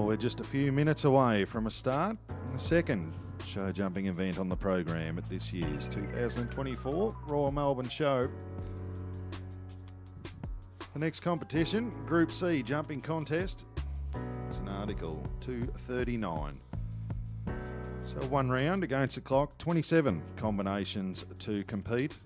we're just a few minutes away from a start in the second show jumping event on the program at this year's 2024 Royal Melbourne Show. The next competition, Group C jumping contest. It's an Article 239. So one round against the clock, 27 combinations to compete.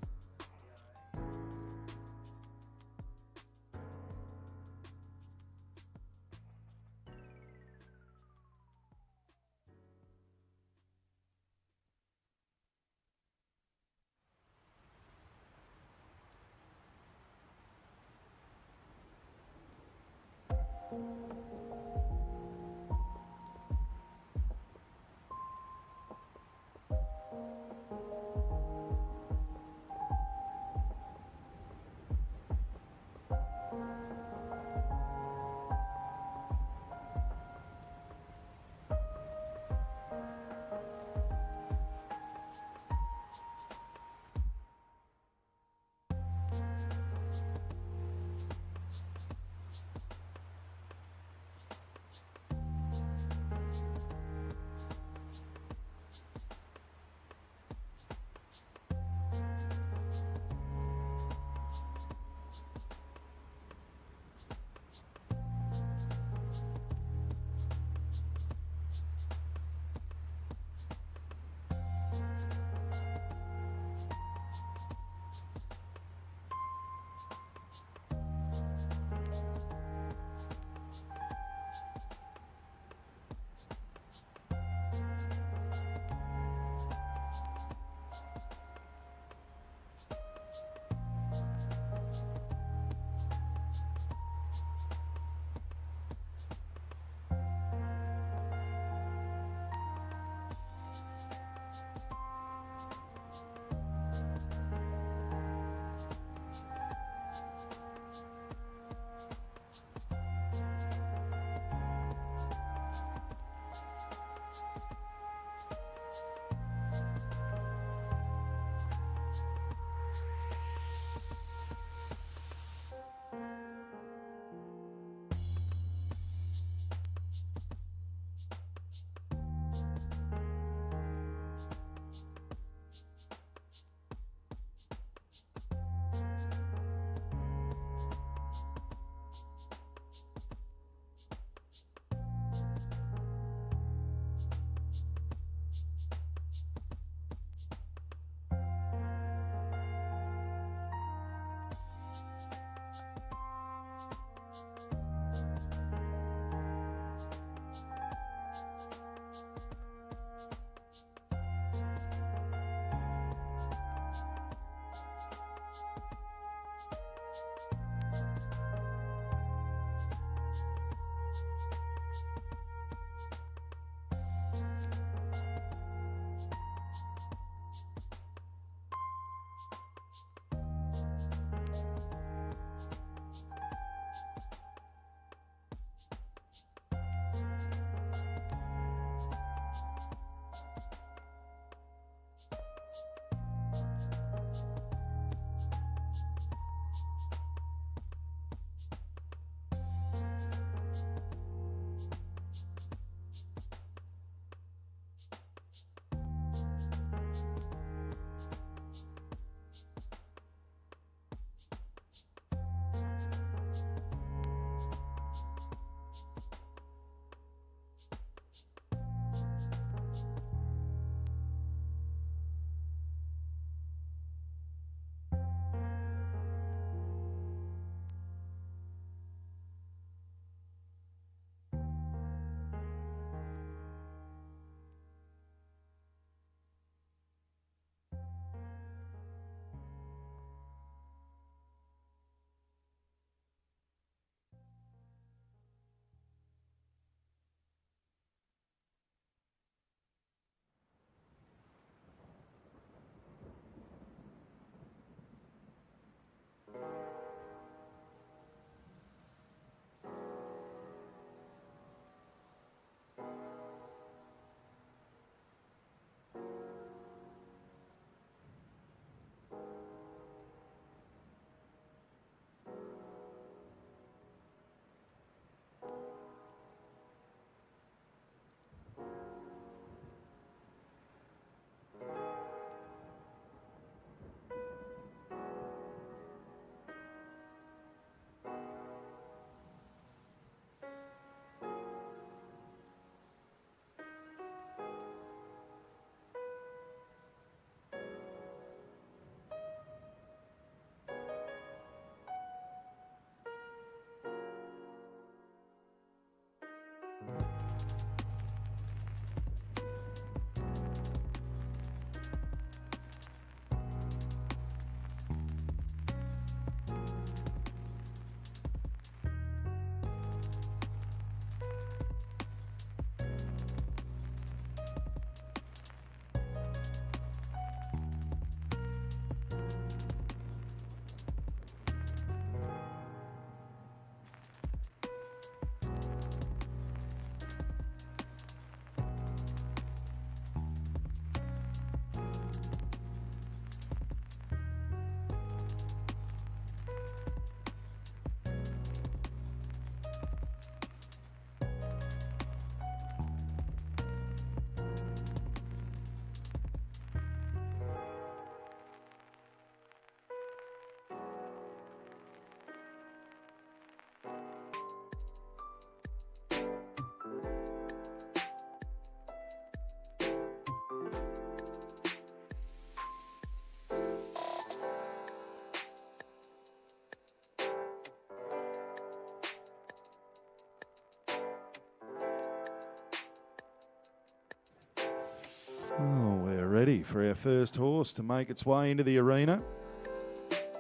Oh, we're ready for our first horse to make its way into the arena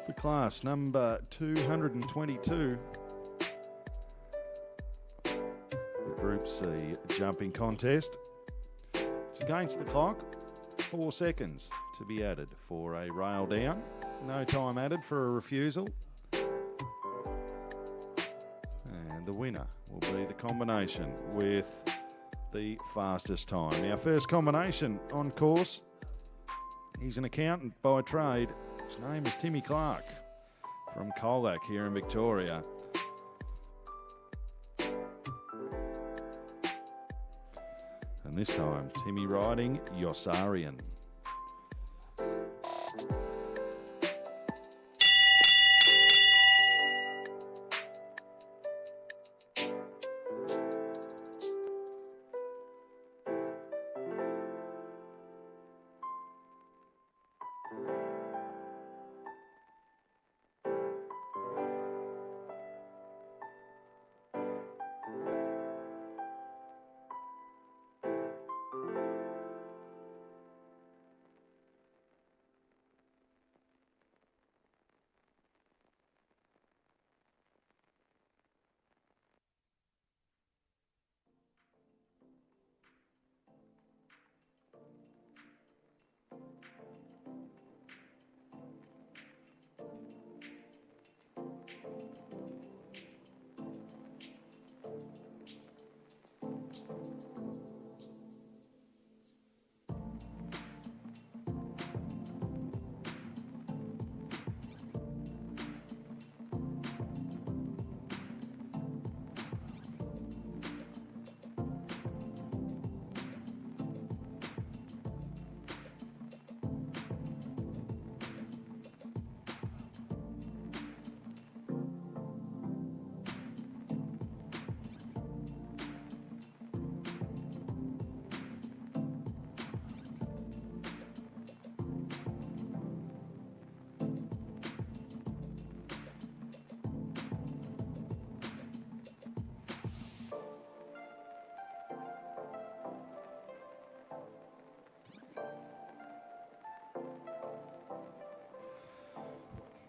for class number 222. The Group C jumping contest. It's against the clock. 4 seconds to be added for a rail down. No time added for a refusal. And the winner will be the combination with the fastest time. Our first combination on course. He's an accountant by trade. His name is Timmy Clark from Colac here in Victoria. And this time, Timmy riding Yossarian.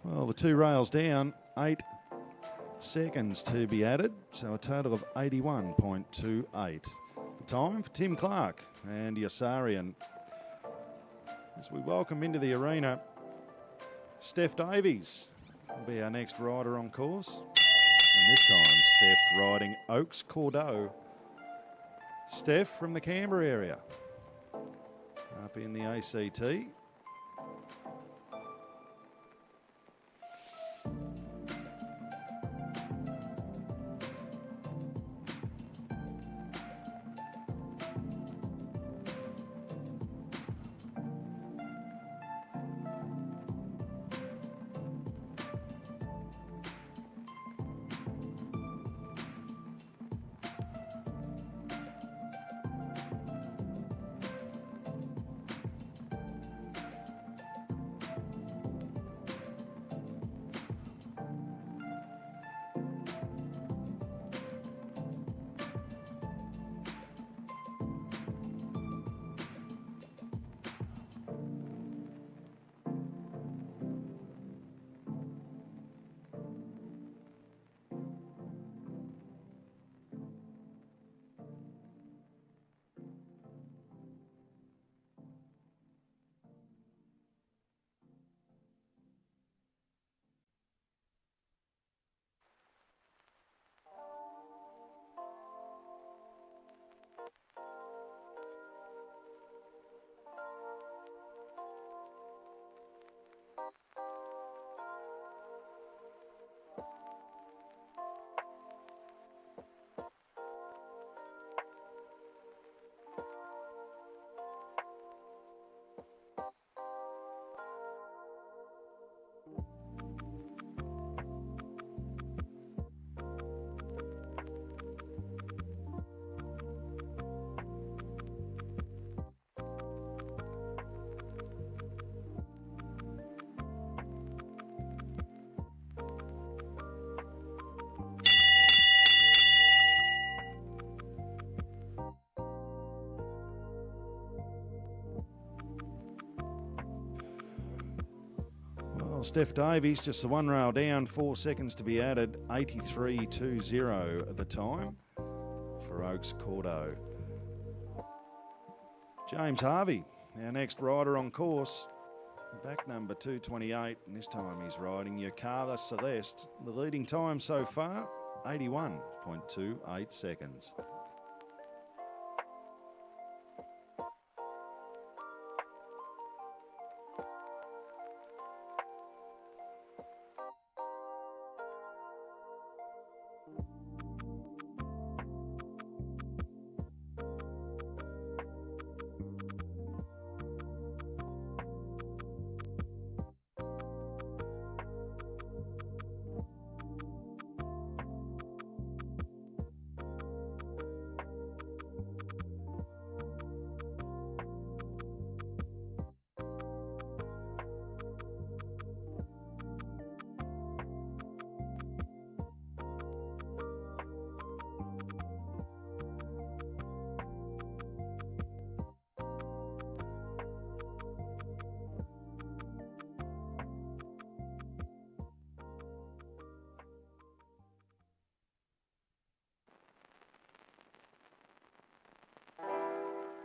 Well, the 2 rails down, 8 seconds to be added, so a total of 81.28. The time for Tim Clark and Yossarian. As we welcome into the arena, Steph Davies will be our next rider on course. And this time, Steph riding Oaks Cordeaux. Steph from the Canberra area, up in the ACT. Well, Steph Davies, just the one rail down, 4 seconds to be added, 83.20 at the time for Oaks Cordo. James Harvey, our next rider on course, back number 228, and this time he's riding Yokala Celeste. The leading time so far, 81.28 seconds.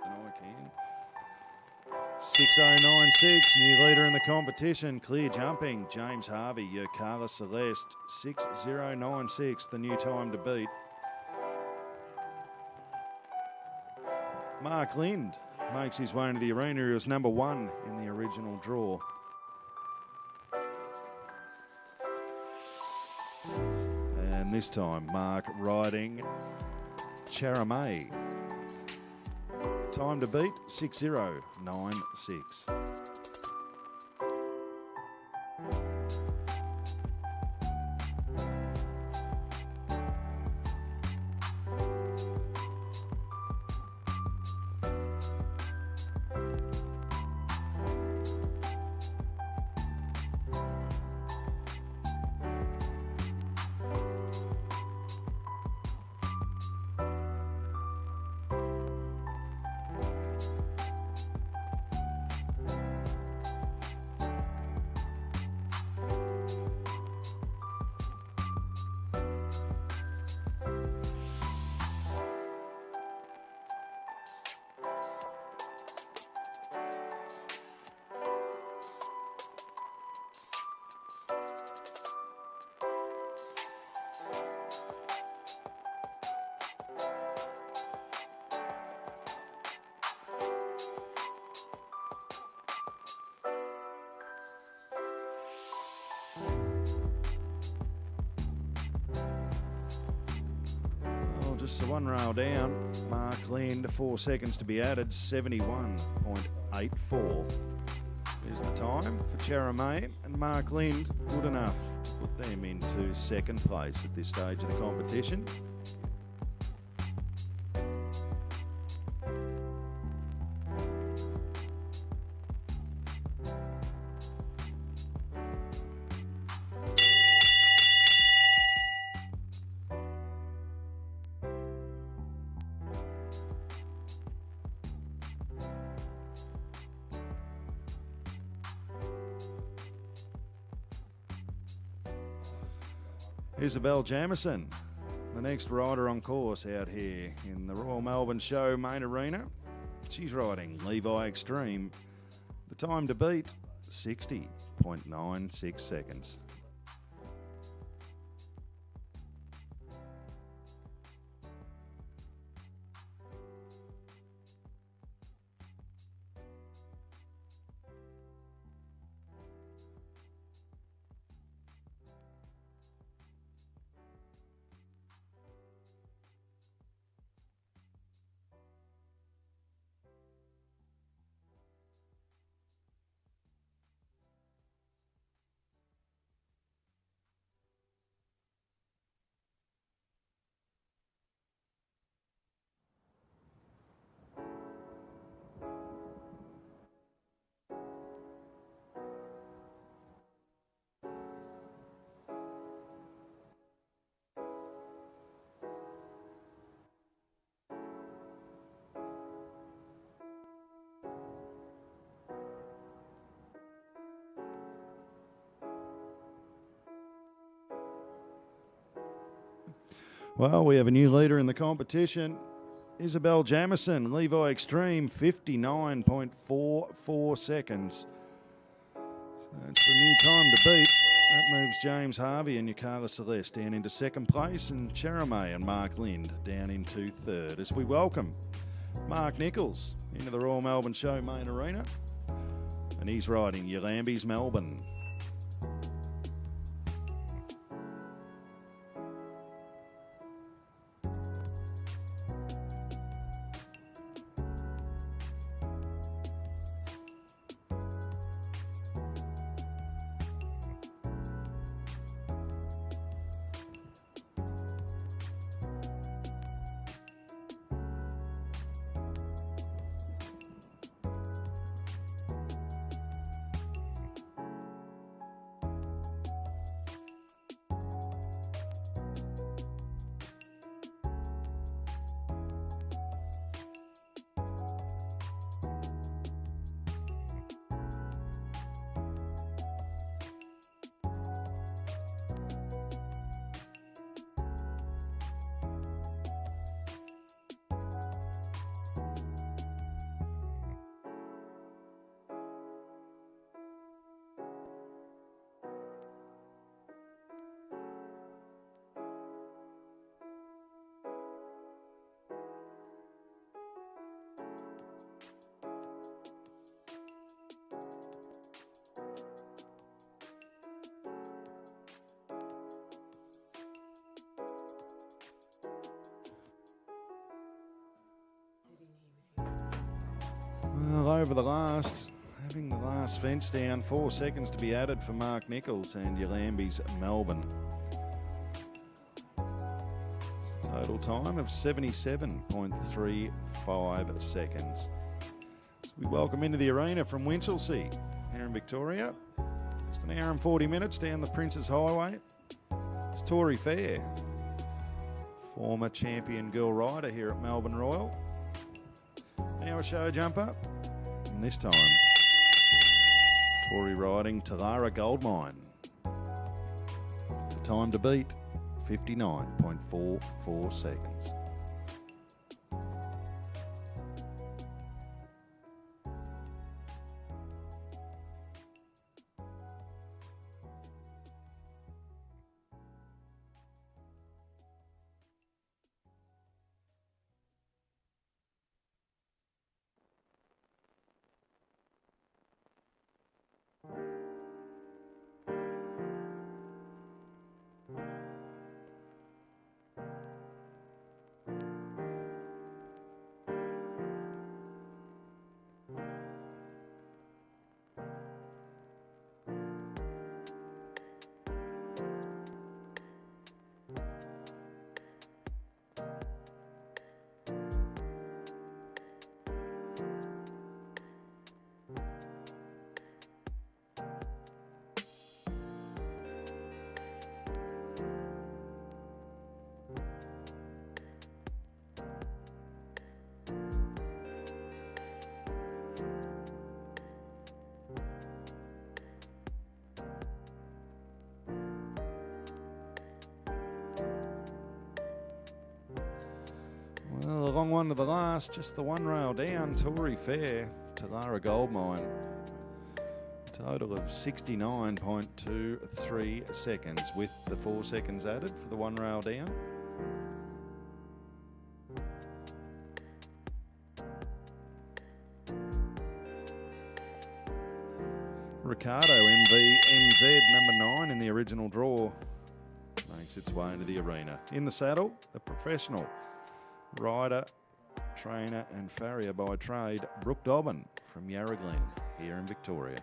I can. 6096, new leader in the competition, clear jumping. James Harvey, Yokala Celeste, 6096, the new time to beat. Mark Lind makes his way into the arena. He was number 1 in the original draw. And this time, Mark riding Charamay. Time to beat, 6096. Just the one rail down. Mark Lind, 4 seconds to be added, 71.84 is the time for Charamay. And Mark Lind, good enough to put them into second place at this stage of the competition. Isabel Jamieson, the next rider on course out here in the Royal Melbourne Show main arena. She's riding Levi Extreme. The time to beat, 60.96 seconds. Well, we have a new leader in the competition. Isabel Jamison, Levi Extreme, 59.44 seconds. That's the new time to beat. That moves James Harvey and Yukala Celeste down into second place, and Cherame and Mark Lind down into third, as we welcome Mark Nichols into the Royal Melbourne Show main arena. And he's riding Yulambie's Melbourne. Well, over the last, having the last fence down, 4 seconds to be added for Mark Nichols and Yulambie's Melbourne. Total time of 77.35 seconds. So we welcome into the arena from Winchelsea here in Victoria. Just an hour and 40 minutes down the Princes Highway. It's Tori Fair, former champion girl rider here at Melbourne Royal. Now a show jumper, and this time Tori riding Talara Goldmine. The time to beat, 59.44 seconds. Well, a long one to the last, just the one rail down, Tory Fair, Talara Goldmine. Total of 69.23 seconds with the 4 seconds added for the one rail down. Ricardo MVNZ number 9 in the original draw makes its way into the arena. In the saddle, the professional rider, trainer and farrier by trade, Brooke Dobbin from Yarra Glen here in Victoria.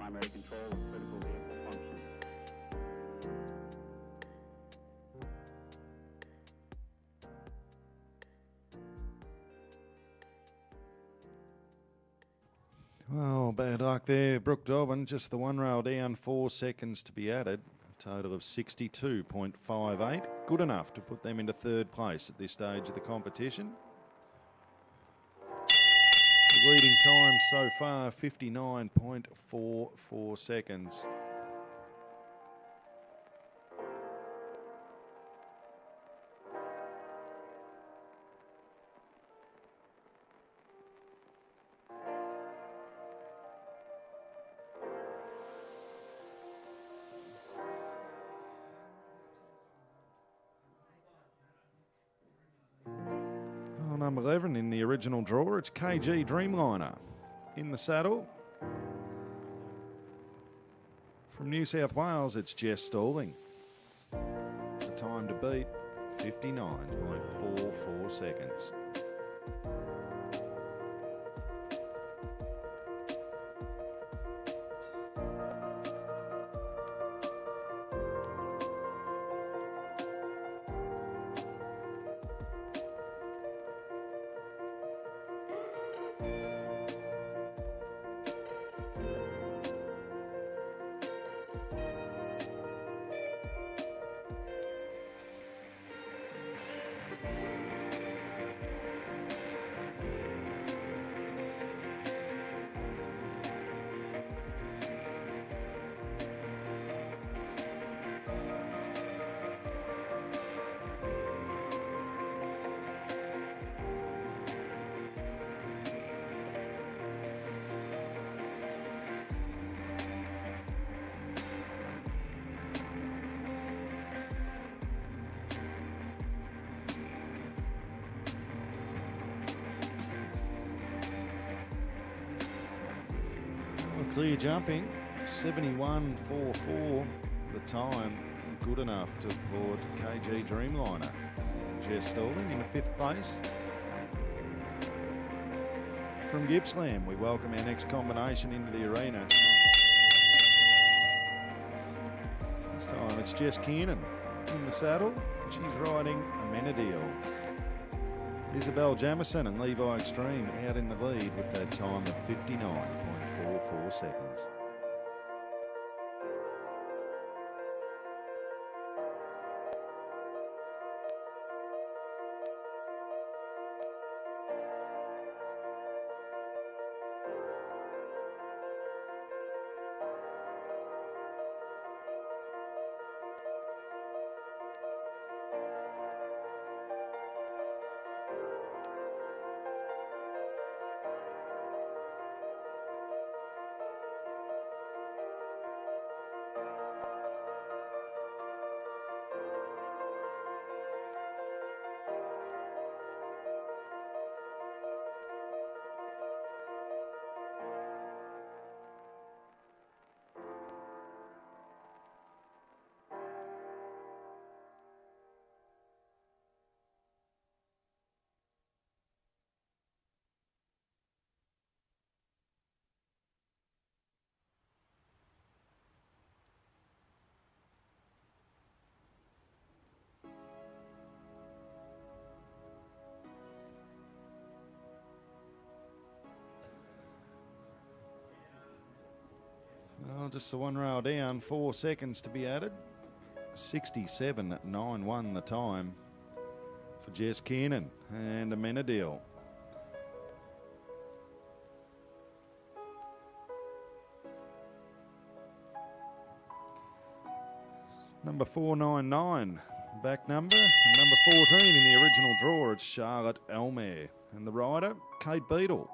primary control of critical vehicle function. Well, bad luck there, Brooke Dobbin. Just the one rail down, 4 seconds to be added. A total of 62.58. Good enough to put them into third place at this stage of the competition. The leading time so far, 59.44 seconds. Number 11 in the original draw, it's KG Dreamliner in the saddle. From New South Wales, it's Jess Stalling. The time to beat, 59.44 seconds. Clear jumping, 71.44 the time, good enough to put KG Dreamliner. Jess Stalling in 5th place. From Gippsland, we welcome our next combination into the arena. This time it's Jess Kiernan in the saddle, and she's riding Amenadiel. Isabel Jamison and Levi Extreme out in the lead with that time of 59.44 seconds. Well, just the one rail down, 4 seconds to be added. 67.91 the time for Jess Kiernan and Amenadiel. Number 499, back number. And number 14 in the original draw, it's Charlotte Elmere. And the rider, Kate Beadle.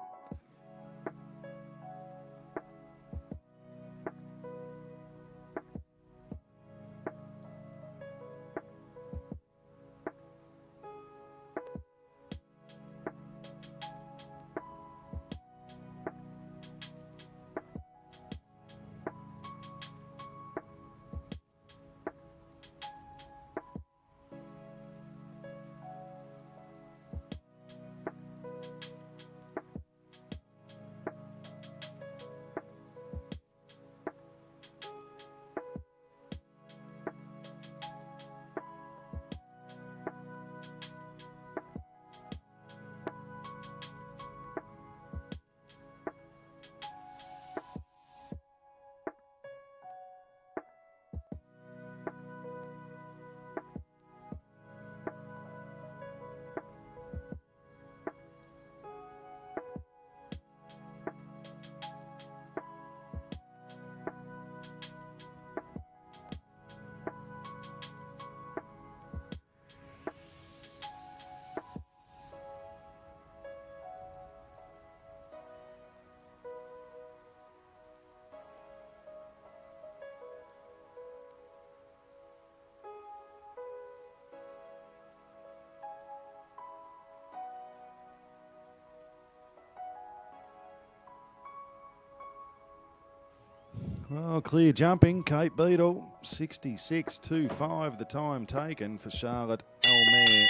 Oh, clear jumping. Kate Beadle, 66.25 the time taken for Charlotte Elmere.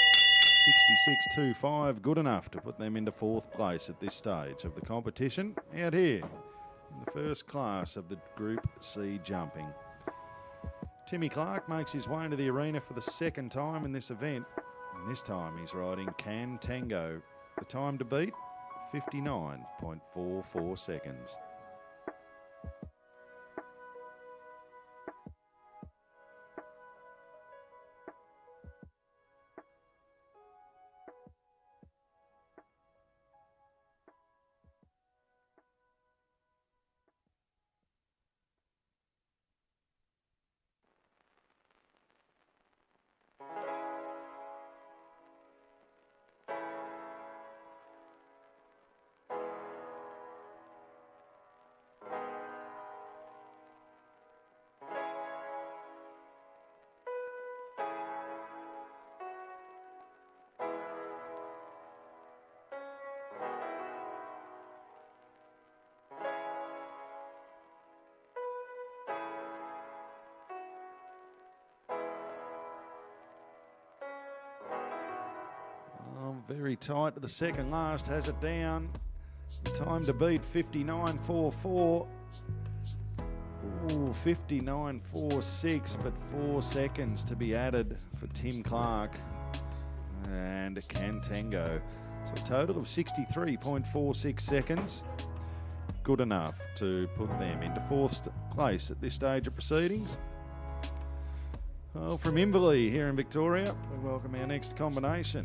66.25, good enough to put them into fourth place at this stage of the competition. Out here in the first class of the Group C jumping. Timmy Clark makes his way into the arena for the second time in this event. And this time he's riding Can Tango. The time to beat, 59.44 seconds. Very tight to the second last, has it down. Time to beat, 59.44. Ooh, 59.46, but 4 seconds to be added for Tim Clark and Can Tango. So a total of 63.46 seconds. Good enough to put them into fourth place at this stage of proceedings. Well, from Inverleigh here in Victoria, we welcome our next combination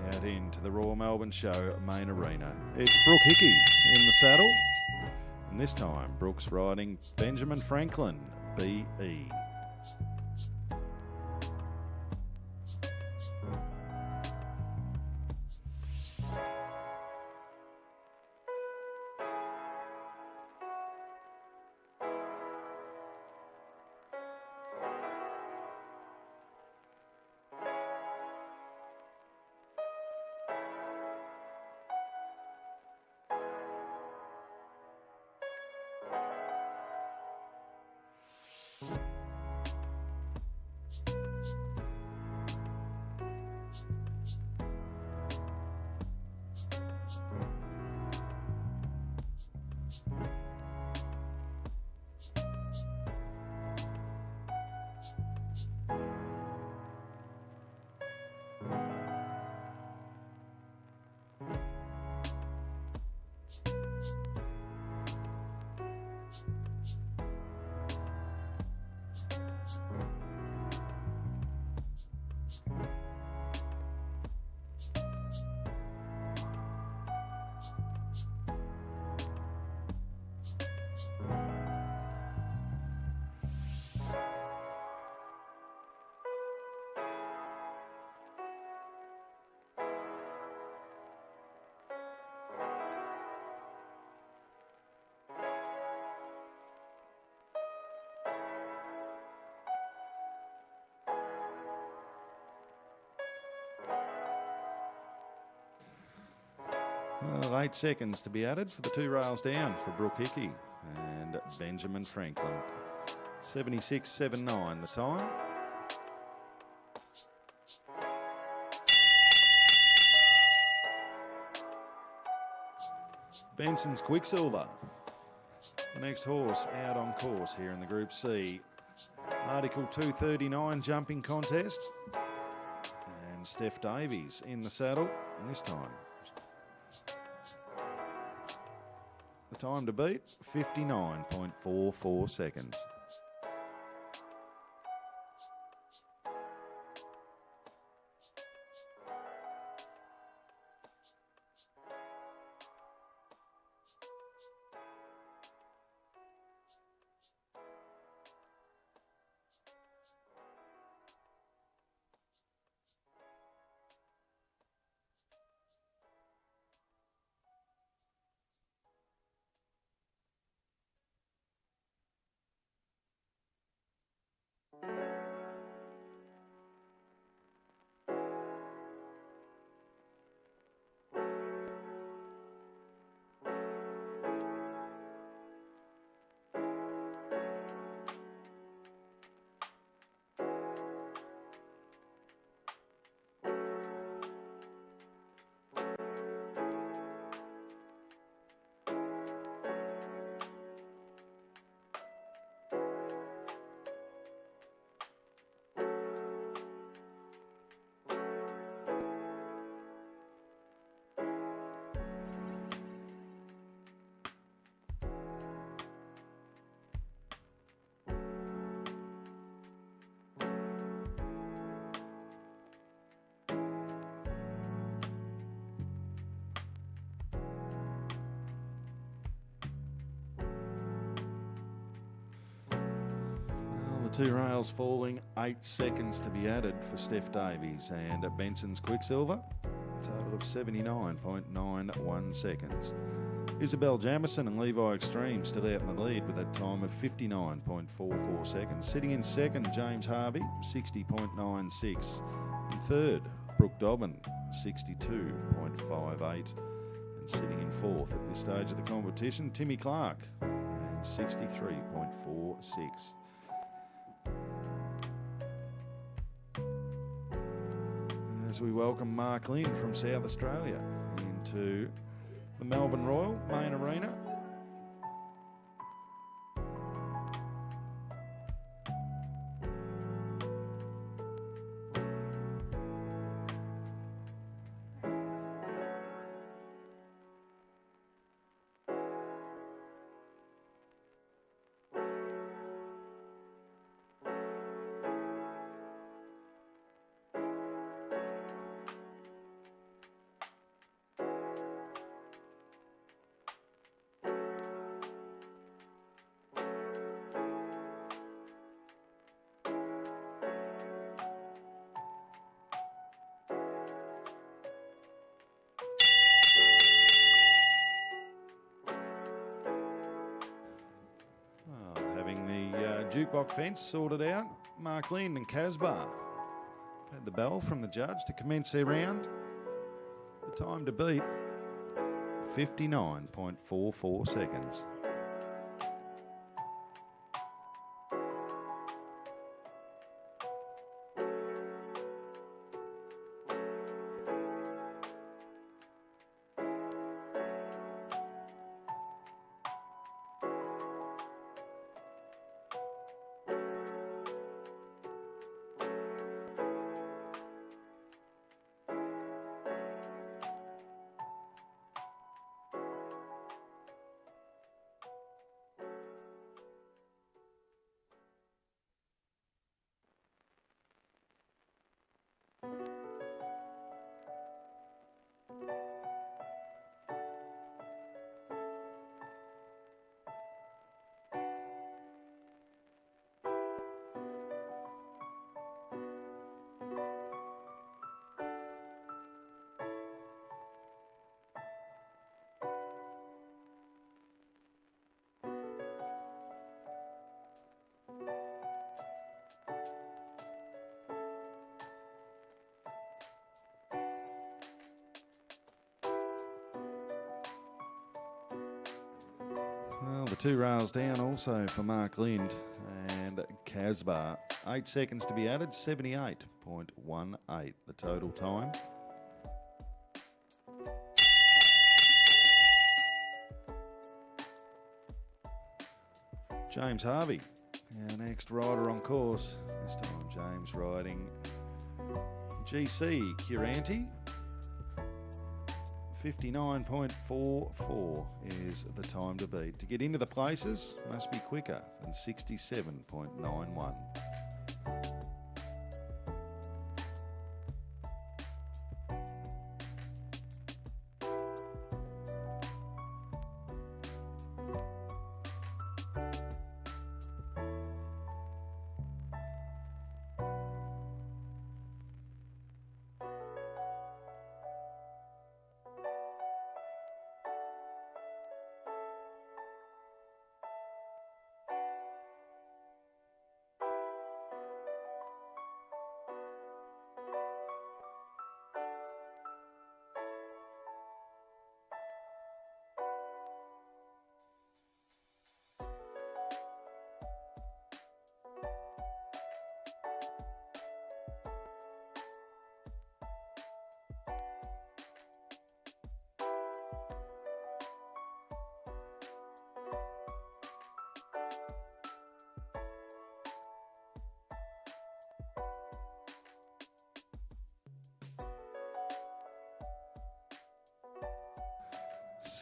out into the Royal Melbourne Show main arena. It's Brooke Hickey in the saddle, and this time Brooke's riding Benjamin Franklin, BE. Well, 8 seconds to be added for the 2 rails down for Brooke Hickey and Benjamin Franklin. 76.79 the time. Benson's Quicksilver, the next horse out on course here in the Group C. Article 239 jumping contest. And Steph Davies in the saddle, and this time the time to beat, 59.44 seconds. two rails falling, 8 seconds to be added for Steph Davies and Benson's Quicksilver. A total of 79.91 seconds. Isabel Jamieson and Levi Extreme still out in the lead with that time of 59.44 seconds. Sitting in second, James Harvey, 60.96. In third, Brooke Dobbin, 62.58. And sitting in fourth at this stage of the competition, Timmy Clark, and 63.46. As we welcome Mark Lynn from South Australia into the Melbourne Royal main arena. Having the jukebox fence sorted out, Mark Lynn and Casbar had the bell from the judge to commence their round. The time to beat, 59.44 seconds. Well, the two rails down also for Mark Lind and Casbar. 8 seconds to be added, 78.18 the total time. James Harvey, our next rider on course. This time James riding GC Curanti. 59.44 is the time to beat. To get into the places, must be quicker than 67.91.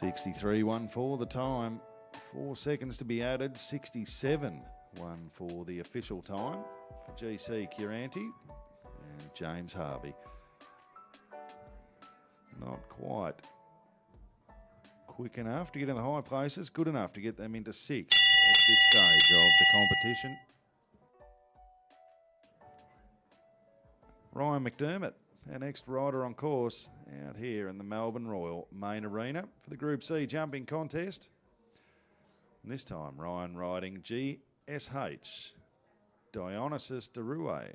$63.14 the time. 4 seconds to be added. 67.1 for the official time for GC Curanti and James Harvey. Not quite quick enough to get in the high places. Good enough to get them into 6th at this stage of the competition. Ryan McDermott, our next rider on course out here in the Melbourne Royal main arena for the Group C jumping contest. And this time, Ryan riding GSH, Dionysus Derue.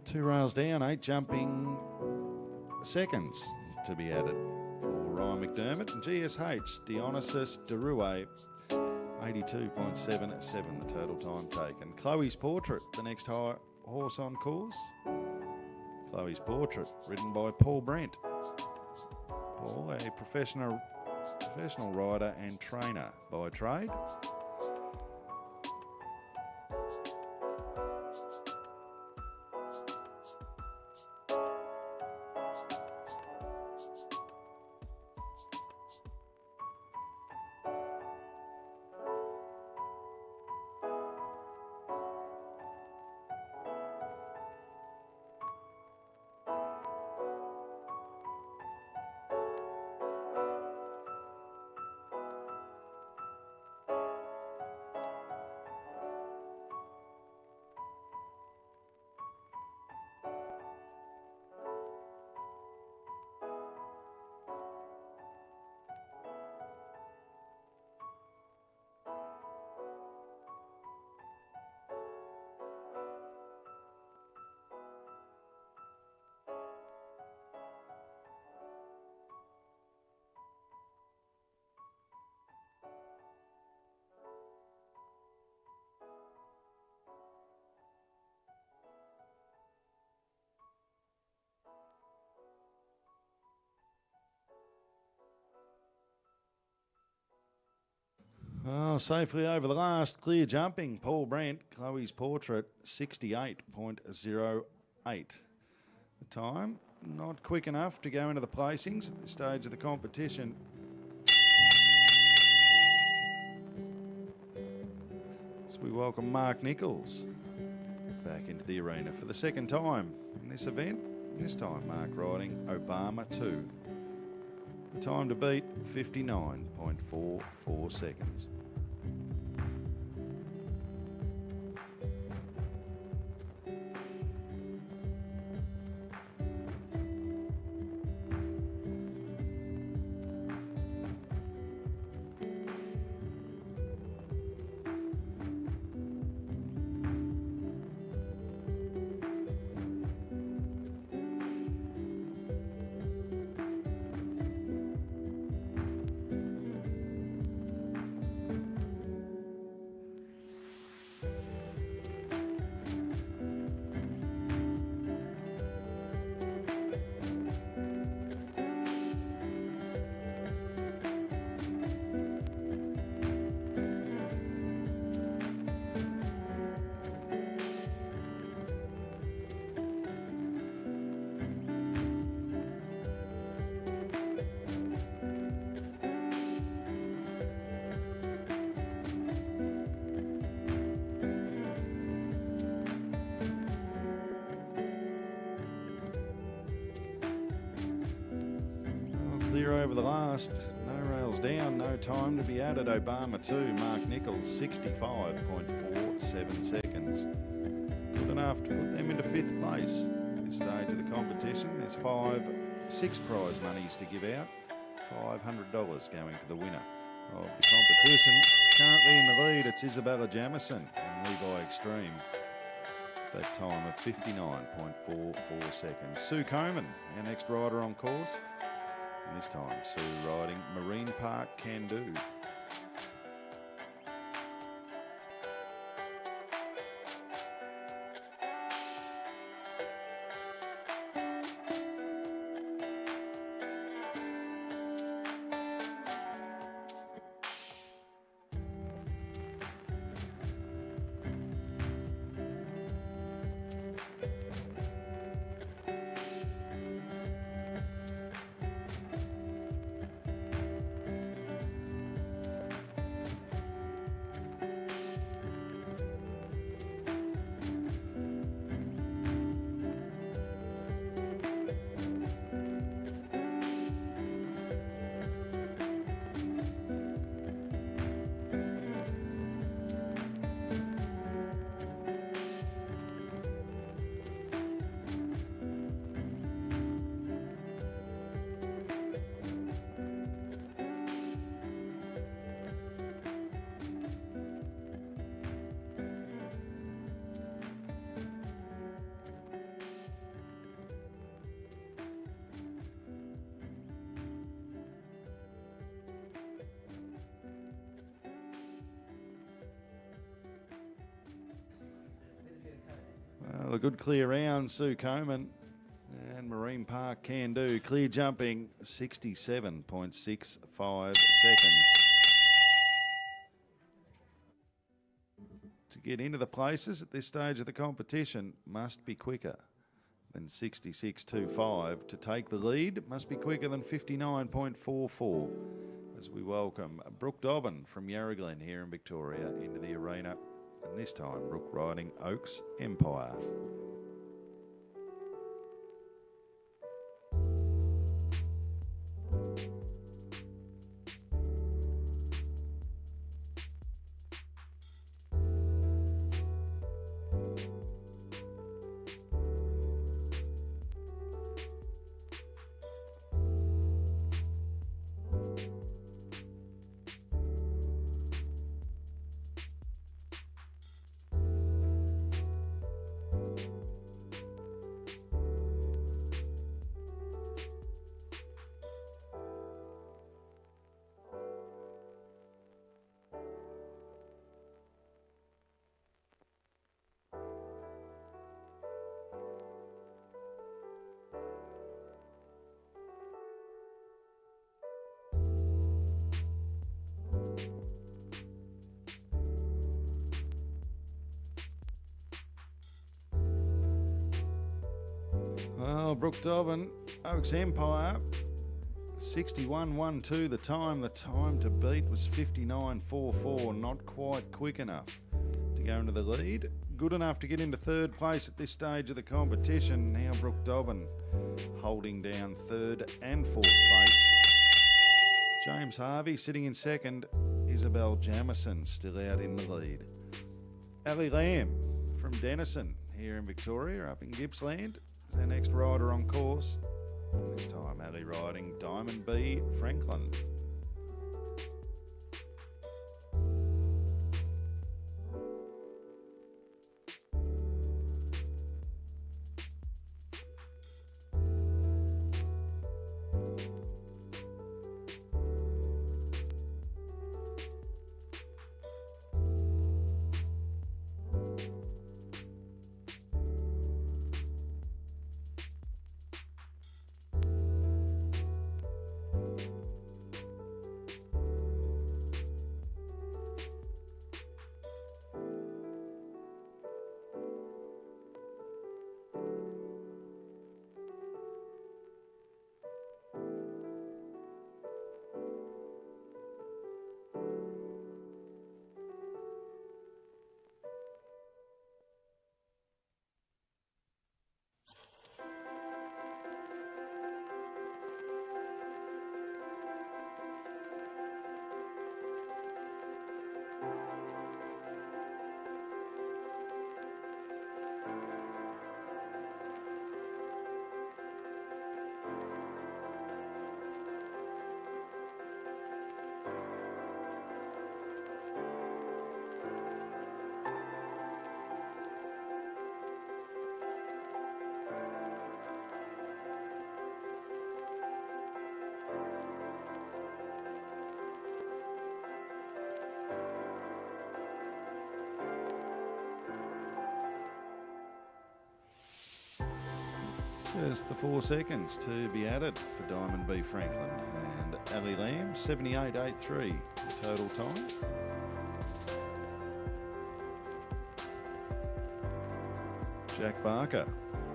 Two rails down, 8 jumping seconds to be added for Ryan McDermott and GSH, Dionysus Derue, 82.77 the total time taken. Chloe's Portrait, the next horse on course. Chloe's Portrait, ridden by Paul Brent. Paul, a professional rider and trainer by trade. Oh, safely over the last, clear jumping. Paul Brent, Chloe's Portrait, 68.08. The time, not quick enough to go into the placings at this stage of the competition. So we welcome Mark Nichols back into the arena for the second time in this event. This time, Mark riding Obama 2. The time to beat, 59.44 seconds. clear over the last. No rails down, no time to be added. Obama 2, Mark Nichols 65.47 seconds. Good enough to put them into 5th place. This stage of the competition, there's 6 prize monies to give out. $500 going to the winner of the competition. Currently in the lead, it's Isabella Jamison and Levi Extreme. That time of 59.44 seconds. Sue Coman, our next rider on course. And this time, Sue riding Marine Park Can Do. Well, a good clear round, Sue Coman and Marine Park Can Do. Clear jumping 67.65 seconds. To get into the places at this stage of the competition must be quicker than 66.25. To take the lead must be quicker than 59.44. As we welcome Brooke Dobbin from Yarraglen here in Victoria into the arena. And this time, Brooke riding Oaks Empire. Well, Brooke Dobbin, Oaks Empire, 61.12 the time. The time to beat was 59.44, not quite quick enough to go into the lead. Good enough to get into 3rd place at this stage of the competition. Now Brooke Dobbin holding down 3rd and 4th place. James Harvey sitting in 2nd. Isabel Jamison still out in the lead. Ali Lamb from Denison here in Victoria, up in Gippsland, is our next rider on course. This time Ali riding Diamond B Franklin. Just the 4 seconds to be added for Diamond B Franklin and Ali Lamb, 78.83 total time. Jack Barker,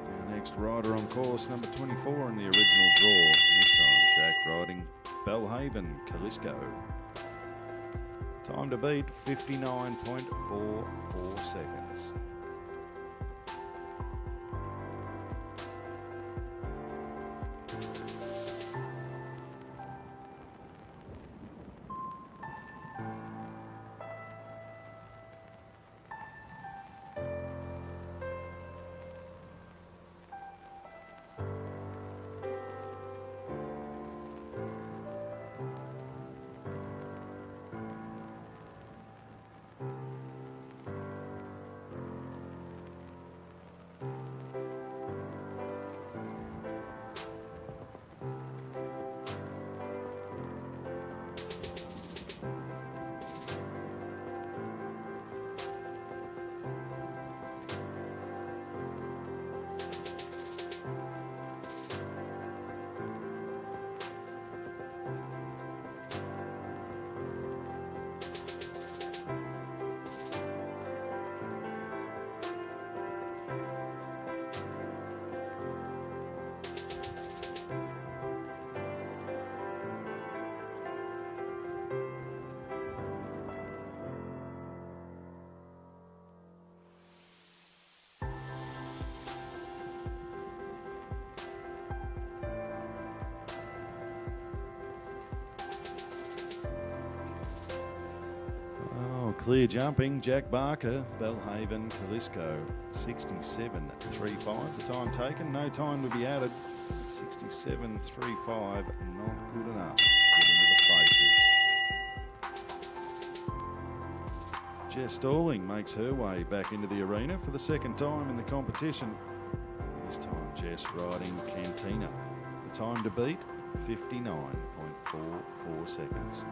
our next rider on course, number 24 in the original draw. This time, Jack riding Belhaven Calisco. Time to beat, 59.44 seconds. Clear jumping, Jack Barker, Belhaven, Calisco, 67.35. The time taken, no time to be added. 67.35, not good enough. Get into the faces. Jess Stalling makes her way back into the arena for the second time in the competition. This time, Jess riding Cantina. The time to beat, 59.44 seconds.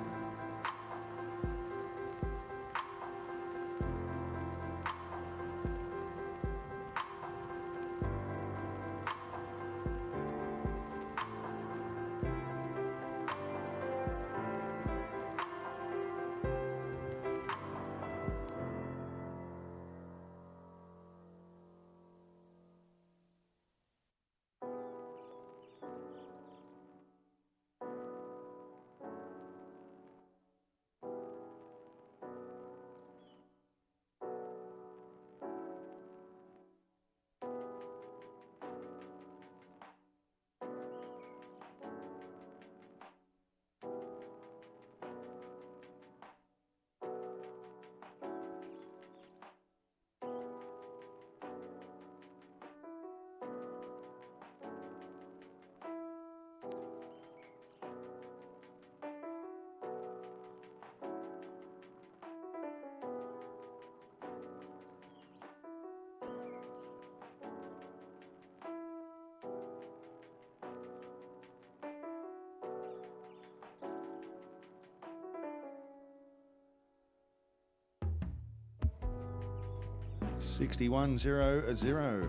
$61.00.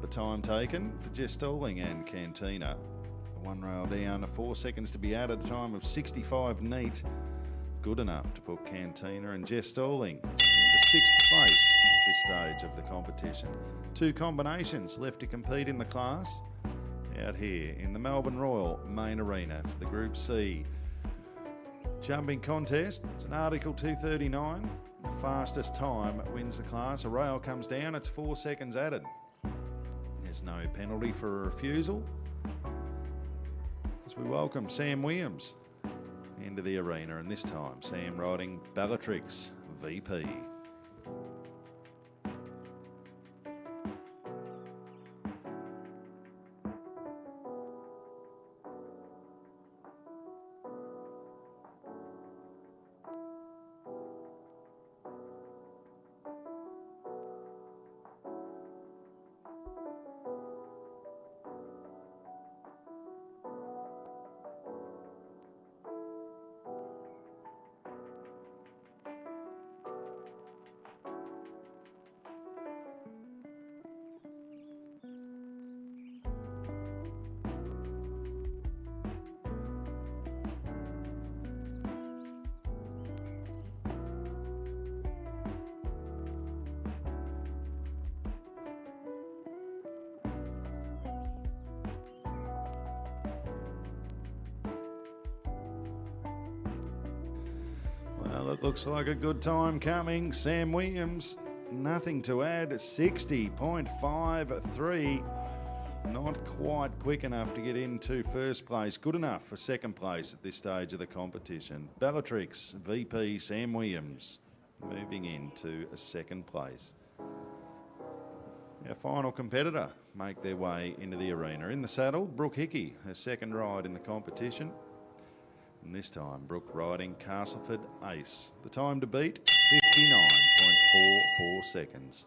The time taken for Jess Stalling and Cantina. One rail down, 4 seconds to be added, a time of 65 neat. Good enough to put Cantina and Jess Stalling into sixth place at this stage of the competition. Two combinations left to compete in the class out here in the Melbourne Royal main arena for the Group C jumping contest. It's an Article 239. The fastest time wins the class. A rail comes down, it's 4 seconds added. There's no penalty for a refusal. As we welcome Sam Williams into the arena, and this time Sam riding Bellatrix VP. Well, it looks like a good time coming. Sam Williams, nothing to add, 60.53. Not quite quick enough to get into first place. Good enough for second place at this stage of the competition. Bellatrix, VP Sam Williams, moving into a second place. Our final competitor make their way into the arena. In the saddle, Brooke Hickey, her second ride in the competition. And this time, Brooke riding Castleford Ace. The time to beat, 59.44 seconds.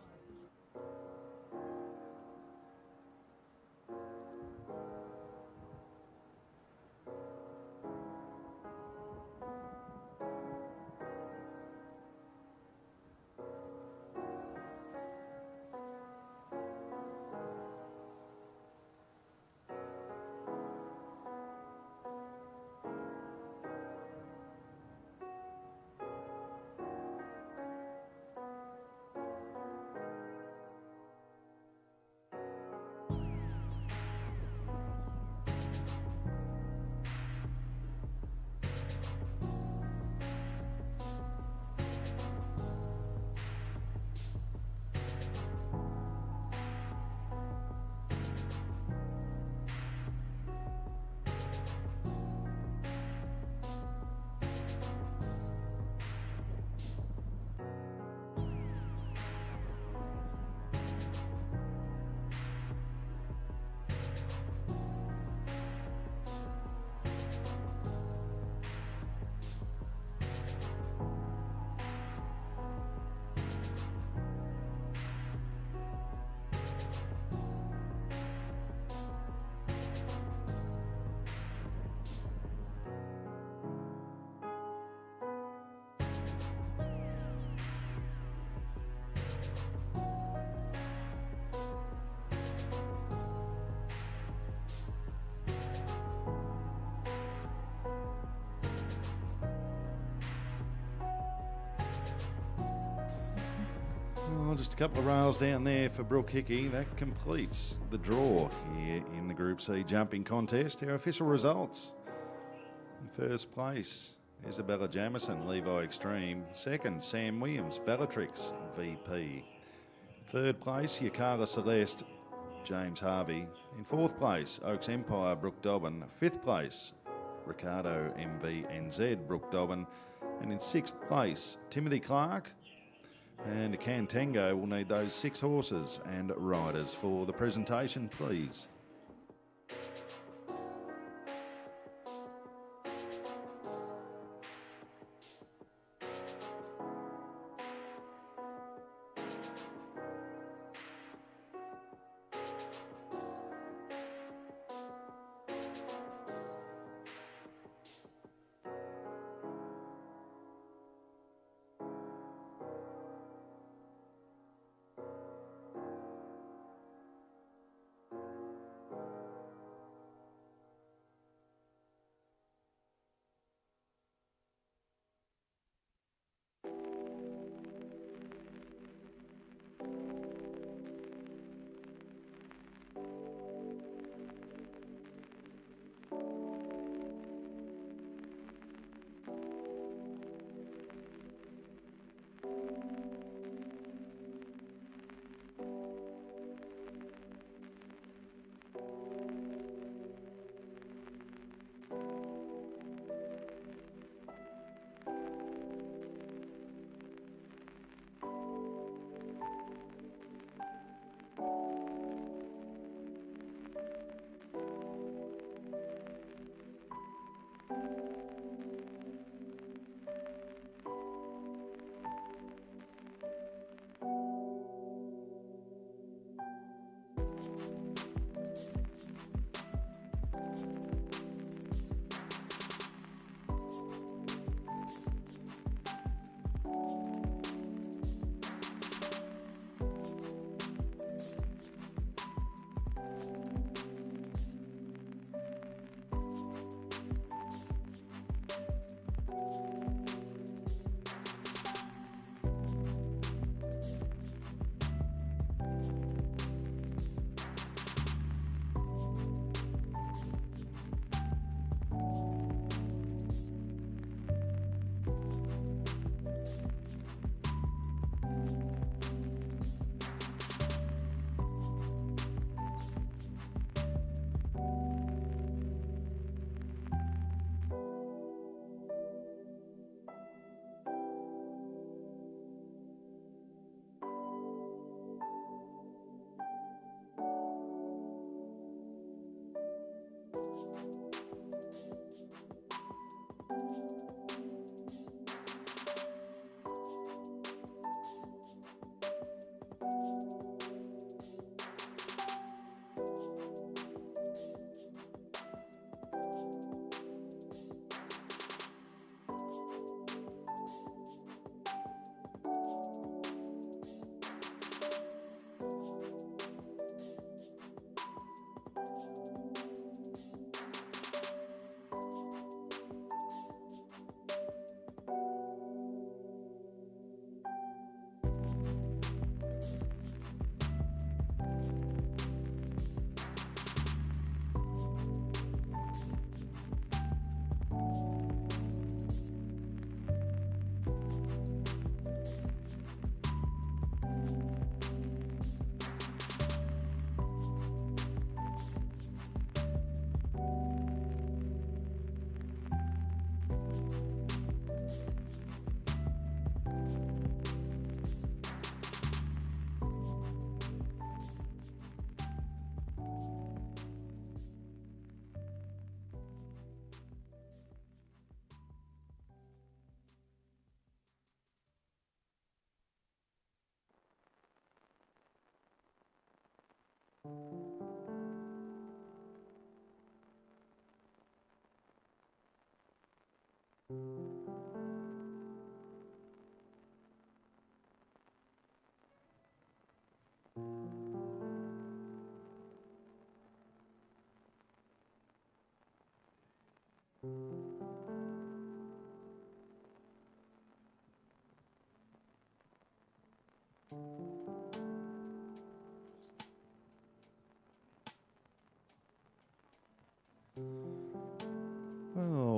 Well, just a couple of rails down there for Brooke Hickey. That completes the draw here in the Group C jumping contest. Our official results. In first place, Isabella Jamison, Levi Extreme. Second, Sam Williams, Bellatrix, VP. Third place, Yakala Celeste, James Harvey. In fourth place, Oaks Empire, Brooke Dobbin. Fifth place, Ricardo MVNZ, Brooke Dobbin. And in sixth place, Timothy Clark. And Cantango will need those 6 horses and riders for the presentation, please. Well,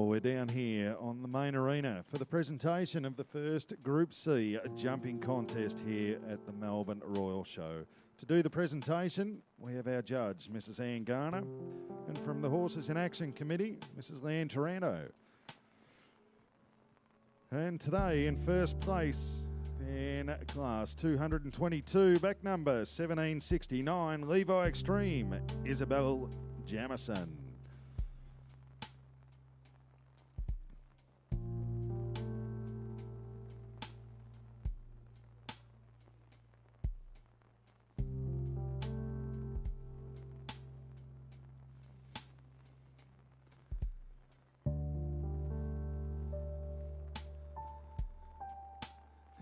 we're down here on the main arena for the presentation of the first Group C jumping contest here at the Melbourne Royal Show. To do the presentation, we have our judge, Mrs. Ann Garner, and from the Horses in Action Committee, Mrs. Leanne Taranto. And today in first place in class 222, back number 1769, Levi Extreme, Isabel Jamison.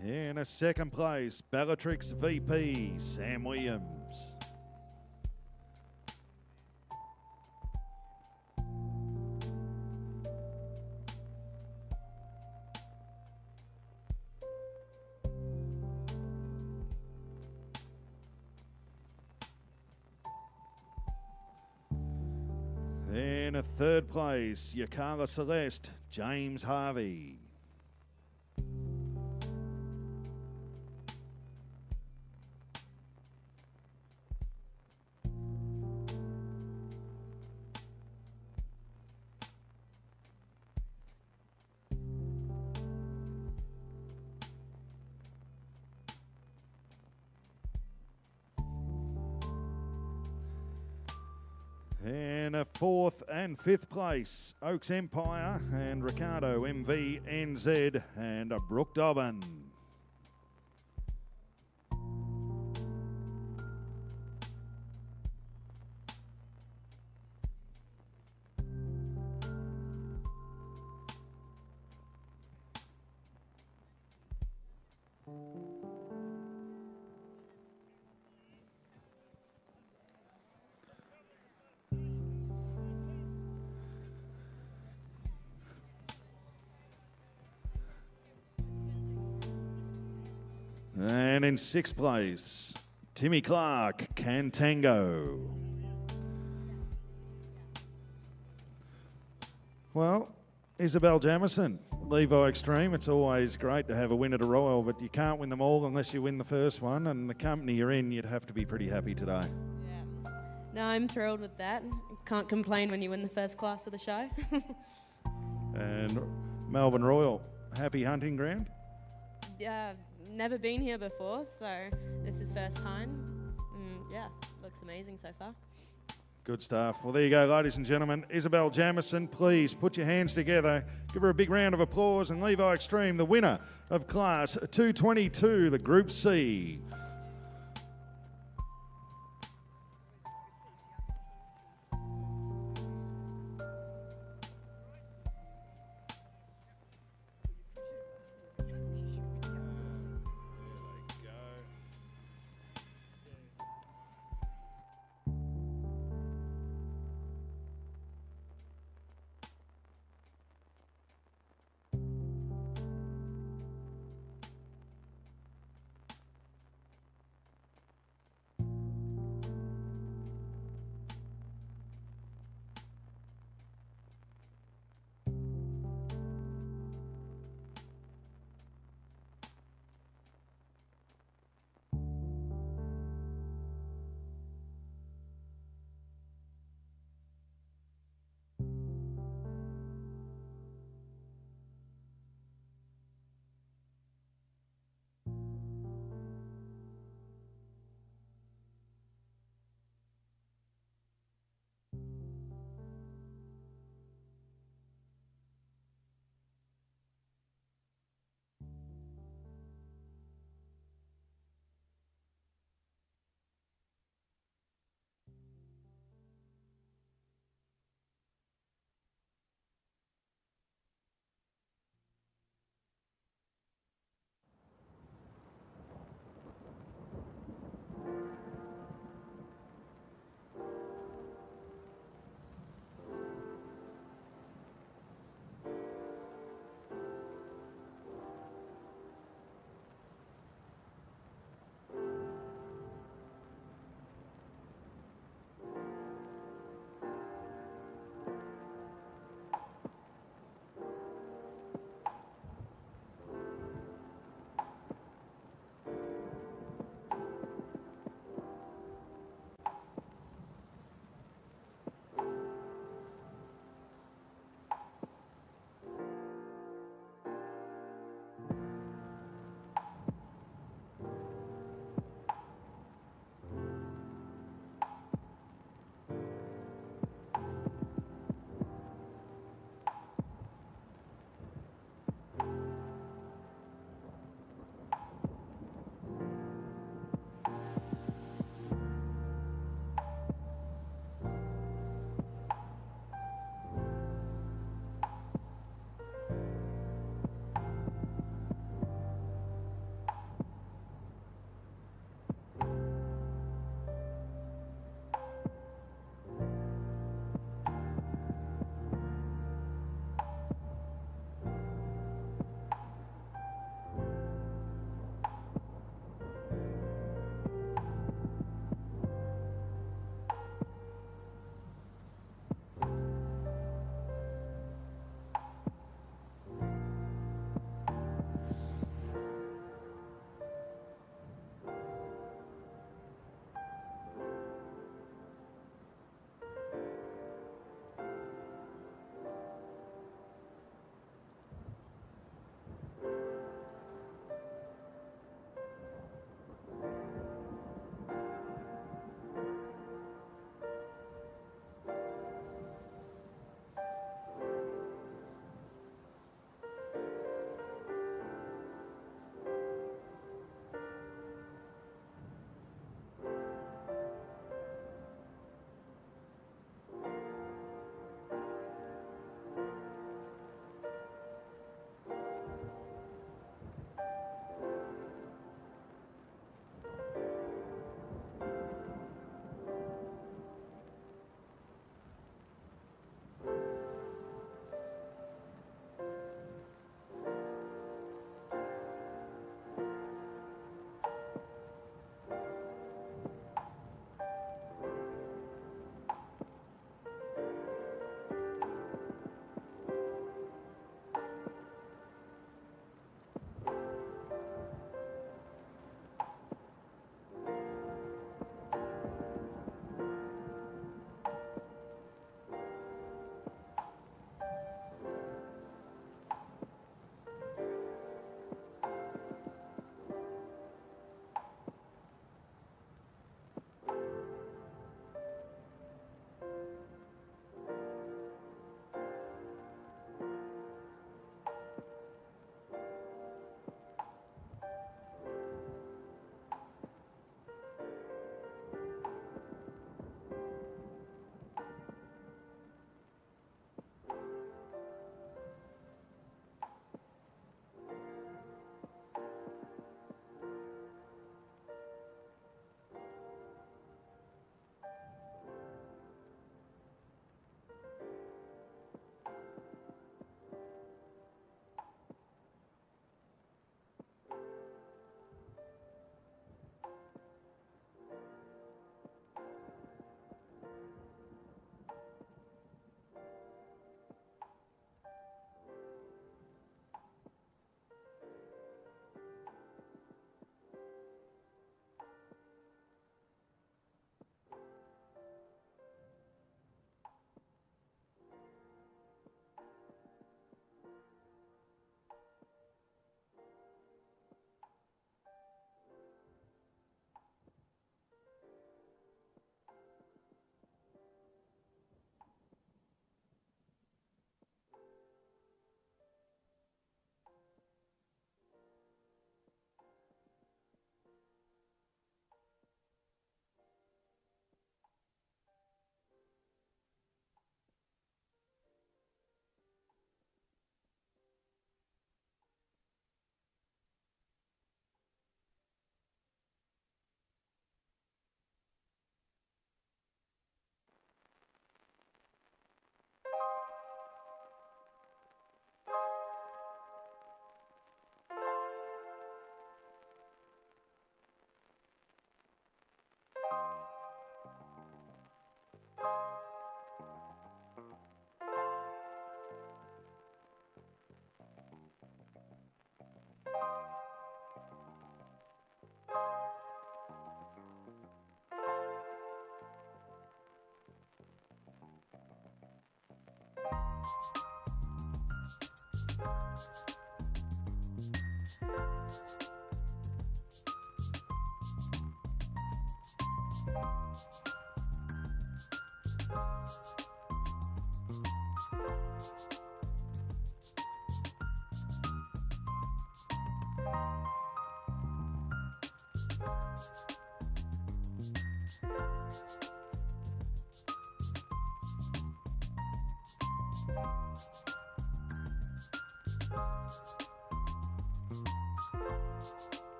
In a second place, Bellatrix VP, Sam Williams. In a third place, Yakala Celeste, James Harvey. In a fourth and fifth place, Oaks Empire and Ricardo MVNZ and Brooke Dobbin. And in sixth place, Timmy Clark, Cantango. Well, Isabel Jamison, Levi Extreme, it's always great to have a win at a Royal, but you can't win them all unless you win the first one, and the company you're in, you'd have to be pretty happy today. Yeah. No, I'm thrilled with that. Can't complain when you win the first class of the show. And Melbourne Royal, happy hunting ground? Yeah, never been here before, so this is first time. Yeah, looks amazing so far. Good stuff. Well, there you go, ladies and gentlemen. Isabel Jamison, please put your hands together. Give her a big round of applause. And Levi Extreme, the winner of Class 222, the Group C.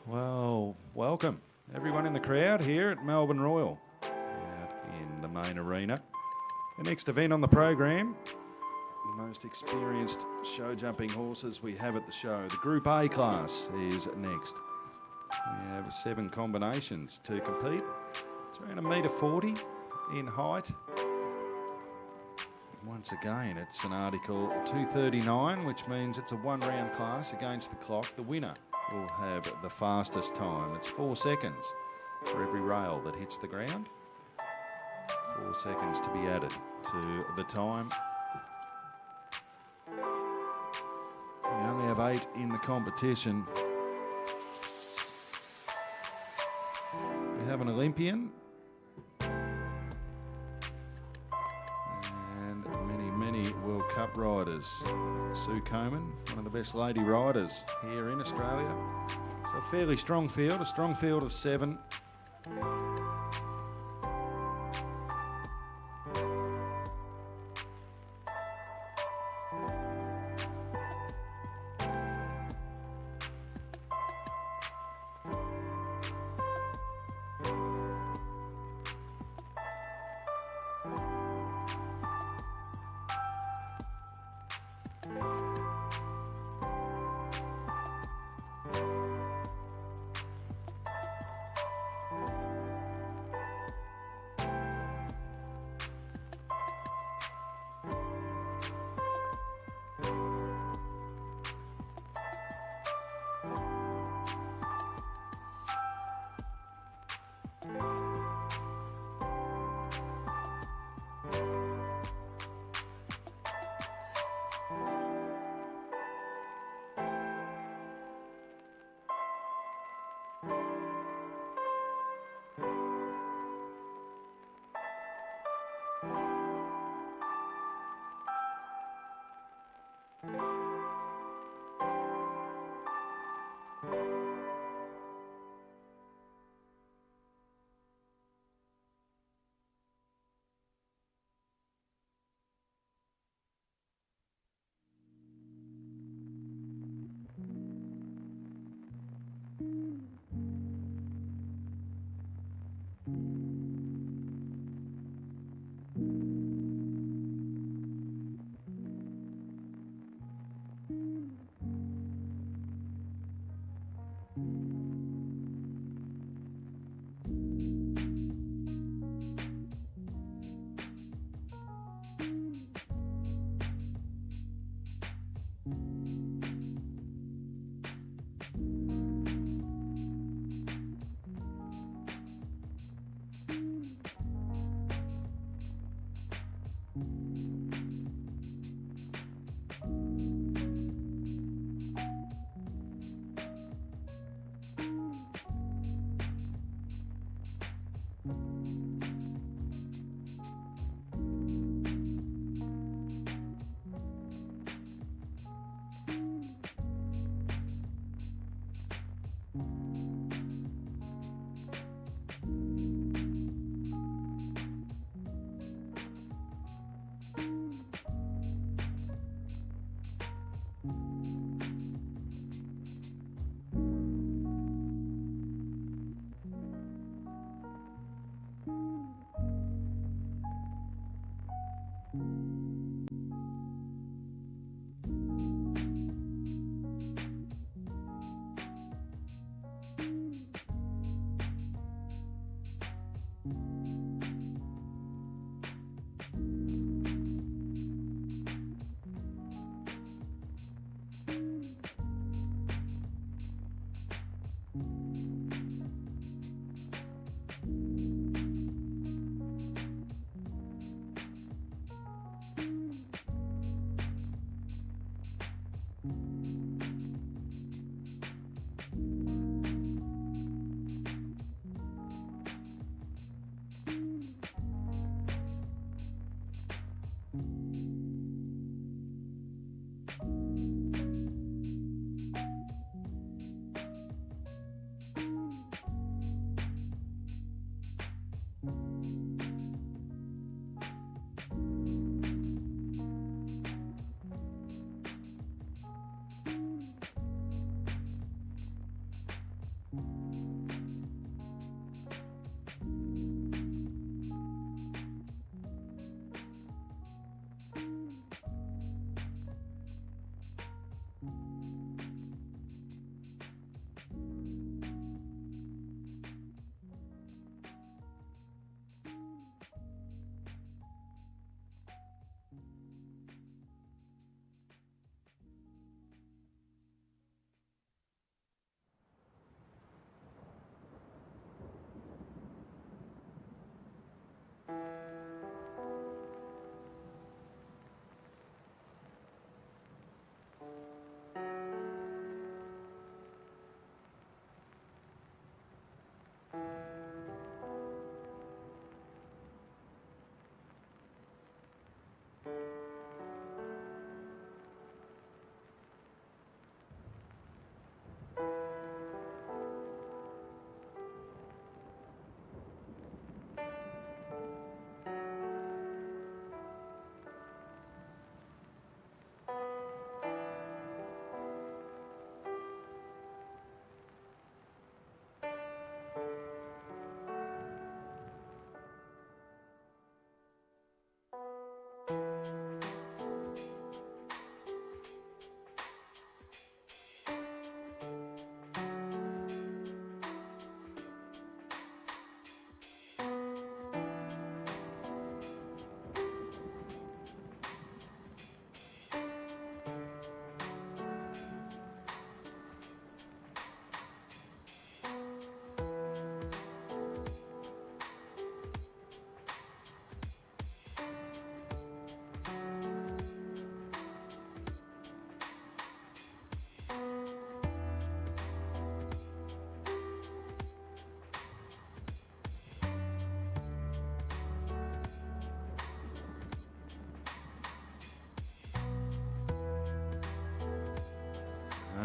Well, welcome everyone in the crowd here at Melbourne Royal, out in the main arena. The next event on the program, the most experienced show jumping horses we have at the show. The Group A class is next. We have 7 combinations to compete. It's around $1.40 in height. Once again, it's an article 239, which means it's a one-round class against the clock. The winner will have the fastest time. It's 4 seconds for every rail that hits the ground. 4 seconds to be added to the time. We only have 8 in the competition. We have an Olympian. And many World Cup riders. Sue Coman, one of the best lady riders here in Australia. So a fairly strong field, a strong field of 7.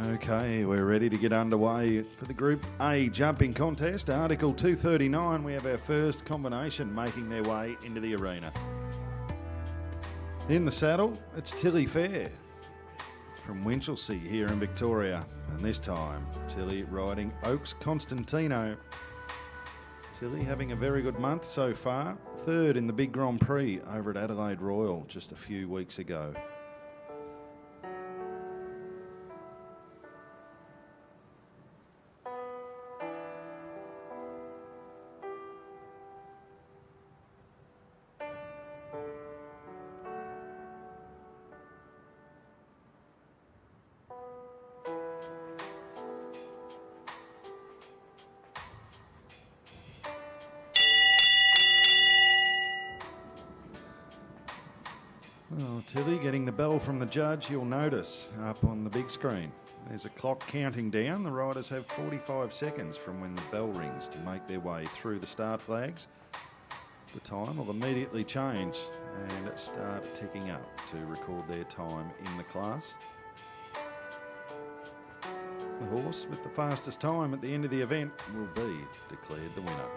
Okay, we're ready to get underway for the Group A jumping contest. Article 239, we have our first combination making their way into the arena. In the saddle, it's Tilly Fair from Winchelsea here in Victoria. And this time, Tilly riding Oaks Constantino. Tilly having a very good month so far. Third in the big Grand Prix over at Adelaide Royal just a few weeks ago. Well, Tilly getting the bell from the judge, you'll notice up on the big screen. There's a clock counting down. The riders have 45 seconds from when the bell rings to make their way through the start flags. The time will immediately change and start ticking up to record their time in the class. The horse with the fastest time at the end of the event will be declared the winner.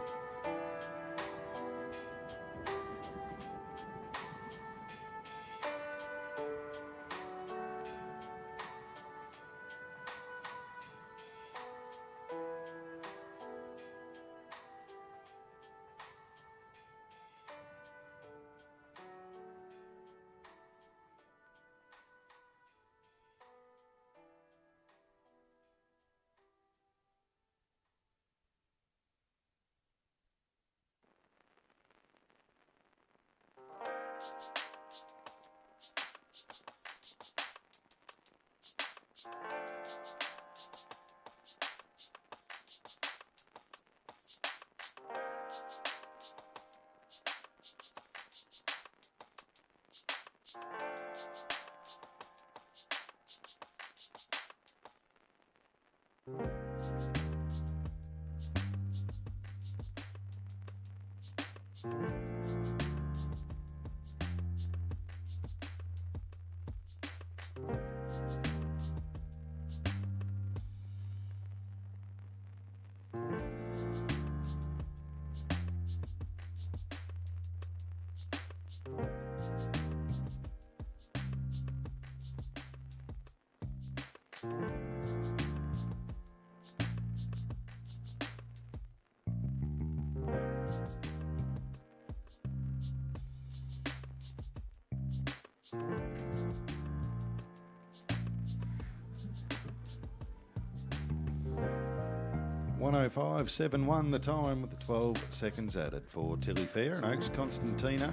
.105.71 the time with the 12 seconds added for Tilly Fair and Oaks Constantino.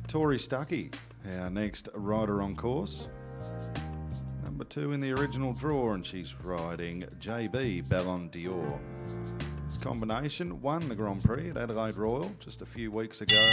Tori Stuckey, our next rider on course. Number 2 in the original draw, and she's riding JB Ballon d'Or. This combination won the Grand Prix at Adelaide Royal just a few weeks ago.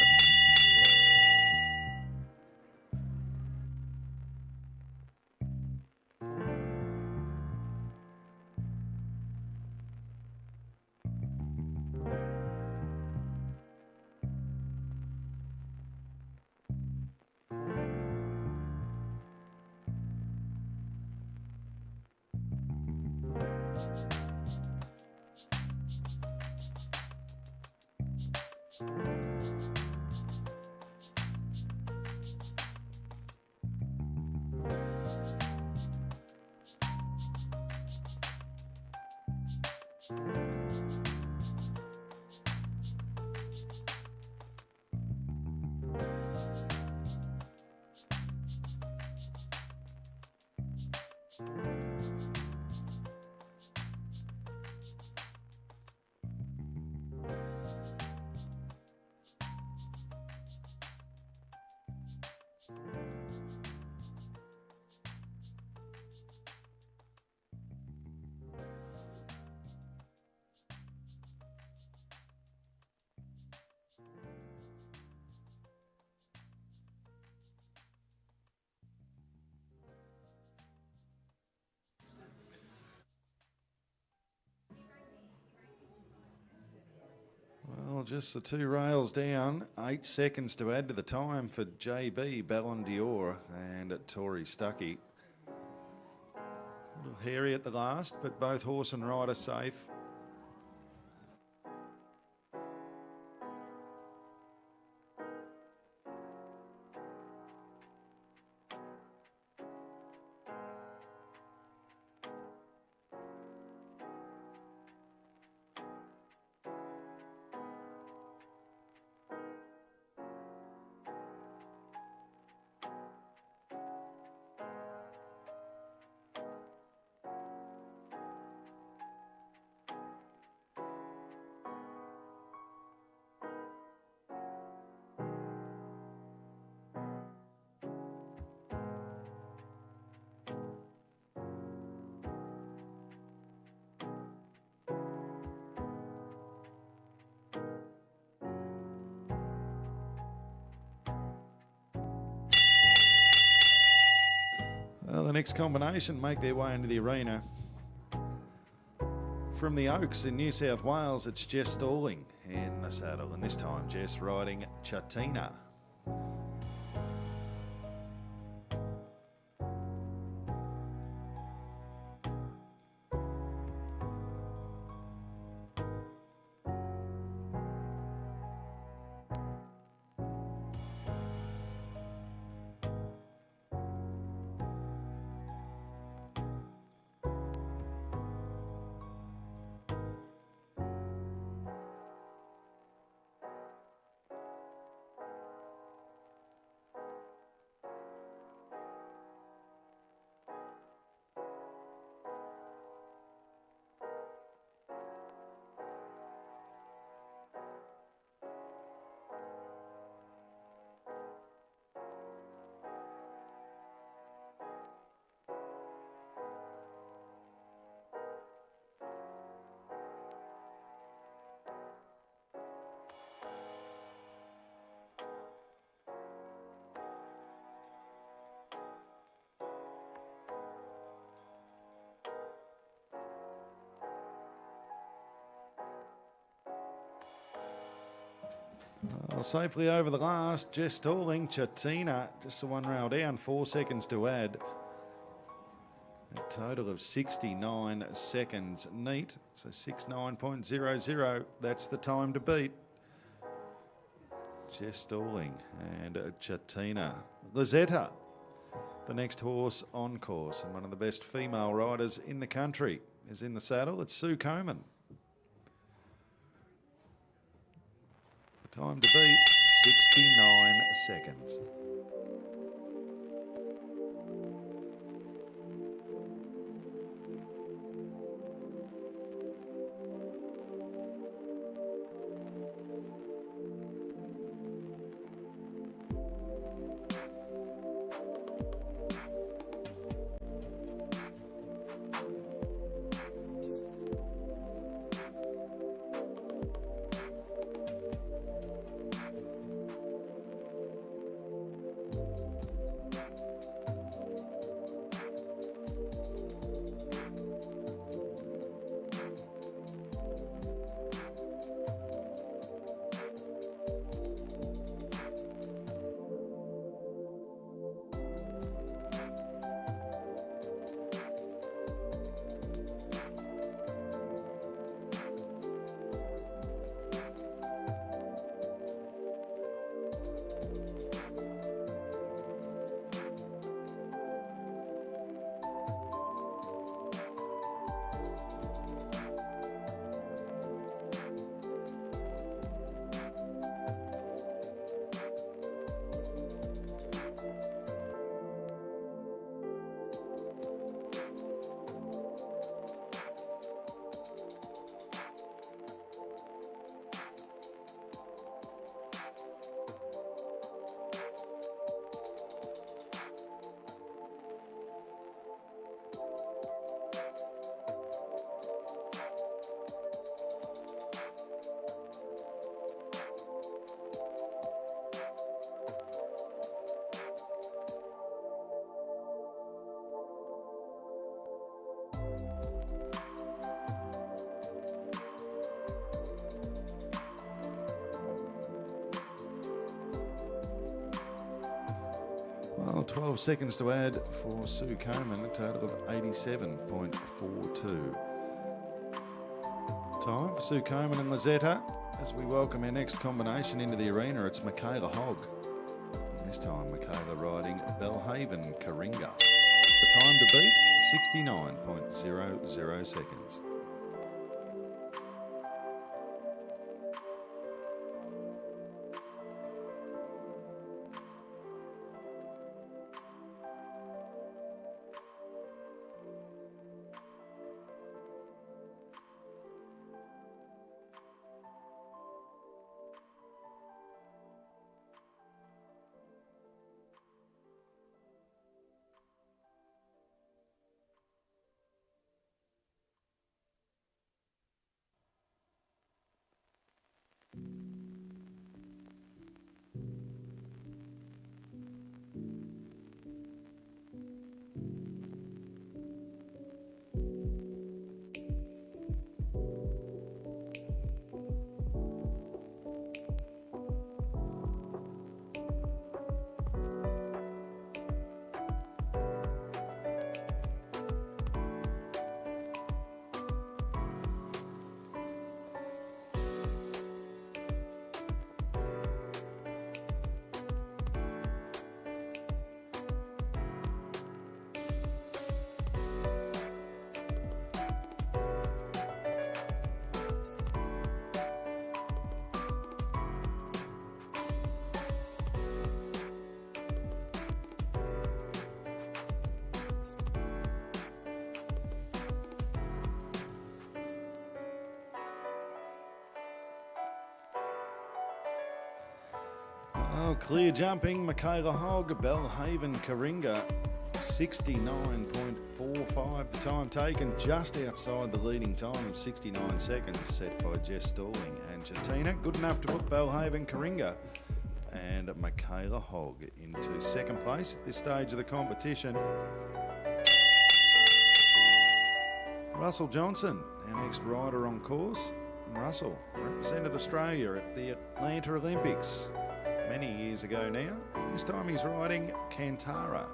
Well, just the 2 rails down, 8 seconds to add to the time for JB Ballon d'Or and Tori Stuckey. A little hairy at the last, but both horse and rider safe. Well, the next combination make their way into the arena. From the Oaks in New South Wales, it's Jess Stalling in the saddle, and this time Jess riding Chatina. Well, safely over the last, Jess Stalling, Chatina, just the one rail down, 4 seconds to add. A total of 69 seconds neat, so 69.00, that's the time to beat. Jess Stalling and Chatina. Lizetta, the next horse on course, and one of the best female riders in the country, is in the saddle. It's Sue Coman. Time to beat, 69 seconds. Well, 12 seconds to add for Sue Coman, a total of 87.42. Time for Sue Coman and Lizetta as we welcome our next combination into the arena. It's Michaela Hogg. This time, Michaela riding Belhaven Karinga. The time to beat, 69.00 seconds. Oh, clear jumping, Michaela Hogg, Belhaven Karinga, 69.45. The time taken just outside the leading time of 69 seconds, set by Jess Stalling and Chatina. Good enough to put Belhaven Karinga and Michaela Hogg into second place at this stage of the competition. Russell Johnson, our next rider on course. Russell represented Australia at the Atlanta Olympics many years ago now. This time he's riding Kantara.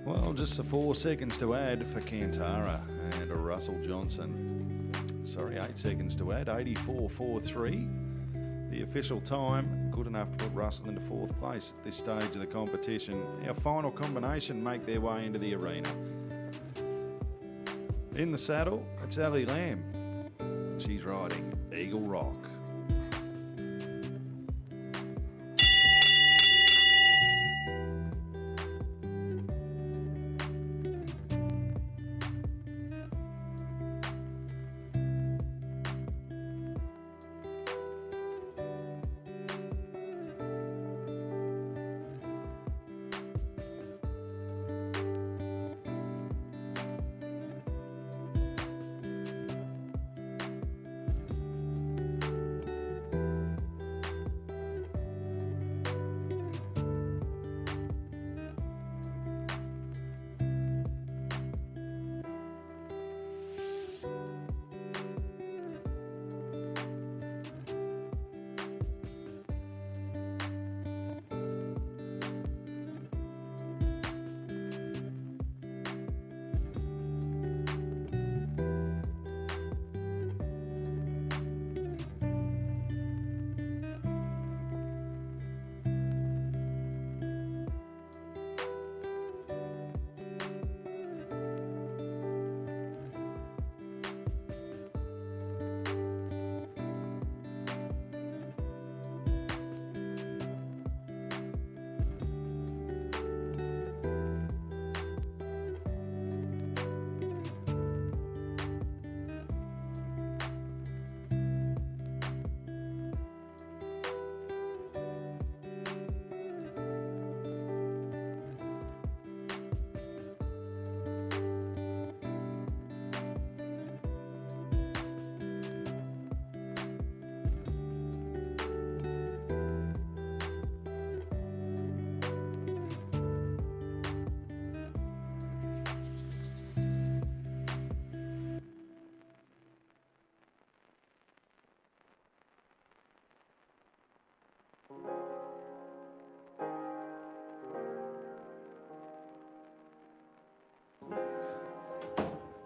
Well, just the 4 seconds to add for Kantara and Russell Johnson. Sorry, 8 seconds to add, 84.43. The official time, good enough to put Russell into fourth place at this stage of the competition. Our final combination make their way into the arena. In the saddle, it's Ali Lamb. She's riding Eagle Rock.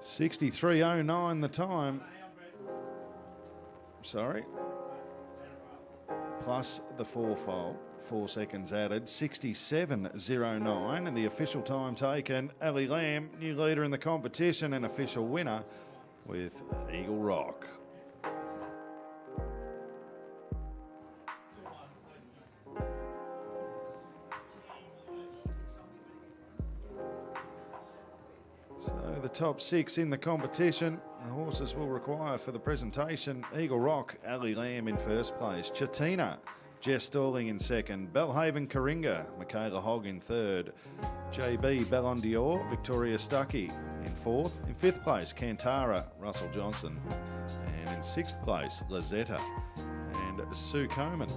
63.09 the time. Sorry. Plus the fourfold, 4 seconds added, 67.09. And the official time taken, Ali Lamb, new leader in the competition and official winner with Eagle Rock. So the top 6 in the competition, the horses will require for the presentation: Eagle Rock, Ali Lamb in first place, Chatina, Jess Stalling in second, Belhaven Coringa, Michaela Hogg in third, JB Ballon d'Or, Victoria Stuckey in fourth, in fifth place Cantara, Russell Johnson, and in sixth place Lazetta and Sue Coman.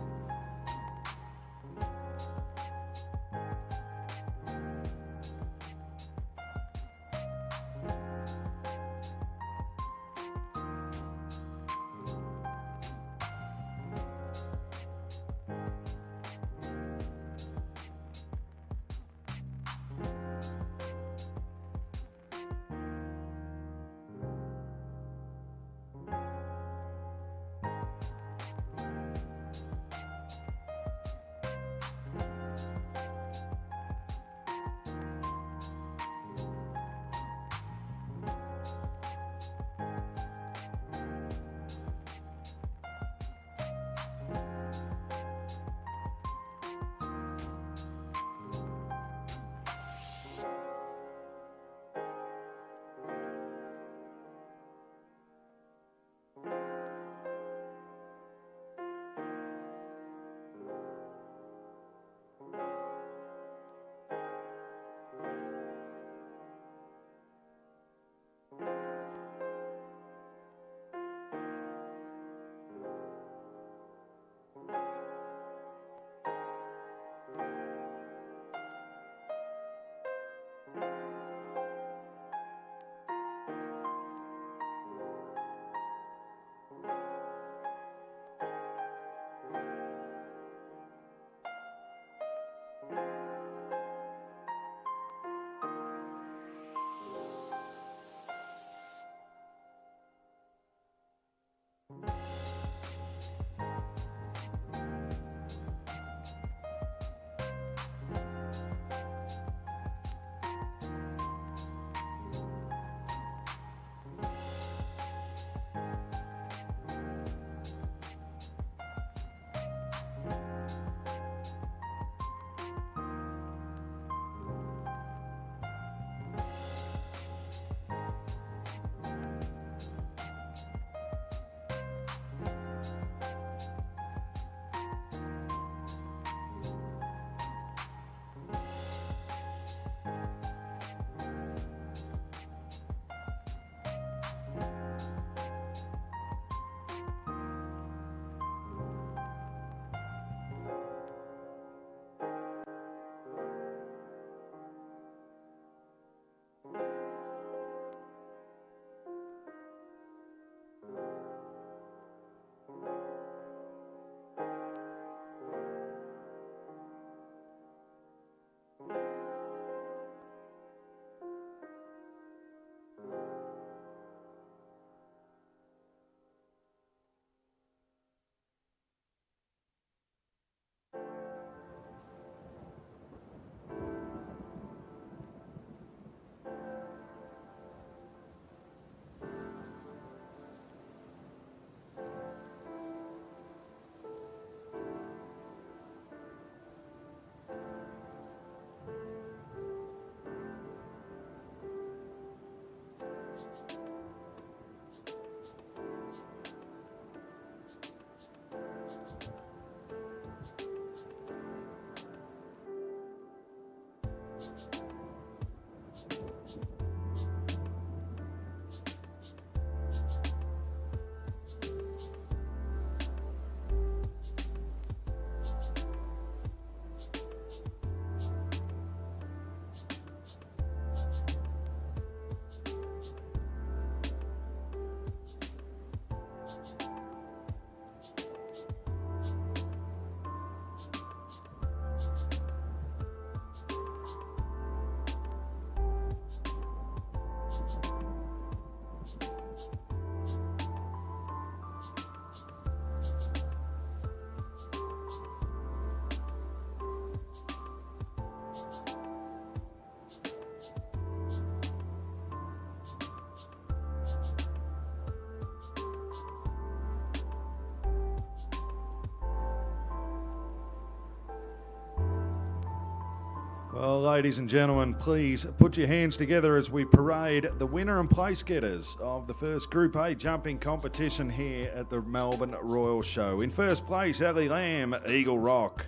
Well, ladies and gentlemen, please put your hands together as we parade the winner and place getters of the first Group A jumping competition here at the Melbourne Royal Show. In first place, Ellie Lamb, Eagle Rock.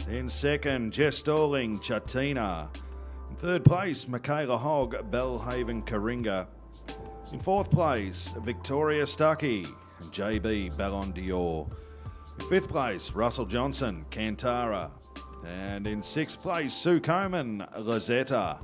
In second, Jess Stalling, Chatina. In third place, Michaela Hogg, Bellhaven, Karinga. In fourth place, Victoria Stuckey, JB Ballon d'Or. In fifth place, Russell Johnson, Kantara. And in sixth place, Sue Coman, Lazetta.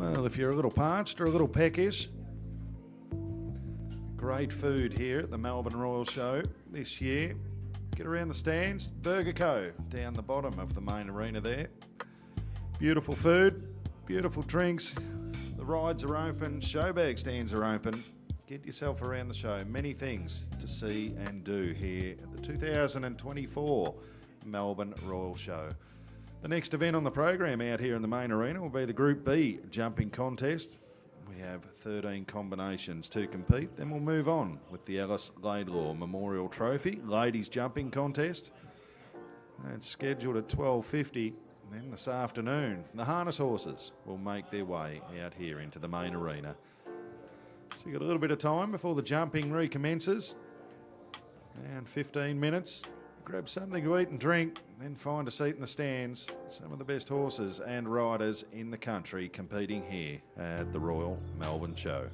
Well, if you're a little parched or a little peckish, great food here at the Melbourne Royal Show this year. Get around the stands, Burger Co. down the bottom of the main arena there. Beautiful food, beautiful drinks. The rides are open, show bag stands are open. Get yourself around the show. Many things to see and do here at the 2024 Melbourne Royal Show. The next event on the program out here in the main arena will be the Group B jumping contest. We have 13 combinations to compete. Then we'll move on with the Laidlaw Memorial Trophy ladies jumping contest. It's scheduled at 12:50. Then this afternoon, the harness horses will make their way out here into the main arena. So you've got a little bit of time before the jumping recommences. And 15 minutes. Grab something to eat and drink, then find a seat in the stands. Some of the best horses and riders in the country competing here at the Royal Melbourne Show.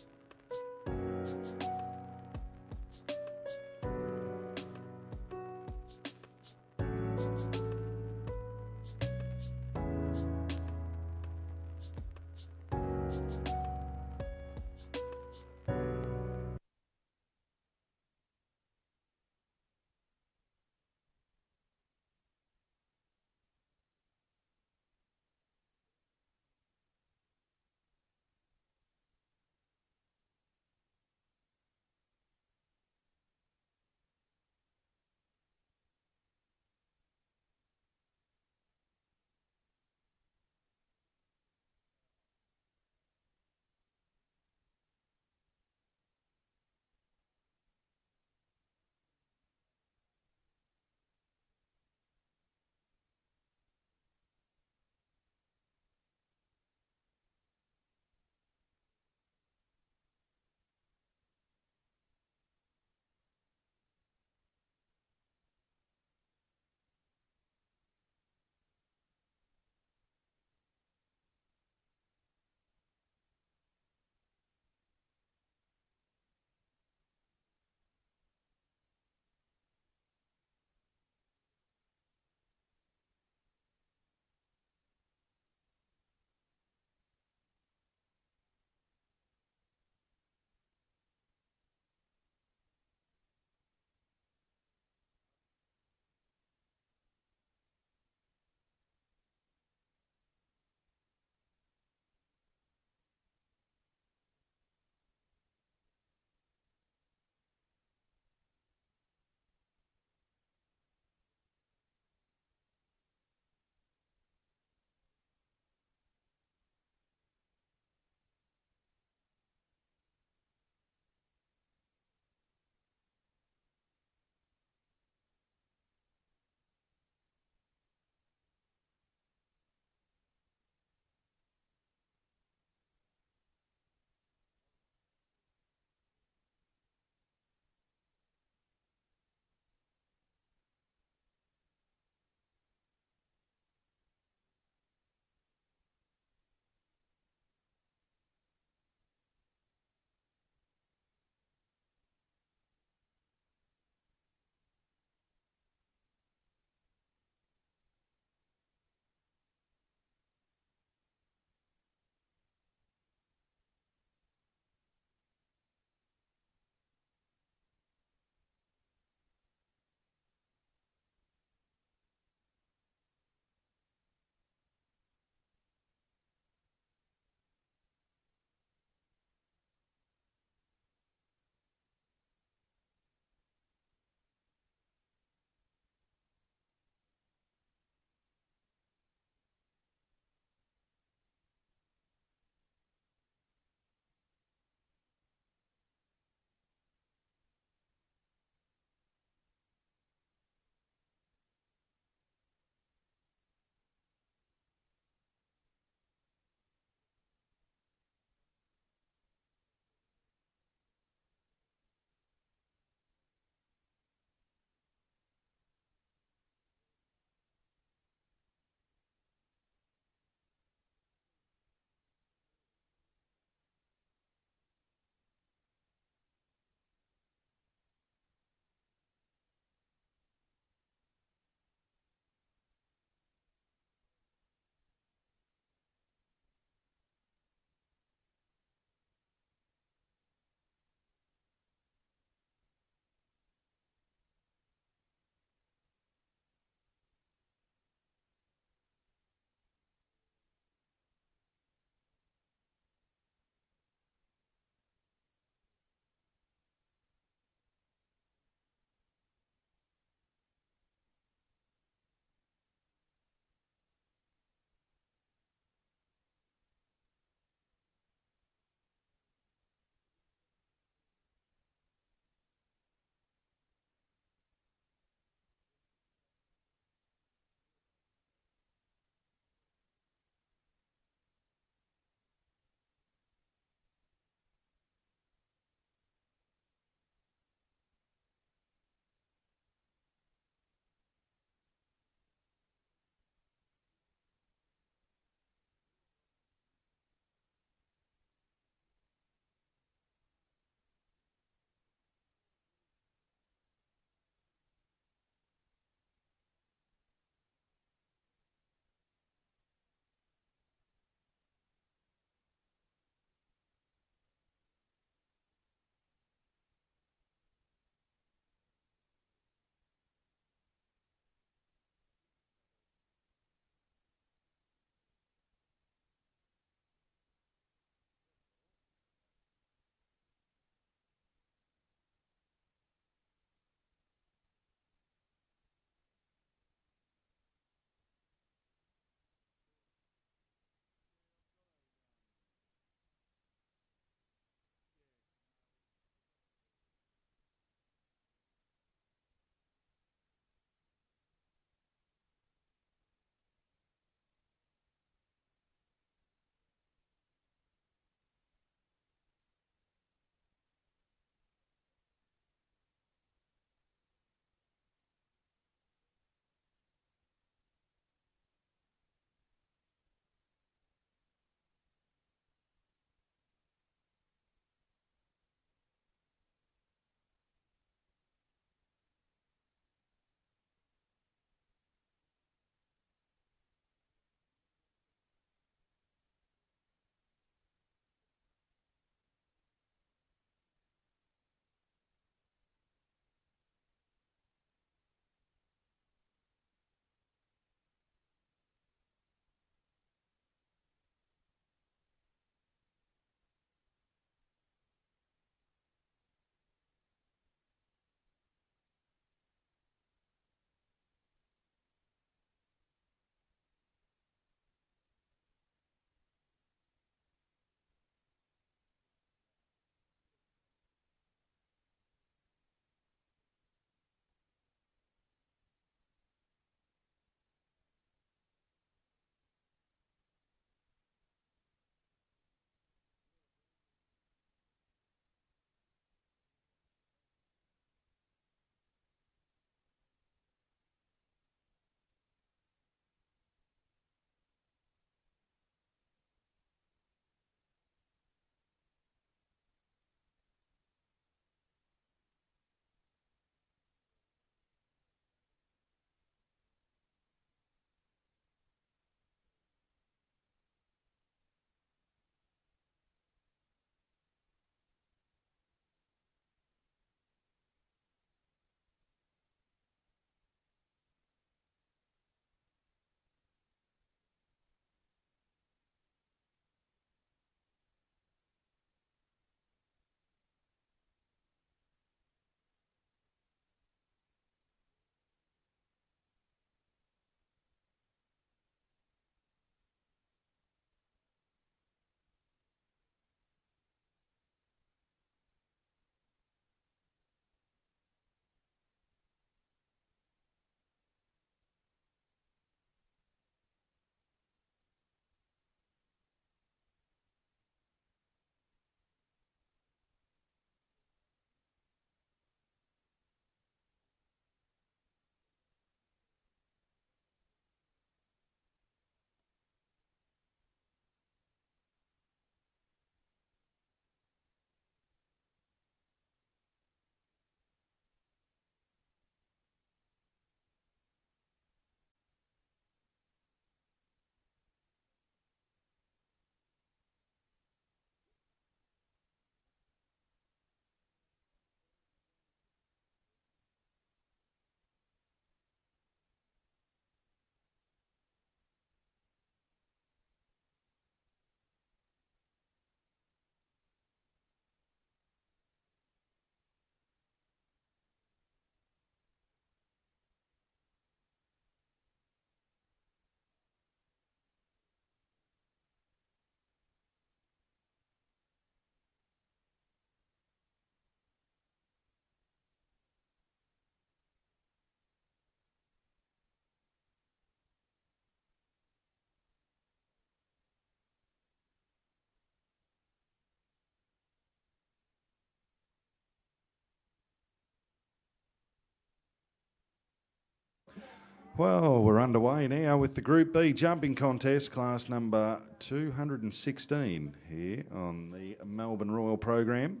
Well, we're underway now with the Group B jumping contest, class number 216 here on the Melbourne Royal program.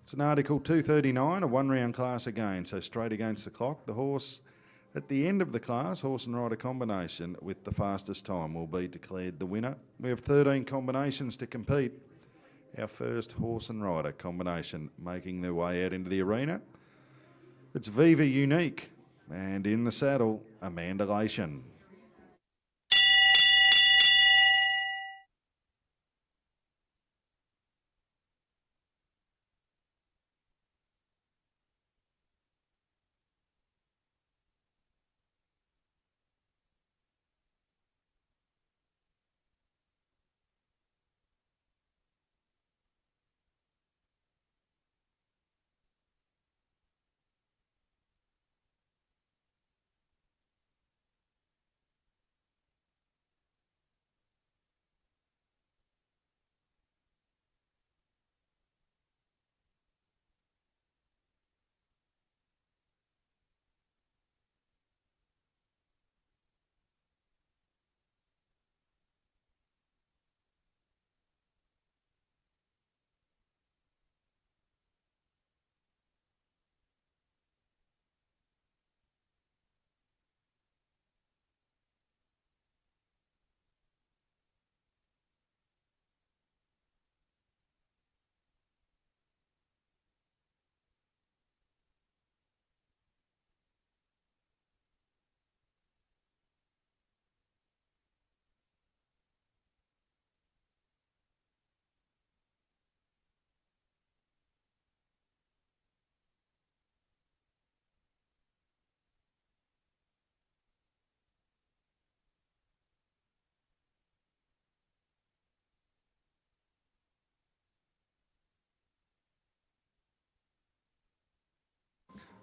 It's an Article 239, a one-round class again, so straight against the clock. The horse at the end of the class, horse and rider combination with the fastest time will be declared the winner. We have 13 combinations to compete. Our first horse and rider combination making their way out into the arena. It's Viva Unique, and in the saddle, Amanda Lation.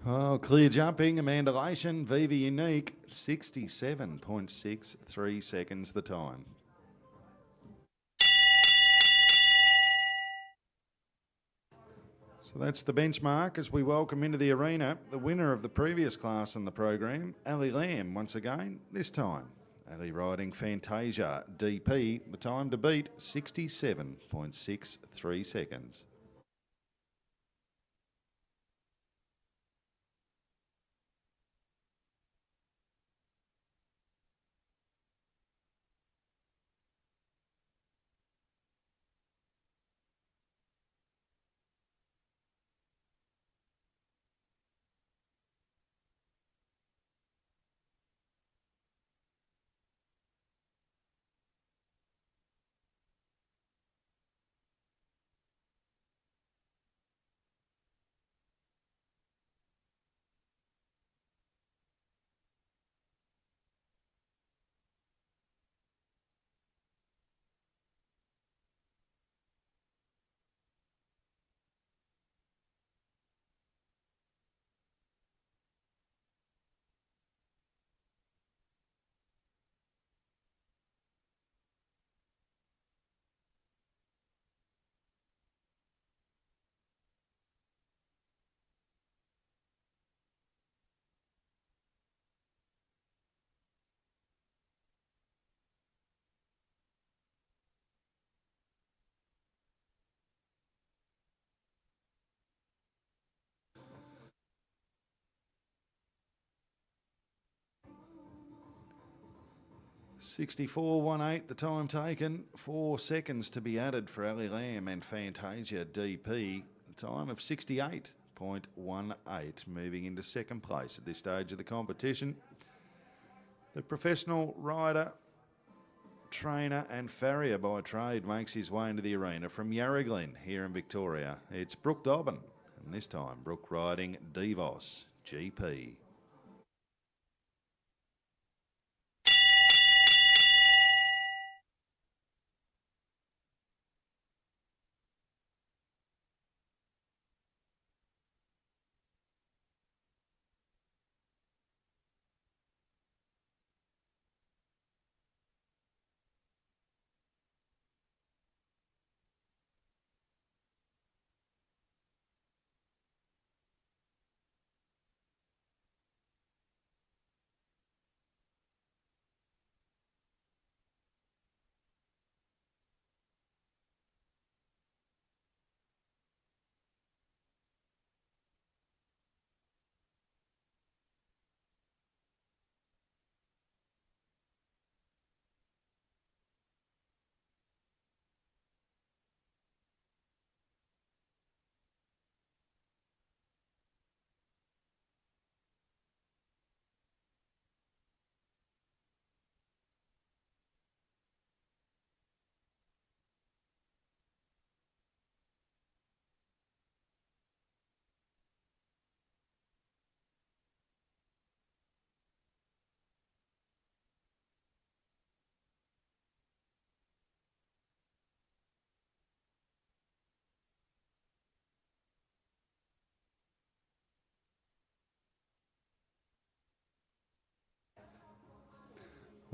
Oh, clear jumping, Amanda Lation, Viva Unique, 67.63 seconds the time. So that's the benchmark as we welcome into the arena the winner of the previous class in the program, Ali Lamb, once again, this time. Ali riding Fantasia DP, the time to beat 67.63 seconds. $64.18 the time taken, 4 seconds to be added for Ali Lamb and Fantasia DP, the time of 68.18, moving into second place at this stage of the competition. The professional rider, trainer and farrier by trade makes his way into the arena from Yarraglin here in Victoria. It's Brooke Dobbin, and this time Brooke riding Devos GP.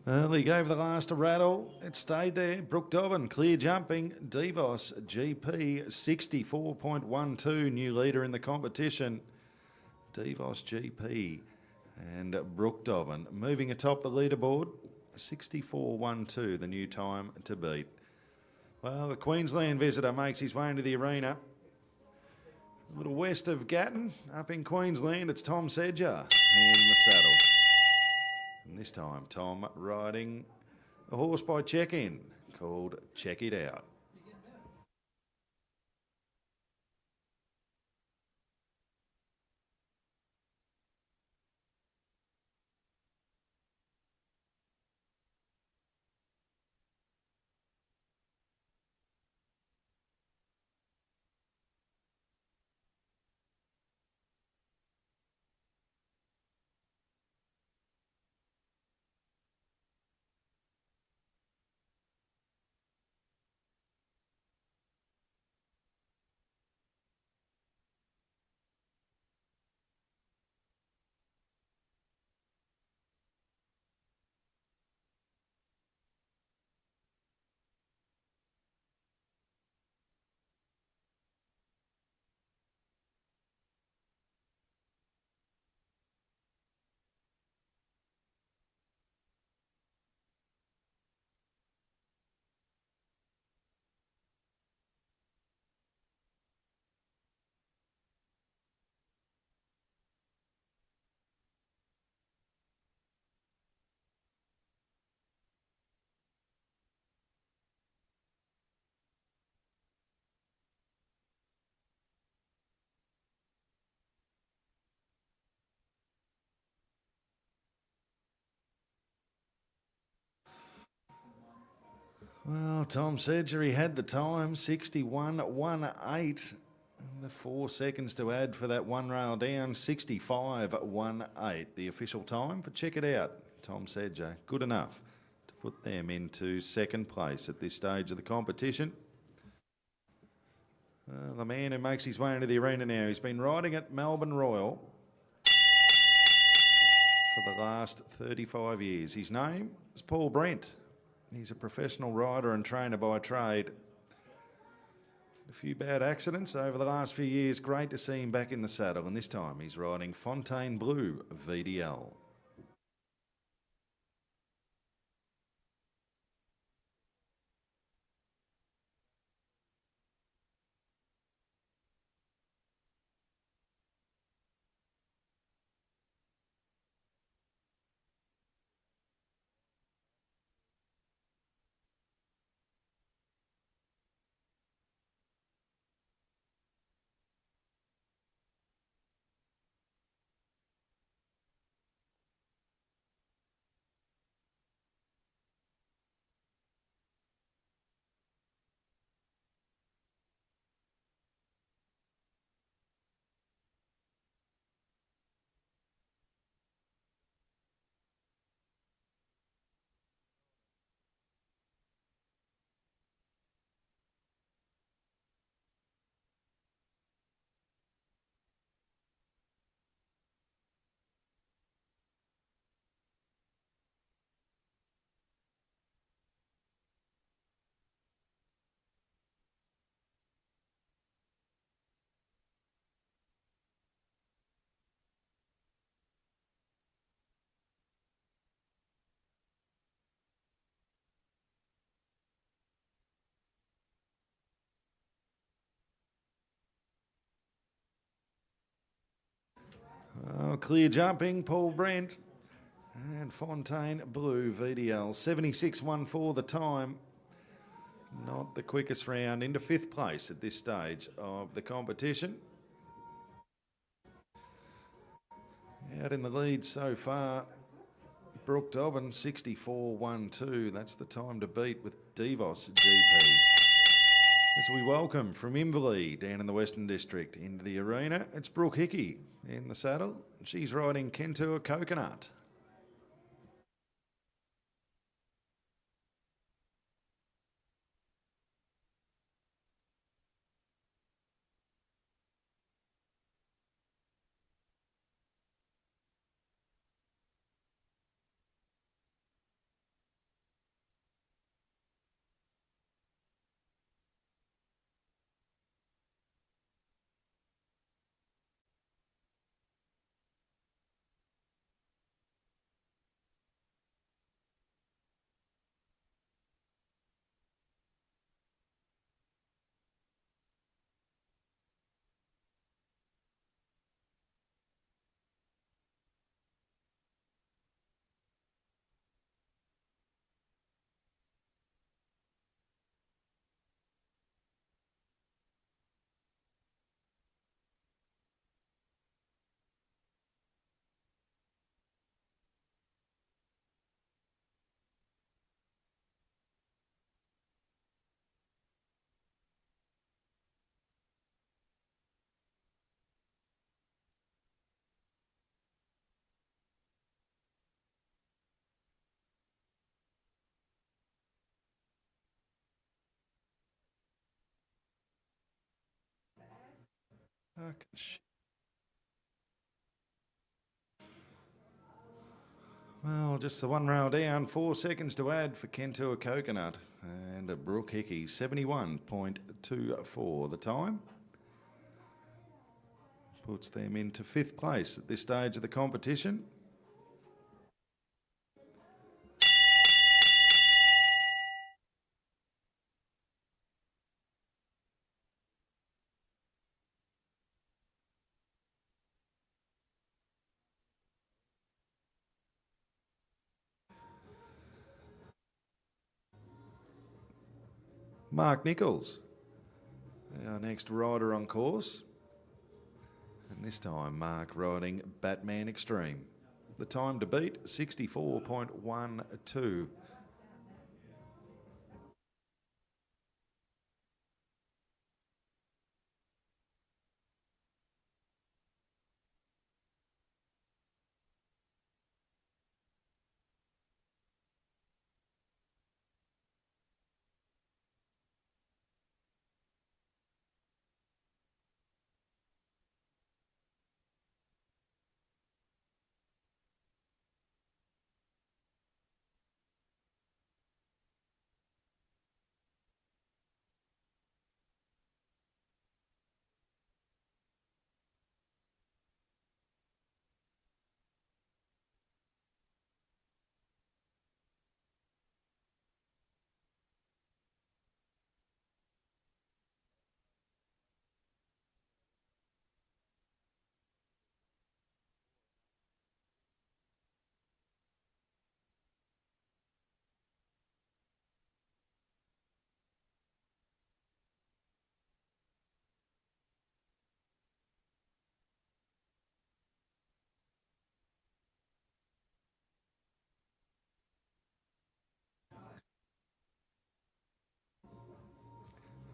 Early gave the last a rattle. It stayed there. Brooke Dobbin, clear jumping. Devos GP 64.12, new leader in the competition. Devos GP and Brooke Dobbin moving atop the leaderboard. 64.12, the new time to beat. Well, the Queensland visitor makes his way into the arena. A little west of Gatton, up in Queensland, it's Tom Sedger in the saddle. And this time, Tom riding a horse by check-in called Check It Out. Well, Tom Sedger, he had the time, 61.18. And the 4 seconds to add for that one rail down, 65.18. The official time for Check It Out. Tom Sedger, good enough to put them into second place at this stage of the competition. The man who makes his way into the arena now, he's been riding at Melbourne Royal for the last 35 years. His name is Paul Brent. He's a professional rider and trainer by trade. A few bad accidents over the last few years. Great to see him back in the saddle, and this time he's riding Fontaine Blue VDL. Oh, clear jumping, Paul Brent. And Fontaine Blue VDL, 76.14 the time. Not the quickest round, into 5th place at this stage of the competition. Out in the lead so far, Brooke Dobbin, 64.12. That's the time to beat with Devos GP. As we welcome from Inverleigh down in the Western District into the arena, it's Brooke Hickey in the saddle. She's riding Kentua Coconut. Fucking shit. Well, just the one rail down, 4 seconds to add for Kentua Coconut and a Brook Hickey, 71.24 the time. Puts them into 5th place at this stage of the competition. Mark Nichols, our next rider on course. And this time, Mark riding Batman Extreme. The time to beat, 64.12.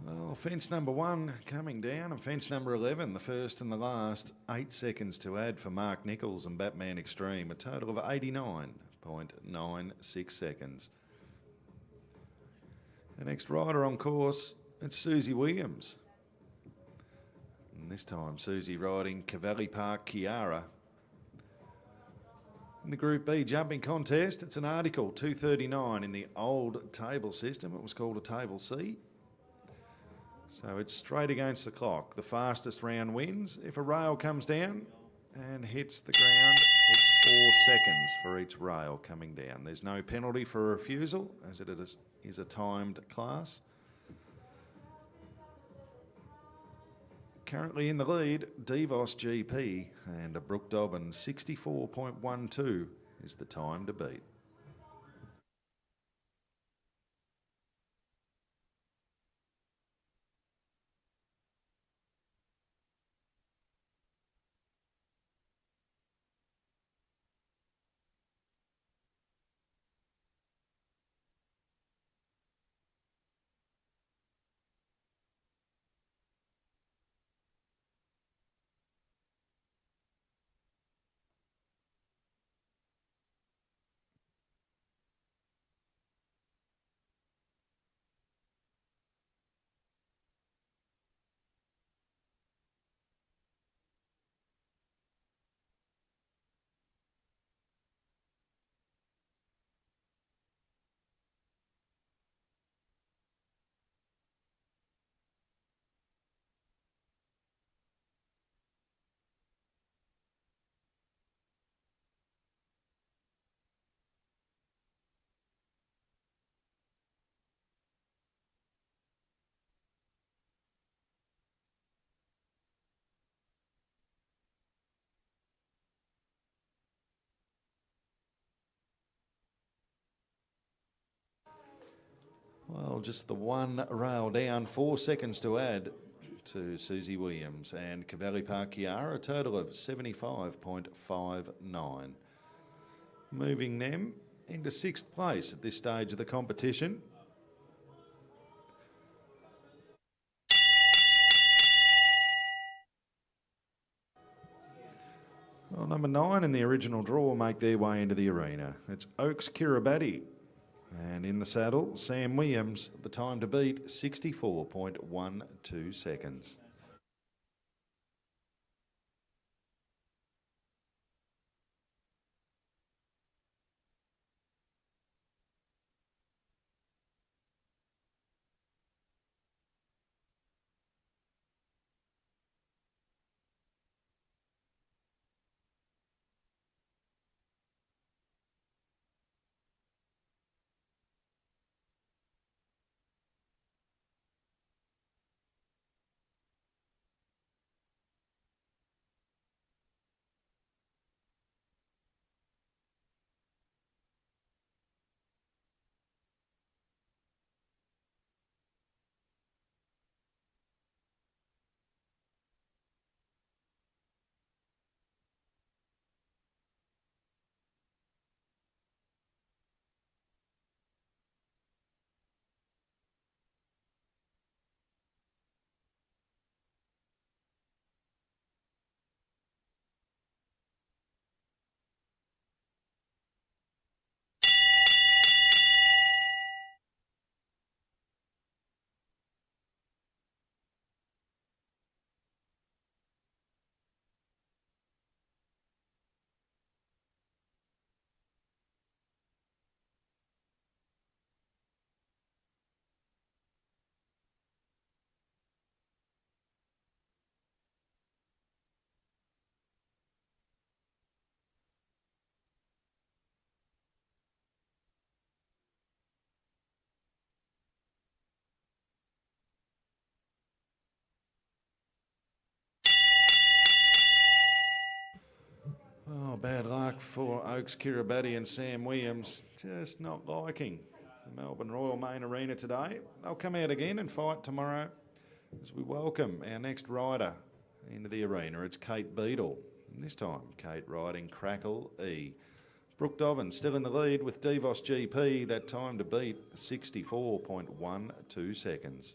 Well, fence number 1 coming down, and fence number 11, the first and the last, 8 seconds to add for Mark Nichols and Batman Extreme, a total of 89.96 seconds. The next rider on course, it's Susie Williams. And this time, Susie riding Cavalli Park Kiara. In the Group B jumping contest, it's an Article 239 in the old table system. It was called a Table C. So it's straight against the clock. The fastest round wins. If a rail comes down and hits the ground, it's 4 seconds for each rail coming down. There's no penalty for a refusal, as it is a timed class. Currently in the lead, Devos GP and a Brooke Dobbin, 64.12 is the time to beat. Well, just the one rail down, 4 seconds to add to Susie Williams and Cavalli Park Kiara, a total of 75.59. Moving them into 6th place at this stage of the competition. Well, number 9 in the original draw make their way into the arena. It's Oaks Kiribati. And in the saddle, Sam Williams, the time to beat, 64.12 seconds. Oh, bad luck for Oaks Kiribati and Sam Williams. Just not liking the Melbourne Royal main arena today. They'll come out again and fight tomorrow as we welcome our next rider into the arena. It's Kate Beadle. And this time, Kate riding Crackle E. Brooke Dobbin still in the lead with Devos GP. That time to beat 64.12 seconds.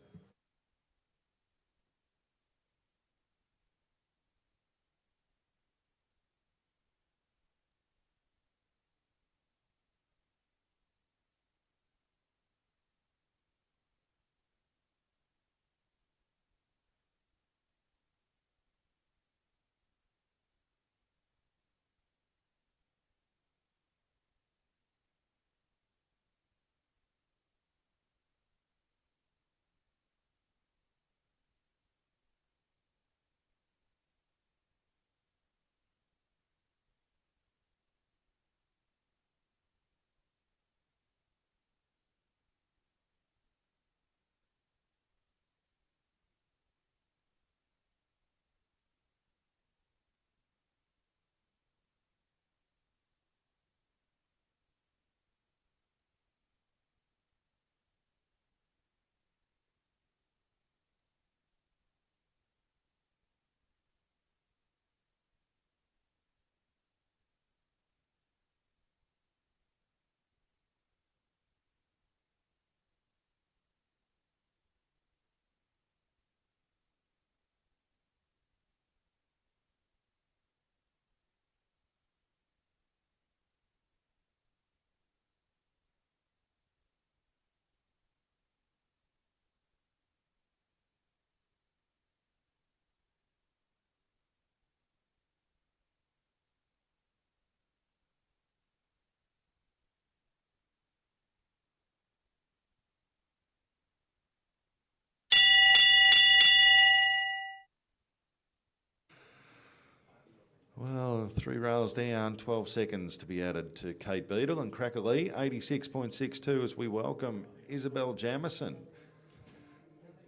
Well, 3 rails down, 12 seconds to be added to Kate Beadle and Cracker Lee, 86.62 as we welcome Isabel Jamison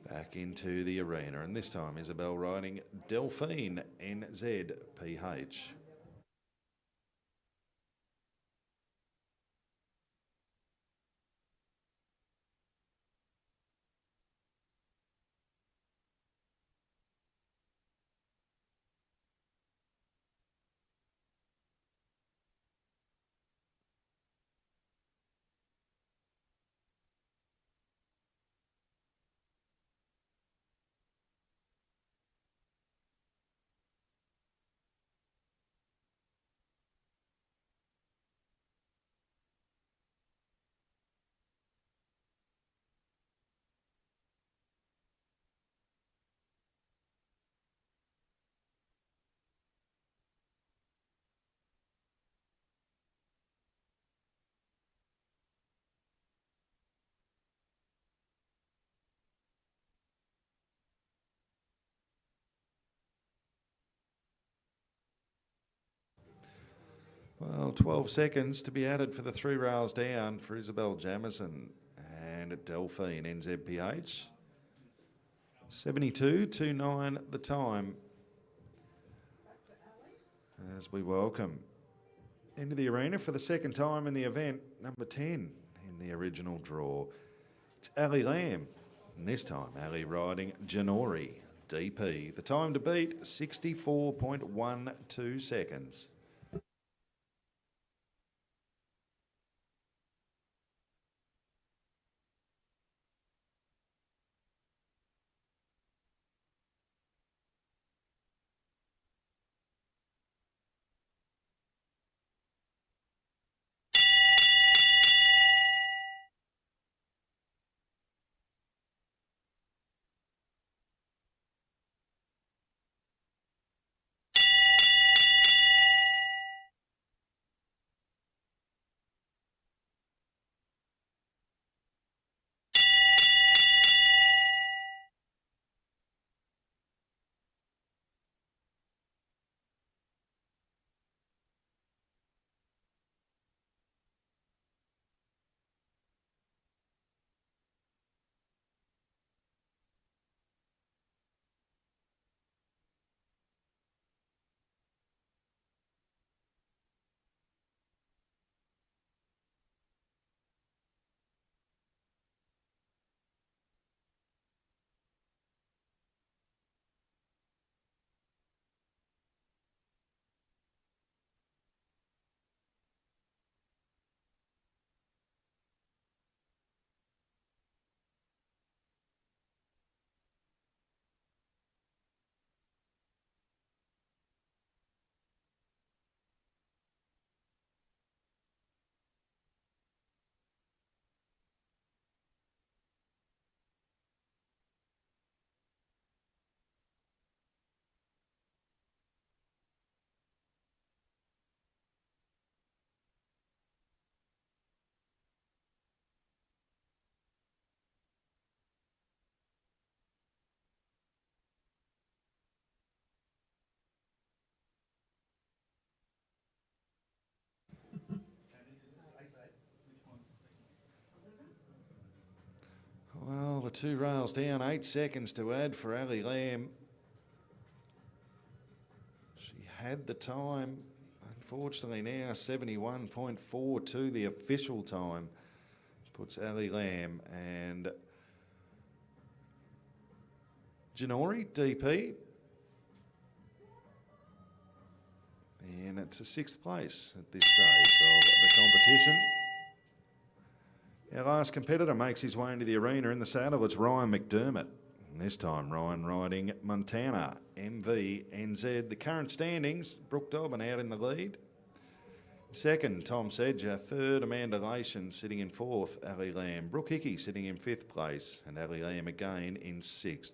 back into the arena. And this time, Isabel riding Delphine NZPH. Well, 12 seconds to be added for the 3 rails down for Isabel Jamison and Delphine NZPH. 72.29 the time as we welcome into the arena for the second time in the event, number 10 in the original draw. It's Ali Lamb, and this time Ali riding Janori DP. The time to beat 64.12 seconds. Well, the 2 rails down, 8 seconds to add for Ali Lamb. She had the time. Unfortunately now 71.42 the official time. Puts Ali Lamb and Janori, DP. And it's a 6th place at this stage of the competition. Our last competitor makes his way into the arena in the saddle. It's Ryan McDermott. And this time, Ryan riding Montana, MVNZ. The current standings, Brooke Dobbin out in the lead. Second, Tom Sedger. Third, Amanda Lation sitting in 4th. Ali Lamb. Brooke Hickey sitting in 5th place. And Ali Lamb again in 6th.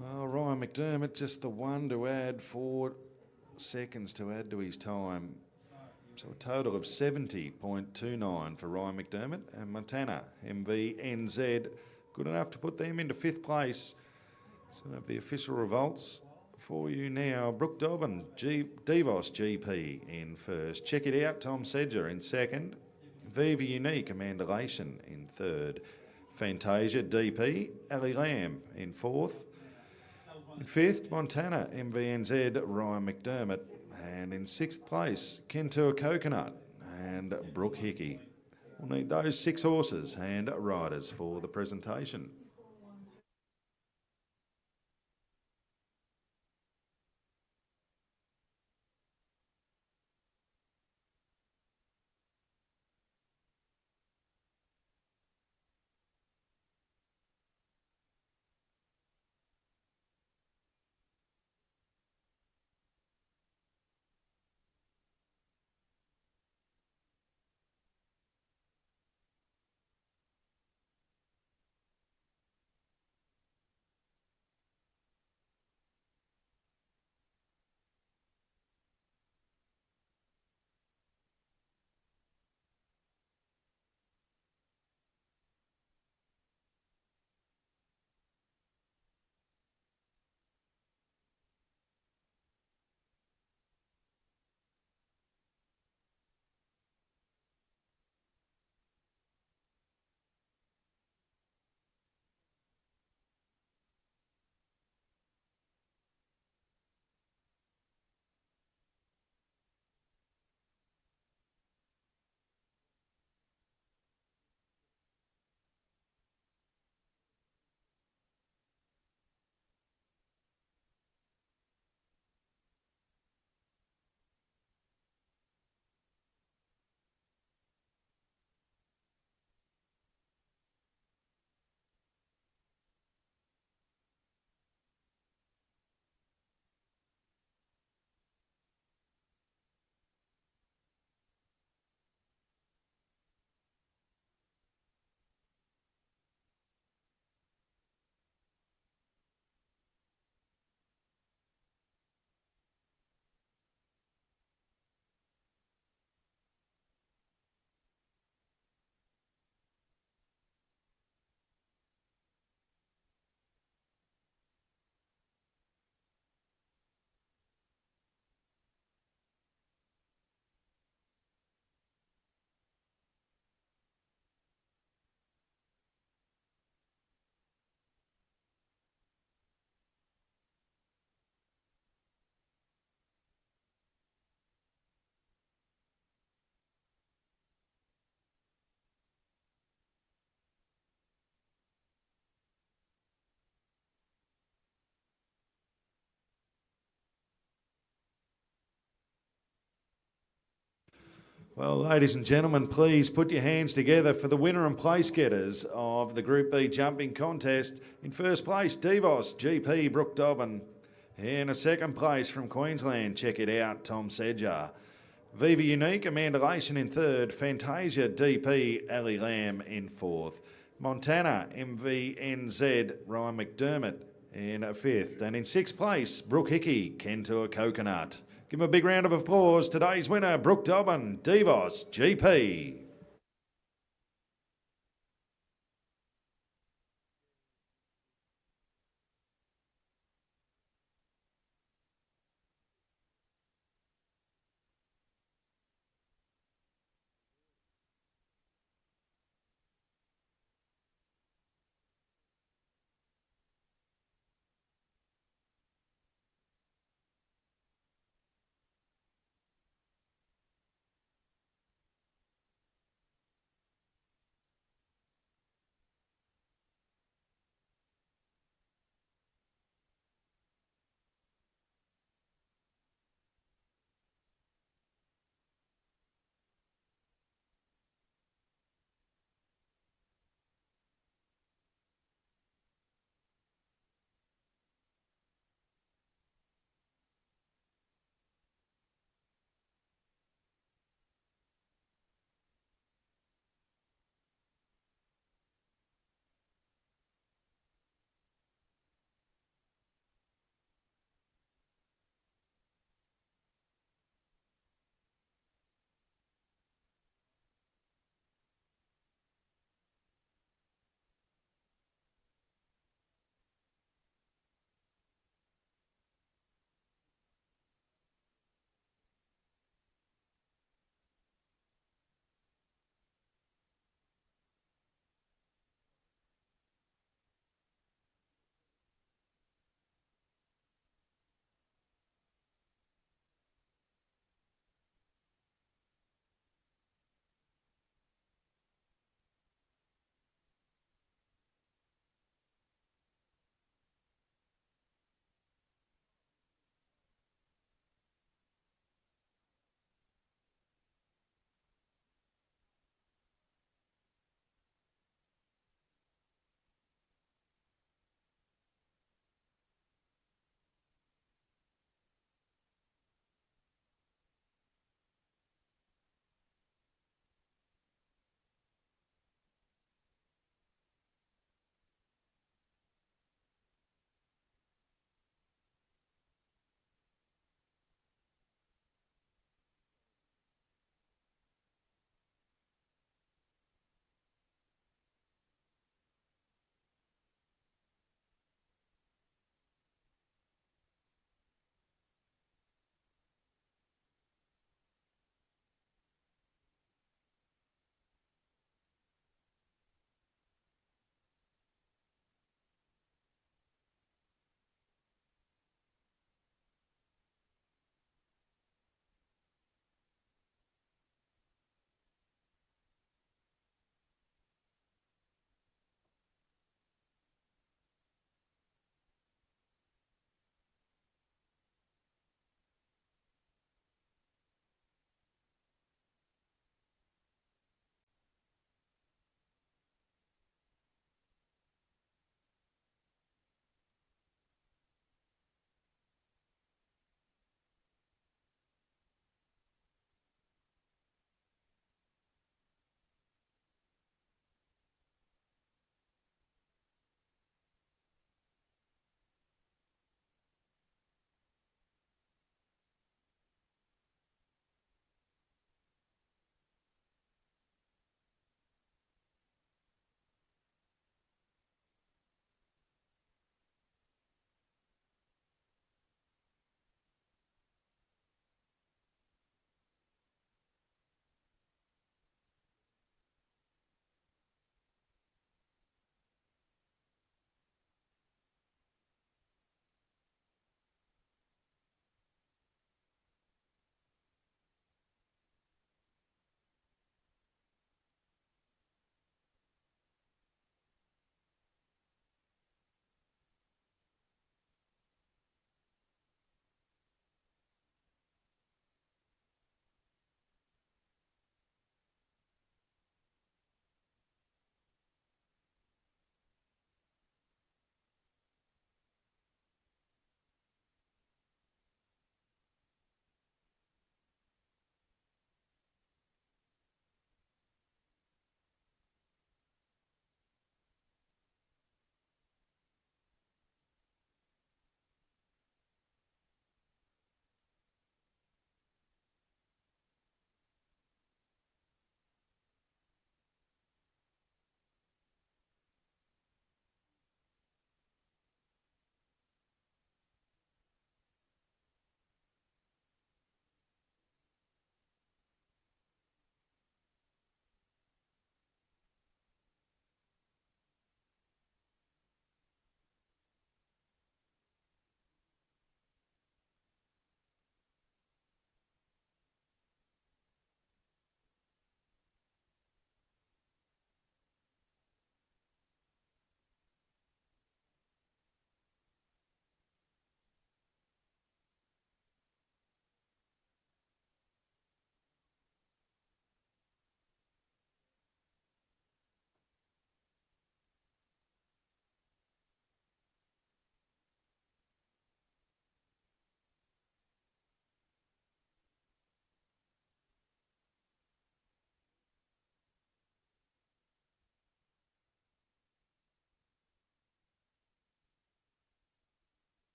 Well, Ryan McDermott, just the one to add, 4 seconds to add to his time. So a total of 70.29 for Ryan McDermott. And Montana, MVNZ, good enough to put them into 5th place. So we have the official results for you now. Brooke Dobbin, Devos GP in 1st. Check It Out, Tom Sedger in 2nd. Viva Unique, Amanda Lation in 3rd. Fantasia, DP, Ali Lamb in 4th. In 5th, Montana, MVNZ, Ryan McDermott. And in 6th place, Kentua Coconut and Brooke Hickey. We'll need those 6 horses and riders for the presentation. Well, ladies and gentlemen, please put your hands together for the winner and place getters of the Group B jumping contest. In first place, Devos GP Brooke Dobbin. In a second place from Queensland, check it out, Tom Sedger. Viva Unique, Amanda Lation in third. Fantasia DP, Ali Lamb in fourth. Montana MVNZ, Ryan McDermott in fifth. And in sixth place, Brooke Hickey, Kentua Coconut. Give him a big round of applause. Today's winner, Brooke Dobbin, Devos GP.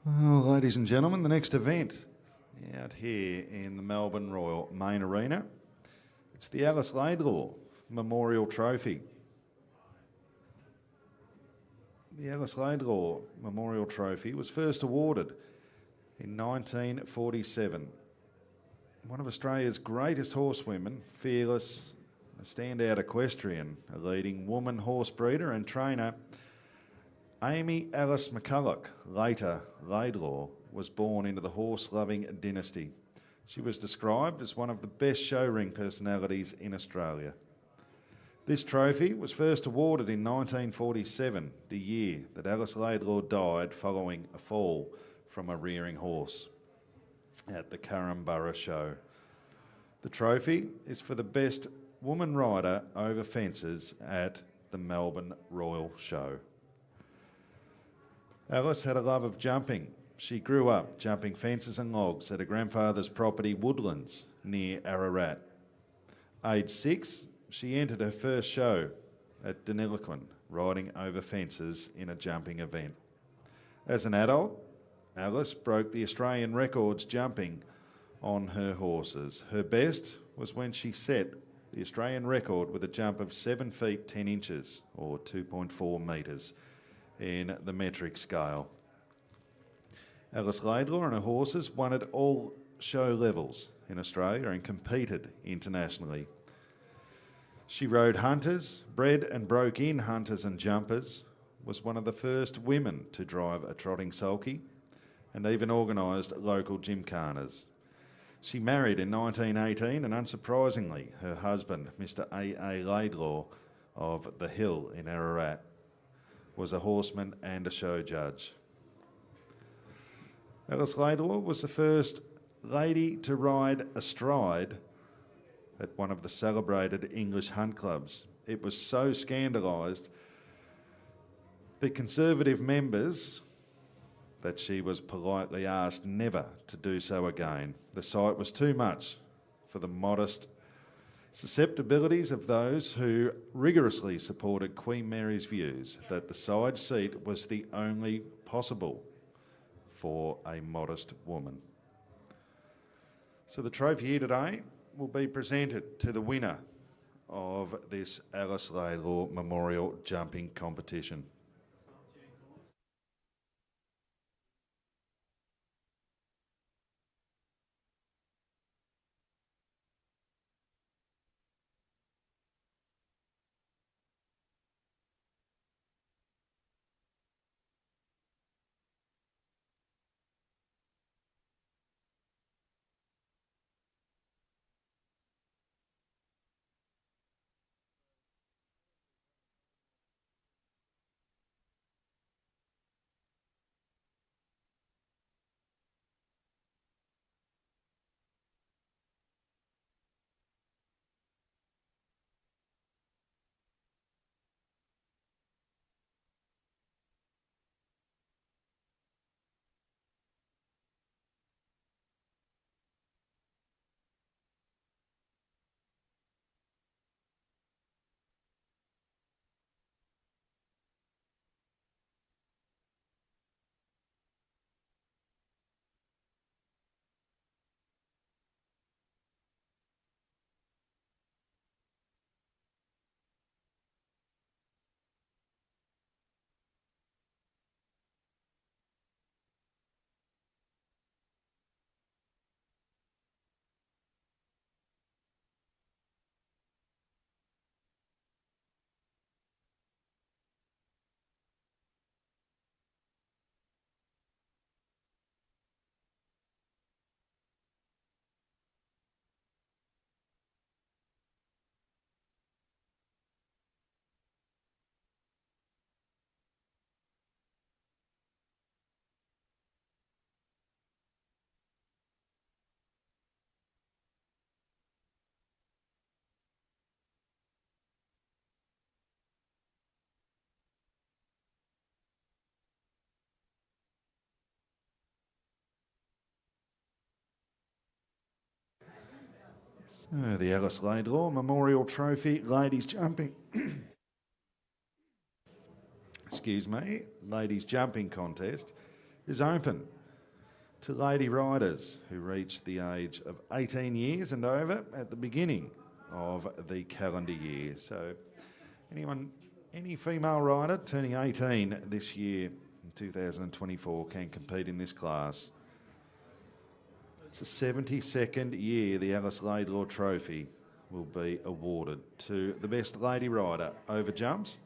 Well, ladies and gentlemen, the next event out here in the Melbourne Royal main arena, it's the Alice Laidlaw Memorial Trophy. The Alice Laidlaw Memorial Trophy was first awarded in 1947. One of Australia's greatest horsewomen, fearless, a standout equestrian, a leading woman horse breeder and trainer, Amy Alice McCulloch, later Laidlaw, was born into the horse-loving dynasty. She was described as one of the best show ring personalities in Australia. This trophy was first awarded in 1947, the year that Alice Laidlaw died following a fall from a rearing horse at the Currumborough Show. The trophy is for the best woman rider over fences at the Melbourne Royal Show. Alice had a love of jumping. She grew up jumping fences and logs at her grandfather's property Woodlands near Ararat. Aged 6, she entered her first show at Deniliquin, riding over fences in a jumping event. As an adult, Alice broke the Australian records jumping on her horses. Her best was when she set the Australian record with a jump of 7 feet 10 inches or 2.4 metres in the metric scale. Alice Laidlaw and her horses won at all show levels in Australia and competed internationally. She rode hunters, bred and broke in hunters and jumpers, was one of the first women to drive a trotting sulky, and even organised local gymkhanas. She married in 1918 and unsurprisingly her husband, Mr A.A. Laidlaw of The Hill in Ararat, was a horseman and a show judge. Alice Laidlaw was the first lady to ride astride at one of the celebrated English hunt clubs. It was so scandalised the Conservative members that she was politely asked never to do so again. The sight was too much for the modest susceptibilities of those who rigorously supported Queen Mary's views that the side seat was the only possible for a modest woman. So the trophy here today will be presented to the winner of this Alice Laidlaw Memorial Jumping Competition. So the Alice Laidlaw Memorial Trophy Ladies Jumping ladies jumping contest is open to lady riders who reach the age of 18 years and over at the beginning of the calendar year. So any female rider turning 18 this year in 2024 can compete in this class. It's the 72nd year the Alice Laidlaw Trophy will be awarded to the best lady rider over jumps.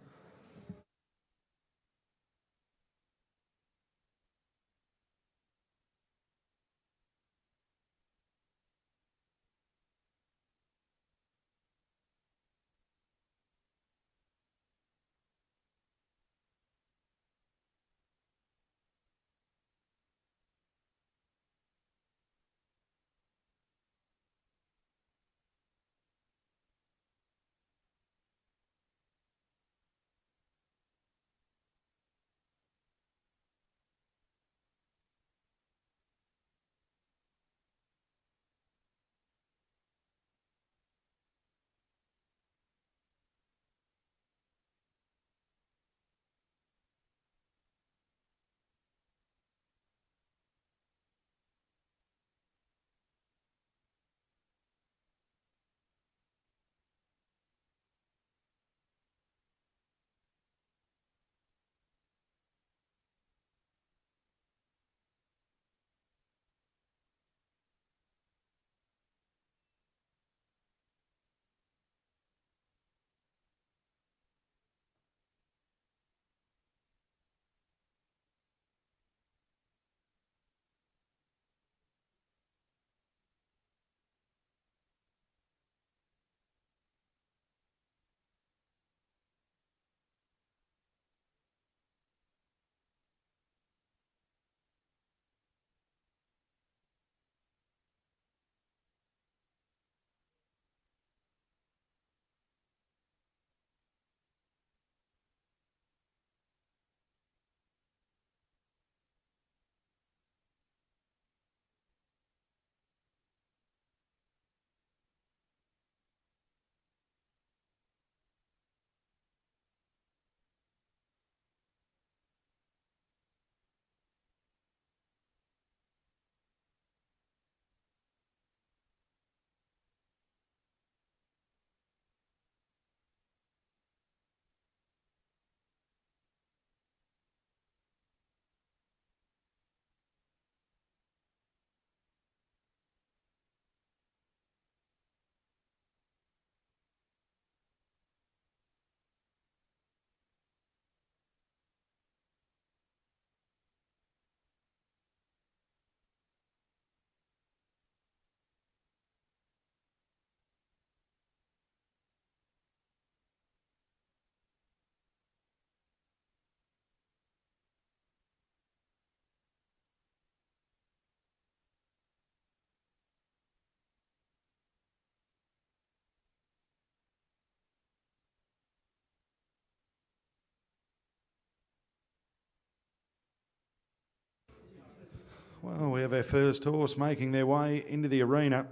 Well, we have our first horse making their way into the arena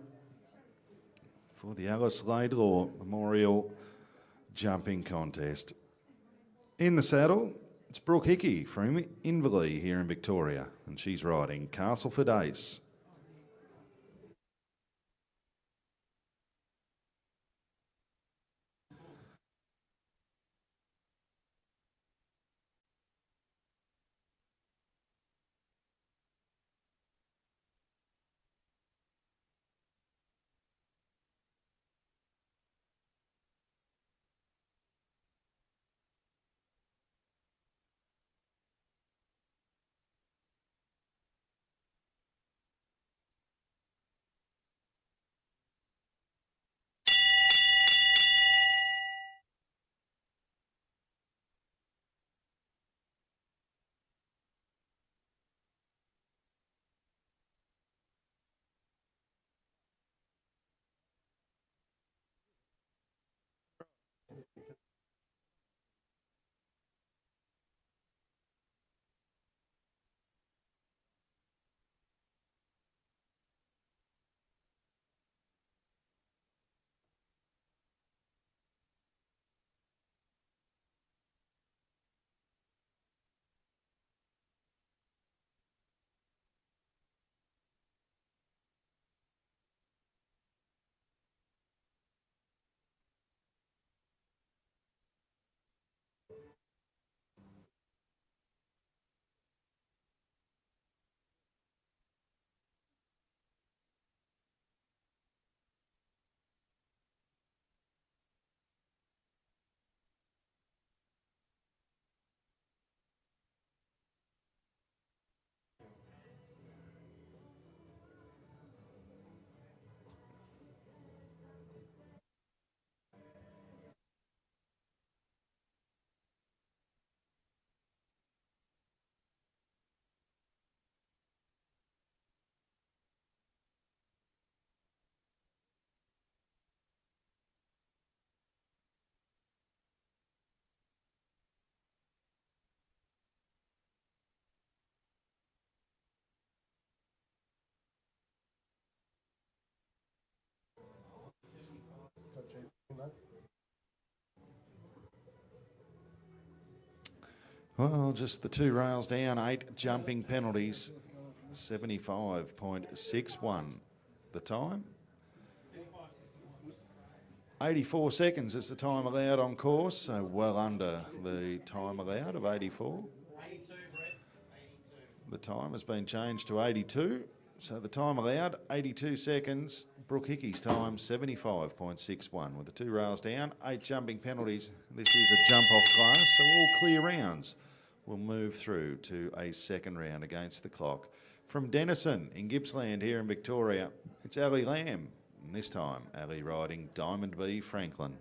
for the Alice Laidlaw Memorial Jumping Contest. In the saddle, it's Brooke Hickey from Inverleigh here in Victoria, and she's riding Castleford Ace. Well, just the 2 rails down, 8 jumping penalties, 75.61 the time. 84 seconds is the time allowed on course, so well under the time allowed of 84. The time has been changed to 82, so the time allowed, 82 seconds. Brooke Hickey's time, 75.61 with the 2 rails down, 8 jumping penalties. This is a jump-off class, so all clear rounds will move through to a second round against the clock. From Denison in Gippsland here in Victoria, it's Ali Lamb. And this time, Ali riding Diamond B Franklin.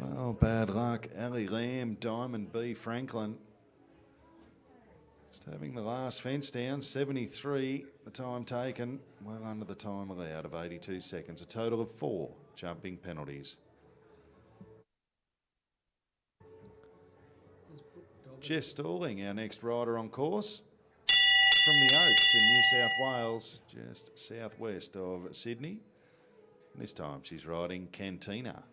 Well, bad luck. Ali Lamb, Diamond B Franklin. Just having the last fence down, 73, the time taken, well under the time allowed of 82 seconds. A total of 4 jumping penalties. Jess Stalling, our next rider on course. From the Oaks in New South Wales, just southwest of Sydney. This time she's riding Cantina.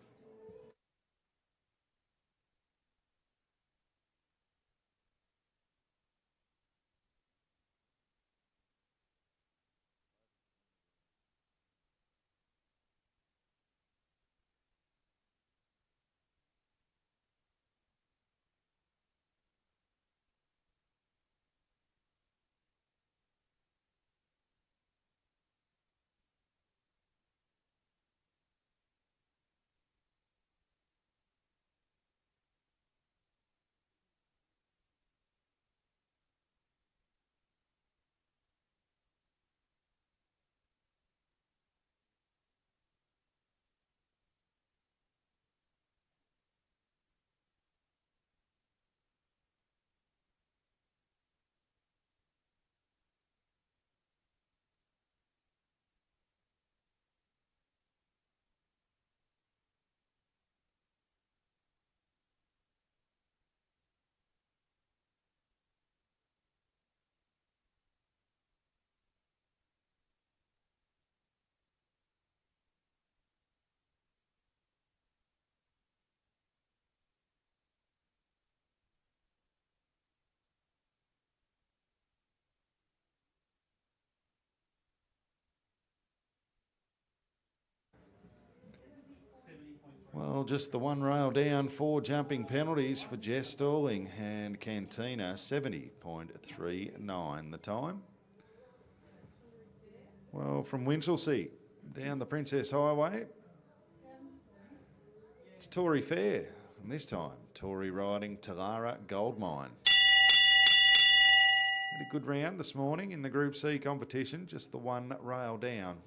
Well, just the 1 rail down, 4 jumping penalties for Jess Stalling and Cantina, 70.39 the time. Well, from Winchelsea down the Princess Highway, it's Tory Fair, and this time Tory riding Talara Goldmine. Had a good round this morning in the Group C competition, just the 1 rail down.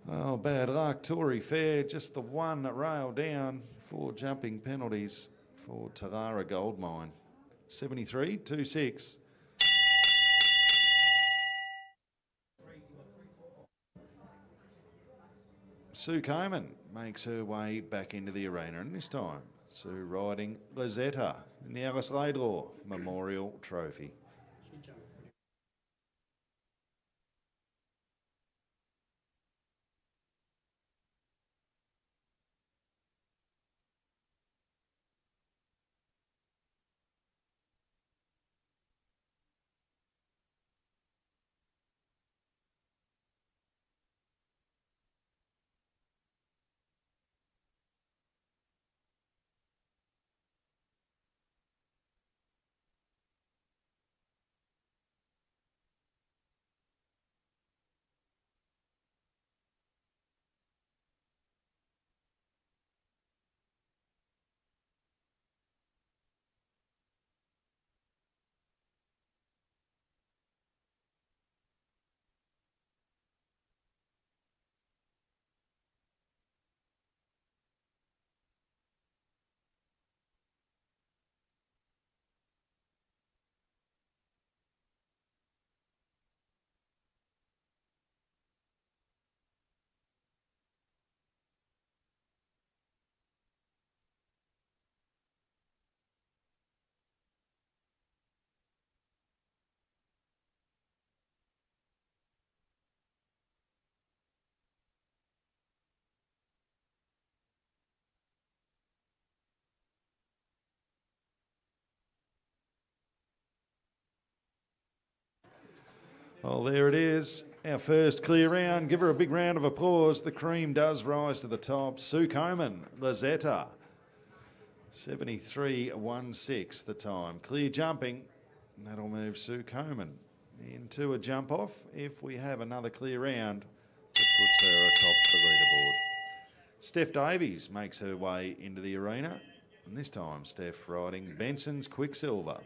Oh, bad luck. Tory Fair, just the one rail down for jumping penalties for Talara Goldmine. 73-26. Sue Coman makes her way back into the arena, and this time Sue riding Lizetta in the Alice Laidlaw Memorial Trophy. Well, there it is. Our first clear round. Give her a big round of applause. The cream does rise to the top. Sue Coman, Lizetta. 73-16 the time. Clear jumping. That'll move Sue Coman into a jump off. If we have another clear round, that puts her atop the leaderboard. Steph Davies makes her way into the arena. And this time, Steph riding Benson's Quicksilver.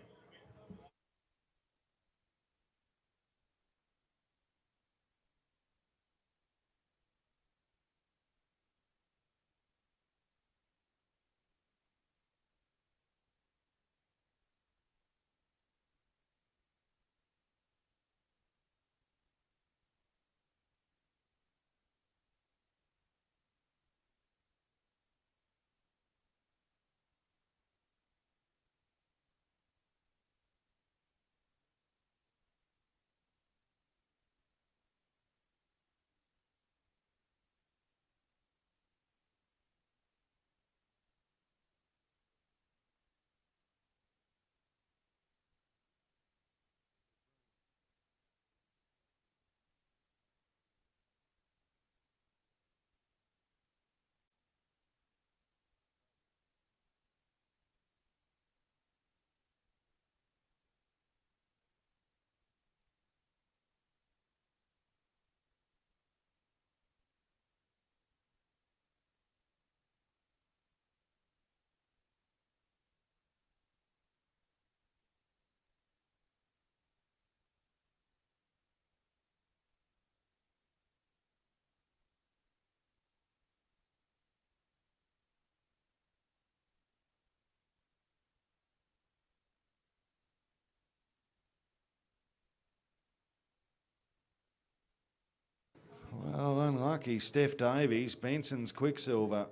Well, unlucky Steph Davies, Benson's Quicksilver.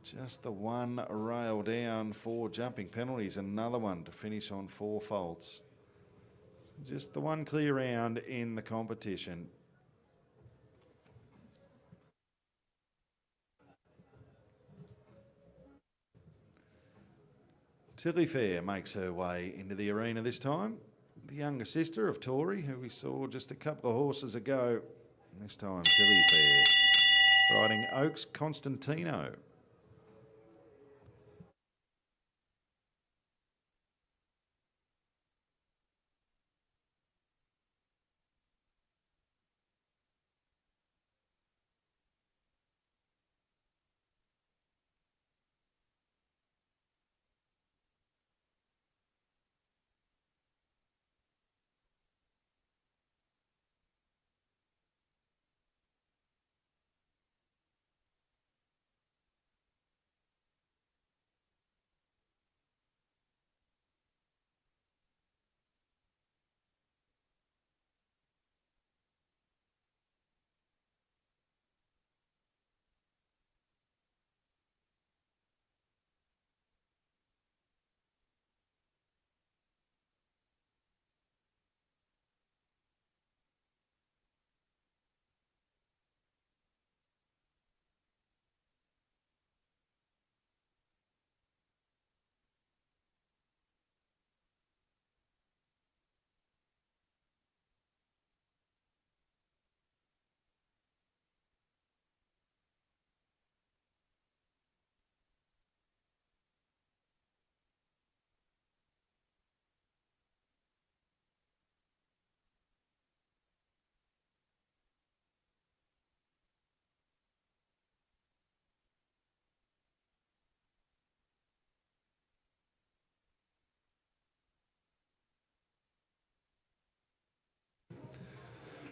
Just the one rail down for jumping penalties. Another one to finish on 4 faults. Just the one clear round in the competition. Tilly Fair makes her way into the arena this time. The younger sister of Tory, who we saw just a couple of horses ago. This time, Tilly Fair riding Oaks Constantino.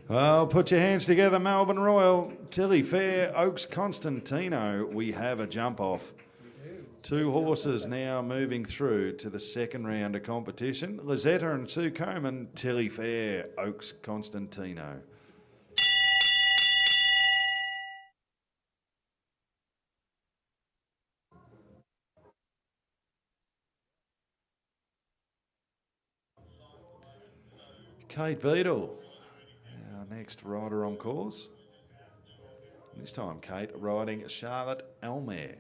Well, put your hands together, Melbourne Royal, Tilly Fair, Oaks Constantino. We have a jump off. Two horses now moving through to the second round of competition. Lizetta and Sue Coman, Tilly Fair, Oaks Constantino. Kate Beadle, our next rider on course. This time, Kate riding Charlotte Elmere.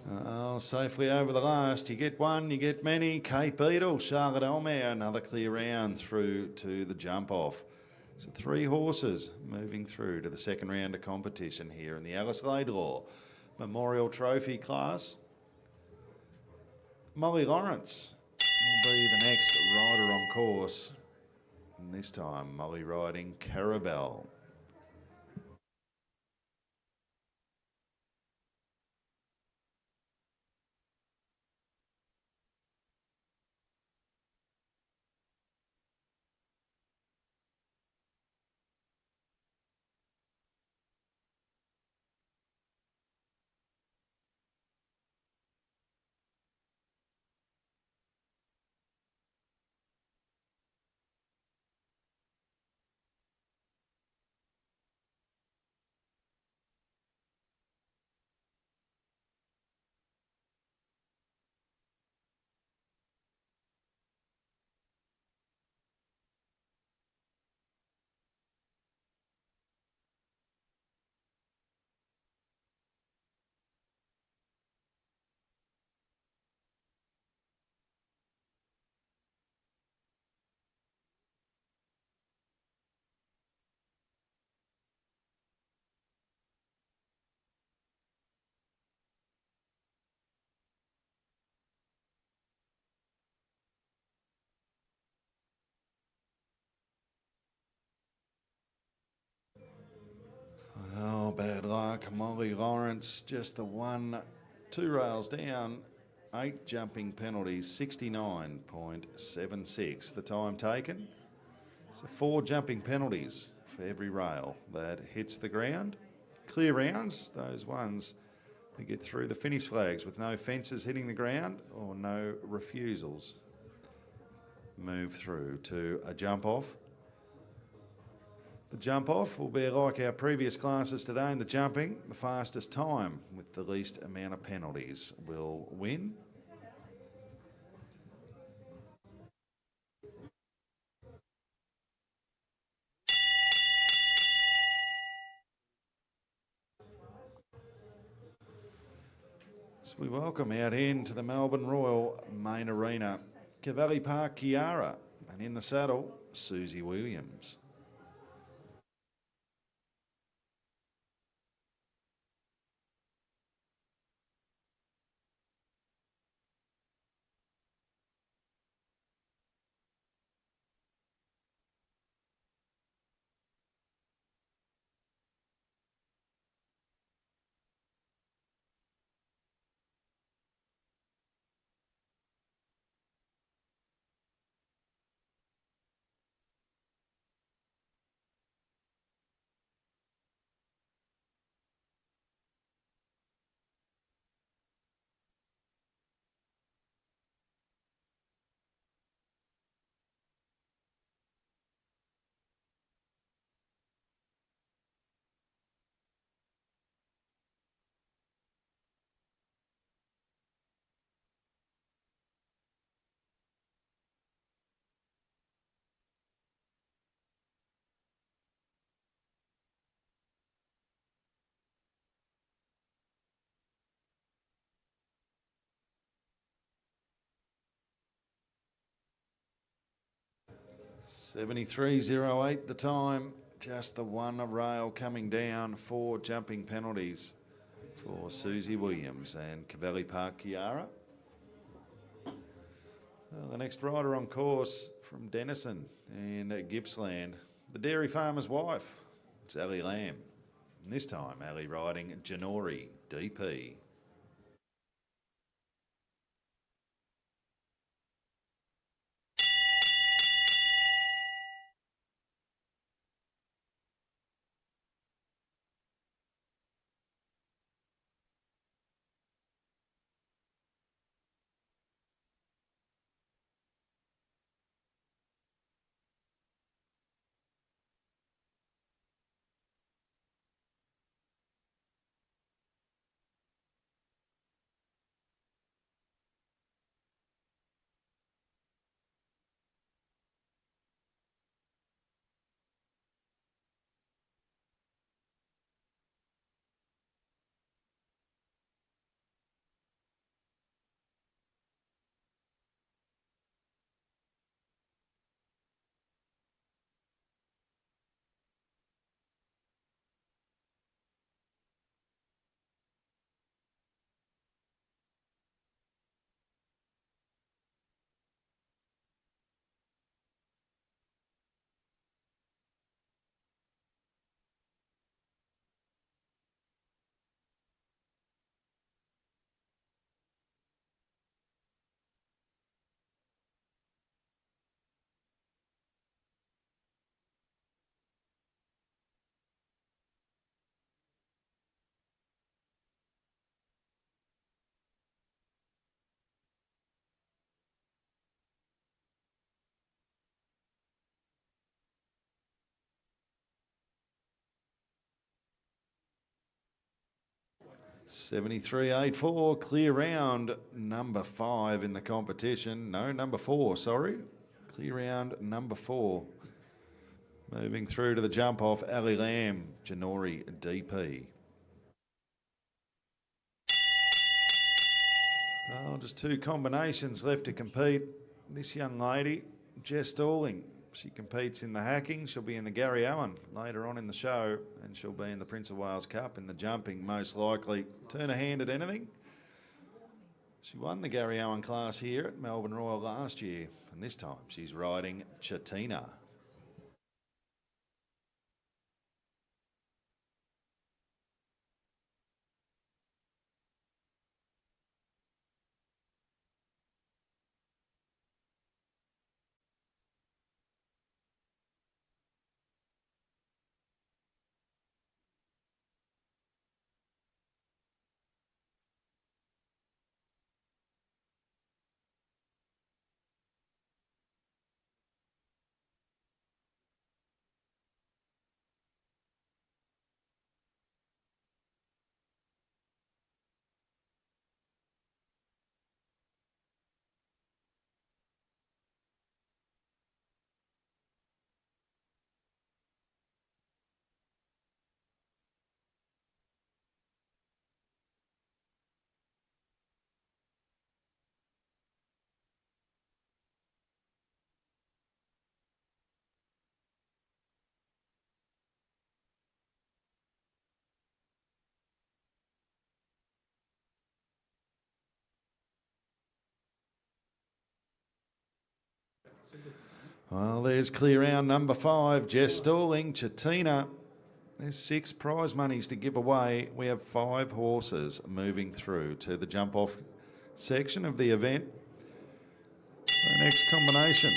Oh, safely over the last. You get one, you get many. Kate Beadle, Charlotte Elmere, another clear round through to the jump off. So three horses moving through to the second round of competition here in the Alice Laidlaw Memorial Trophy class. Molly Lawrence will be the next rider on course. And this time, Molly riding Carabelle. Oh, bad luck. Molly Lawrence, just the one, two rails down, 8 jumping penalties, 69.76 the time taken. So 4 jumping penalties for every rail that hits the ground. Clear rounds, those ones that get through the finish flags with no fences hitting the ground or no refusals, move through to a jump off. The jump off will be like our previous classes today in the jumping. The fastest time with the least amount of penalties will win. So we welcome out into the Melbourne Royal main arena, Cavalli Park Kiara, and in the saddle, Susie Williams. 73.08 the time. Just the one rail coming down. 4 jumping penalties for Susie Williams and Cavalli Park Kiara. Well, the next rider on course from Denison in Gippsland, the dairy farmer's wife. It's Ali Lamb. And this time, Ali riding Janori DP. $73.84, clear round number 5 in the competition. No, number 4, sorry. Clear round number 4. Moving through to the jump off, Ali Lamb, Janori DP. Oh, just 2 combinations left to compete. This young lady, Jess Stalling, she competes in the hacking. She'll be in the Gary Owen later on in the show, and she'll be in the Prince of Wales Cup in the jumping, most likely. Turn a hand at anything. She won the Gary Owen class here at Melbourne Royal last year, and this time she's riding Chatina. Well, there's clear round number 5, Jess Stalling, Chatina. There's 6 prize monies to give away. We have 5 horses moving through to the jump-off section of the event. The next combination,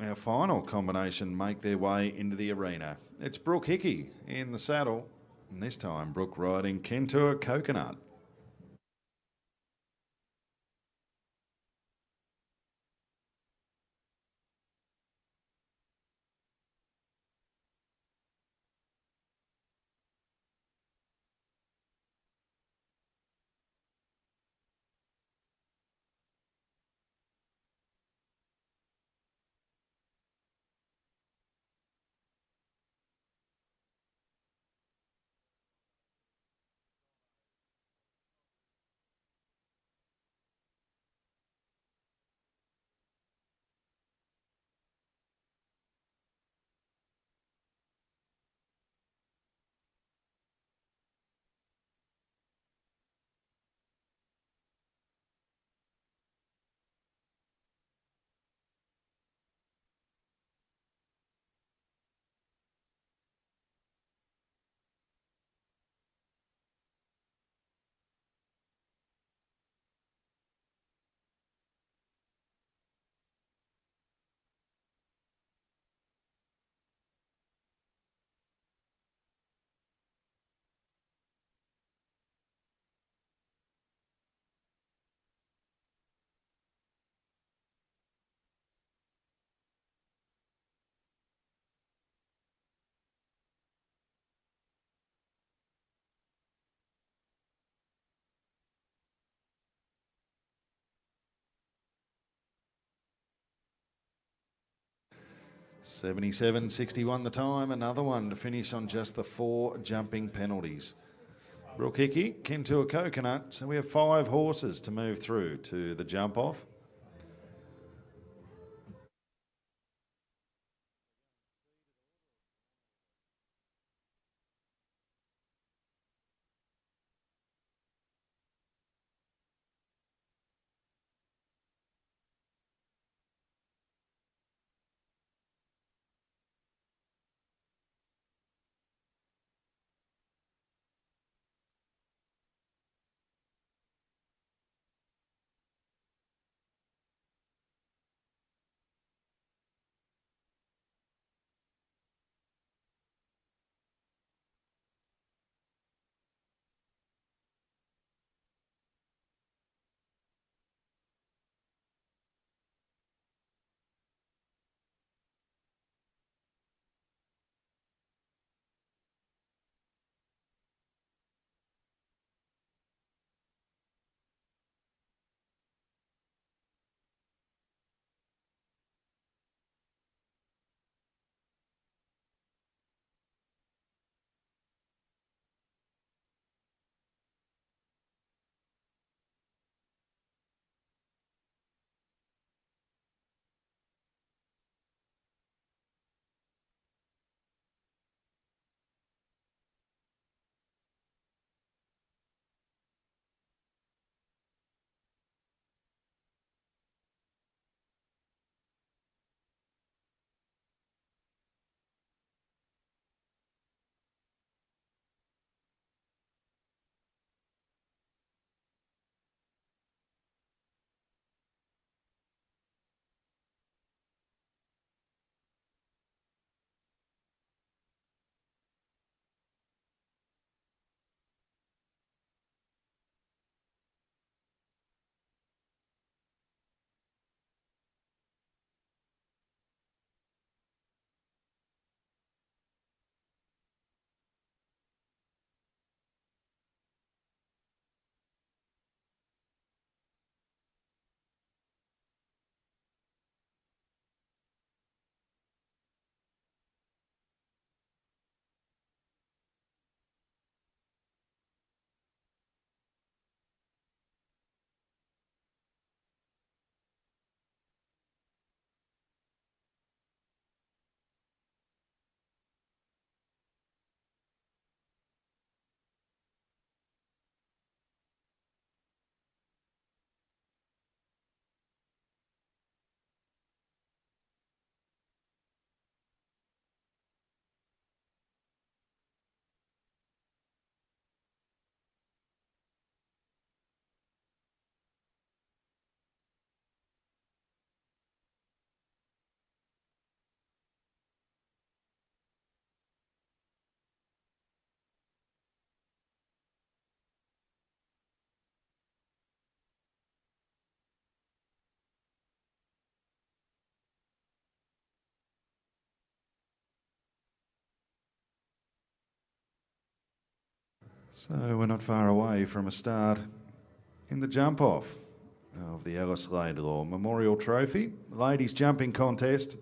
our final combination, make their way into the arena. It's Brooke Hickey in the saddle, and this time Brooke riding Kentur Coconut. 77.61 the time, another one to finish on just the 4 jumping penalties. Brook Hickey, Kentua Coconut. So we have 5 horses to move through to the jump off. So we're not far away from a start in the jump off of the Alice Laidlaw Memorial Trophy. Ladies jumping contest.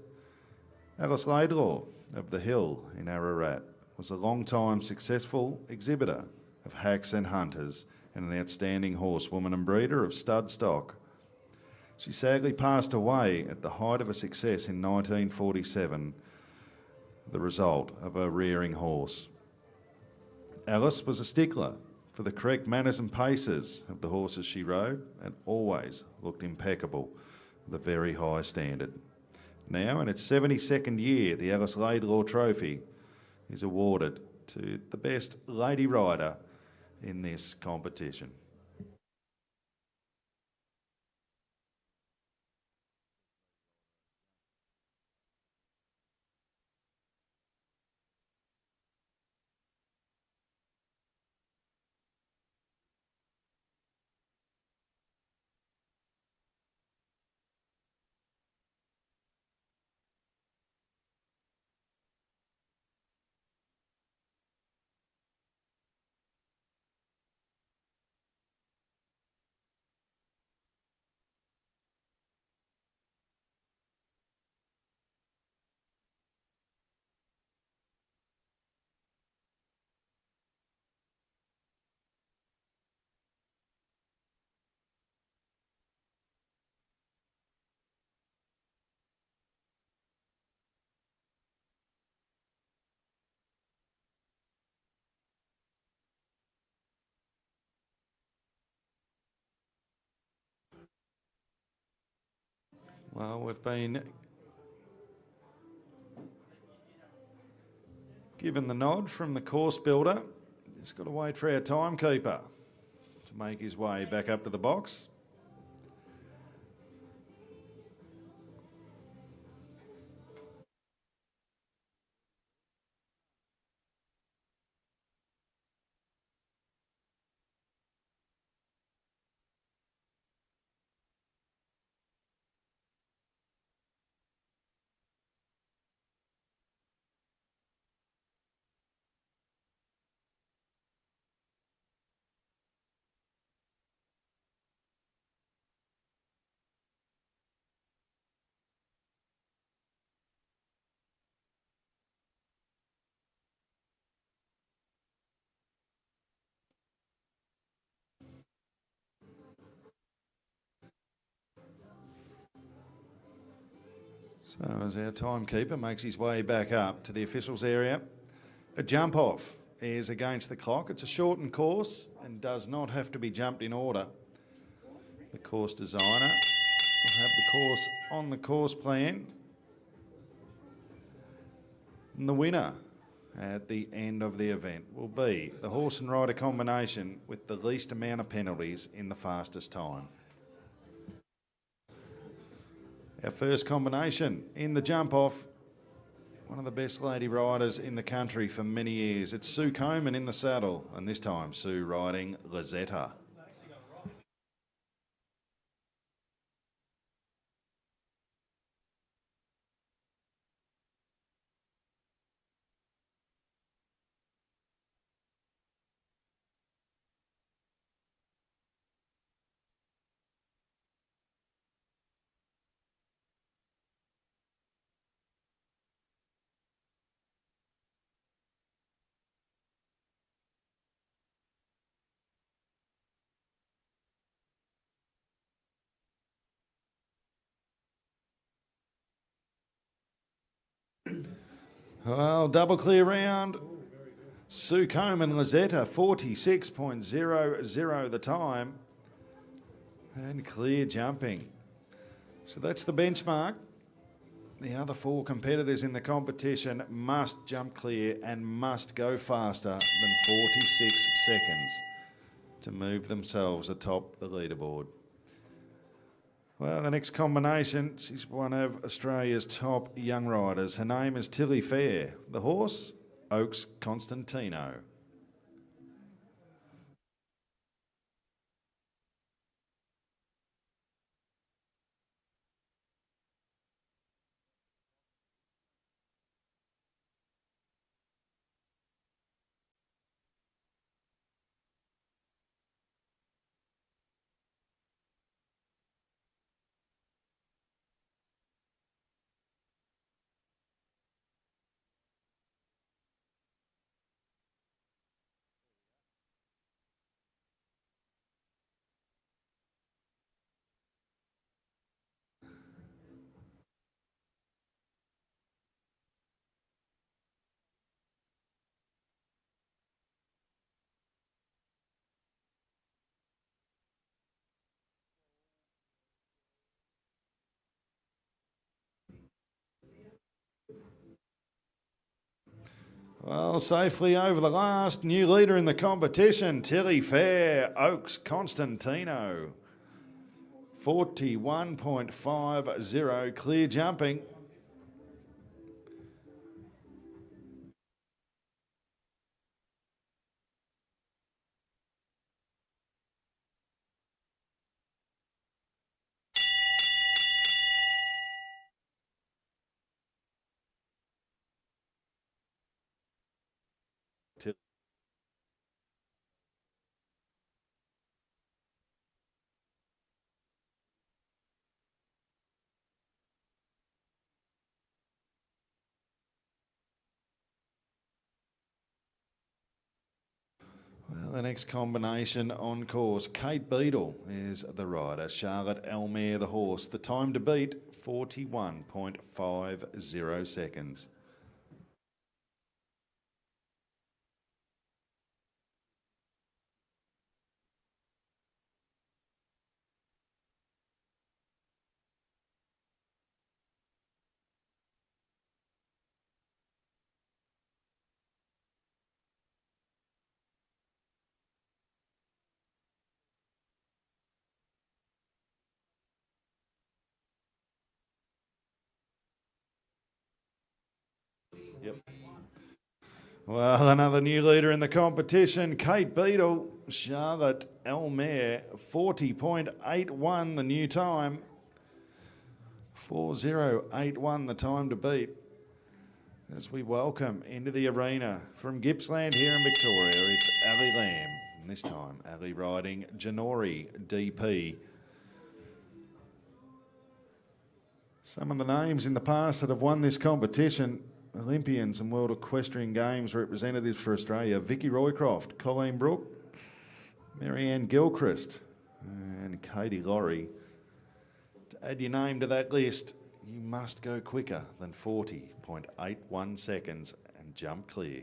Alice Laidlaw of the Hill in Ararat was a long-time successful exhibitor of hacks and hunters and an outstanding horsewoman and breeder of stud stock. She sadly passed away at the height of her success in 1947, the result of a rearing horse. Alice was a stickler for the correct manners and paces of the horses she rode and always looked impeccable with a very high standard. Now, in its 72nd year, the Alice Laidlaw Trophy is awarded to the best lady rider in this competition. Well, we've been given the nod from the course builder. Just got to wait for our timekeeper to make his way back up to the box. So as our timekeeper makes his way back up to the officials area, a jump off is against the clock. It's a shortened course and does not have to be jumped in order. The course designer will have the course on the course plan. And the winner at the end of the event will be the horse and rider combination with the least amount of penalties in the fastest time. Our first combination in the jump off, one of the best lady riders in the country for many years. It's Sue Coleman in the saddle, and this time Sue riding Lazetta. Well, double clear round. Sue Coleman, Lazetta, 46.00 the time. And clear jumping. So that's the benchmark. The other four competitors in the competition must jump clear and must go faster than 46 seconds to move themselves atop the leaderboard. Well, the next combination, she's one of Australia's top young riders. Her name is Tilly Fair. The horse, Oaks Constantino. Well, safely over the last. New leader in the competition, Tilly Fair, Oaks Constantino. 41.50, clear jumping. Well, the next combination on course, Kate Beadle is the rider, Charlotte Elmere the horse. The time to beat, 41.50 seconds. Well, another new leader in the competition, Kate Beadle, Charlotte Elmere, 40.81 the new time. 4081 the time to beat. As we welcome into the arena from Gippsland here in Victoria, it's Ali Lamb. And this time, Ali riding Janori DP. Some of the names in the past that have won this competition, Olympians and World Equestrian Games representatives for Australia, Vicky Roycroft, Colleen Brook, Marianne Gilchrist and Katie Laurie. To add your name to that list, you must go quicker than 40.81 seconds and jump clear.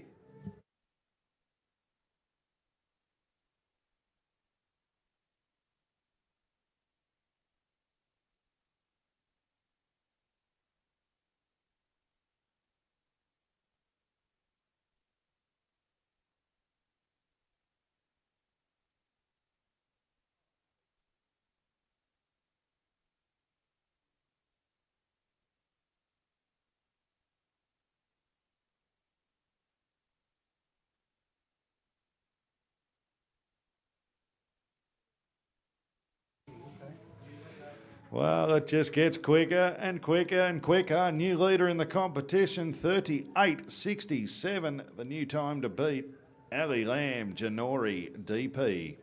Well, it just gets quicker and quicker and quicker. New leader in the competition, 38.67, the new time to beat. Ali Lamb, Janori DP. There's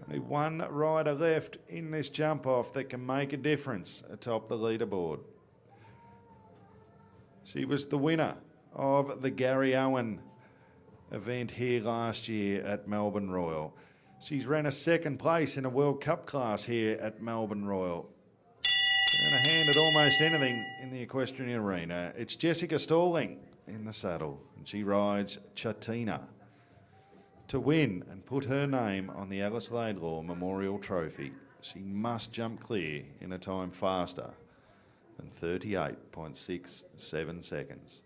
only one rider left in this jump off that can make a difference atop the leaderboard. She was the winner of the Gary Owen event here last year at Melbourne Royal. She's ran a second place in a World Cup class here at Melbourne Royal. And a hand at almost anything in the equestrian arena. It's Jessica Stalling in the saddle, and she rides Chatina to win and put her name on the Alice Laidlaw Memorial Trophy. She must jump clear in a time faster than 38.67 seconds.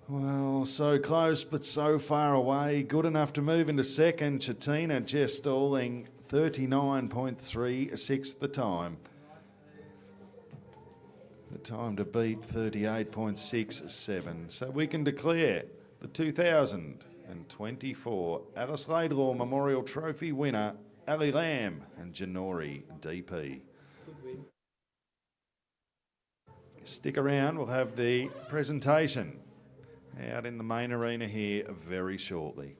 Well, so close but so far away. Good enough to move into second. Chatina just stalling 39.36 the time. The time to beat 38.67. So we can declare the 2024 Alice Laidlaw Memorial Trophy winner, Ali Lamb and Janori DP. Stick around, we'll have the presentation out in the main arena here very shortly.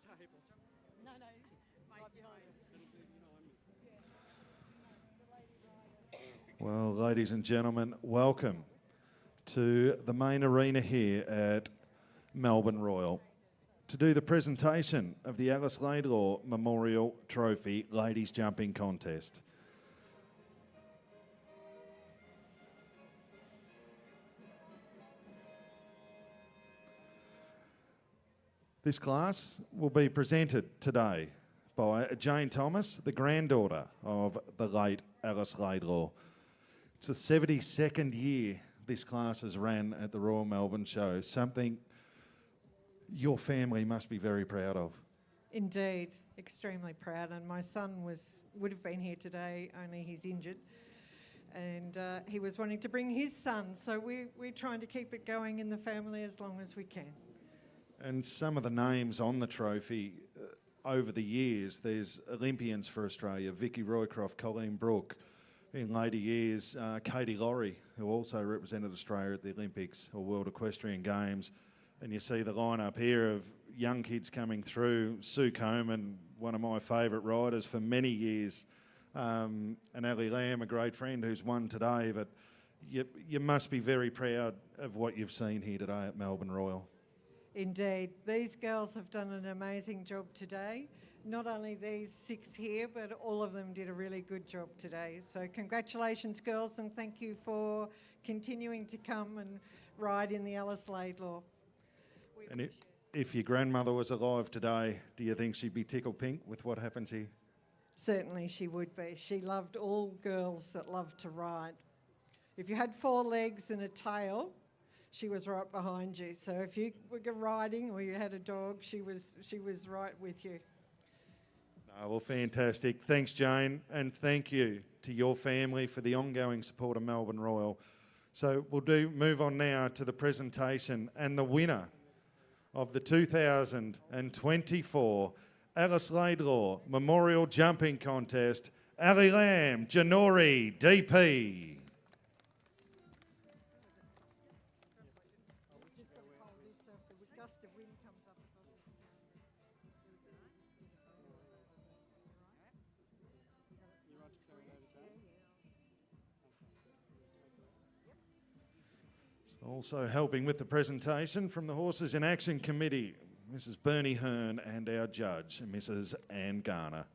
No, right behind us. Well, ladies and gentlemen, welcome to the main arena here at Melbourne Royal to do the presentation of the Alice Laidlaw Memorial Trophy Ladies Jumping Contest. This class will be presented today by Jane Thomas, the granddaughter of the late Alice Laidlaw. It's the 72nd year this class has ran at the Royal Melbourne Show, something your family must be very proud of. Indeed, extremely proud. And my son would have been here today, only he's injured. And he was wanting to bring his son. So we're trying to keep it going in the family as long as we can. And some of the names on the trophy over the years, there's Olympians for Australia, Vicky Roycroft, Colleen Brook. In later years, Katie Laurie, who also represented Australia at the Olympics or World Equestrian Games. And you see the lineup here of young kids coming through. Sue Coleman, one of my favourite riders for many years. And Ali Lamb, a great friend who's won today. But you must be very proud of what you've seen here today at Melbourne Royal. Indeed, these girls have done an amazing job today. Not only these 6 here, but all of them did a really good job today. So congratulations, girls, and thank you for continuing to come and ride in the Alice Laidlaw. And if your grandmother was alive today, do you think she'd be tickled pink with what happens here? Certainly she would be. She loved all girls that loved to ride. If you had 4 legs and a tail, she was right behind you. So if you were riding or you had a dog, she was right with you. Oh, well, fantastic. Thanks, Jane, and thank you to your family for the ongoing support of Melbourne Royal. So we'll move on now to the presentation and the winner of the 2024 Alice Laidlaw Memorial Jumping Contest, Ali Lamb, Janori, DP. Also helping with the presentation from the Horses in Action Committee, Mrs. Bernie Hearn, and our judge, Mrs. Anne Garner.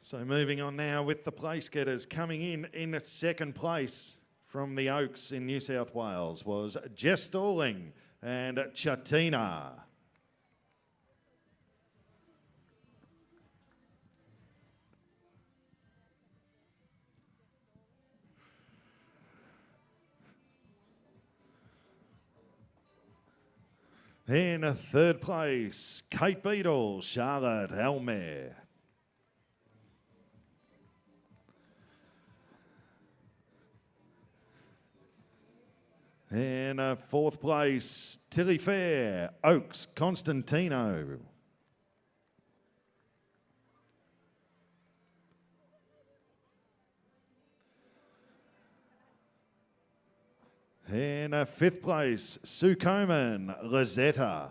So moving on now with the place getters. Coming in second place from the Oaks in New South Wales was Jess Stalling and Chatina. In third place, Kate Beadle, Charlotte Elmer. In fourth place, Tilly Fair, Oaks, Constantino. In fifth place, Sue Coleman, Lizetta.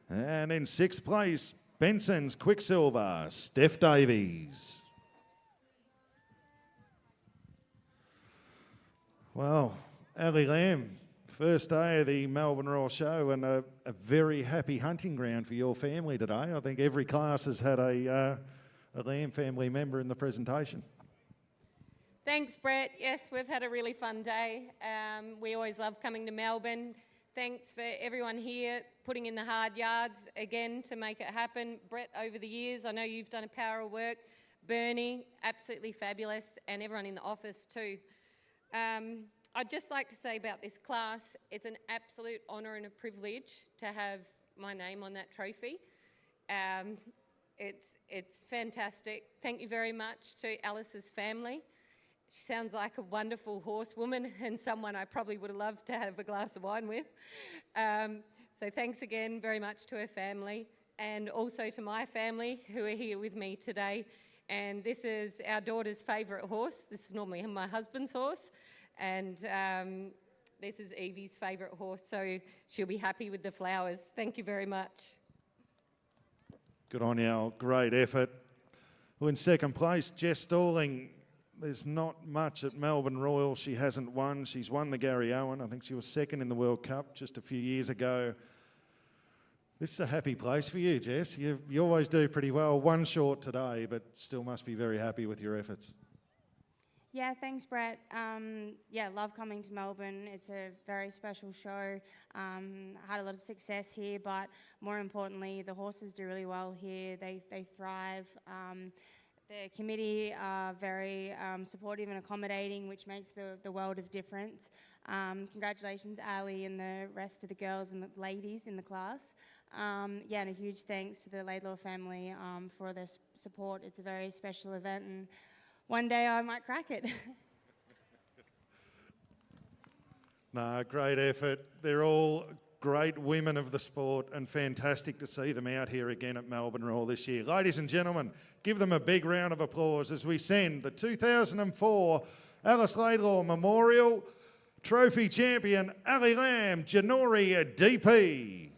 And in sixth place, Benson's Quicksilver, Steph Davies. Well, Ali Lamb, First day of the Melbourne Royal Show, and a very happy hunting ground for your family today. I think every class has had a lamb family member in the presentation. Thanks, Brett. Yes, we've had a really fun day. We always love coming to Melbourne. Thanks for everyone here putting in the hard yards again to make it happen. Brett, over the years, I know you've done a power of work. Bernie, absolutely fabulous, and everyone in the office too. I'd just like to say about this class, it's an absolute honour and a privilege to have my name on that trophy. It's fantastic. Thank you very much to Alice's family. She sounds like a wonderful horsewoman and someone I probably would have loved to have a glass of wine with. So thanks again very much to her family, and also to my family who are here with me today. And this is our daughter's favourite horse. This is normally my husband's horse. And this is Evie's favourite horse, so she'll be happy with the flowers. Thank you very much. Good on you, great effort. Well, in second place, Jess Stalling. There's not much at Melbourne Royal she hasn't won. She's won the Gary Owen. I think she was second in the World Cup just a few years ago. This is a happy place for you, Jess. You always do pretty well. One short today, but still must be very happy with your efforts. Yeah, thanks, Brett. Love coming to Melbourne. It's a very special show. Had a lot of success here, but more importantly, the horses do really well here. They thrive. The committee are very supportive and accommodating, which makes the world of difference. Congratulations, Ali, and the rest of the girls and the ladies in the class. And a huge thanks to the Laidlaw family for their support. It's a very special event, and one day I might crack it. No, great effort. They're all great women of the sport, and fantastic to see them out here again at Melbourne Royal this year. Ladies and gentlemen, give them a big round of applause as we send the 2004 Alice Laidlaw Memorial Trophy Champion Ali Lamb, Janori DP.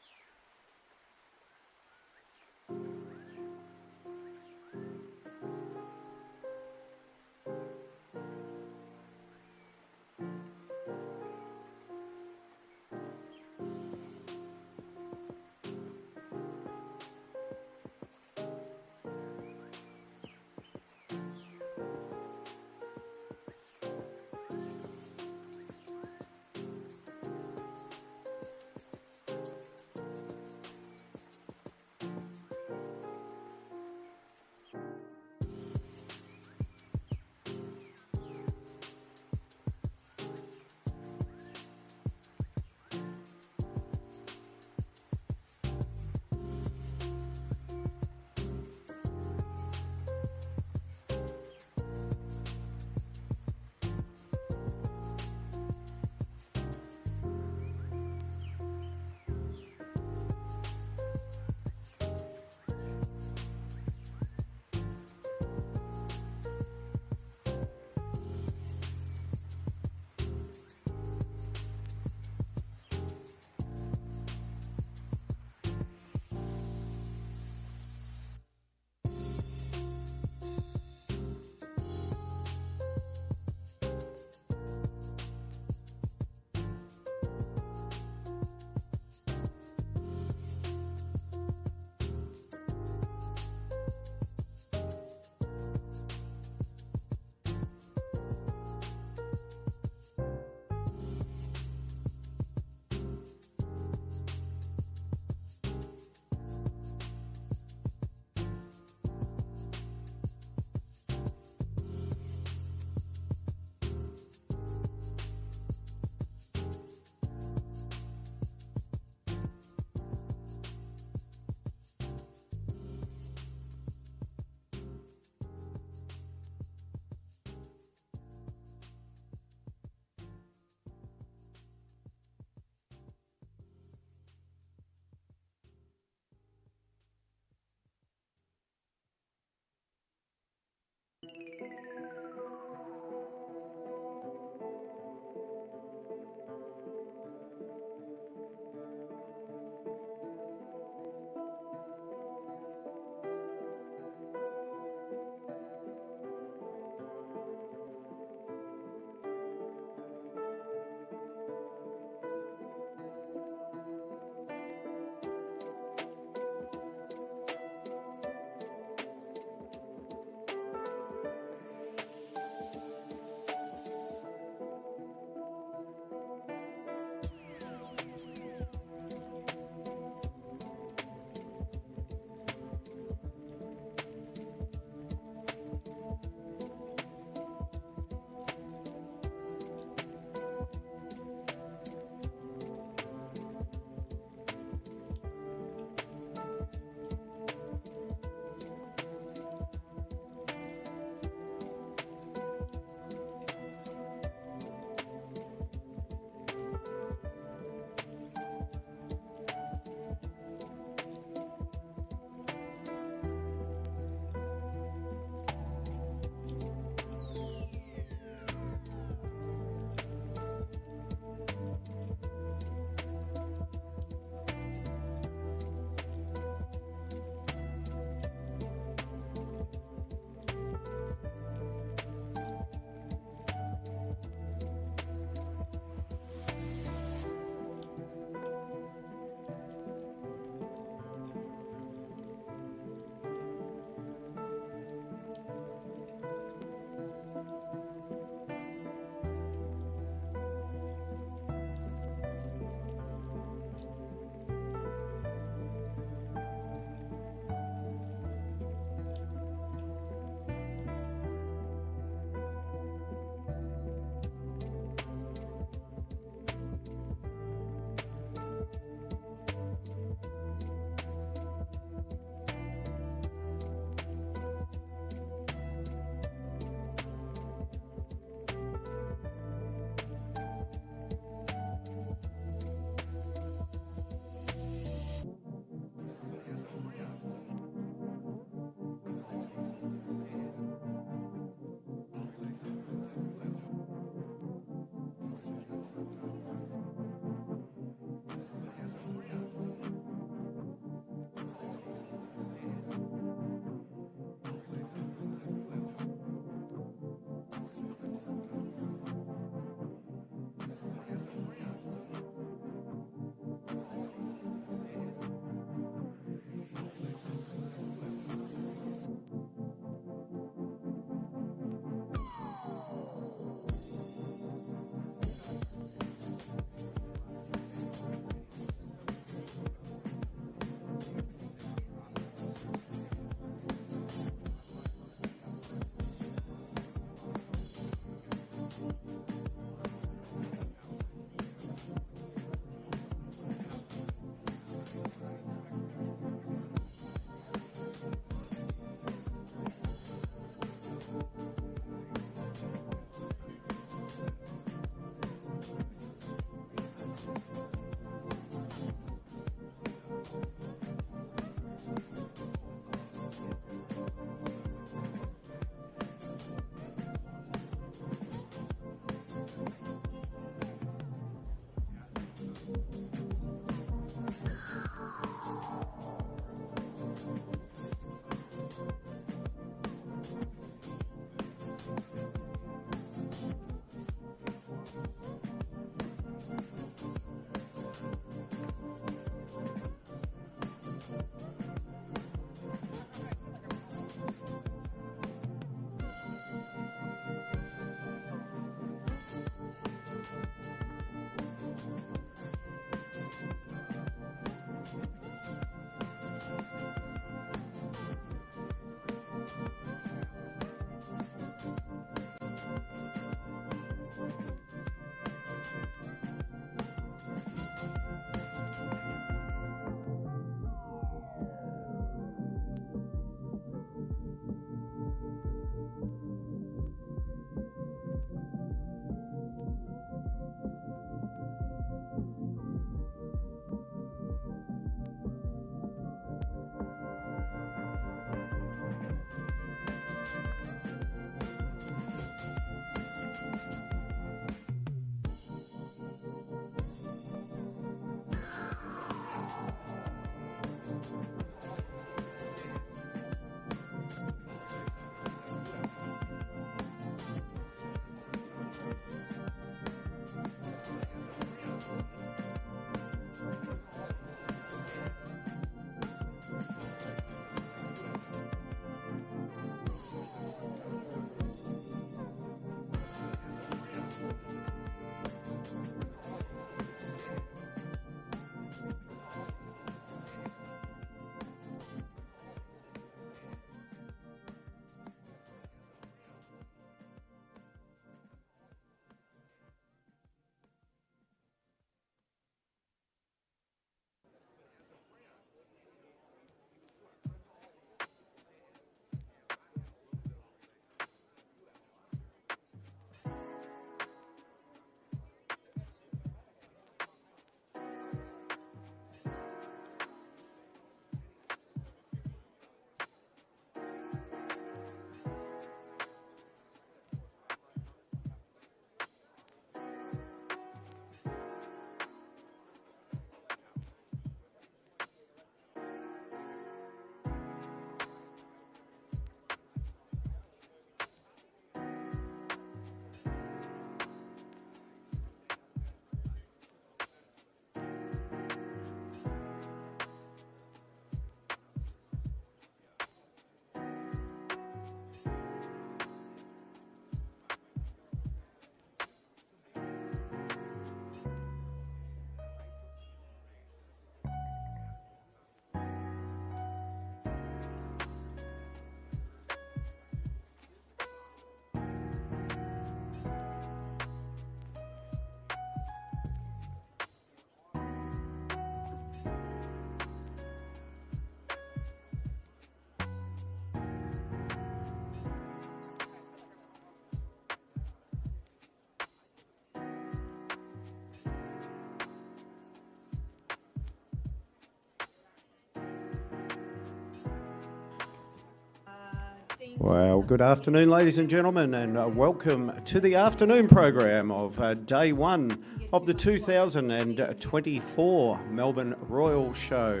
Well, good afternoon, ladies and gentlemen, and welcome to the afternoon program of day one of the 2024 Melbourne Royal Show.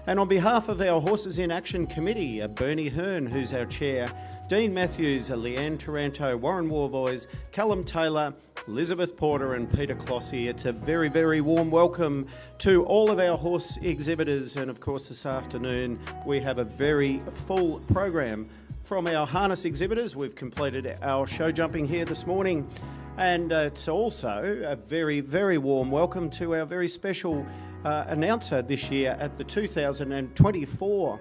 And on behalf of our Horses in Action Committee, Bernie Hearn, who's our chair, Dean Matthews, Leanne Taranto, Warren Warboys, Callum Taylor, Elizabeth Porter and Peter Clossy, it's a very, very warm welcome to all of our horse exhibitors. And of course this afternoon we have a very full program from our harness exhibitors. We've completed our show jumping here this morning, and it's also a very, very warm welcome to our very special announcer this year at the 2024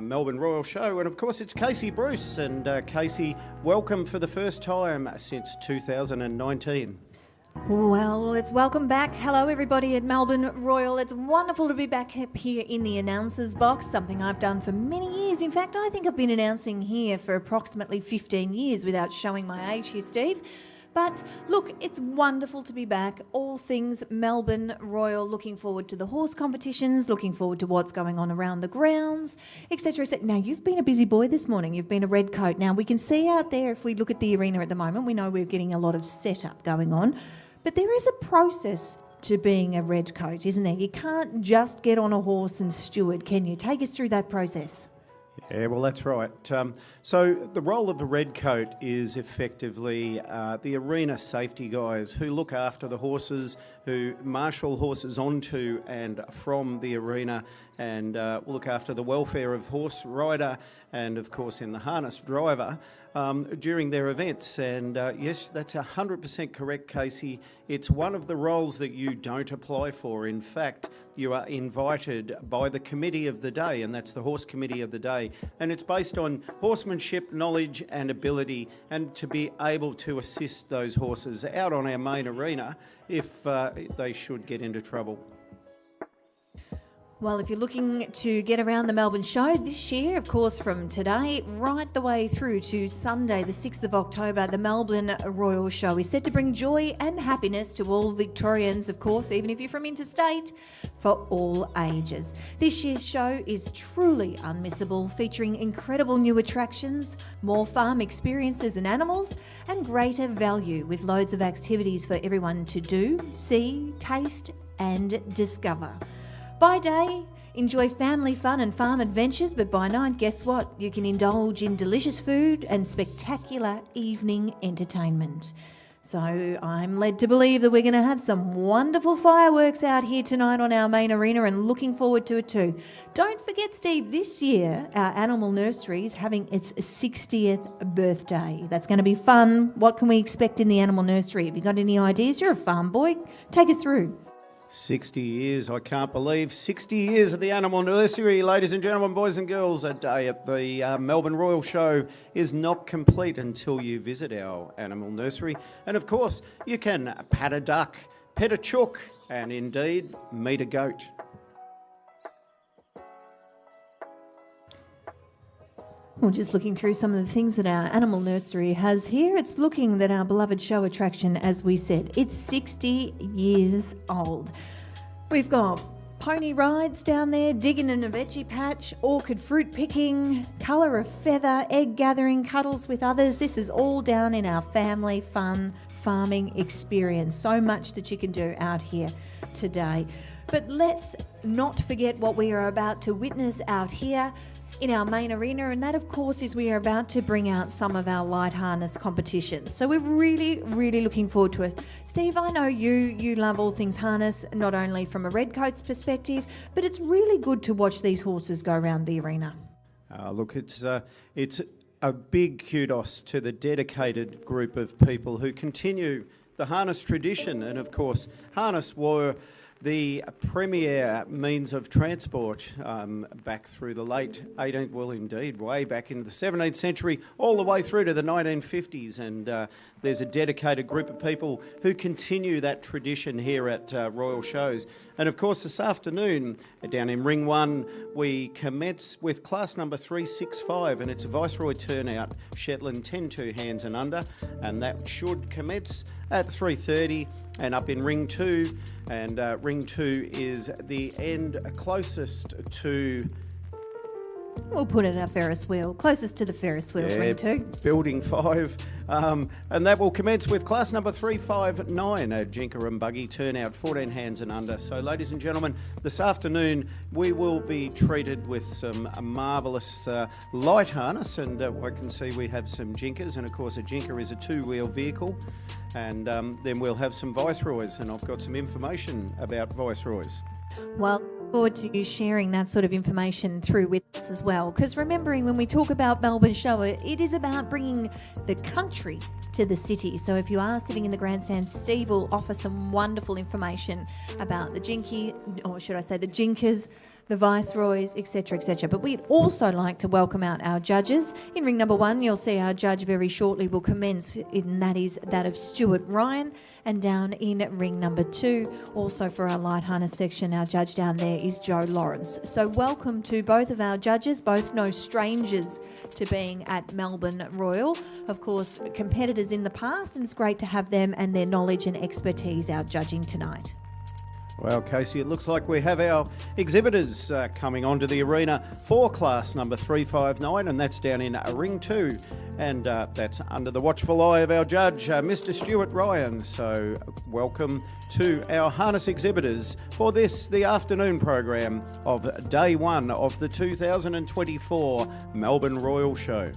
Melbourne Royal Show. And of course it's Casey Bruce, and Casey, welcome for the first time since 2019. Well, it's welcome back. Hello, everybody at Melbourne Royal. It's wonderful to be back here in the announcer's box, something I've done for many years. In fact, I think I've been announcing here for approximately 15 years without showing my age here, Steve. But look, it's wonderful to be back. All things Melbourne Royal, looking forward to the horse competitions, looking forward to what's going on around the grounds, etc. Now, you've been a busy boy this morning. You've been a red coat. Now, we can see out there, if we look at the arena at the moment, we know we're getting a lot of setup going on. But there is a process to being a red coat, isn't there? You can't just get on a horse and steward, can you? Take us through that process. Yeah, well, that's right. So the role of the red coat is effectively the arena safety guys who look after the horses, who marshal horses onto and from the arena, and look after the welfare of horse rider and, of course, in the harness driver during their events. And yes, that's 100% correct, Casey. It's one of the roles that you don't apply for. In fact, you are invited by the committee of the day, and that's the horse committee of the day. And it's based on horsemanship, knowledge and ability, and to be able to assist those horses out on our main arena if they should get into trouble. Well, if you're looking to get around the Melbourne Show this year, of course, from today right the way through to Sunday, the 6th of October, the Melbourne Royal Show is set to bring joy and happiness to all Victorians, of course, even if you're from interstate, for all ages. This year's show is truly unmissable, featuring incredible new attractions, more farm experiences and animals, and greater value with loads of activities for everyone to do, see, taste and discover. By day, enjoy family fun and farm adventures, but by night, guess what? You can indulge in delicious food and spectacular evening entertainment. So I'm led to believe that we're going to have some wonderful fireworks out here tonight on our main arena, and looking forward to it too. Don't forget, Steve, this year our animal nursery is having its 60th birthday. That's going to be fun. What can we expect in the animal nursery? Have you got any ideas? You're a farm boy. Take us through. 60 years, I can't believe. 60 years of the Animal Nursery, ladies and gentlemen, boys and girls. A day at the Melbourne Royal Show is not complete until you visit our Animal Nursery. And of course, you can pat a duck, pet a chook, and indeed, meet a goat. Well, just looking through some of the things that our animal nursery has here, it's looking that our beloved show attraction, as we said, it's 60 years old. We've got pony rides down there, digging in a veggie patch, orchid fruit picking, colour of feather, egg gathering, cuddles with others. This is all down in our family fun farming experience. So much that you can do out here today. But let's not forget what we are about to witness out here in our main arena, and that of course is we are about to bring out some of our light harness competitions. So we're really, really looking forward to it. Steve, I know you love all things harness, not only from a redcoat's perspective, but it's really good to watch these horses go around the arena. Look, it's a big kudos to the dedicated group of people who continue the harness tradition. And of course, harness were the premier means of transport back through the late 18th, well indeed, way back into the 17th century, all the way through to the 1950s. And there's a dedicated group of people who continue that tradition here at Royal Shows. And of course, this afternoon, down in Ring 1, we commence with class number 365, and it's a Viceroy turnout, Shetland 10-2 hands and under, and that should commence at 3:30. And up in Ring 2, and Ring 2 is the end closest to We'll put it at Ferris wheel, closest to the Ferris wheel, ring 2. Building 5. And that will commence with class number 359, a Jinker and Buggy turnout, 14 hands and under. So, ladies and gentlemen, this afternoon we will be treated with some marvellous light harness, and I can see we have some Jinkers, and of course a Jinker is a 2-wheel vehicle, and then we'll have some Viceroys, and I've got some information about Viceroys. Well, forward to you sharing that sort of information through with us as well, because remembering when we talk about Melbourne Show, it is about bringing the country to the city. So if you are sitting in the grandstand, Steve will offer some wonderful information about the Jinky, or should I say the Jinkers, the Viceroys, etc., etc. But we'd also like to welcome out our judges. In ring number 1, you'll see our judge very shortly will commence, and that is that of Stuart Ryan. And down in ring number 2, also for our light harness section, our judge down there is Joe Lawrence. So welcome to both of our judges, both no strangers to being at Melbourne Royal. Of course, competitors in the past, and it's great to have them and their knowledge and expertise out judging tonight. Well, Casey, it looks like we have our exhibitors coming onto the arena for class number 359, and that's down in ring 2. And that's under the watchful eye of our judge, Mr. Stuart Ryan. So welcome to our harness exhibitors for this, the afternoon program of day 1 of the 2024 Melbourne Royal Show.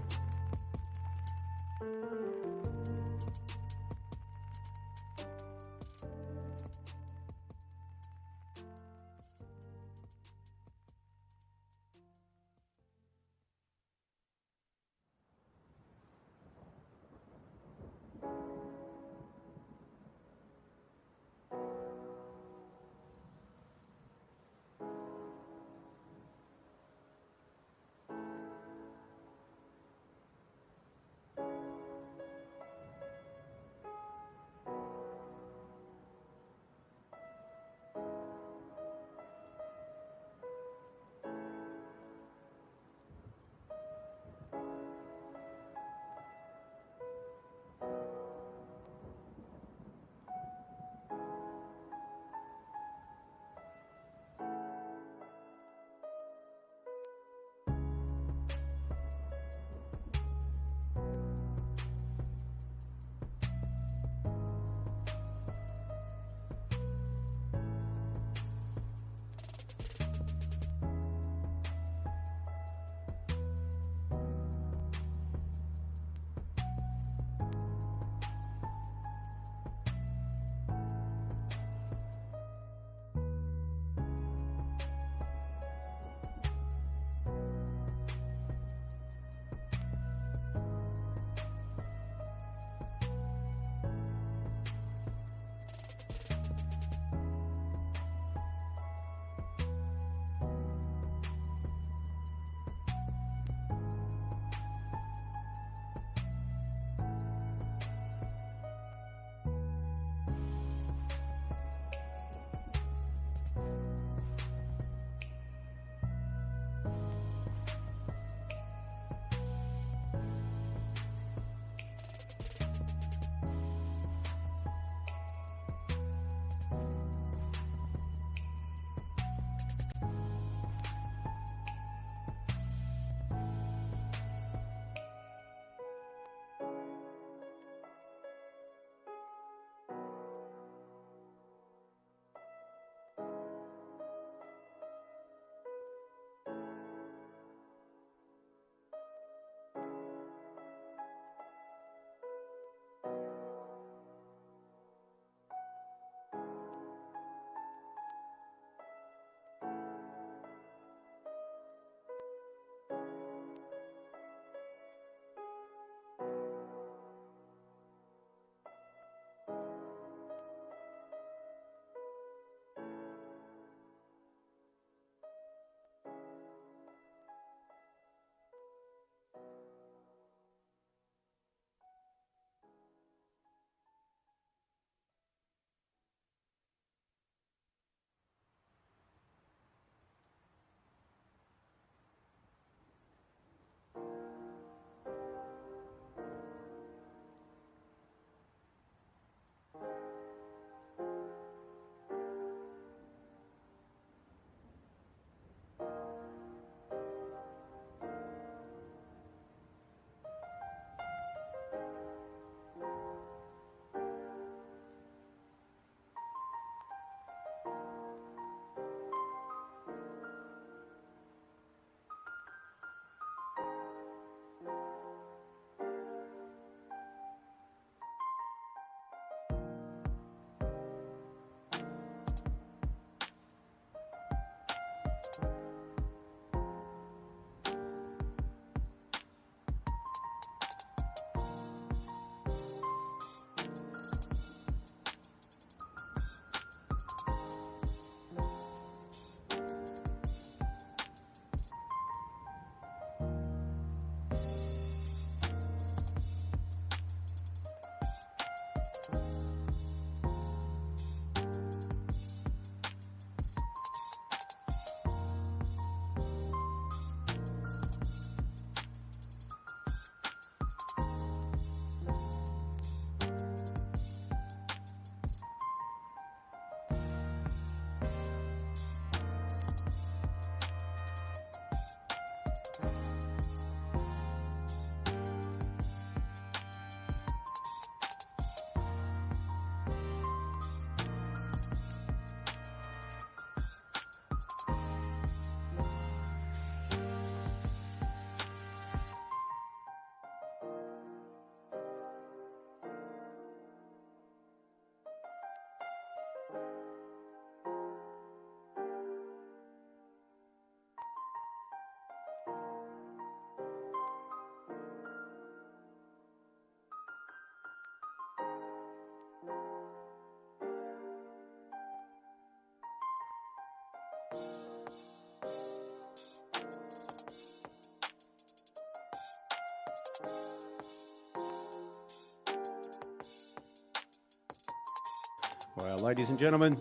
Well, ladies and gentlemen,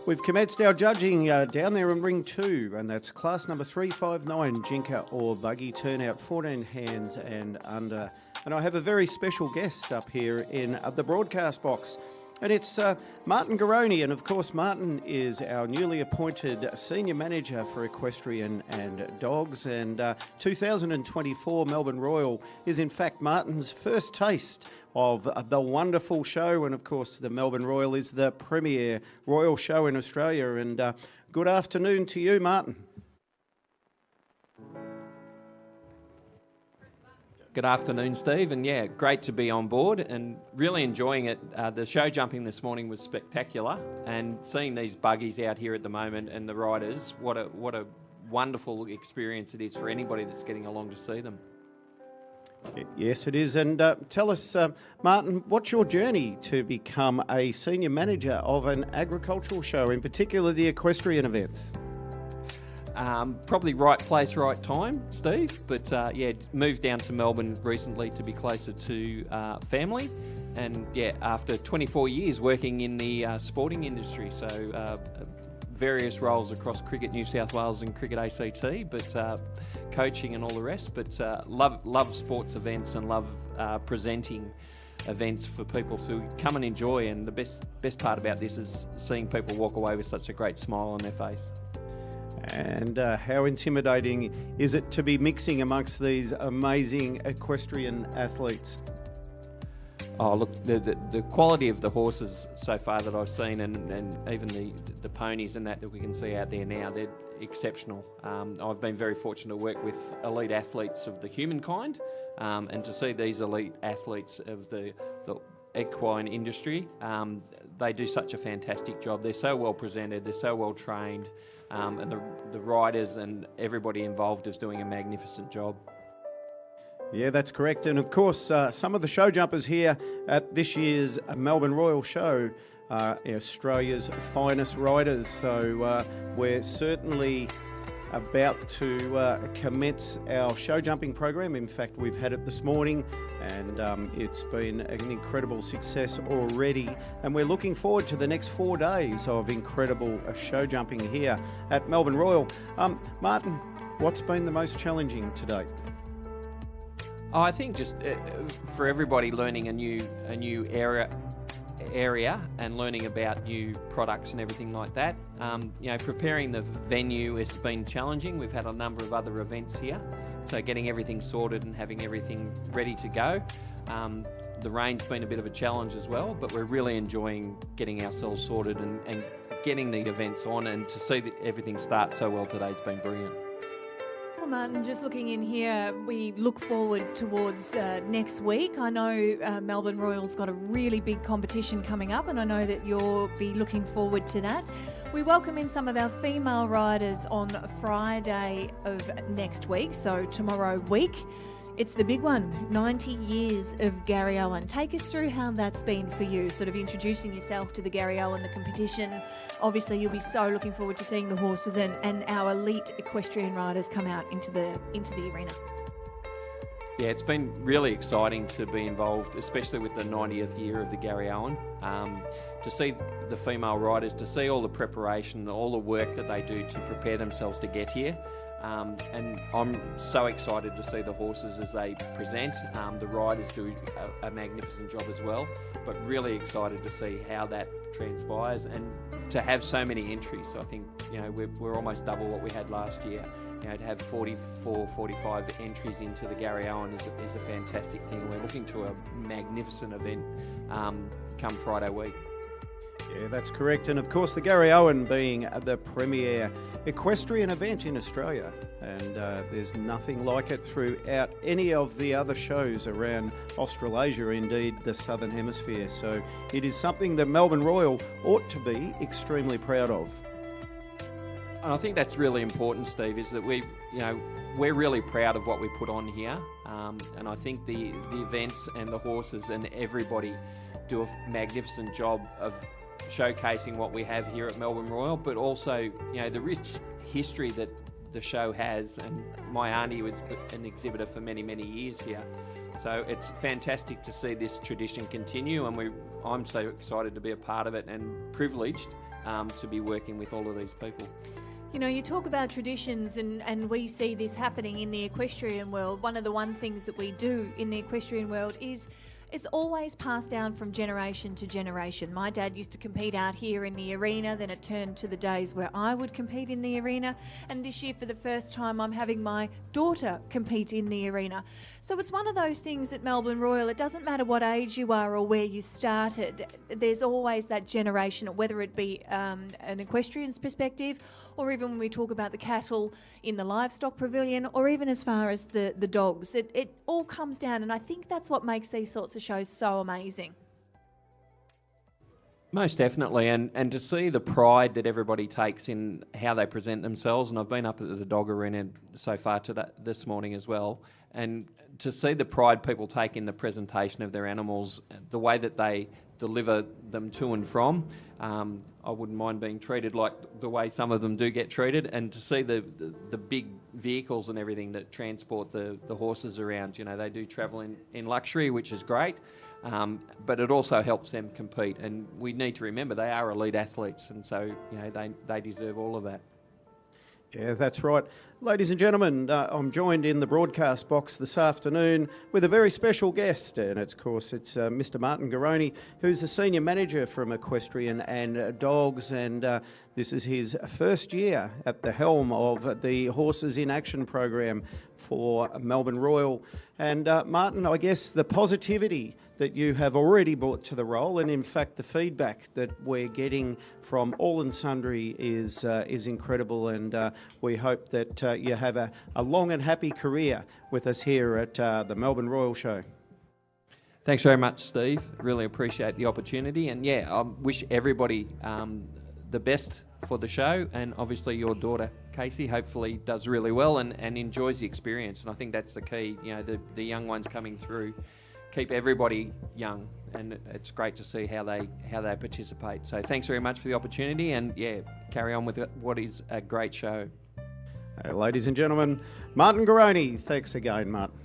we've commenced our judging down there in ring 2, and that's class number 359, Jinka or Buggy turnout, 14 hands and under. And I have a very special guest up here in the broadcast box. And it's Martin Garoni, and of course Martin is our newly appointed Senior Manager for Equestrian and Dogs, and 2024 Melbourne Royal is in fact Martin's first taste of the wonderful show, and of course the Melbourne Royal is the premier royal show in Australia. And good afternoon to you, Martin. Good afternoon, Steve, and yeah, great to be on board and really enjoying it. The show jumping this morning was spectacular, and seeing these buggies out here at the moment and the riders, what a wonderful experience it is for anybody that's getting along to see them. Yes, it is. And tell us, Martin, what's your journey to become a senior manager of an agricultural show, in particular the equestrian events? Probably right place, right time, Steve. But yeah, moved down to Melbourne recently to be closer to family. And yeah, after 24 years working in the sporting industry, so various roles across Cricket New South Wales and Cricket ACT, but coaching and all the rest. But love sports events and love presenting events for people to come and enjoy. And the best part about this is seeing people walk away with such a great smile on their face. And how intimidating is it to be mixing amongst these amazing equestrian athletes? Oh, look, the quality of the horses so far that I've seen, and even the ponies and that we can see out there now, they're exceptional. I've been very fortunate to work with elite athletes of the humankind, and to see these elite athletes of the equine industry, they do such a fantastic job. They're so well presented, they're so well trained. And the riders and everybody involved is doing a magnificent job. Yeah, that's correct. And of course, some of the show jumpers here at this year's Melbourne Royal Show are Australia's finest riders. So we're certainly about to commence our show jumping program. In fact, we've had it this morning, and it's been an incredible success already. And we're looking forward to the next 4 days of incredible show jumping here at Melbourne Royal. Martin, what's been the most challenging to date? Oh, I think just for everybody learning a new area and learning about new products and everything like that. Preparing the venue has been challenging. We've had a number of other events here, so getting everything sorted and having everything ready to go. The rain's been a bit of a challenge as well, but we're really enjoying getting ourselves sorted and getting the events on, and to see that everything start so well today, it's been brilliant. Well, Martin, just looking in here, we look forward towards next week. I know Melbourne Royal's got a really big competition coming up, and I know that you'll be looking forward to that. We welcome in some of our female riders on Friday of next week, so tomorrow week. It's the big one, 90 years of Gary Owen. Take us through how that's been for you, sort of introducing yourself to the Gary Owen, the competition. Obviously, you'll be so looking forward to seeing the horses and our elite equestrian riders come out into the arena. Yeah, it's been really exciting to be involved, especially with the 90th year of the Gary Owen. To see the female riders, to see all the preparation, all the work that they do to prepare themselves to get here. And I'm so excited to see the horses as they present. The riders do a magnificent job as well, but really excited to see how that transpires and to have so many entries. So I think, we're almost double what we had last year. To have 44, 45 entries into the Gary Owen is a fantastic thing. We're looking to a magnificent event come Friday week. Yeah, that's correct. And of course, the Gary Owen being the premier equestrian event in Australia. And there's nothing like it throughout any of the other shows around Australasia, indeed the Southern Hemisphere. So it is something that Melbourne Royal ought to be extremely proud of. And I think that's really important, Steve, is that we're really proud of what we put on here. And I think the events and the horses and everybody do a magnificent job of showcasing what we have here at Melbourne Royal, but also, the rich history that the show has. And my auntie was an exhibitor for many, many years here. So it's fantastic to see this tradition continue, and I'm so excited to be a part of it and privileged to be working with all of these people. You know, you talk about traditions and we see this happening in the equestrian world. One of the things that we do in the equestrian world is it's always passed down from generation to generation. My dad used to compete out here in the arena, then it turned to the days where I would compete in the arena, and this year for the first time I'm having my daughter compete in the arena. So it's one of those things at Melbourne Royal, it doesn't matter what age you are or where you started, there's always that generation, whether it be an equestrian's perspective, or even when we talk about the cattle in the livestock pavilion, or even as far as the dogs. It all comes down, and I think that's what makes these sorts of shows so amazing. Most definitely, and to see the pride that everybody takes in how they present themselves, and I've been up at the dog arena so far this morning as well, and to see the pride people take in the presentation of their animals, the way that they deliver them to and from. I wouldn't mind being treated like the way some of them do get treated, and to see the big vehicles and everything that transport the horses around. You know, they do travel in luxury, which is great, but it also helps them compete. And we need to remember they are elite athletes, and so you know they deserve all of that. Yeah, that's right. Ladies and gentlemen, I'm joined in the broadcast box this afternoon with a very special guest, and it's Mr. Martin Garoni, who's the Senior Manager from Equestrian and Dogs, and this is his first year at the helm of the Horses in Action program for Melbourne Royal. And Martin, I guess the positivity that you have already brought to the role, and in fact the feedback that we're getting from all and sundry is incredible, and we hope that you have a long and happy career with us here at the Melbourne Royal Show. Thanks very much, Steve. Really appreciate the opportunity, and yeah, I wish everybody the best for the show, and obviously your daughter Casey hopefully does really well and enjoys the experience, and I think that's the key. You know, the young ones coming through keep everybody young, and it's great to see how they participate. So thanks very much for the opportunity, and yeah, carry on with what is a great show. Ladies and gentlemen, Martin Garoni. Thanks again, Martin.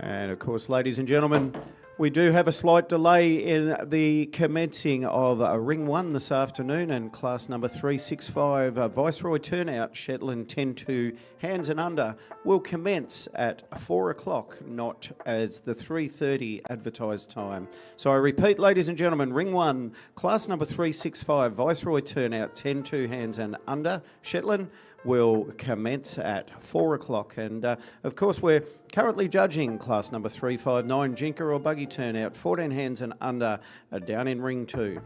And of course, ladies and gentlemen, we do have a slight delay in the commencing of Ring 1 this afternoon, and class number 365 Viceroy Turnout Shetland 10-2 Hands and Under will commence at 4 o'clock, not as the 3:30 advertised time. So I repeat, ladies and gentlemen, Ring 1, class number 365 Viceroy Turnout 10-2 Hands and Under Shetland will commence at 4 o'clock. And of course, we're currently judging class number 359 Jinker or Buggy Turnout 14 hands and under down in Ring 2.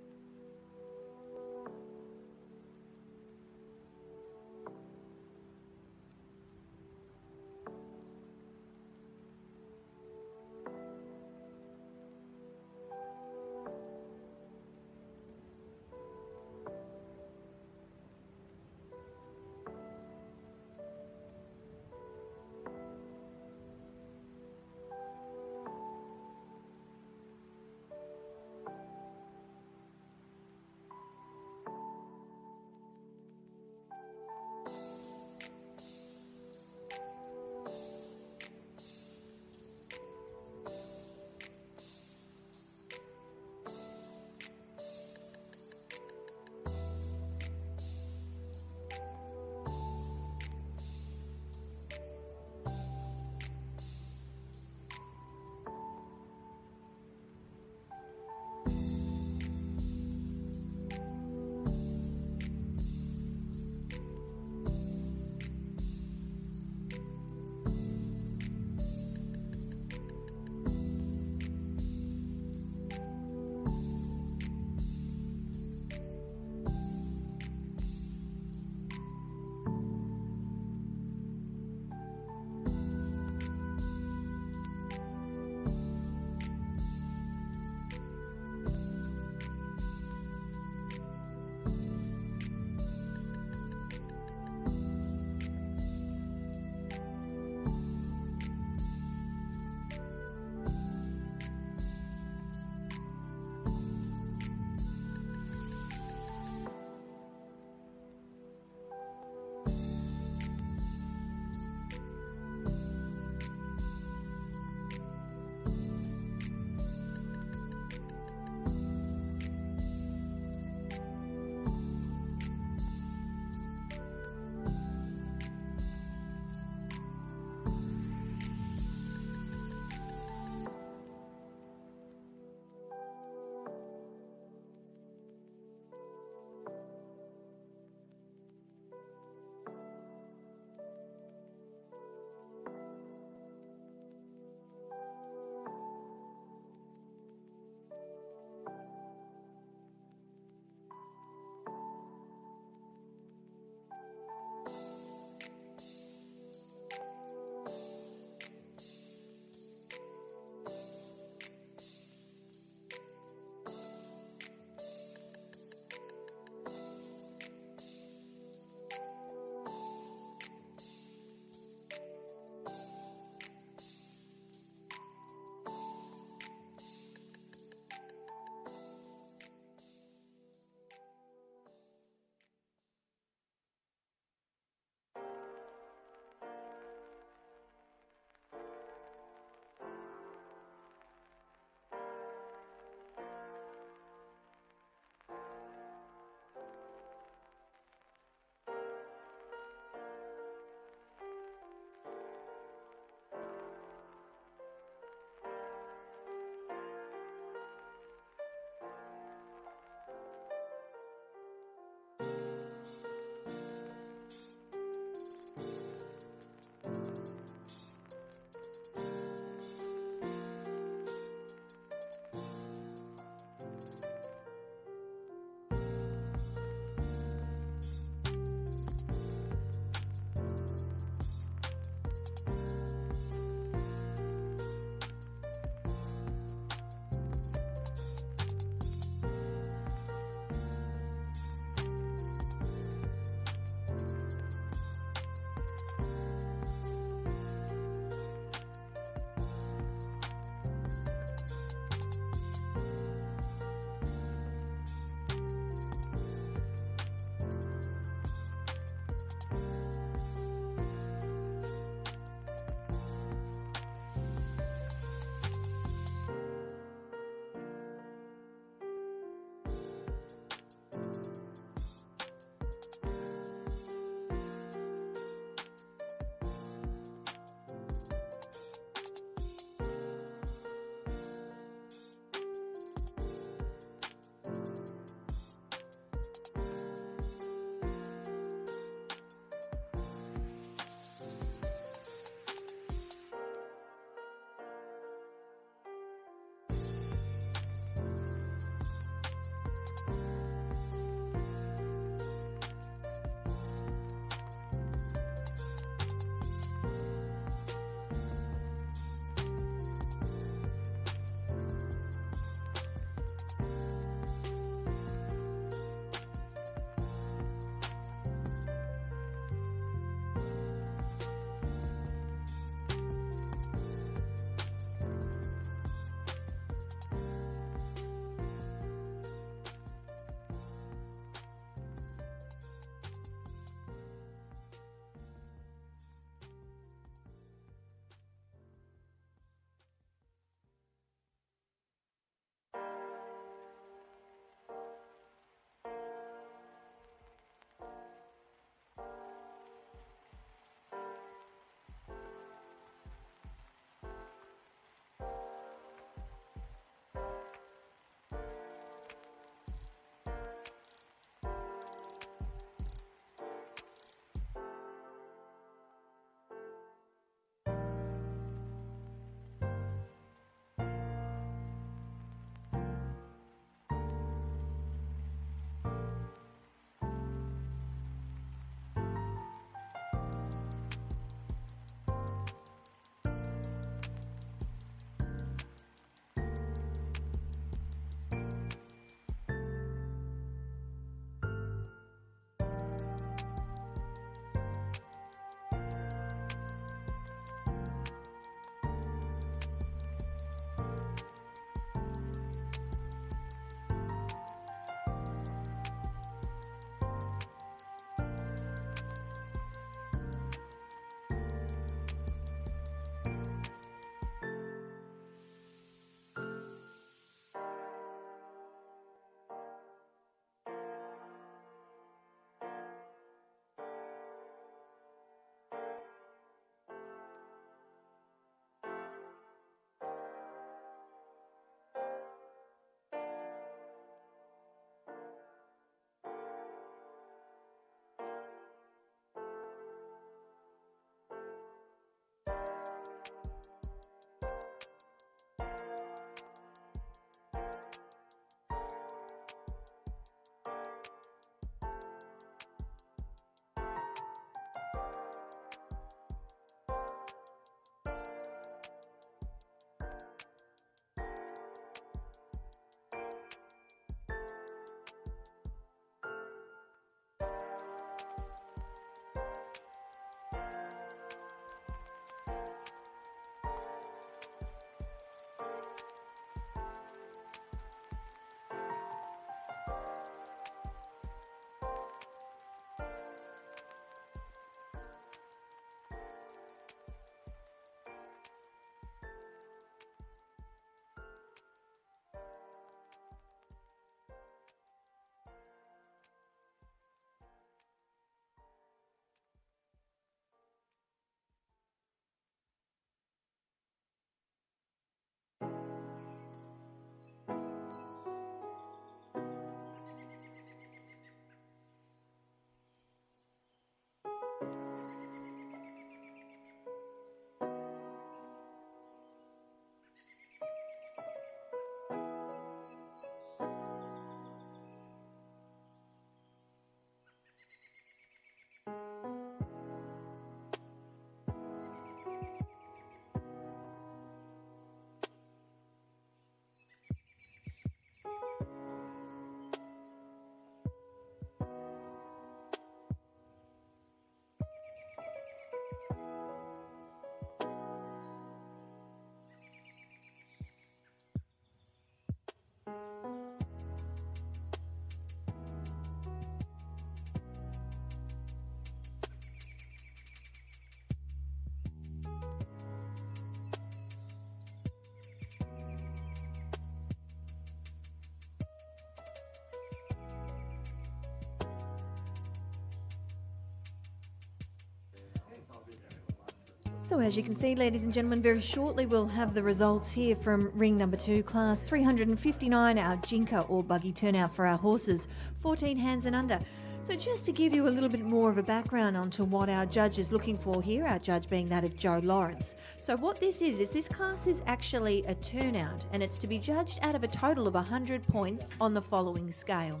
So as you can see, ladies and gentlemen, very shortly we'll have the results here from ring number 2, class 359, our jinker or buggy turnout for our horses, 14 hands and under. So just to give you a little bit more of a background onto what our judge is looking for here, our judge being that of Joe Lawrence. So what this is this class is actually a turnout, and it's to be judged out of a total of 100 points on the following scale.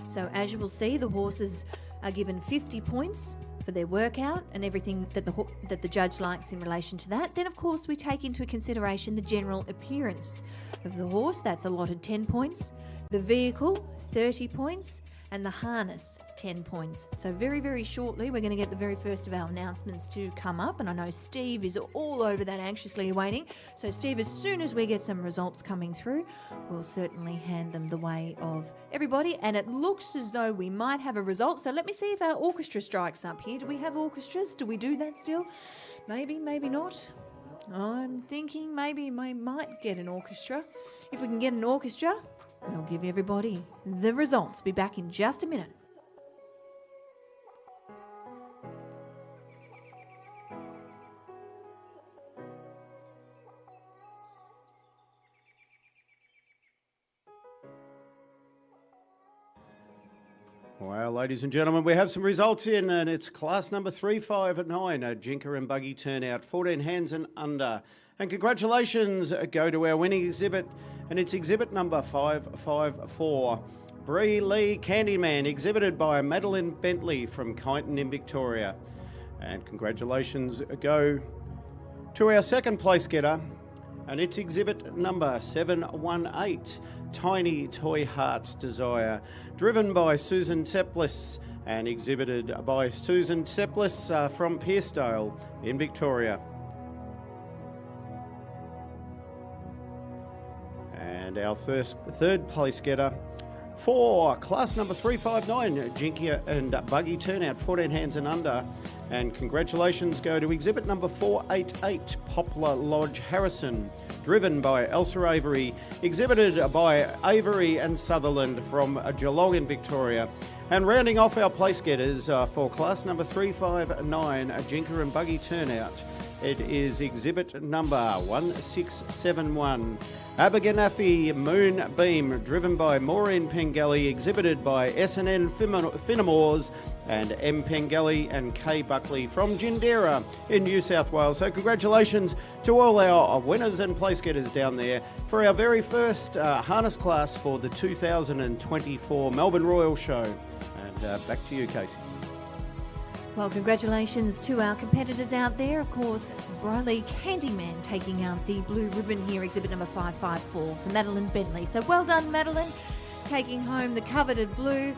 So as you will see, the horses are given 50 points for their workout and everything that the judge likes in relation to that. Then, of course, we take into consideration the general appearance of the horse. That's allotted 10 points. The vehicle, 30 points. And the harness, 10 points. So very, very shortly, we're going to get the very first of our announcements to come up. And I know Steve is all over that, anxiously awaiting. So Steve, as soon as we get some results coming through, we'll certainly hand them the way of everybody. And it looks as though we might have a result. So let me see if our orchestra strikes up here. Do we have orchestras? Do we do that still? Maybe, maybe not. I'm thinking maybe we might get an orchestra. If we can get an orchestra, we'll give everybody the results. Be back in just a minute. Well, ladies and gentlemen, we have some results in, and it's class number 359, a jinker and buggy turnout, 14 hands and under. And congratulations go to our winning exhibit, and it's exhibit number 554, Bree Lee Candyman, exhibited by Madeline Bentley from Kyneton in Victoria. And congratulations go to our second place getter, and it's exhibit number 718, Tiny Toy Heart's Desire, driven by Susan Seplis and exhibited by Susan Seplis from Pearcedale in Victoria. And our third place getter for class number 359, Jinky and Buggy Turnout, 14 hands and under. And congratulations go to exhibit number 488, Poplar Lodge Harrison, driven by Elsa Avery, exhibited by Avery and Sutherland from Geelong in Victoria. And rounding off our place getters for class number 359, Jinker and Buggy Turnout, it is exhibit number 1671, Abergaнафи Moonbeam, driven by Maureen Pengelly, exhibited by SNN Finnemores and M. Pengelly and K. Buckley from Gindera in New South Wales. So congratulations to all our winners and place getters down there for our very first harness class for the 2024 Melbourne Royal Show. And back to you, Casey. Well, congratulations to our competitors out there. Of course, Briley Candyman taking out the blue ribbon here, exhibit number 554 for Madeline Bentley. So well done, Madeline, taking home the coveted blue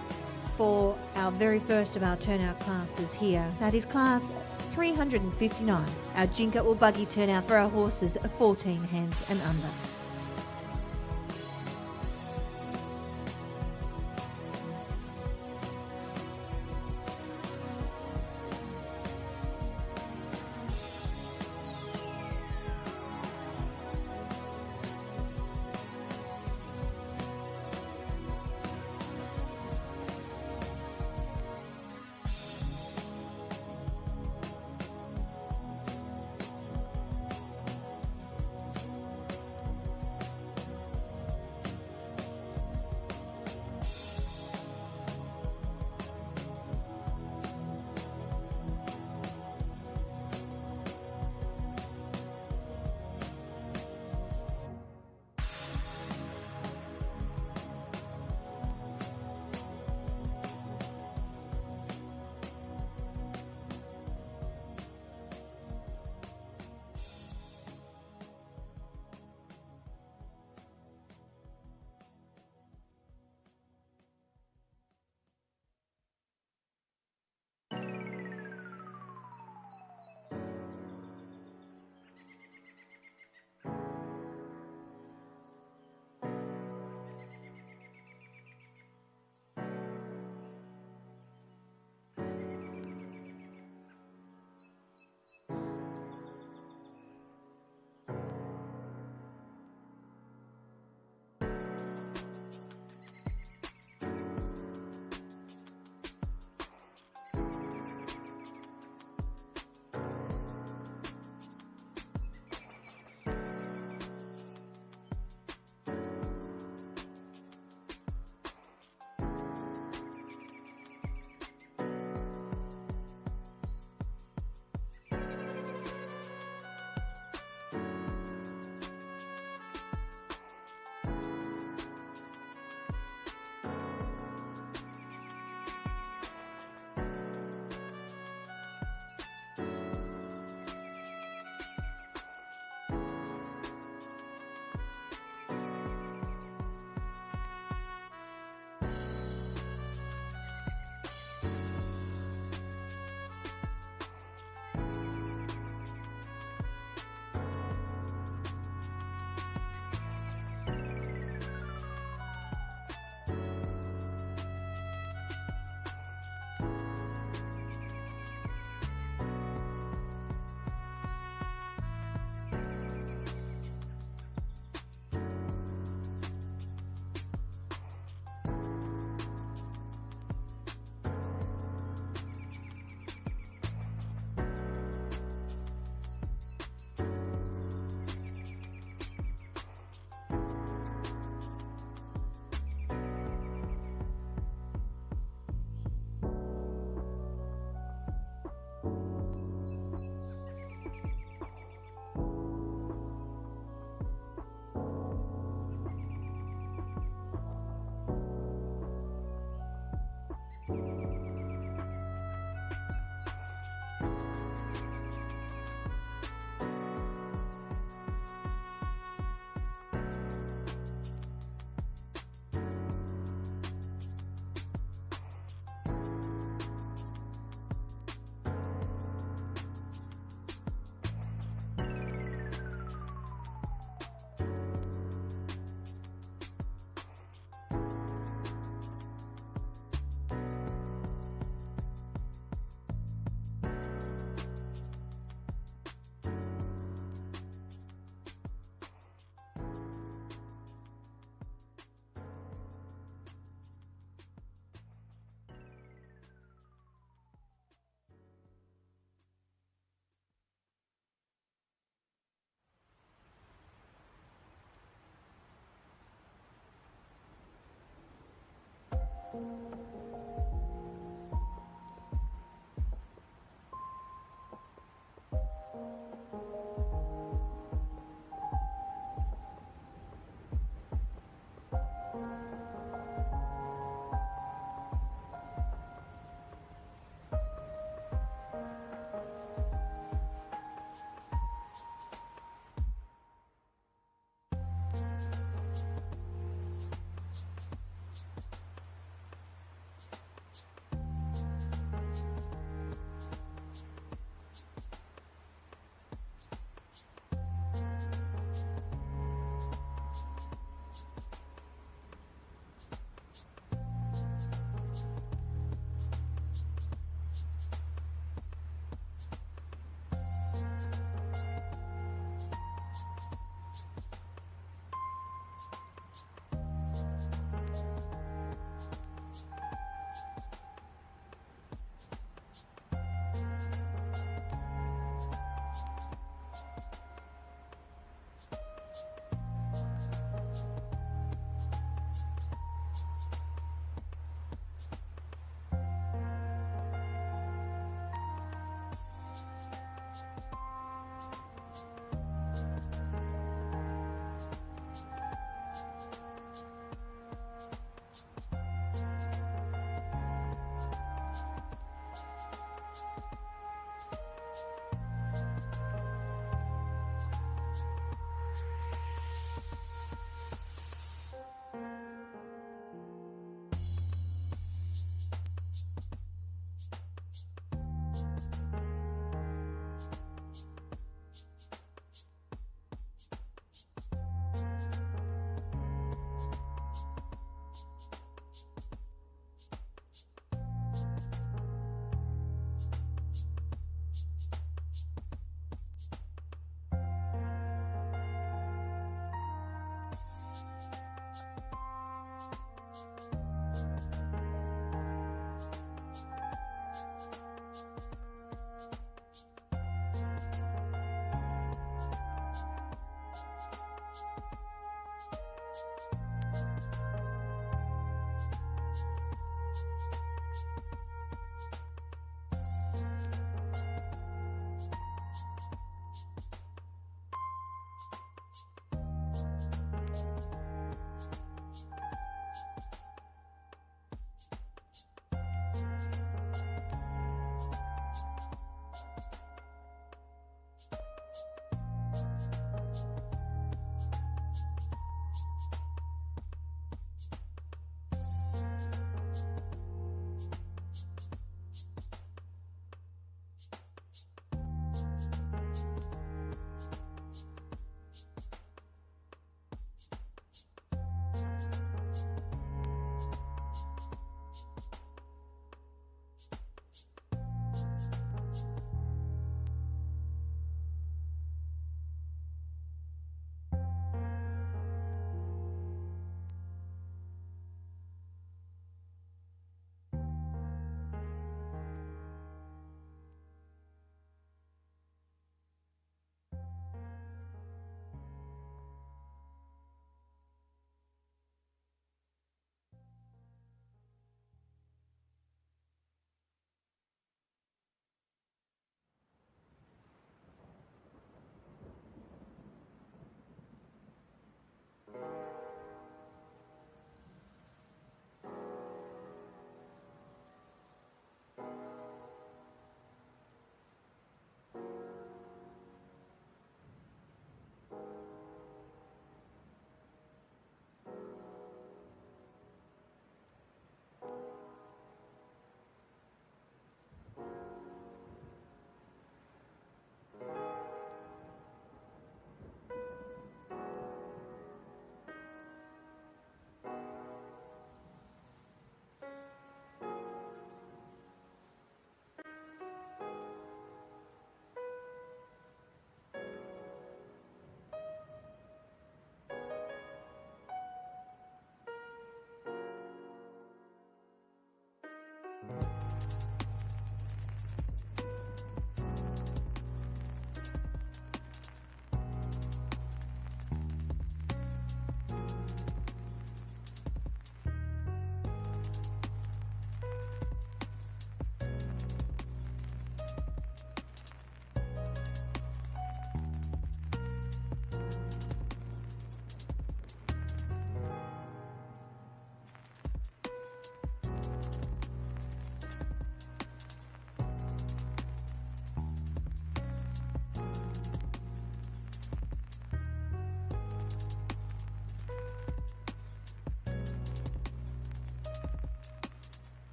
for our very first of our turnout classes here. That is class 359, our jinker or buggy turnout for our horses, 14 hands and under.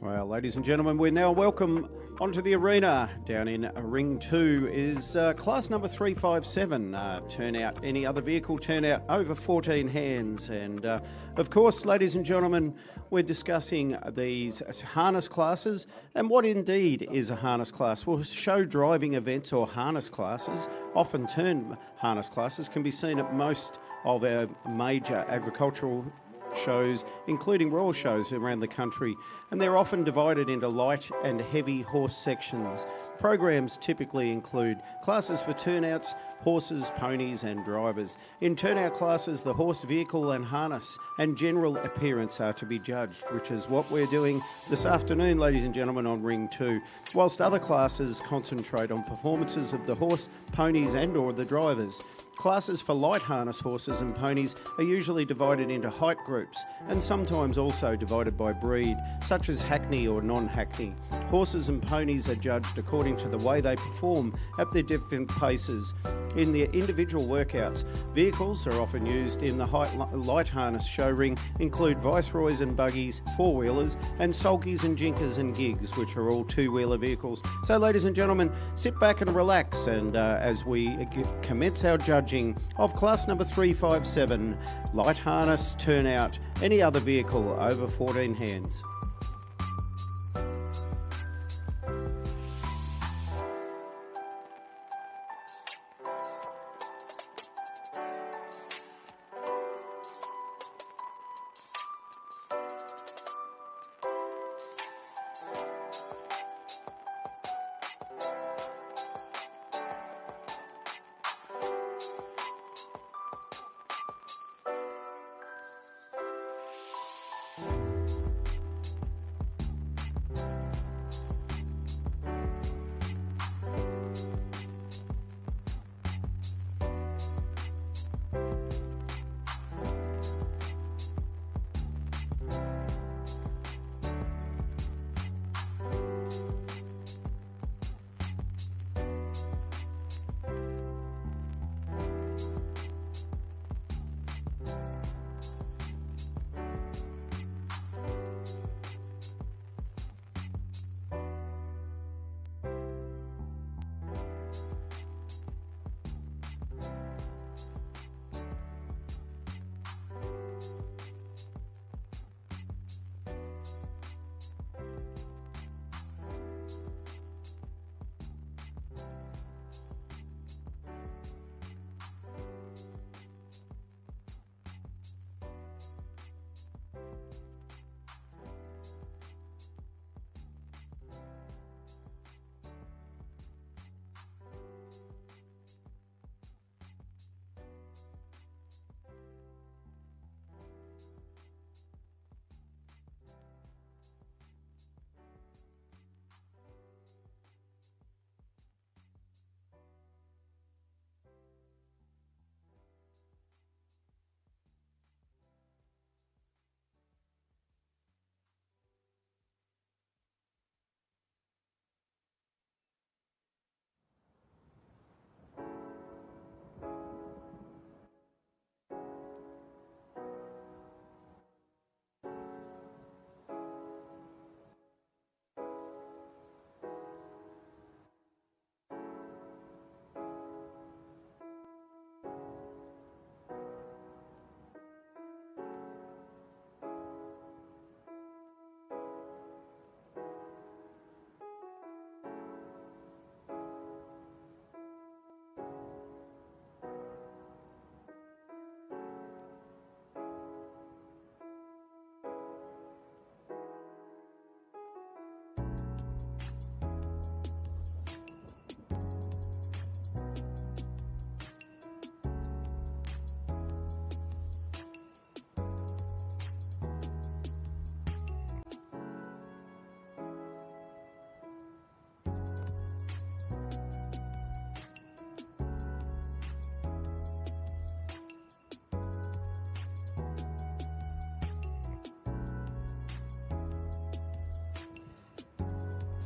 Well, ladies and gentlemen, we're now welcome onto the arena. Down in Ring 2 is class number 357, turnout, any other vehicle turnout over 14 hands. And of course, ladies and gentlemen, we're discussing these harness classes and what indeed is a harness class. Well, show driving events or harness classes, often termed harness classes, can be seen at most of our major agricultural shows, including royal shows around the country, and they're often divided into light and heavy horse sections. Programs typically include classes for turnouts, horses, ponies and drivers. In turnout classes, the horse vehicle and harness and general appearance are to be judged, which is what we're doing this afternoon, ladies and gentlemen, on Ring 2, whilst other classes concentrate on performances of the horse, ponies and or the drivers. Classes for light harness horses and ponies are usually divided into height groups and sometimes also divided by breed, such as hackney or non-hackney. Horses and ponies are judged according to the way they perform at their different paces. In their individual workouts, vehicles are often used in the light harness show ring include viceroys and buggies, four-wheelers, and sulkies and jinkers and gigs, which are all two-wheeler vehicles. So, ladies and gentlemen, sit back and relax, and as we commence our judging of class number 357, light harness, turnout, any other vehicle over 14 hands.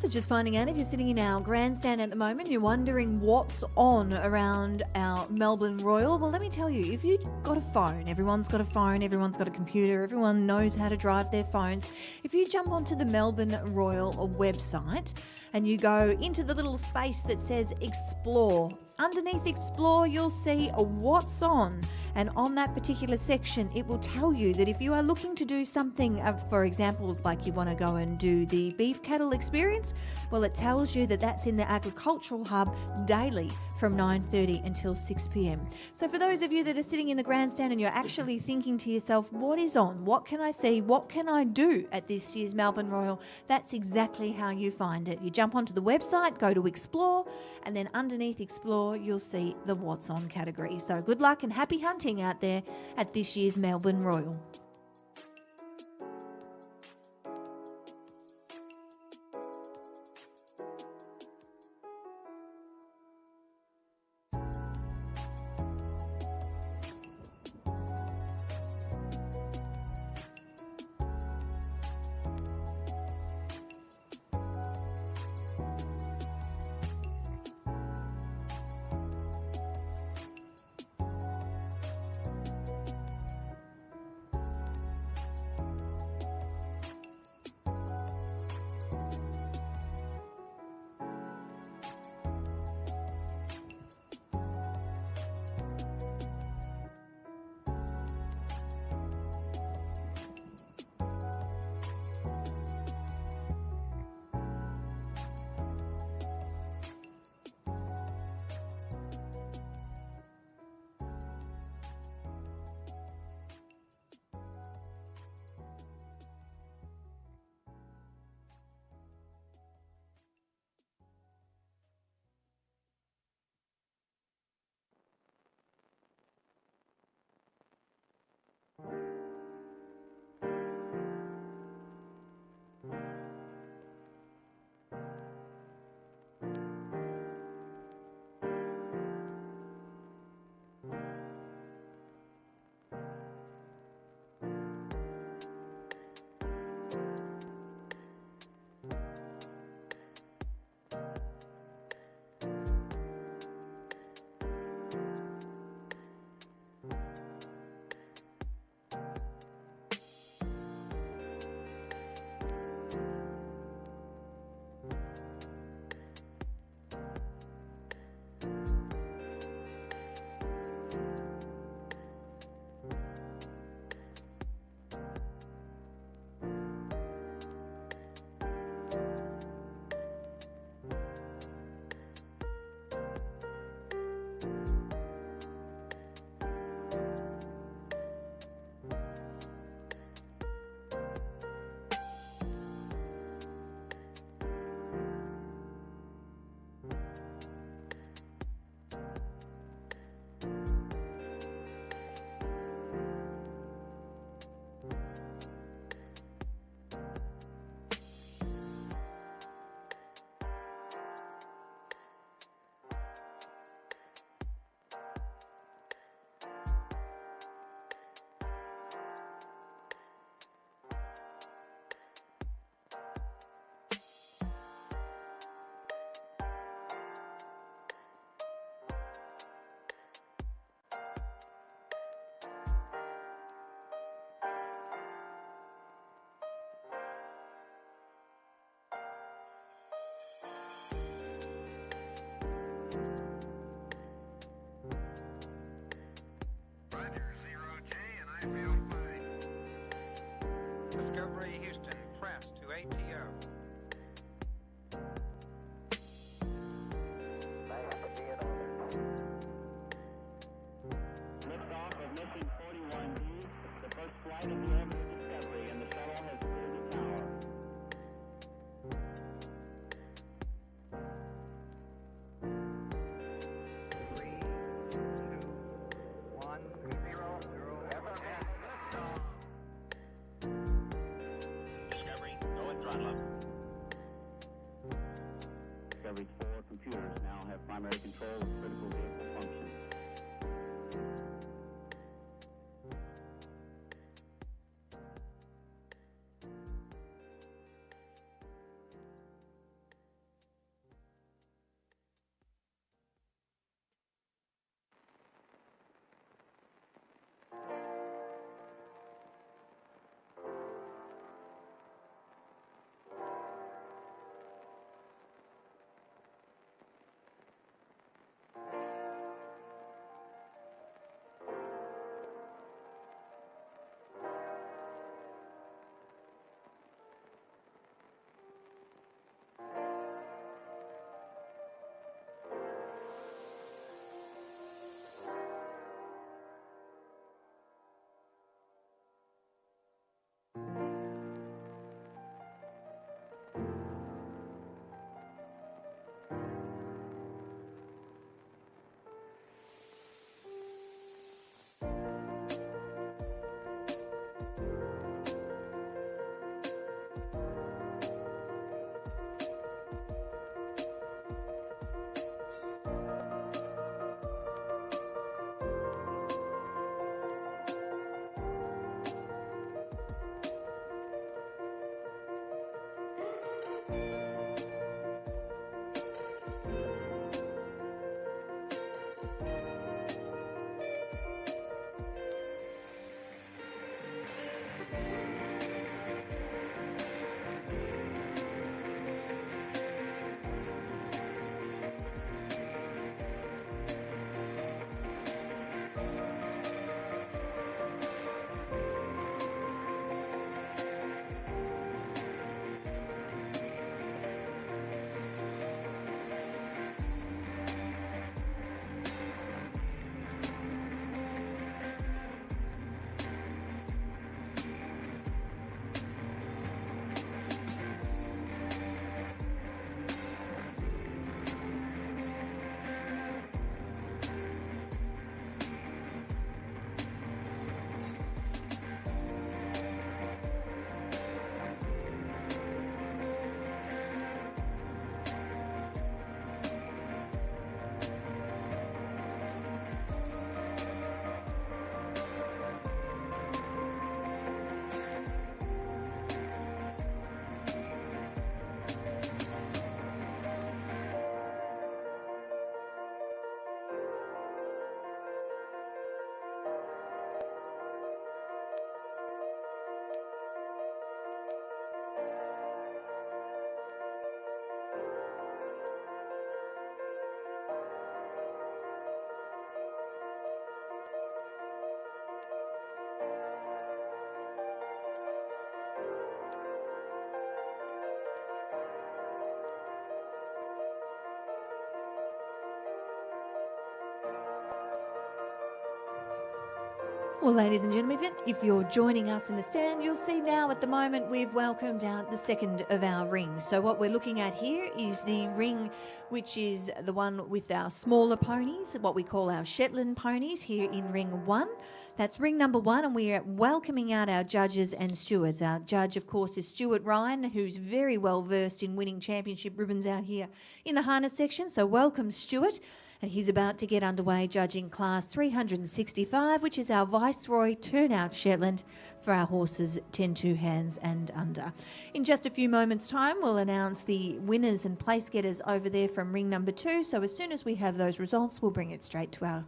also just finding out if you're sitting in our grandstand at the moment, you're wondering what's on around our Melbourne Royal. Well, let me tell you, if you've got a phone, everyone's got a phone, everyone's got a computer, everyone knows how to drive their phones. If you jump onto the Melbourne Royal website and you go into the little space that says Explore, underneath Explore, you'll see what's on. And on that particular section, it will tell you that if you are looking to do something, for example, like you want to go and do the beef cattle experience, well, it tells you that that's in the agricultural hub daily from 9:30 until 6 p.m. So for those of you that are sitting in the grandstand and you're actually thinking to yourself, what is on? What can I see? What can I do at this year's Melbourne Royal? That's exactly how you find it. You jump onto the website, go to Explore, and then underneath Explore, you'll see the What's On category. So good luck and happy hunting out there at this year's Melbourne Royal. Discovery Houston, press to ATO. Liftoff of mission 41D, the first flight of the Orbit Discovery, and the shuttle has cleared the tower. Discovery, go and throttle up. Discovery's 4 computers now have primary control of critical vehicle functions. Well, ladies and gentlemen, if you're joining us in the stand, you'll see now at the moment we've welcomed out the second of our rings. So what we're looking at here is the ring, which is the one with our smaller ponies, what we call our Shetland ponies here in ring 1. That's ring number 1, and we are welcoming out our judges and stewards. Our judge, of course, is Stuart Ryan, who's very well versed in winning championship ribbons out here in the harness section. So welcome, Stuart. And he's about to get underway judging class 365, which is our Viceroy turnout Shetland for our horses 10-2 hands and under. In just a few moments' time, we'll announce the winners and place getters over there from ring number 2. So as soon as we have those results, we'll bring it straight to our...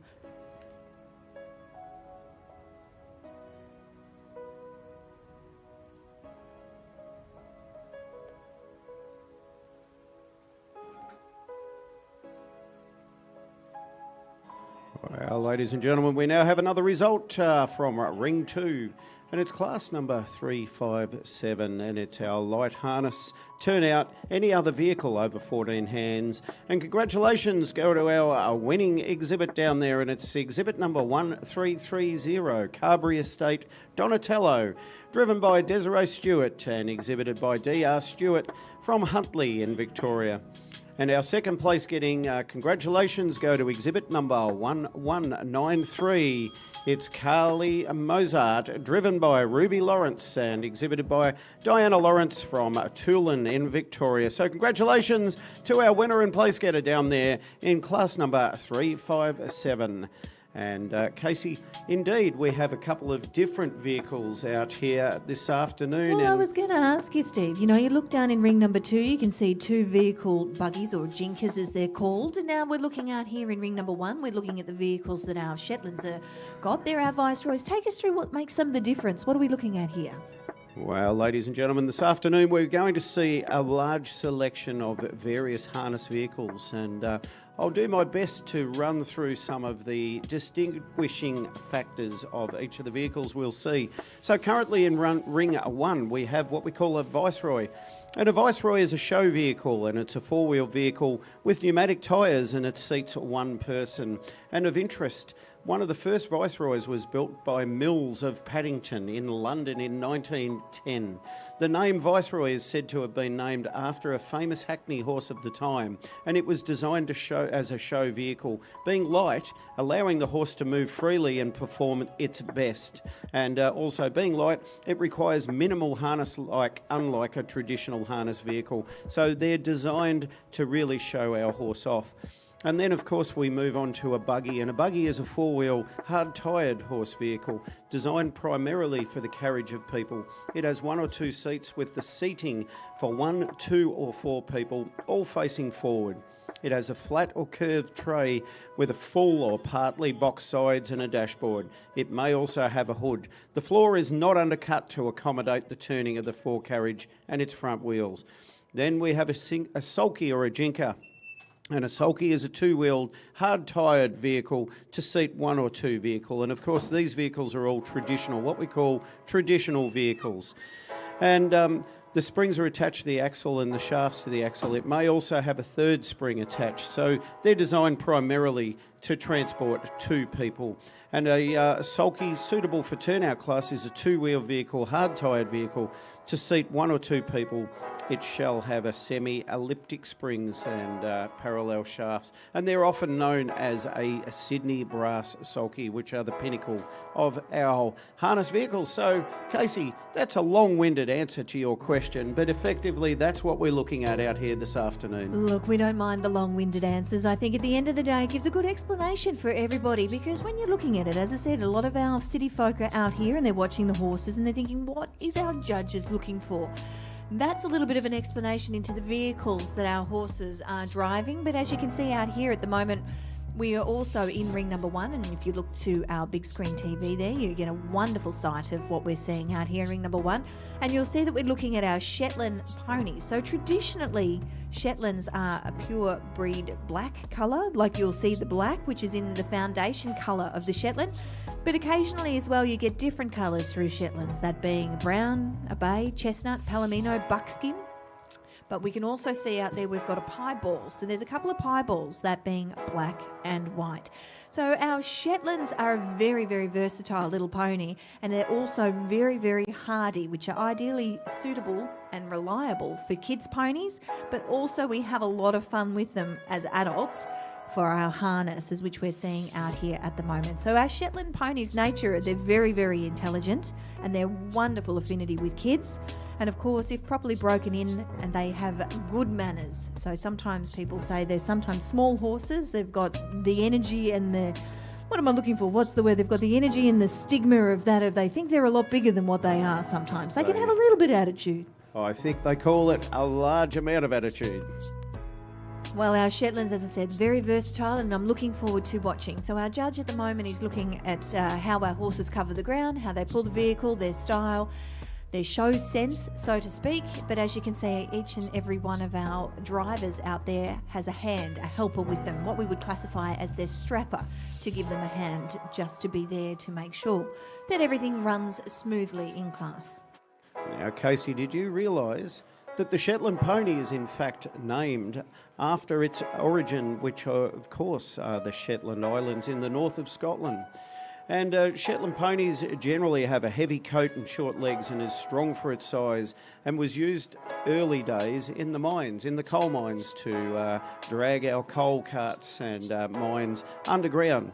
Well, ladies and gentlemen, we now have another result from ring 2, and it's class number 357, and it's our light harness turnout, any other vehicle over 14 hands. And congratulations go to our winning exhibit down there, and it's exhibit number 1330, Carberry Estate Donatello, driven by Desiree Stewart and exhibited by D.R. Stewart from Huntley in Victoria. And our second place getting congratulations go to exhibit number 1193. It's Carly Mozart, driven by Ruby Lawrence and exhibited by Diana Lawrence from Toolin in Victoria. So congratulations to our winner and place getter down there in class number 357. And Casey, indeed, we have a couple of different vehicles out here this afternoon. Well, I was going to ask you, Steve, you look down in ring number 2, you can see 2 vehicle buggies, or jinkers as they're called. And now we're looking out here in ring number 1, we're looking at the vehicles that our Shetlands have got. They're our Viceroys. Take us through what makes some of the difference. What are we looking at here? Well, ladies and gentlemen, this afternoon we're going to see a large selection of various harness vehicles, and I'll do my best to run through some of the distinguishing factors of each of the vehicles we'll see. So currently in ring 1 we have what we call a Viceroy. And a Viceroy is a show vehicle, and it's a 4-wheel vehicle with pneumatic tyres, and it seats one person. And of interest, one of the first Viceroys was built by Mills of Paddington in London in 1910. The name Viceroy is said to have been named after a famous hackney horse of the time, and it was designed to show as a show vehicle, being light, allowing the horse to move freely and perform its best. And also being light, it requires minimal harness, unlike a traditional harness vehicle. So they're designed to really show our horse off. And then, of course, we move on to a buggy, and a buggy is a 4-wheel, hard-tired horse vehicle designed primarily for the carriage of people. It has 1 or 2 seats with the seating for 1, 2 or 4 people, all facing forward. It has a flat or curved tray with a full or partly boxed sides and a dashboard. It may also have a hood. The floor is not undercut to accommodate the turning of the forecarriage and its front wheels. Then we have a sulky or a jinker. And a sulky is a 2-wheeled, hard-tired vehicle to seat 1 or 2 vehicle. And of course, these vehicles are all traditional, what we call traditional vehicles. And the springs are attached to the axle and the shafts to the axle. It may also have a 3rd spring attached. So they're designed primarily to transport 2 people. And a sulky suitable for turnout class is a 2-wheel vehicle, hard-tired vehicle to seat 1 or 2 people. It shall have a semi-elliptic springs and parallel shafts, and they're often known as a Sydney brass sulky, which are the pinnacle of our harness vehicles. So, Casey, that's a long-winded answer to your question, but effectively that's what we're looking at out here this afternoon. Look, we don't mind the long-winded answers. I think at the end of the day it gives a good explanation for everybody, because when you're looking at it, as I said, a lot of our city folk are out here and they're watching the horses and they're thinking, what is our judges looking for? That's a little bit of an explanation into the vehicles that our horses are driving. But as you can see out here at the moment, we are also in ring number 1, and if you look to our big screen TV there, you get a wonderful sight of what we're seeing out here in ring number 1, and you'll see that we're looking at our Shetland ponies. So traditionally, Shetlands are a pure breed black colour, like you'll see the black, which is in the foundation colour of the Shetland. But occasionally as well, you get different colours through Shetlands, that being brown, a bay, chestnut, palomino, buckskin. But we can also see out there we've got a piebald. So there's a couple of piebalds, that being black and white. So our Shetlands are a very, very versatile little pony, and they're also very, very hardy, which are ideally suitable and reliable for kids' ponies, but also we have a lot of fun with them as adults for our harnesses, which we're seeing out here at the moment. So our Shetland ponies' nature, they're very, very intelligent and they're wonderful affinity with kids. And of course, if properly broken in, and they have good manners. So sometimes people say there's sometimes small horses, they've got the energy and the, what am I looking for? What's the word? They've got the energy and the stigma of that, of they think they're a lot bigger than what they are sometimes. They can have a little bit of attitude. I think they call it a large amount of attitude. Well, our Shetlands, as I said, very versatile, and I'm looking forward to watching. So our judge at the moment is looking at how our horses cover the ground, how they pull the vehicle, their style, their show sense, so to speak. But as you can see, each and every one of our drivers out there has a hand, a helper with them, what we would classify as their strapper, to give them a hand just to be there to make sure that everything runs smoothly in class. Now, Casey, did you realise that the Shetland pony is in fact named after its origin, which of course are the Shetland Islands in the north of Scotland? And Shetland ponies generally have a heavy coat and short legs and is strong for its size, and was used early days in the mines, in the coal mines, to drag our coal carts and mines underground.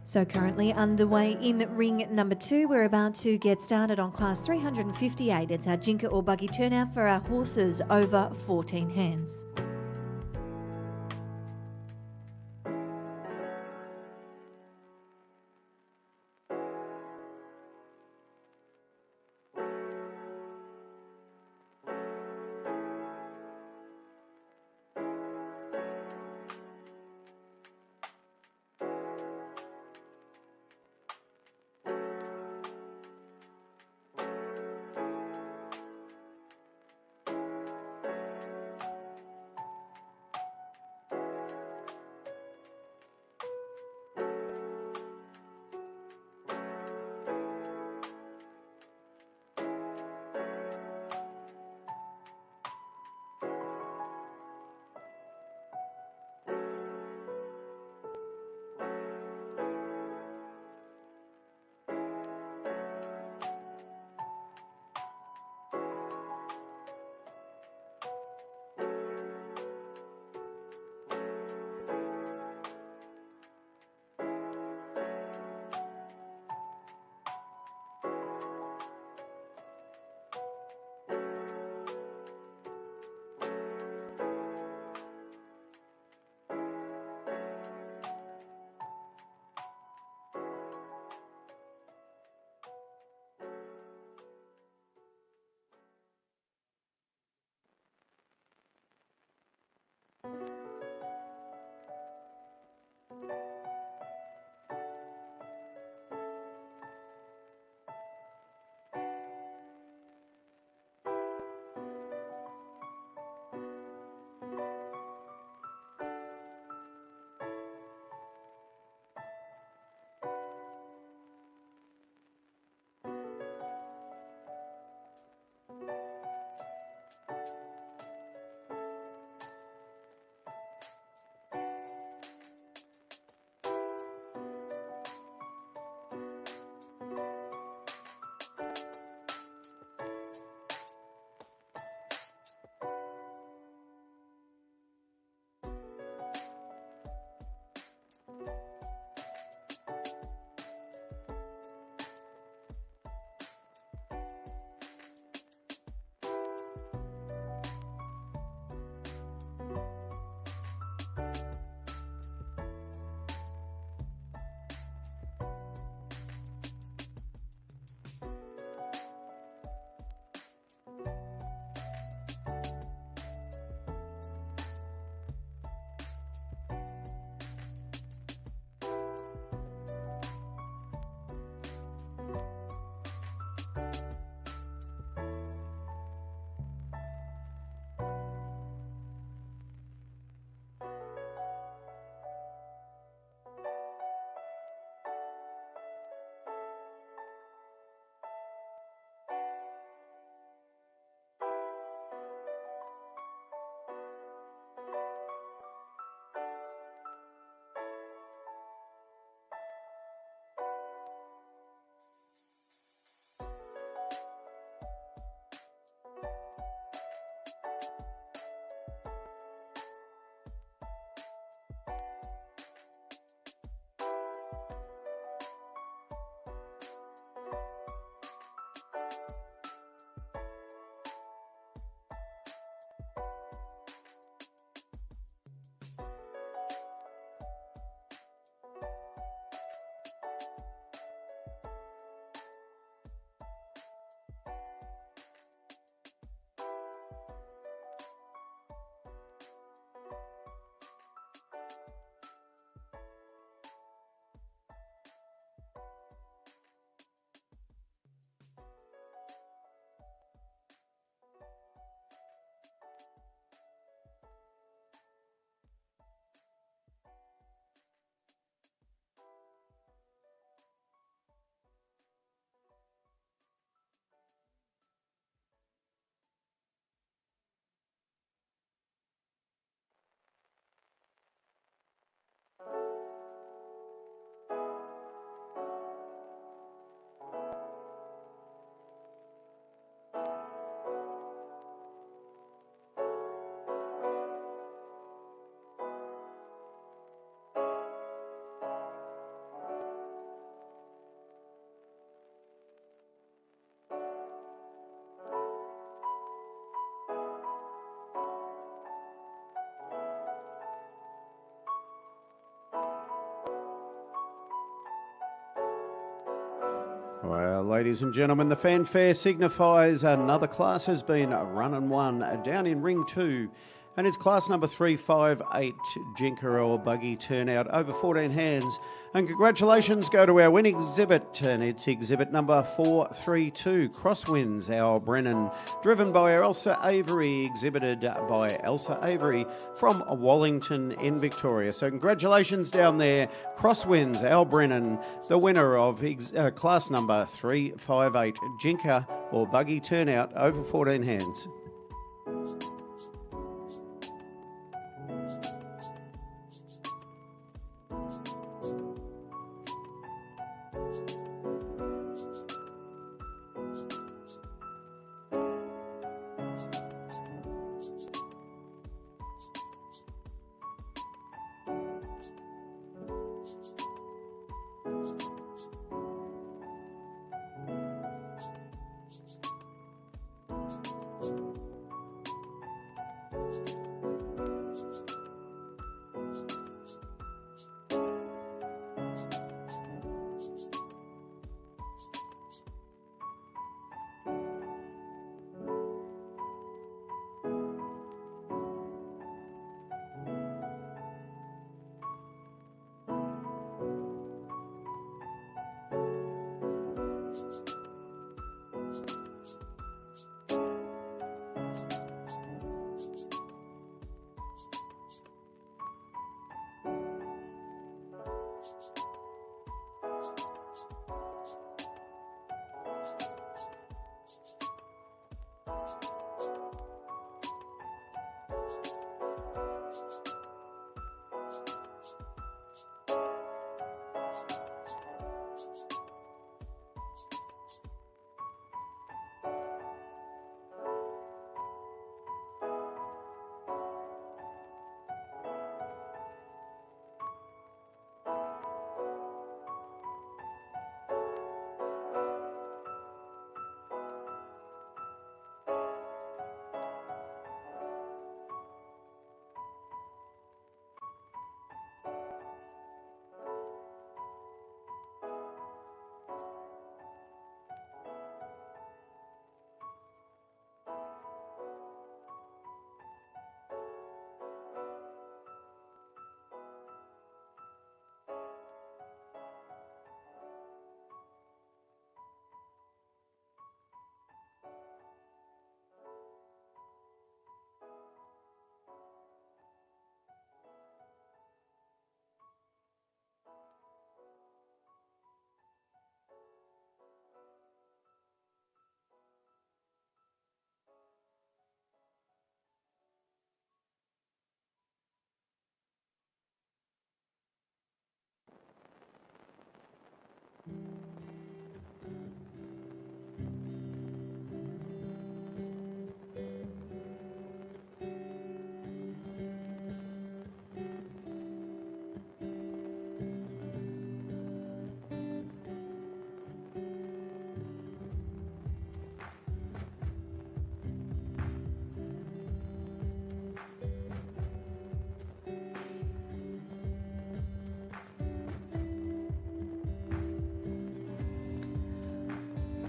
So currently underway in ring number 2. We're about to get started on class 358. It's our jinker or buggy turnout for our horses over 14 hands. Well, ladies and gentlemen, the fanfare signifies another class has been run and won down in Ring 2. And it's class number 358, Jinker or Buggy Turnout, over 14 hands. And congratulations go to our winning exhibit, and it's exhibit number 432, Crosswinds, our Brennan, driven by Elsa Avery, exhibited by Elsa Avery from Wallington in Victoria. So congratulations down there, Crosswinds, our Brennan, the winner of class number 358, Jinker or Buggy Turnout, over 14 hands.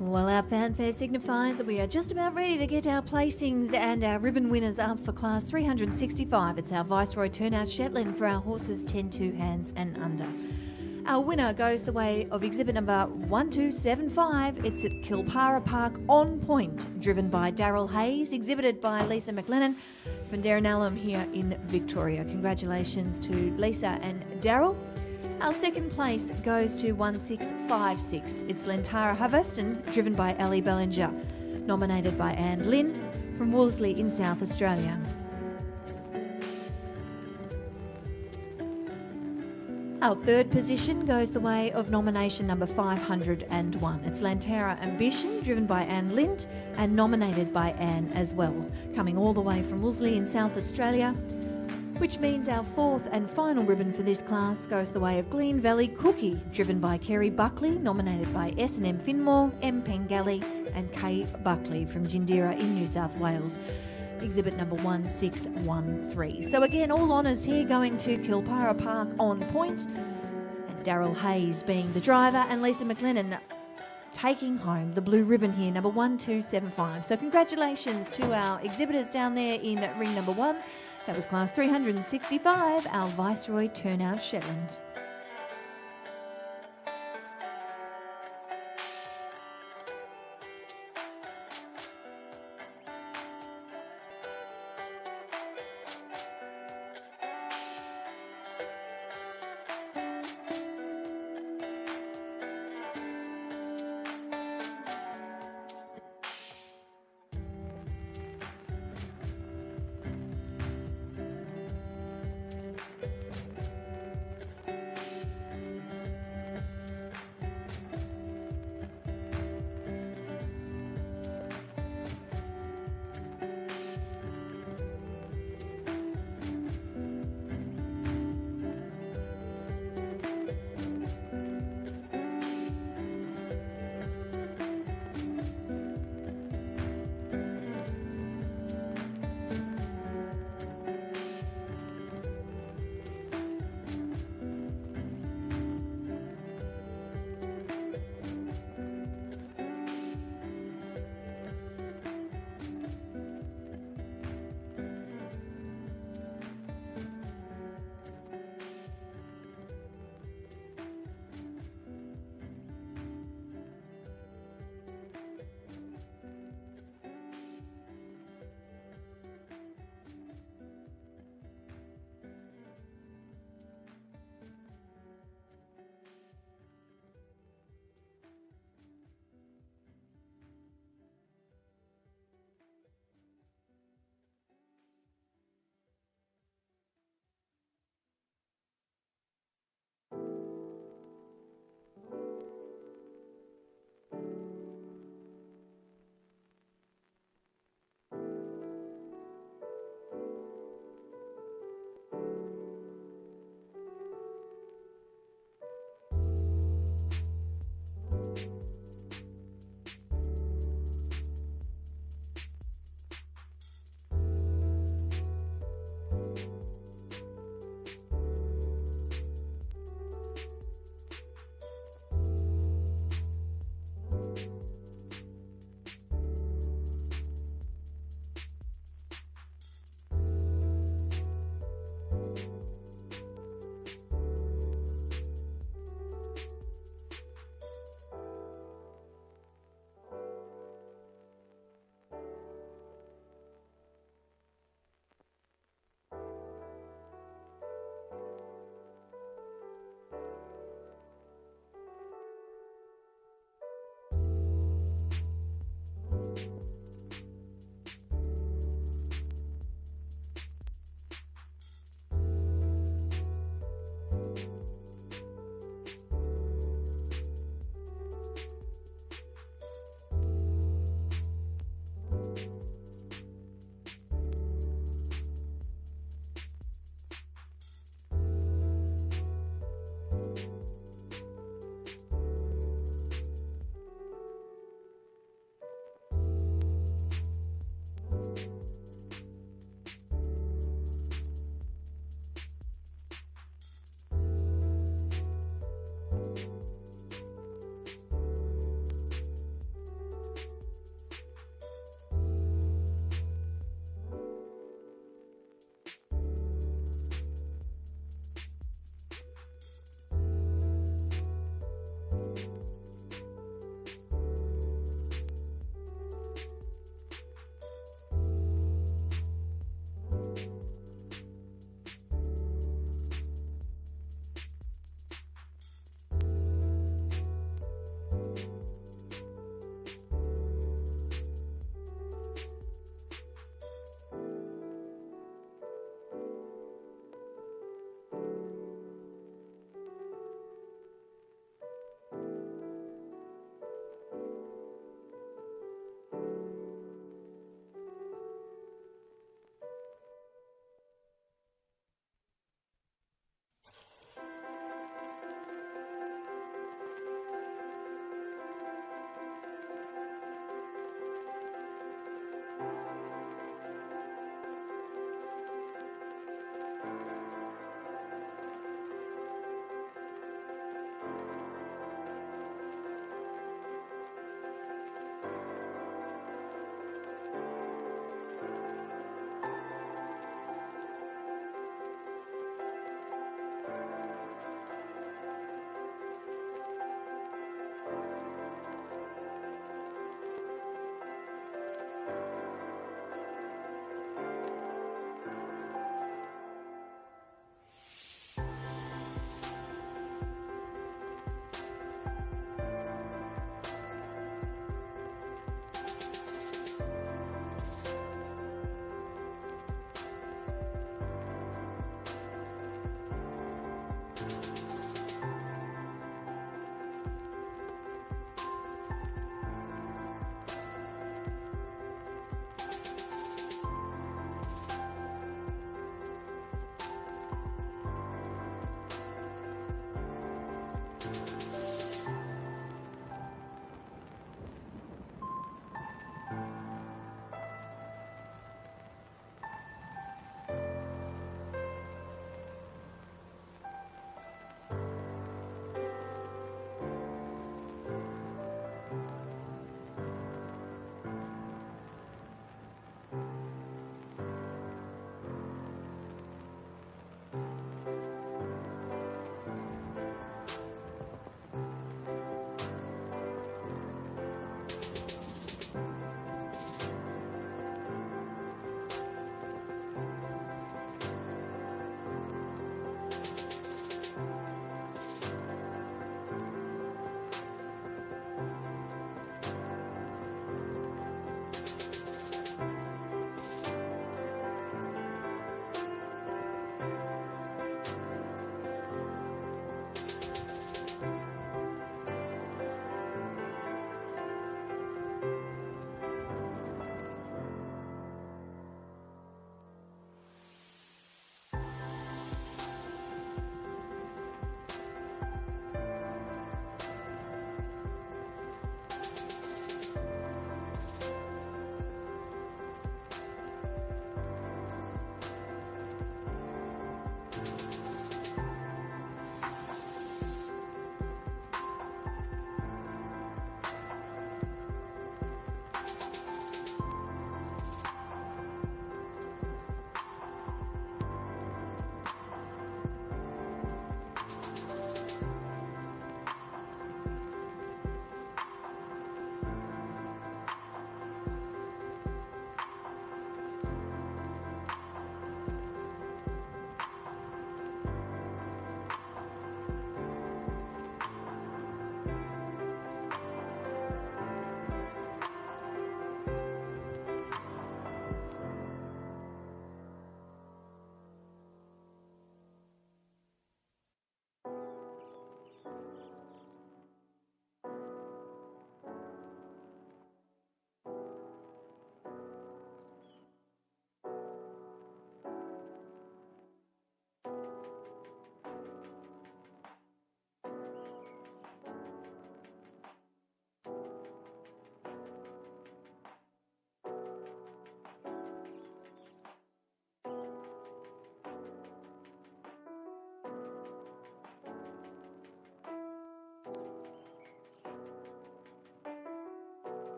Well, our fanfare signifies that we are just about ready to get our placings and our ribbon winners up for class 365. It's our Viceroy Turnout Shetland for our horses 10 2 hands and under. Our winner goes the way of exhibit number 1275. It's at Kilpara Park On Point, driven by Daryl Hayes, exhibited by Lisa McLennan from Darrenallum here in Victoria. Congratulations to Lisa and Daryl. Our second place goes to 1656. It's Lentara Harveston, driven by Ali Bellinger, nominated by Anne Lind from Wolseley in South Australia. Our third position goes the way of nomination number 501. It's Lantara Ambition, driven by Anne Lind and nominated by Anne as well, coming all the way from Wolseley in South Australia, which means our fourth and final ribbon for this class goes the way of Glen Valley Cookie, driven by Kerry Buckley, nominated by S&M Finmore, M. Pengelly and Kay Buckley from Jindera in New South Wales. Exhibit number 1613. So again, all honours here going to Kilpara Park On Point, and Daryl Hayes being the driver and Lisa McLennan taking home the blue ribbon here, number 1275. So congratulations to our exhibitors down there in ring number 1. That was class 365, our Viceroy Turnout Shetland.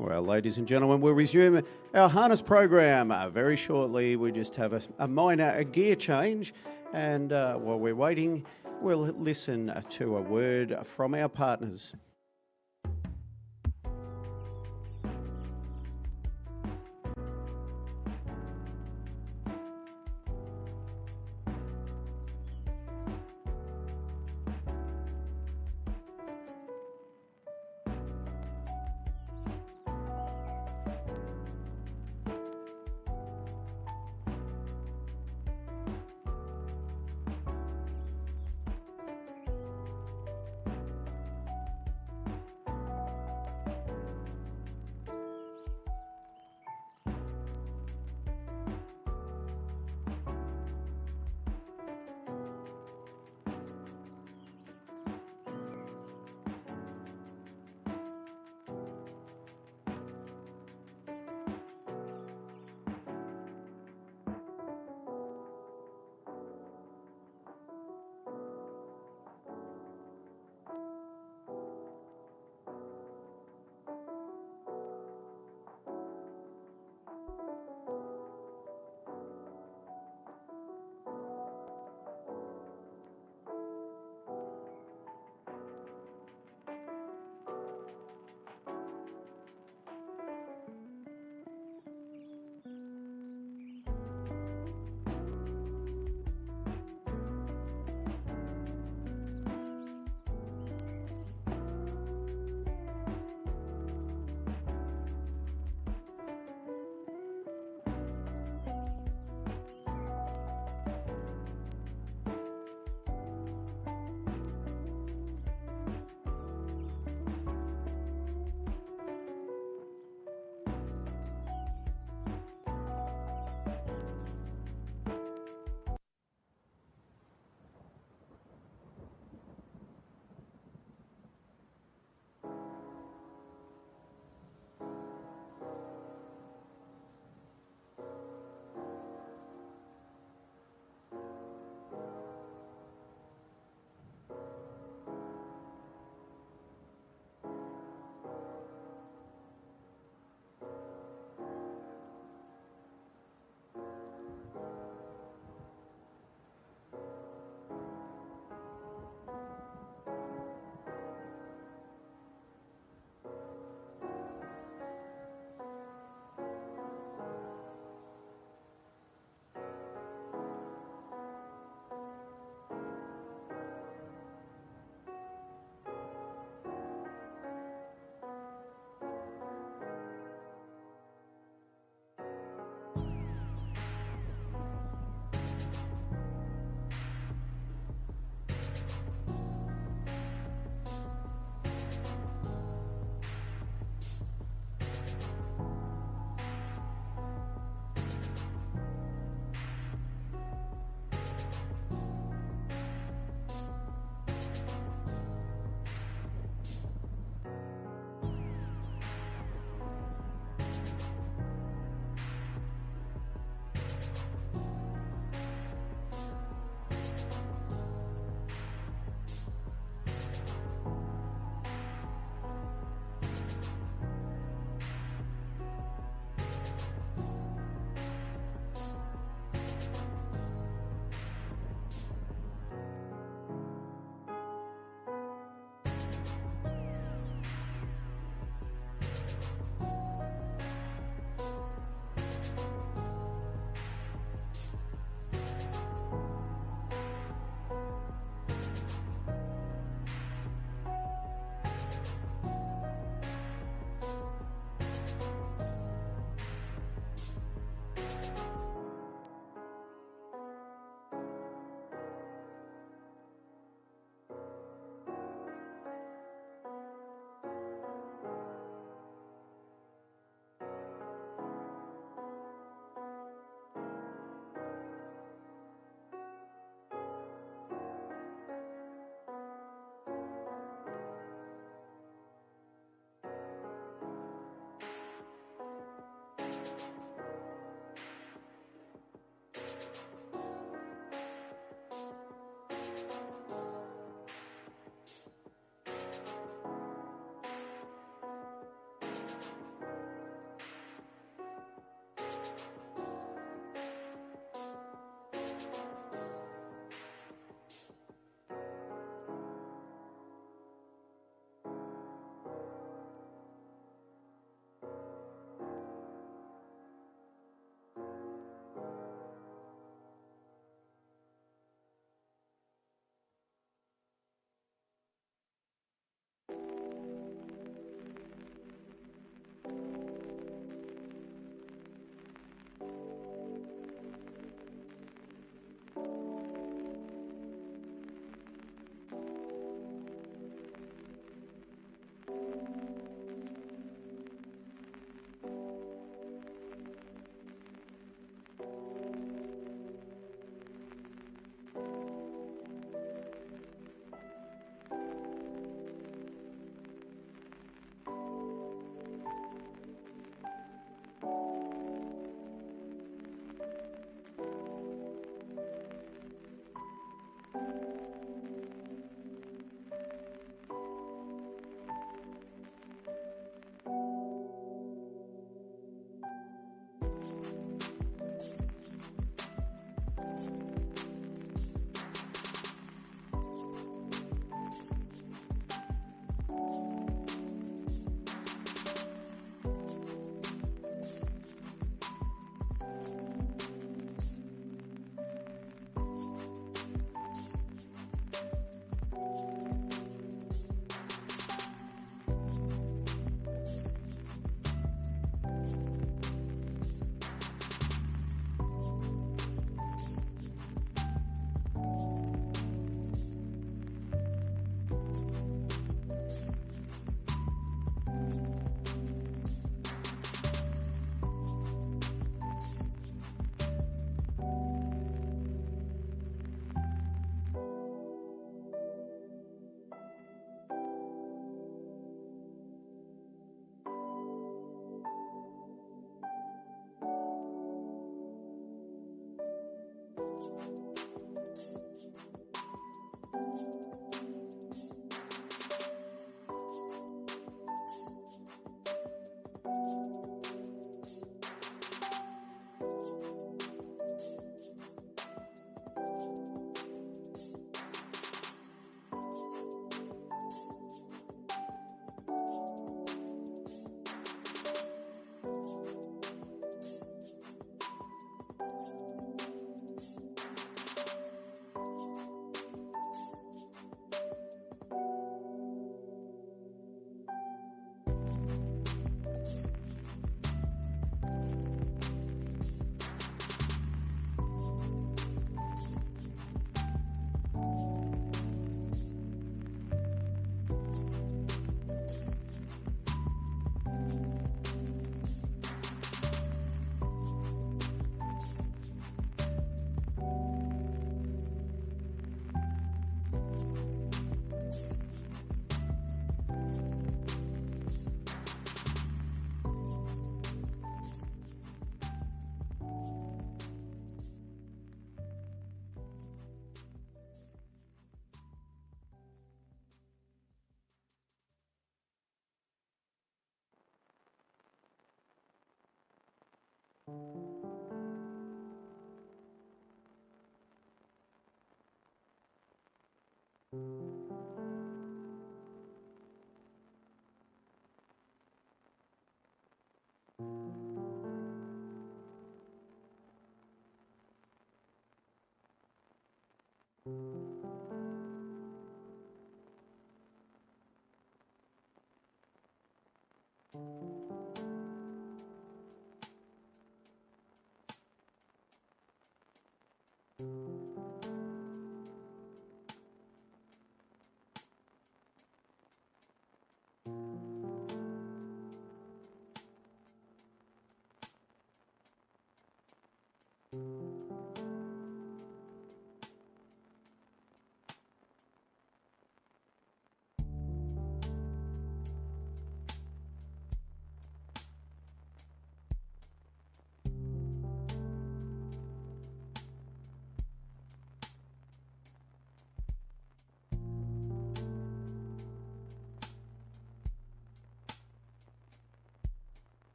Well, ladies and gentlemen, we'll resume our harness program very shortly. We just have a minor gear change, and while we're waiting, we'll listen to a word from our partners.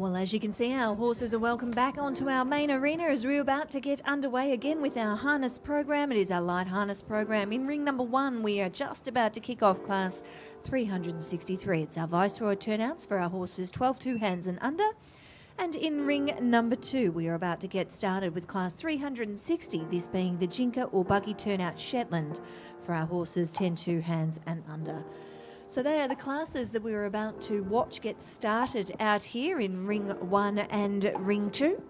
Well, as you can see, our horses are welcome back onto our main arena as we're about to get underway again with our harness program. It is our light harness program. In ring number 1, we are just about to kick off class 363. It's our Viceroy turnouts for our horses 12 2 hands and under. And in ring number 2, we are about to get started with class 360, this being the Jinker or Buggy turnout Shetland for our horses 10 2 hands and under. So they are the classes that we were about to watch get started out here in ring 1 and ring 2.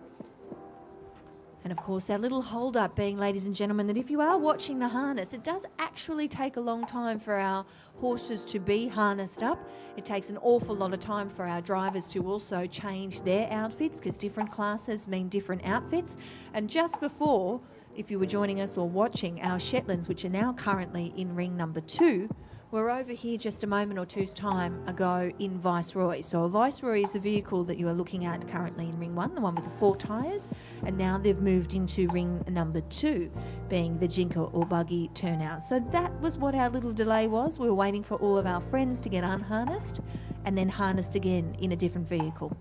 And of course, our little hold up being, ladies and gentlemen, that if you are watching the harness, it does actually take a long time for our horses to be harnessed up. It takes an awful lot of time for our drivers to also change their outfits, because different classes mean different outfits. And just before, if you were joining us or watching, our Shetlands, which are now currently in ring number 2, we're over here just a moment or two's time ago in Viceroy. So a Viceroy is the vehicle that you are looking at currently in ring 1, the one with the 4 tyres, and now they've moved into ring number 2, being the Jinker or Buggy turnout. So that was what our little delay was. We were waiting for all of our friends to get unharnessed and then harnessed again in a different vehicle.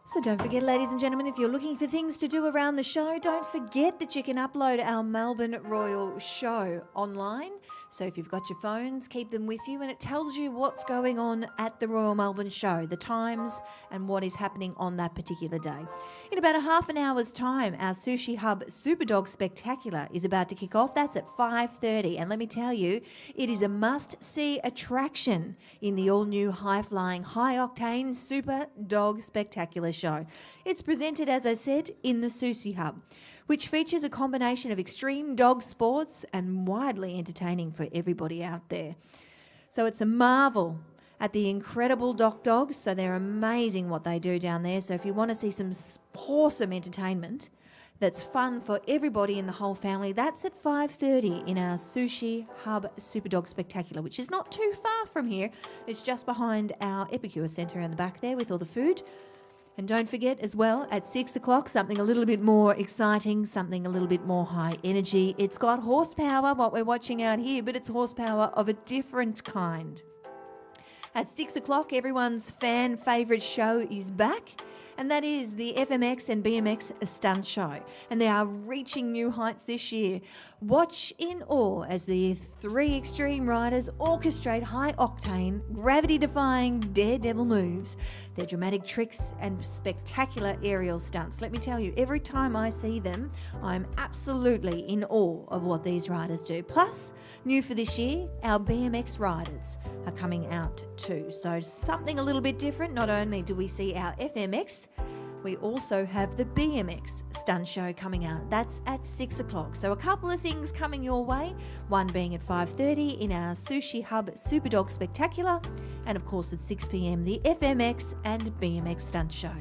So don't forget, ladies and gentlemen, if you're looking for things to do around the show, don't forget that you can upload our Melbourne Royal Show online. So if you've got your phones, keep them with you, and it tells you what's going on at the Royal Melbourne Show, the times and what is happening on that particular day. In about a half an hour's time, our Sushi Hub Superdog Spectacular is about to kick off. That's at 5:30, and let me tell you, it is a must-see attraction in the all-new high-flying, high-octane Super Dog Spectacular show. It's presented, as I said, in the Sushi Hub, which features a combination of extreme dog sports and widely entertaining for everybody out there. So it's a marvel at the incredible dogs. So they're amazing what they do down there. So if you want to see some awesome entertainment that's fun for everybody in the whole family, that's at 5:30 in our Sushi Hub Superdog Spectacular, which is not too far from here. It's just behind our Epicure Centre in the back there with all the food. And don't forget as well, at 6 o'clock, something a little bit more exciting, something a little bit more high energy. It's got horsepower, what we're watching out here, but it's horsepower of a different kind. At 6 o'clock, everyone's fan favourite show is back, and that is the FMX and BMX Stunt Show. And they are reaching new heights this year. Watch in awe as the three extreme riders orchestrate high-octane, gravity-defying daredevil moves, their dramatic tricks and spectacular aerial stunts. Let me tell you, every time I see them, I'm absolutely in awe of what these riders do. Plus, new for this year, our BMX riders are coming out too. So something a little bit different. Not only do we see our FMX, we also have the BMX stunt show coming out. That's at 6 o'clock. So a couple of things coming your way. One being at 5:30 in our Sushi Hub Superdog Spectacular. And of course at 6 p.m, the FMX and BMX stunt show.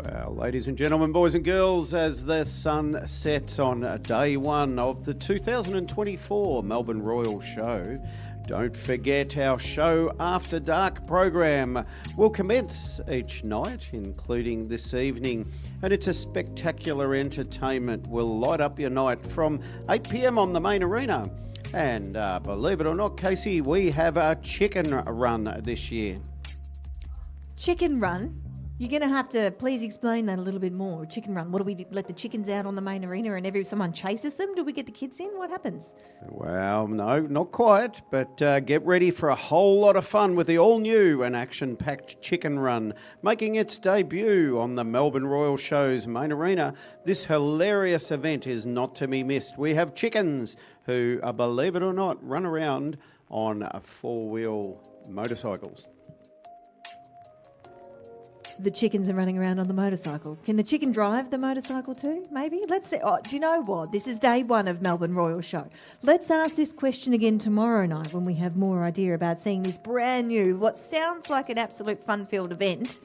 Well, ladies and gentlemen, boys and girls, as the sun sets on day one of the 2024 Melbourne Royal Show, don't forget our Show After Dark program will commence each night, including this evening, and it's a spectacular entertainment. Will light up your night from 8 p.m. on the main arena. And believe it or not, Casey, we have a chicken run this year. Chicken run? You're going to have to please explain that a little bit more. Chicken run. What do we do? Let the chickens out on the main arena and someone chases them? Do we get the kids in? What happens? Well, no, not quite, but get ready for a whole lot of fun with the all-new and action-packed chicken run, making its debut on the Melbourne Royal Show's main arena. This hilarious event is not to be missed. We have chickens who, believe it or not, run around on four-wheel motorcycles. The chickens are running around on the motorcycle. Can the chicken drive the motorcycle too, maybe? Let's see. Oh, do you know what? This is day one of Melbourne Royal Show. Let's ask this question again tomorrow night when we have more idea about seeing this brand new, what sounds like an absolute fun-filled event.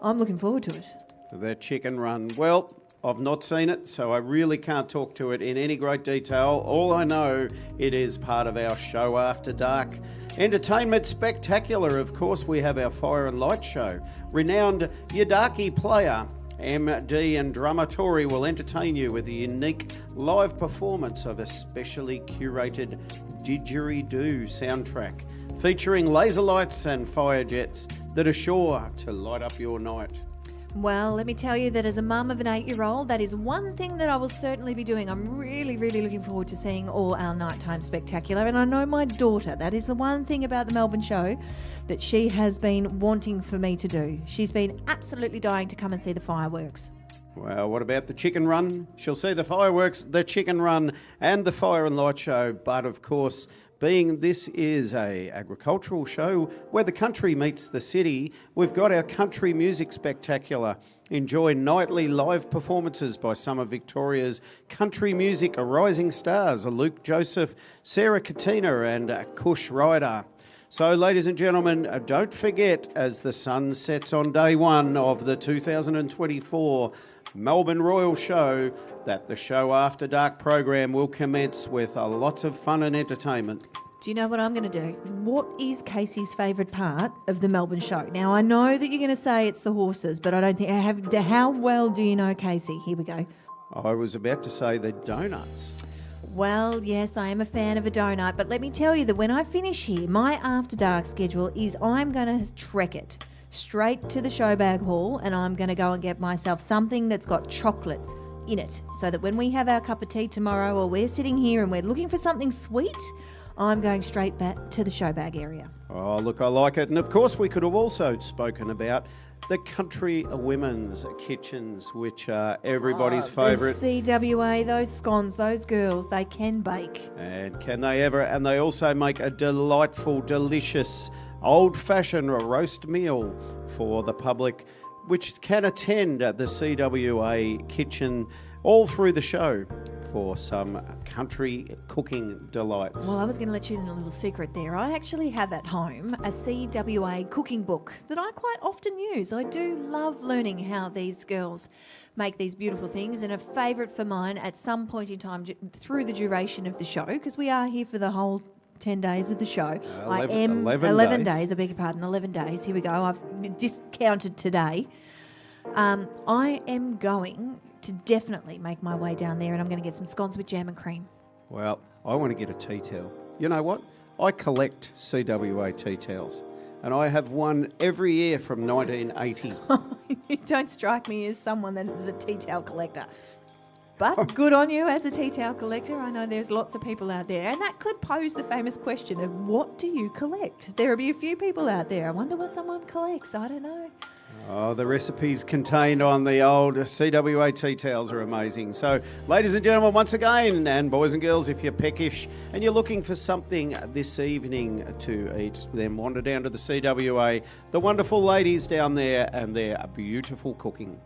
I'm looking forward to it. The chicken run. Well, I've not seen it, so I really can't talk to it in any great detail. All I know, it is part of our Show After Dark. Entertainment spectacular, of course, we have our Fire and Light show. Renowned Yidaki player, MD and drummer Tori will entertain you with a unique live performance of a specially curated didgeridoo soundtrack featuring laser lights and fire jets that are sure to light up your night. Well, let me tell you that as a mum of an 8-year-old, that is one thing that I will certainly be doing. I'm really, really looking forward to seeing all our nighttime spectacular. And I know my daughter, that is the one thing about the Melbourne show that she has been wanting for me to do. She's been absolutely dying to come and see the fireworks. Well, what about the chicken run? She'll see the fireworks, the chicken run and the Fire and Light show. But of course, being this is a agricultural show where the country meets the city, we've got our country music spectacular. Enjoy nightly live performances by some of Victoria's country music rising stars, Luke Joseph, Sarah Katina and Kush Ryder. So, ladies and gentlemen, don't forget, as the sun sets on day one of the 2024 Melbourne Royal Show, that the Show After Dark program will commence with lots of fun and entertainment. Do you know what I'm going to do? What is Casey's favourite part of the Melbourne show? Now, I know that you're going to say it's the horses, but I don't think... How well do you know Casey? Here we go. I was about to say the donuts. Well, yes, I am a fan of a donut, but let me tell you that when I finish here, my After Dark schedule is I'm going to trek it straight to the Showbag Hall, and I'm going to go and get myself something that's got chocolate in it, so that when we have our cup of tea tomorrow, or we're sitting here and we're looking for something sweet, I'm going straight back to the Showbag area. Oh, look, I like it. And of course, we could have also spoken about the country women's kitchens, which are everybody's favourite. The CWA, those scones, those girls, they can bake. And can they ever? And they also make a delightful, delicious, old-fashioned roast meal for the public, which can attend the CWA kitchen all through the show for some country cooking delights. Well, I was going to let you in a little secret there. I actually have at home a CWA cooking book that I quite often use. I do love learning how these girls make these beautiful things, and a favourite for mine at some point in time through the duration of the show, because we are here for the whole 10 days of the show. 11 days, I beg your pardon, 11 days. Here we go. I've discounted today. I am going to definitely make my way down there, and I'm going to get some scones with jam and cream. Well, I want to get a tea towel. You know what? I collect CWA tea towels, and I have one every year from 1980. You don't strike me as someone that is a tea towel collector. But good on you as a tea towel collector. I know there's lots of people out there, and that could pose the famous question of what do you collect? There'll be a few people out there. I wonder what someone collects. I don't know. Oh, the recipes contained on the old CWA tea towels are amazing. So, ladies and gentlemen, once again, and boys and girls, if you're peckish and you're looking for something this evening to eat, then wander down to the CWA. The wonderful ladies down there and their beautiful cooking.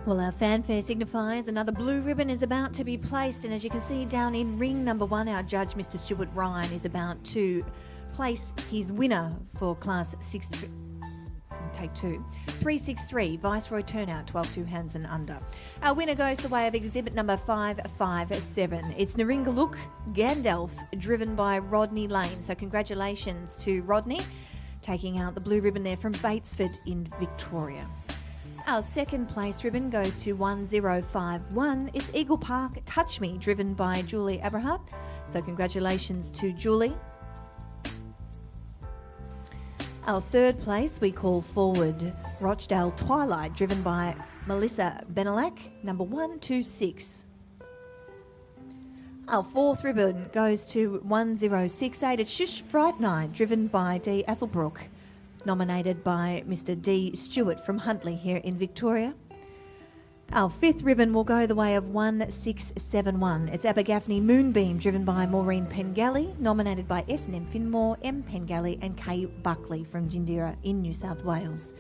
Well, our fanfare signifies another blue ribbon is about to be placed, and as you can see down in ring number 1, our judge, Mr. Stuart Ryan, is about to place his winner for class 6. Take 2. 363, Viceroy Turnout, 12 hands and under. Our winner goes the way of exhibit number 557. It's Naringaluk Gandalf, driven by Rodney Lane. So congratulations to Rodney, taking out the blue ribbon there from Batesford in Victoria. Our second place ribbon goes to 1051. It's Eagle Park Touch Me, driven by Julie Aberhart. So congratulations to Julie. Our third place we call forward Rochdale Twilight, driven by Melissa Benelak, number 126. Our fourth ribbon goes to 1068. It's Shush Fright Night, driven by Dee Asselbrook, nominated by Mr. D. Stewart from Huntley here in Victoria. Our fifth ribbon will go the way of 1671. It's Abergaffney Moonbeam, driven by Maureen Pengelly, nominated by S&M Finmore, M. Pengelly and Kay Buckley from Jindira in New South Wales.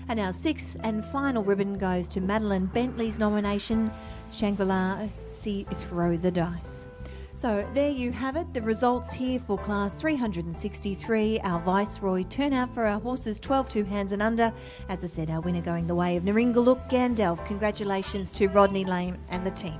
And our sixth and final ribbon goes to Madeline Bentley's nomination, Shangri-La, See Throw the Dice. So there you have it, the results here for class 363, our Viceroy turnout for our horses 12 hands and under. As I said, our winner going the way of Naringaluk Gandalf. Congratulations to Rodney Lane and the team.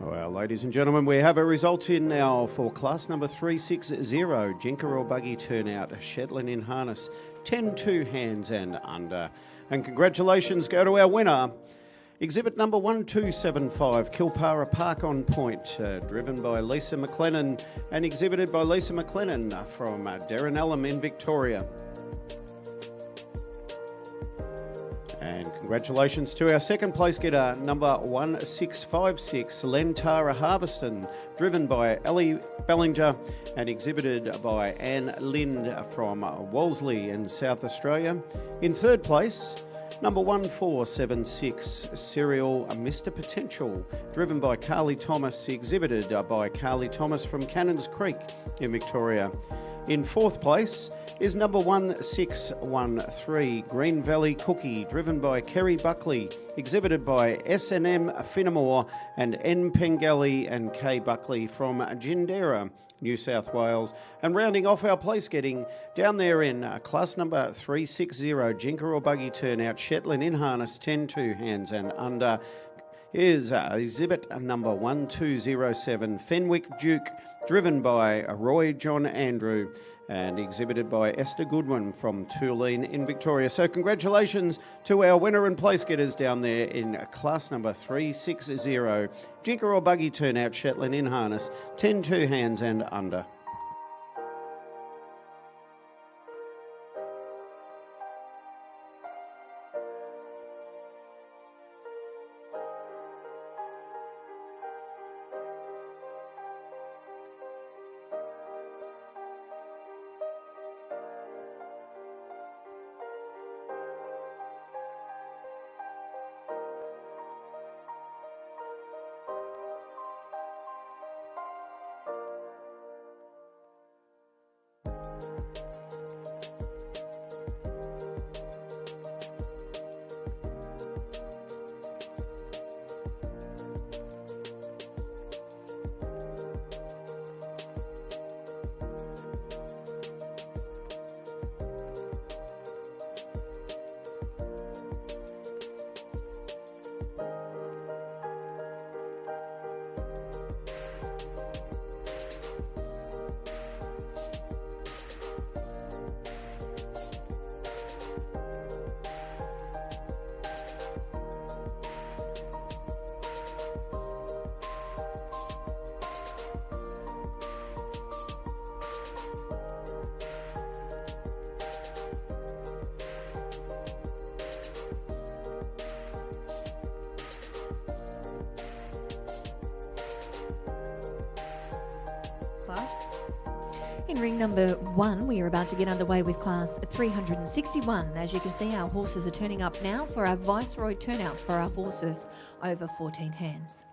Well, ladies and gentlemen, we have a result in now for class number 360, Jinker or Buggy turnout, Shetland in harness, 10 hands and under. And congratulations go to our winner, exhibit number 1275, Kilpara Park on Point, driven by Lisa McLennan and exhibited by Lisa McLennan from Derrenellum in Victoria. And congratulations to our second place getter, number 1656, Lentara Harveston, driven by Ellie Bellinger and exhibited by Anne Lind from Wolseley in South Australia. In third place, number 1476, Serial Mr. Potential, driven by Carly Thomas, exhibited by Carly Thomas from Cannons Creek in Victoria. In fourth place is number 1613, Green Valley Cookie, driven by Kerry Buckley, exhibited by S&M Finamore and N. Pengelly and K. Buckley from Jindera, New South Wales. And rounding off our place getting down there in class number 360, Jinker or Buggy turnout, Shetland in harness, 10 hands and under, is exhibit number 1207, Fenwick Duke, driven by Roy John Andrew and exhibited by Esther Goodwin from Tuleen in Victoria. So congratulations to our winner and place getters down there in class number 360, Jinker or Buggy turnout, Shetland in harness, 10 2 hands and under. In ring number 1, we are about to get underway with class 361. As you can see, our horses are turning up now for our Viceroy turnout for our horses over 14 hands.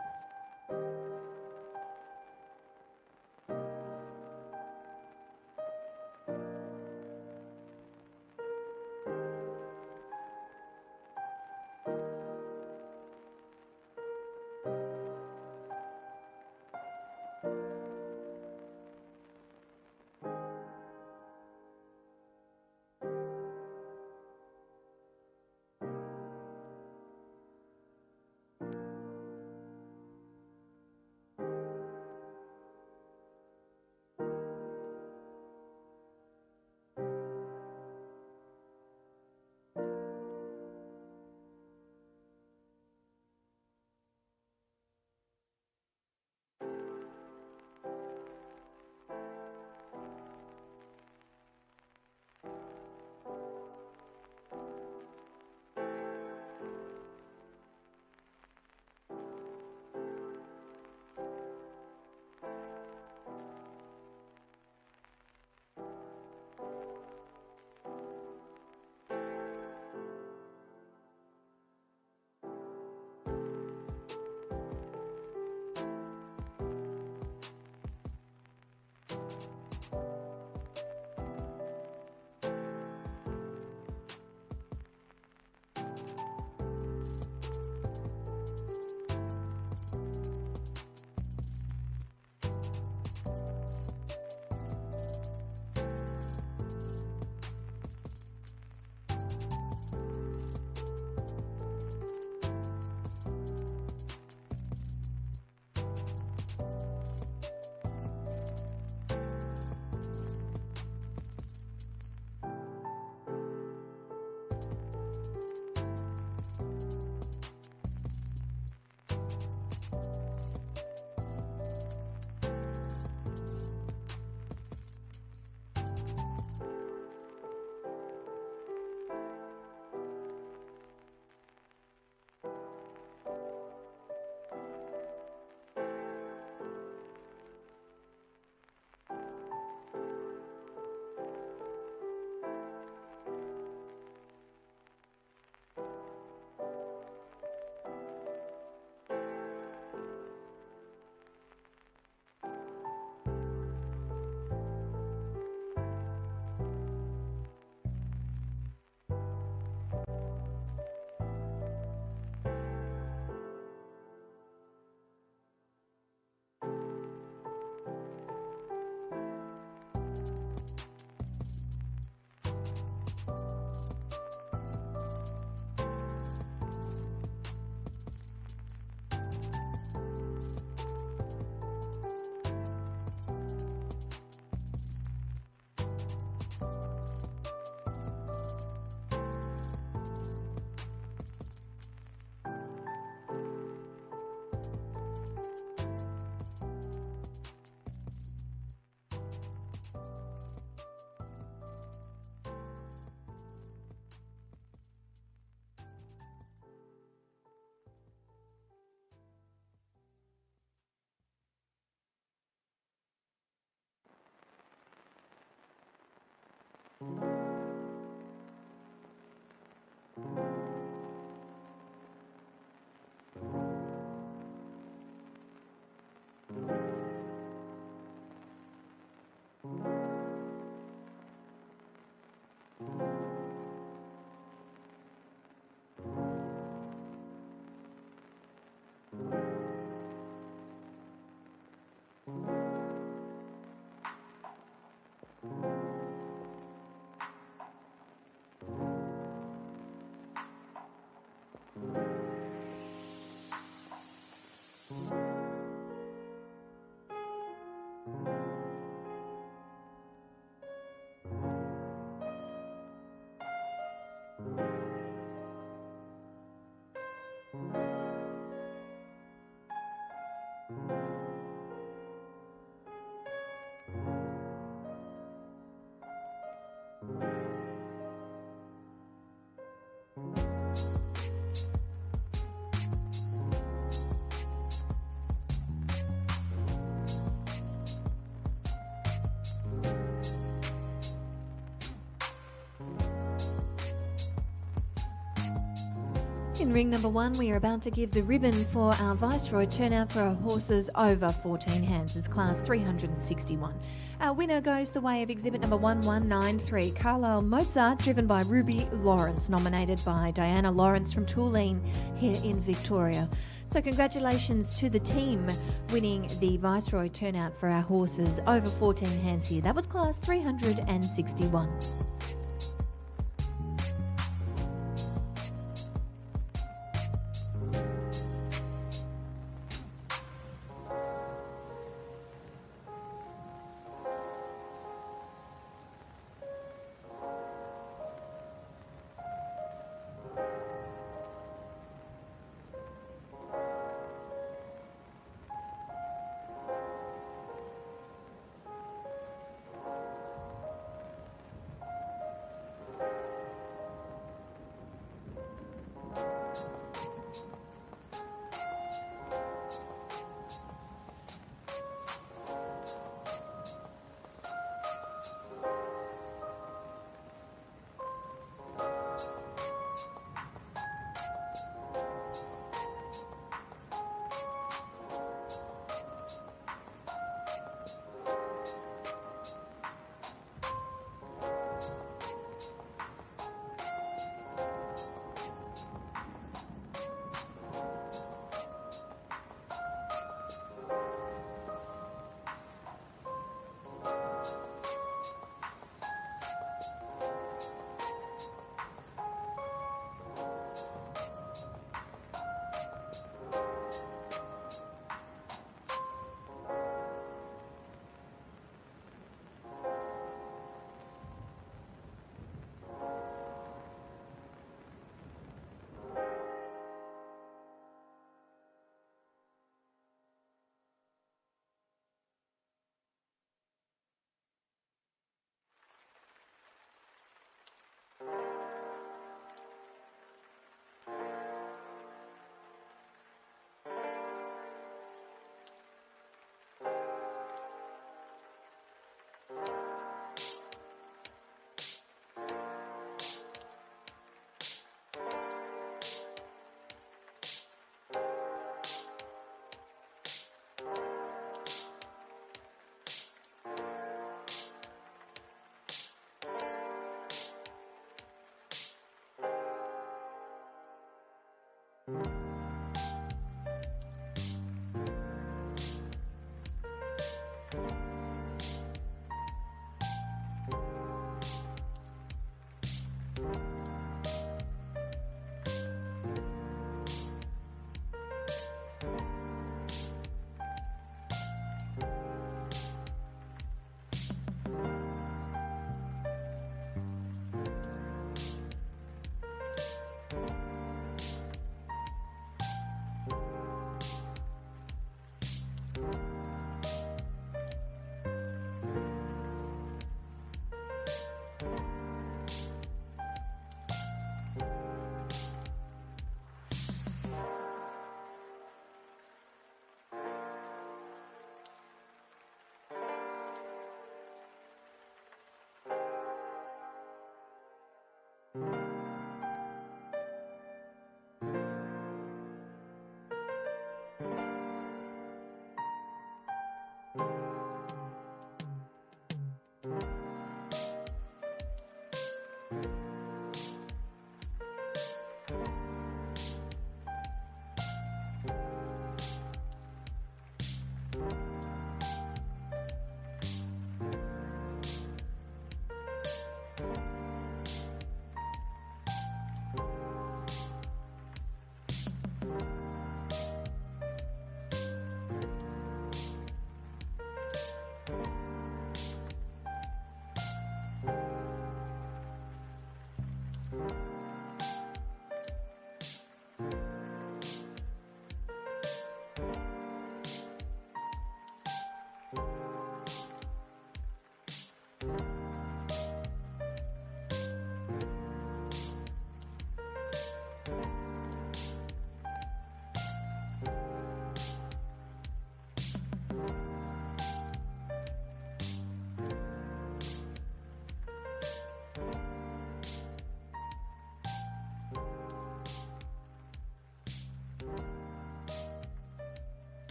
In ring number 1, we are about to give the ribbon for our Viceroy turnout for our horses over 14 hands. It's class 361. Our winner goes the way of exhibit number 1193, Carlisle Mozart, driven by Ruby Lawrence, nominated by Diana Lawrence from Tooleen here in Victoria. So congratulations to the team winning the Viceroy turnout for our horses over 14 hands here. That was class 361.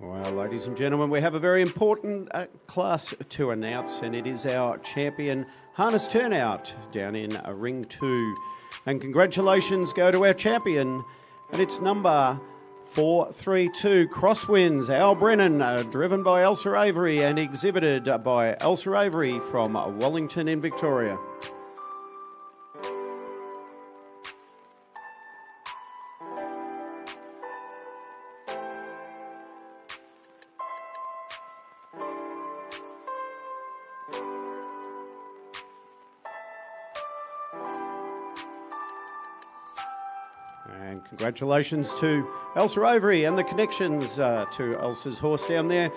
Well, ladies and gentlemen, we have a very important class to announce, and it is our champion harness turnout down in Ring 2. And congratulations go to our champion, and it's number 432 Crosswinds, Al Brennan, driven by Elsa Avery and exhibited by Elsa Avery from Wellington in Victoria. And congratulations to Elsa Avery and the connections to Elsa's horse down there.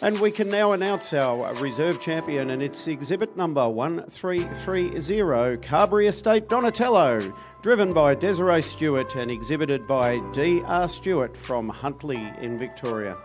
And we can now announce our reserve champion, and it's exhibit number 1330, Carberry Estate Donatello, driven by Desiree Stewart and exhibited by D.R. Stewart from Huntley in Victoria.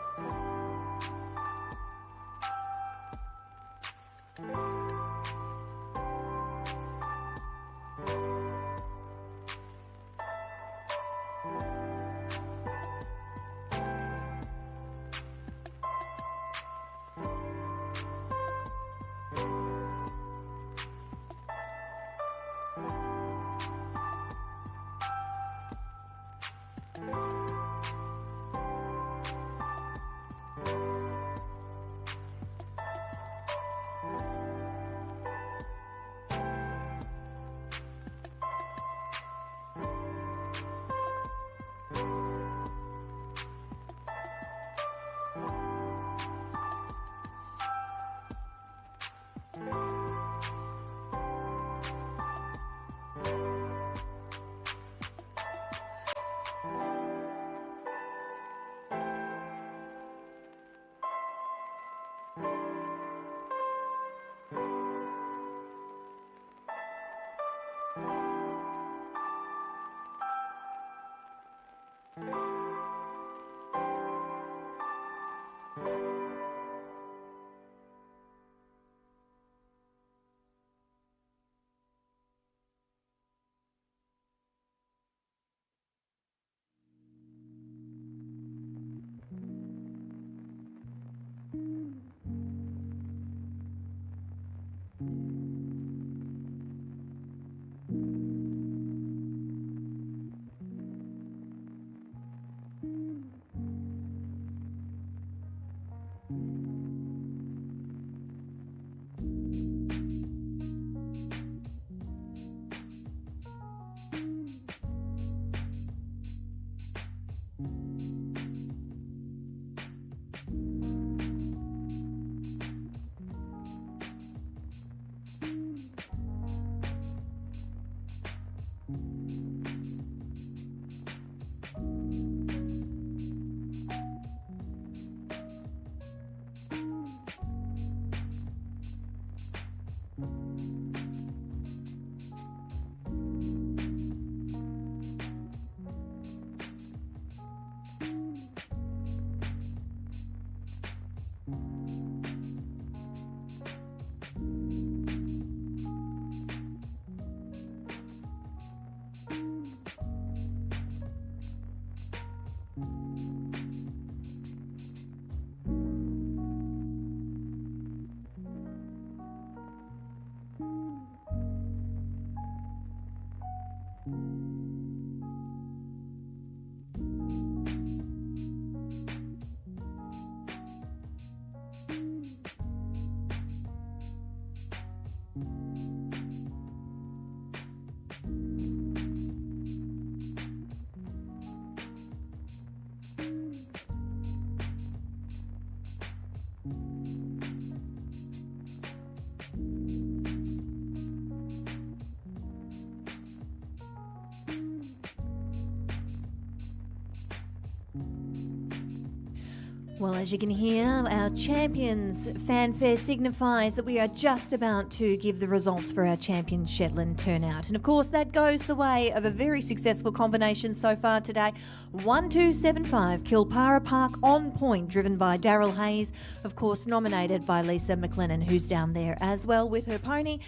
Well, as you can hear, our champions fanfare signifies that we are just about to give the results for our champion Shetland turnout. And of course, that goes the way of a very successful combination so far today. 1275 Kilpara Park on point, driven by Daryl Hayes, of course nominated by Lisa McLennan, who's down there as well with her pony.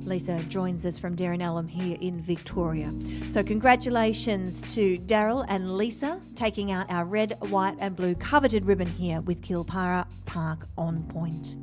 Lisa joins us from Derrinellum here in Victoria. So congratulations to Daryl and Lisa taking out our red, white and blue coveted ribbon here with Kilpara Park on point.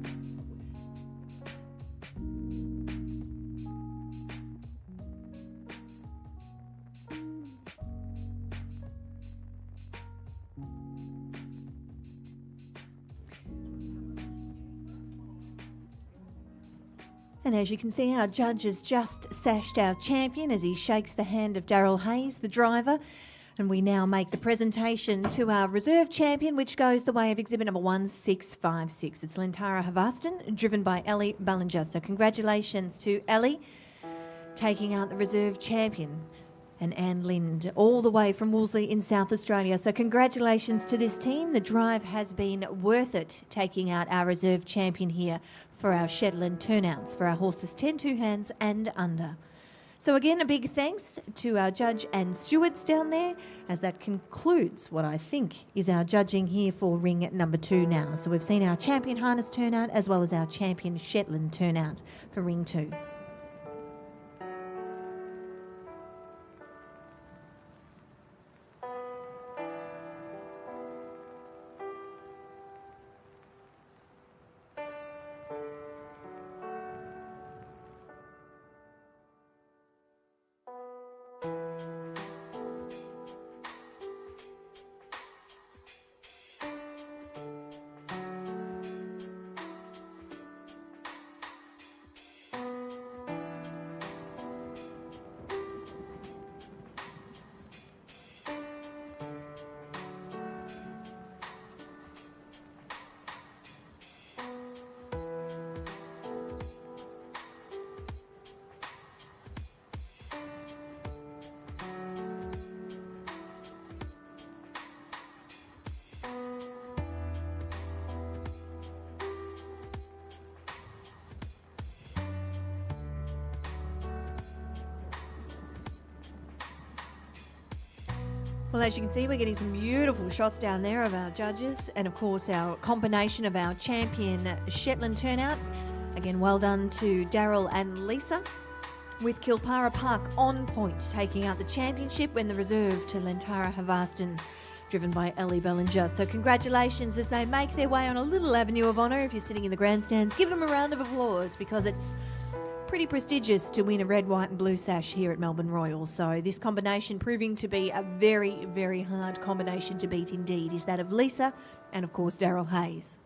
And as you can see, our judge has just sashed our champion as he shakes the hand of Daryl Hayes, the driver. And we now make the presentation to our reserve champion, which goes the way of exhibit number 1656. It's Lentara Havastan, driven by Ellie Ballinger. So congratulations to Ellie, taking out the reserve champion. And Anne Lind, all the way from Wolseley in South Australia. So congratulations to this team. The drive has been worth it, taking out our reserve champion here for our Shetland turnouts for our horses 10 2 hands and under. So again, a big thanks to our judge and stewards down there, as that concludes what I think is our judging here for ring number 2 now. So we've seen our champion harness turnout as well as our champion Shetland turnout for ring 2. Well, as you can see, we're getting some beautiful shots down there of our judges and, of course, our combination of our champion Shetland turnout. Again, well done to Daryl and Lisa, with Kilpara Park on point, taking out the championship when the reserve to Lentara Havastan, driven by Ellie Bellinger. So congratulations as they make their way on a little avenue of honour. If you're sitting in the grandstands, give them a round of applause, because it's pretty prestigious to win a red, white and blue sash here at Melbourne Royal. So this combination proving to be a very, very hard combination to beat indeed is that of Lisa and, of course, Daryl Hayes.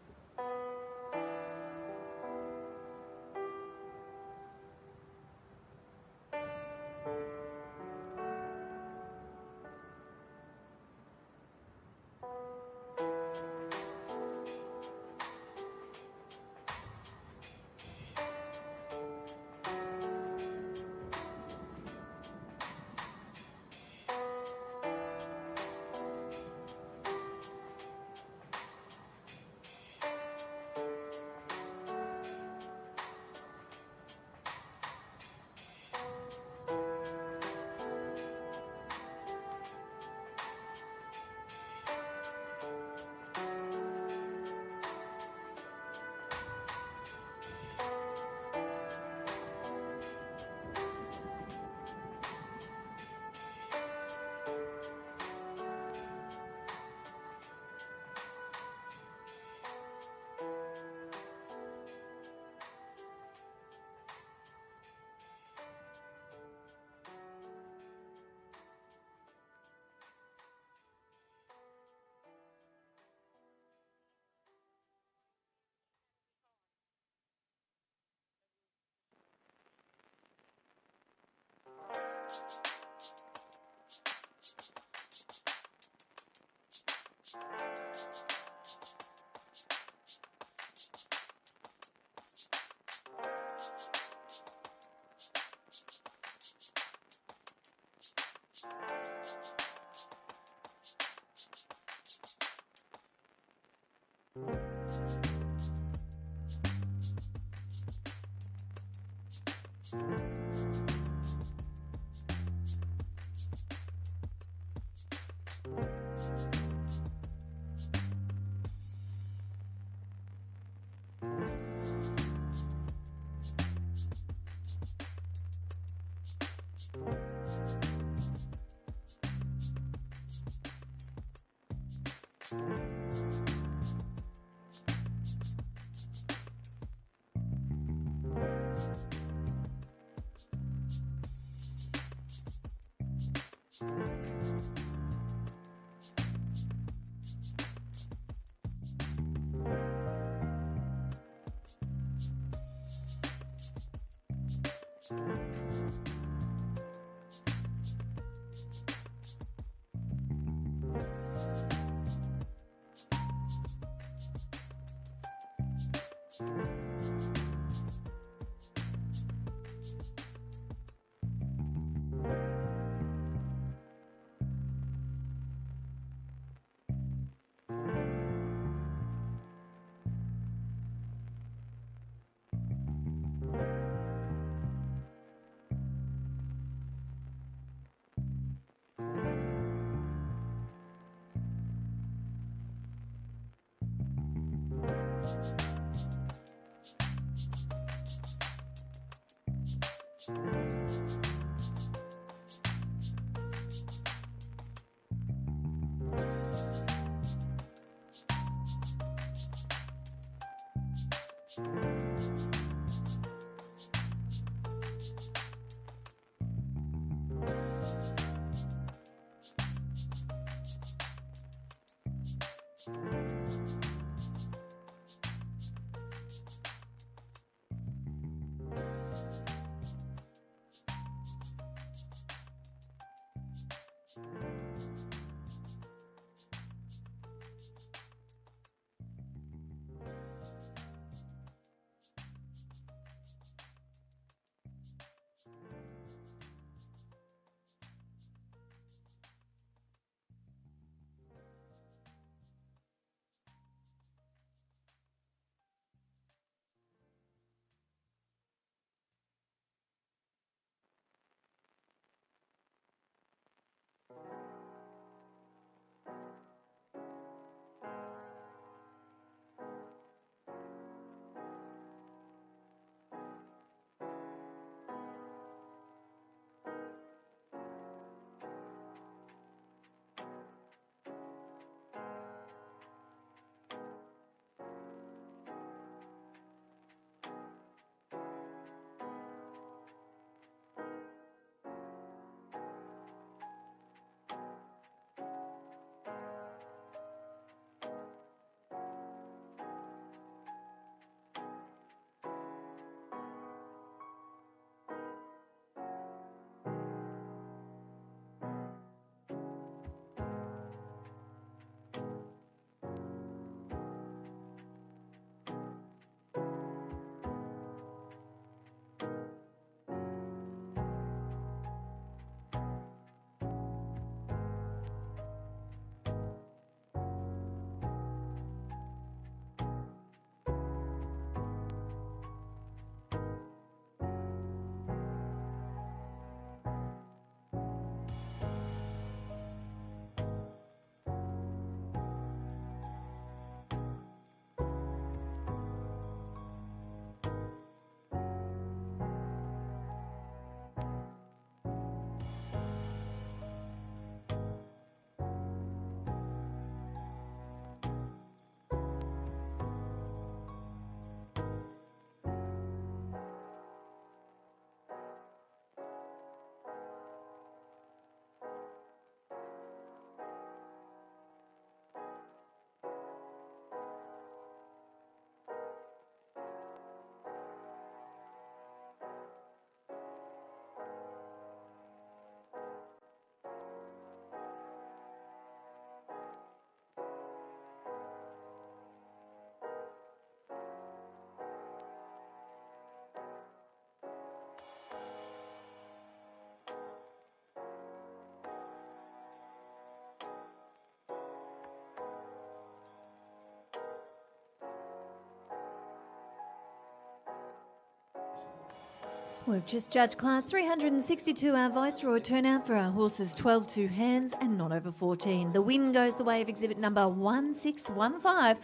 We've just judged class 362, our Viceroy turnout for our horses 12 2 hands and not over 14. The win goes the way of exhibit number 1615,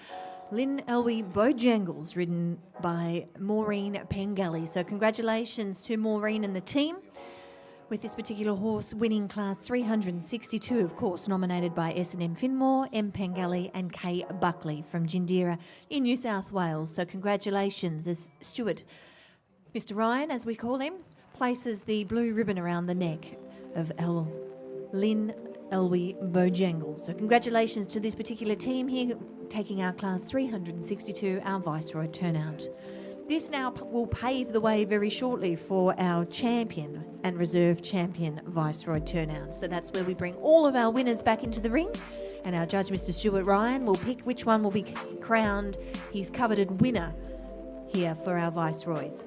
Lynn Elwey Bojangles, ridden by Maureen Pengelly. So congratulations to Maureen and the team, with this particular horse winning class 362, of course, nominated by S&M Finmore, M. Pengelly and K. Buckley from Jindera in New South Wales. So congratulations as Stuart, Mr. Ryan, as we call him, places the blue ribbon around the neck of Lynn Elwey Bojangles. So congratulations to this particular team here, taking our class 362, our Viceroy turnout. This now will pave the way very shortly for our champion and reserve champion Viceroy turnout. So that's where we bring all of our winners back into the ring, and our judge, Mr. Stuart Ryan, will pick which one will be crowned his coveted winner here for our Viceroys.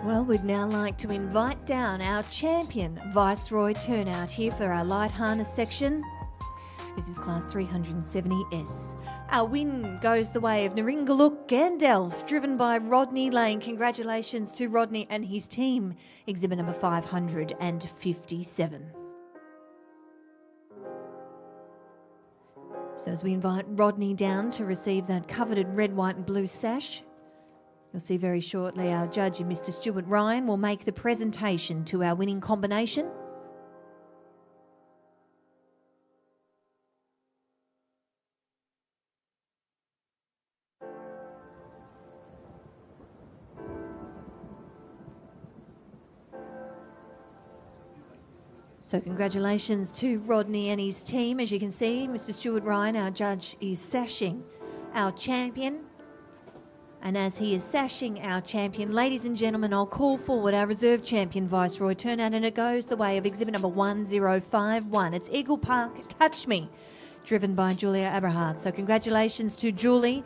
Well, we'd now like to invite down our champion Viceroy turnout here for our light harness section. This is class 370S. Our win goes the way of Naringaluk Gandalf, driven by Rodney Lane. Congratulations to Rodney and his team. Exhibit number 557. So as we invite Rodney down to receive that coveted red, white and blue sash, you'll see very shortly our judge, Mr. Stuart Ryan, will make the presentation to our winning combination. So congratulations to Rodney and his team. As you can see, Mr. Stuart Ryan, our judge, is sashing our champion. And as he is sashing our champion, ladies and gentlemen, I'll call forward our reserve champion, Viceroy turnout, and it goes the way of exhibit number 1051. It's Eagle Park Touch Me, driven by Julia Aberhart. So congratulations to Julie.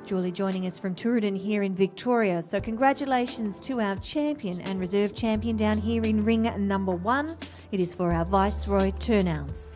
Julie joining us from Tooradin here in Victoria. So congratulations to our champion and reserve champion down here in ring number 1. It is for our Viceroy turnouts.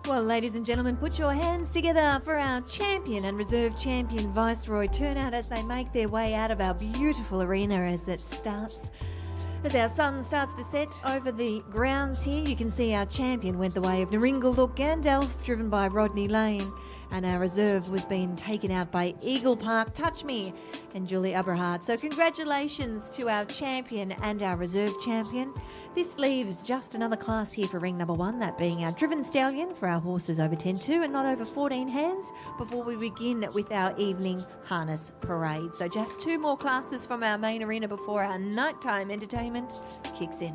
Well, ladies and gentlemen, put your hands together for our champion and reserve champion Viceroy turnout as they make their way out of our beautiful arena as our sun starts to set over the grounds here. You can see our champion went the way of Naringaluk Gandalf, driven by Rodney Lane, and our reserve was being taken out by Eagle Park Touch Me and Julie Aberhart. So congratulations to our champion and our reserve champion. This leaves just another class here for ring number 1, that being our driven stallion for our horses over 10-2 and not over 14 hands, before we begin with our evening harness parade. So just 2 more classes from our main arena before our nighttime entertainment kicks in.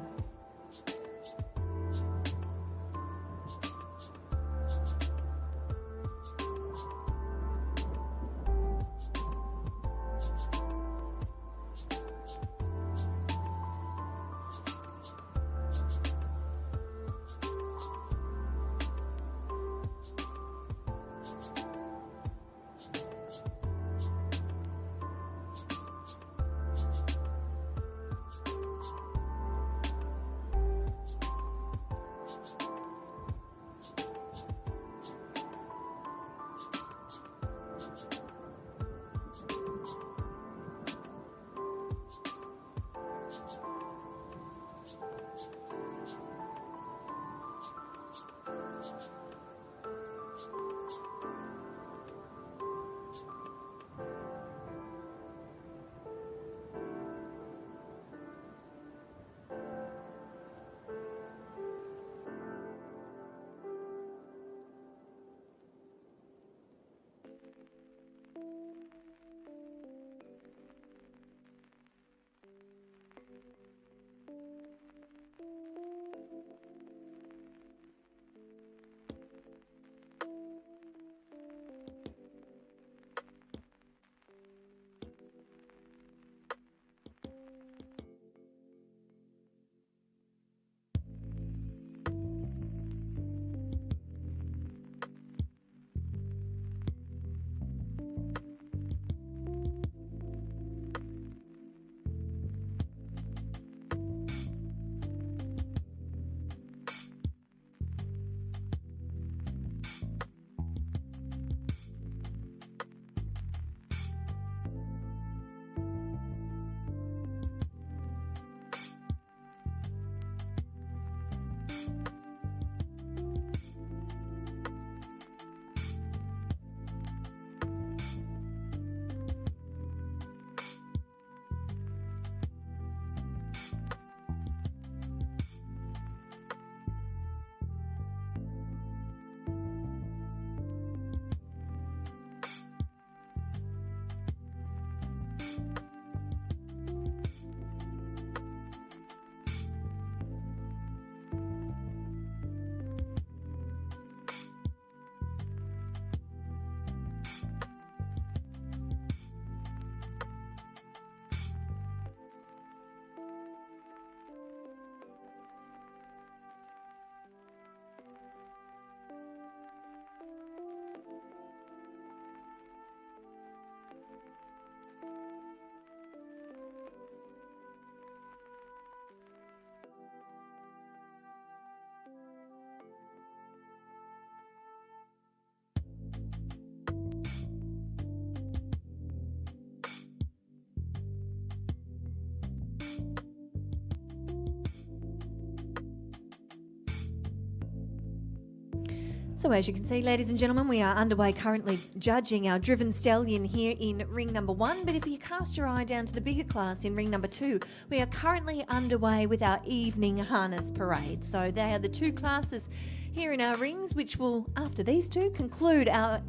So as you can see, ladies and gentlemen, we are underway currently judging our driven stallion here in ring number 1. But if you cast your eye down to the bigger class in ring number 2, we are currently underway with our evening harness parade. So they are the two classes here in our rings, which will, after these two, conclude our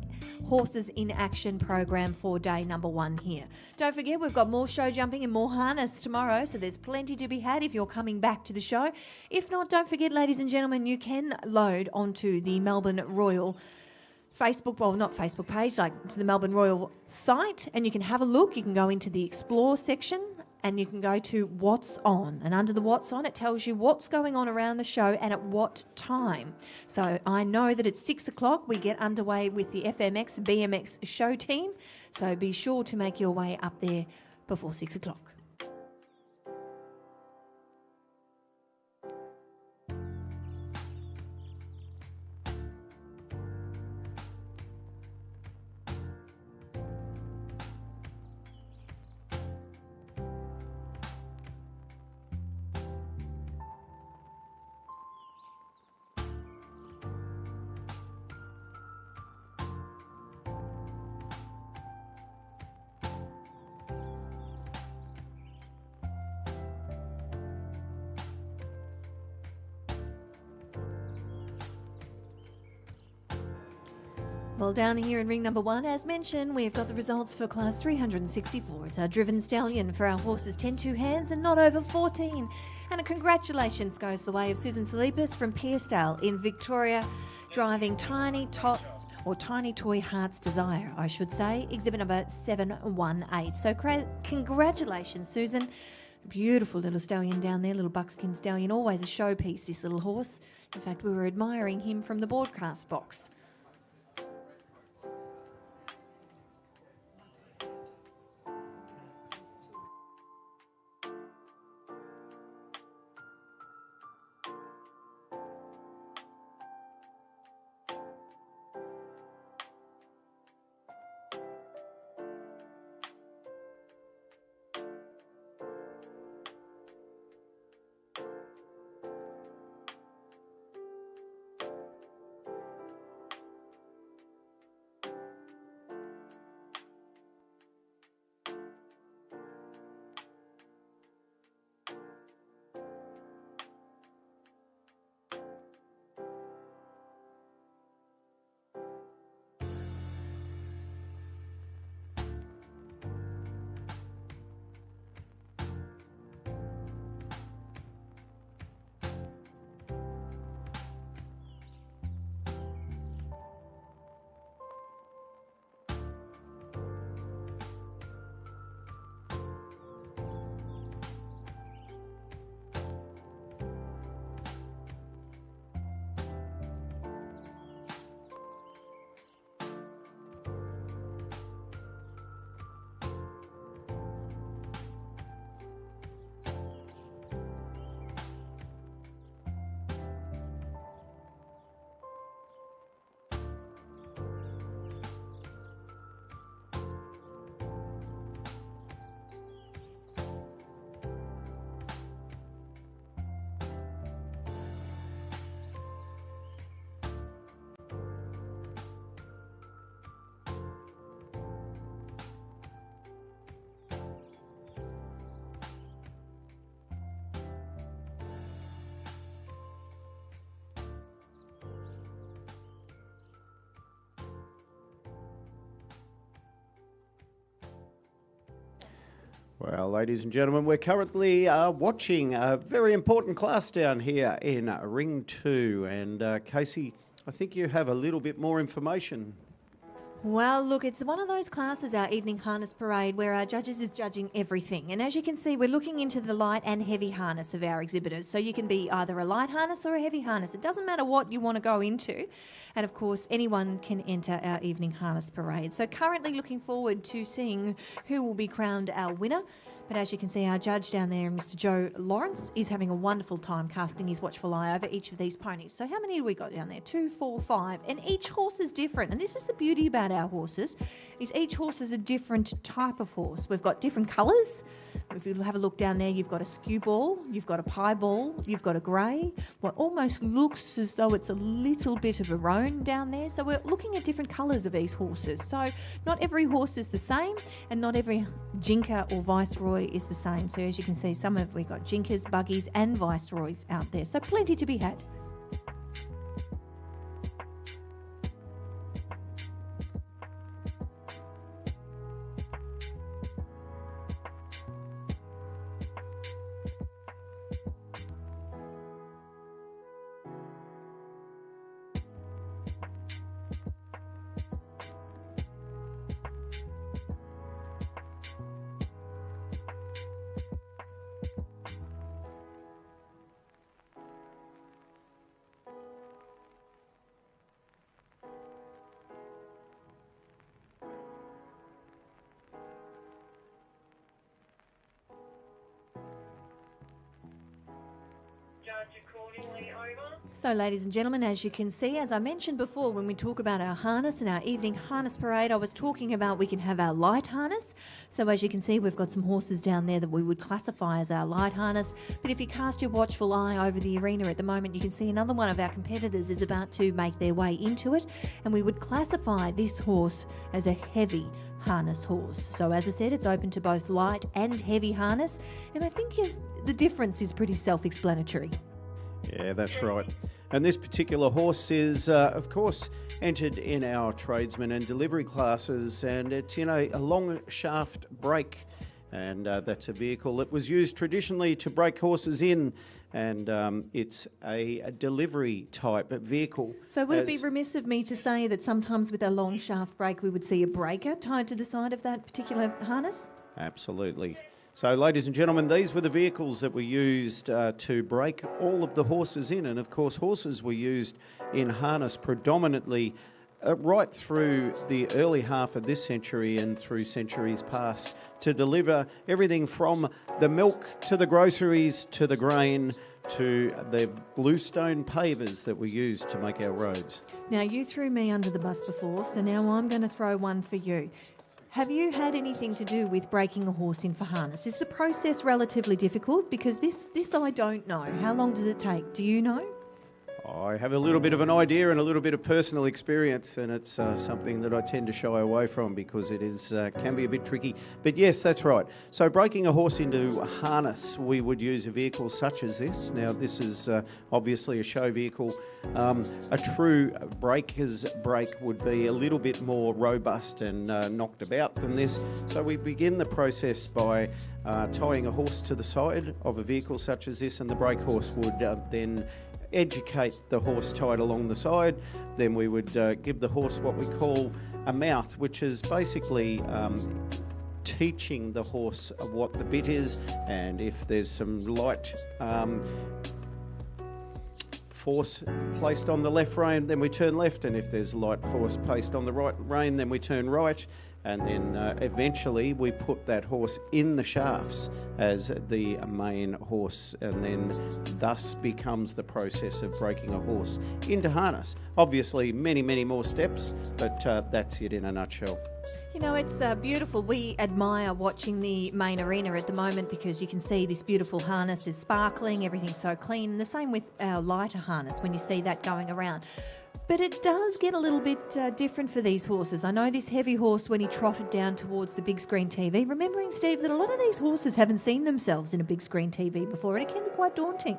Horses in Action program for day number 1 here. Don't forget, we've got more show jumping and more harness tomorrow, so there's plenty to be had if you're coming back to the show. If not, don't forget, ladies and gentlemen, you can load onto the Melbourne Royal Facebook, well, not Facebook page, like to the Melbourne Royal site, and you can have a look. You can go into the Explore section and you can go to What's On. And under the What's On, it tells you what's going on around the show and at what time. So I know that at 6 o'clock we get underway with the FMX BMX show team. So be sure to make your way up there before 6 o'clock. Well, down here in ring number 1, as mentioned, we've got the results for class 364. It's our driven stallion for our horses 10-2 hands and not over 14. And a congratulations goes the way of Susan Salipis from Pearsdale in Victoria, driving Tiny Toy Heart's Desire, I should say, exhibit number 718. So congratulations, Susan. Beautiful little stallion down there, little buckskin stallion, always a showpiece, this little horse. In fact, we were admiring him from the broadcast box. Well, ladies and gentlemen, we're currently watching a very important class down here in Ring 2. And Casey, I think you have a little bit more information. Well, look, it's one of those classes, our evening harness parade, where our judges is judging everything. And as you can see, we're looking into the light and heavy harness of our exhibitors. So you can be either a light harness or a heavy harness. It doesn't matter what you want to go into. And of course, anyone can enter our evening harness parade. So currently looking forward to seeing who will be crowned our winner. But as you can see, our judge down there, Mr. Joe Lawrence, is having a wonderful time casting his watchful eye over each of these ponies. So how many do we got down there? 2, 4, 5. And each horse is different. And this is the beauty about our horses, is each horse is a different type of horse. We've got different colours. If you have a look down there, you've got a skew ball, you've got a pie ball, you've got a grey. What almost looks as though it's a little bit of a roan down there. So we're looking at different colours of these horses. So not every horse is the same, and not every jinker or viceroy is the same. So as you can see, we've got jinkers, buggies and viceroys out there. So plenty to be had. So ladies and gentlemen, as you can see, as I mentioned before, when we talk about our harness and our evening harness parade, I was talking about we can have our light harness. So as you can see, we've got some horses down there that we would classify as our light harness. But if you cast your watchful eye over the arena at the moment, you can see another one of our competitors is about to make their way into it. And we would classify this horse as a heavy harness horse. So as I said, it's open to both light and heavy harness. And I think the difference is pretty self-explanatory. Yeah, that's right. And this particular horse is, of course, entered in our tradesman and delivery classes, and it's in a long shaft brake, and that's a vehicle that was used traditionally to break horses in, and it's a delivery type vehicle. So would it be remiss of me to say that sometimes with a long shaft brake we would see a breaker tied to the side of that particular harness? Absolutely. So, ladies and gentlemen, these were the vehicles that were used to break all of the horses in. And, of course, horses were used in harness predominantly right through the early half of this century and through centuries past to deliver everything from the milk to the groceries to the grain to the bluestone pavers that were used to make our roads. Now, you threw me under the bus before, so now I'm going to throw one for you. Have you had anything to do with breaking a horse in for harness? Is the process relatively difficult? Because this I don't know. How long does it take? Do you know? I have a little bit of an idea and a little bit of personal experience, and it's something that I tend to shy away from because it is can be a bit tricky. But yes, that's right. So breaking a horse into a harness, we would use a vehicle such as this. Now, this is obviously a show vehicle. A true breaker's brake would be a little bit more robust and knocked about than this. So we begin the process by tying a horse to the side of a vehicle such as this, and the brake horse would then educate the horse tied along the side. Then we would give the horse what we call a mouth, which is basically teaching the horse what the bit is, and if there's some light force placed on the left rein, then we turn left, and if there's light force placed on the right rein, then we turn right. And then eventually we put that horse in the shafts as the main horse, and then thus becomes the process of breaking a horse into harness. Obviously many, many more steps, but that's it in a nutshell. You know, it's beautiful. We admire watching the main arena at the moment because you can see this beautiful harness is sparkling, everything's so clean. And the same with our lighter harness when you see that going around. But it does get a little bit different for these horses. I know this heavy horse, when he trotted down towards the big screen TV, remembering, Steve, that a lot of these horses haven't seen themselves in a big screen TV before, and it can be quite daunting.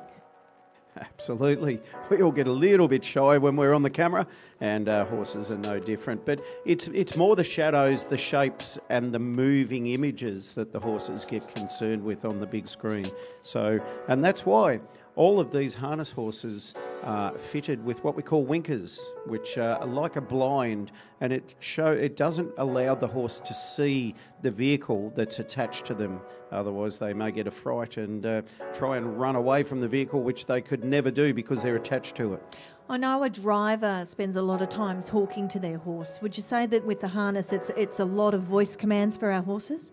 Absolutely. We all get a little bit shy when we're on the camera, and horses are no different. But it's more the shadows, the shapes and the moving images that the horses get concerned with on the big screen. So, and that's why all of these harness horses are fitted with what we call winkers, which are like a blind, and it doesn't allow the horse to see the vehicle that's attached to them. Otherwise, they may get a fright and try and run away from the vehicle, which they could never do because they're attached to it. I know a driver spends a lot of time talking to their horse. Would you say that with the harness, it's a lot of voice commands for our horses?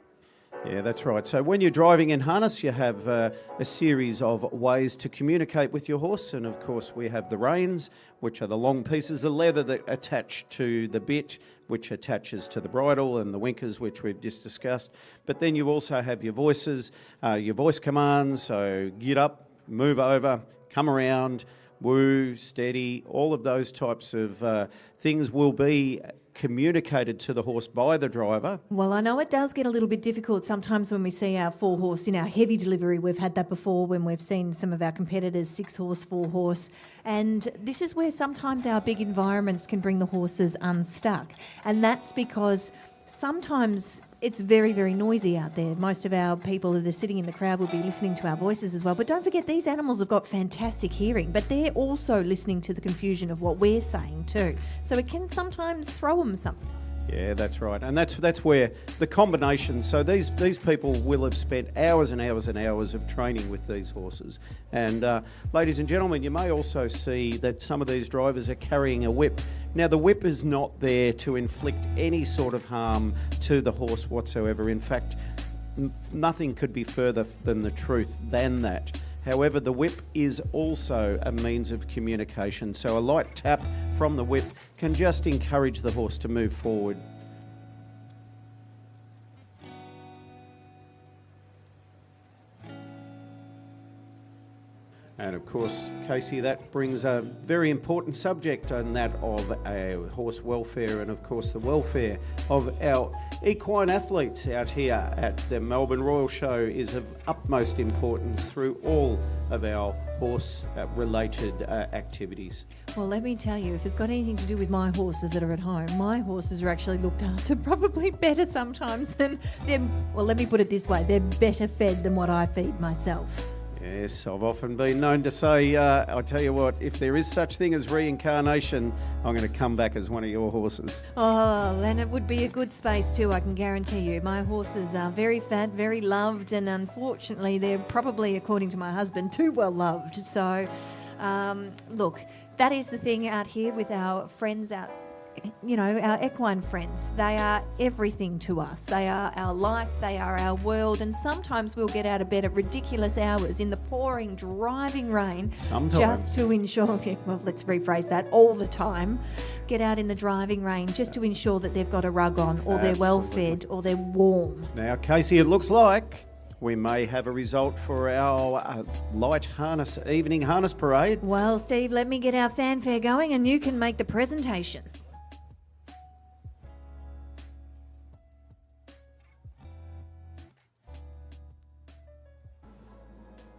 Yeah, that's right. So when you're driving in harness, you have a series of ways to communicate with your horse. And of course, we have the reins, which are the long pieces of leather that attach to the bit, which attaches to the bridle, and the winkers, which we've just discussed. But then you also have your voices, your voice commands. So get up, move over, come around, woo, steady, all of those types of things will be communicated to the horse by the driver. Well, I know it does get a little bit difficult sometimes when we see our 4-horse in our heavy delivery. We've had that before when we've seen some of our competitors 6-horse, 4-horse. And this is where sometimes our big environments can bring the horses unstuck. And that's because sometimes it's very, very noisy out there. Most of our people that are sitting in the crowd will be listening to our voices as well. But don't forget, these animals have got fantastic hearing, but they're also listening to the confusion of what we're saying too. So it can sometimes throw them something. Yeah, that's right. And that's where the combination, so these people will have spent hours and hours and hours of training with these horses. And ladies and gentlemen, you may also see that some of these drivers are carrying a whip. Now, the whip is not there to inflict any sort of harm to the horse whatsoever. In fact, nothing could be further than the truth than that. However, the whip is also a means of communication, so a light tap from the whip can just encourage the horse to move forward. And of course, Casey, that brings a very important subject, and that of horse welfare, and of course the welfare of our equine athletes out here at the Melbourne Royal Show is of utmost importance through all of our horse-related activities. Well, let me tell you, if it's got anything to do with my horses that are at home, my horses are actually looked after probably better sometimes than them. Well, let me put it this way, they're better fed than what I feed myself. Yes, I've often been known to say, I tell you what, if there is such thing as reincarnation, I'm going to come back as one of your horses. Oh, and it would be a good space too, I can guarantee you. My horses are very fat, very loved, and unfortunately they're probably, according to my husband, too well loved. So, look, that is the thing out here with our friends out, you know, our equine friends. They are everything to us. They are our life, they are our world, and sometimes we'll get out of bed at ridiculous hours in the pouring, driving rain. Sometimes. Just to ensure, well, let's rephrase that, all the time. Get out in the driving rain just to ensure that they've got a rug on, or they're well fed, or they're warm. Now, Casey, it looks like we may have a result for our light harness, evening harness parade. Well, Steve, let me get our fanfare going and you can make the presentation.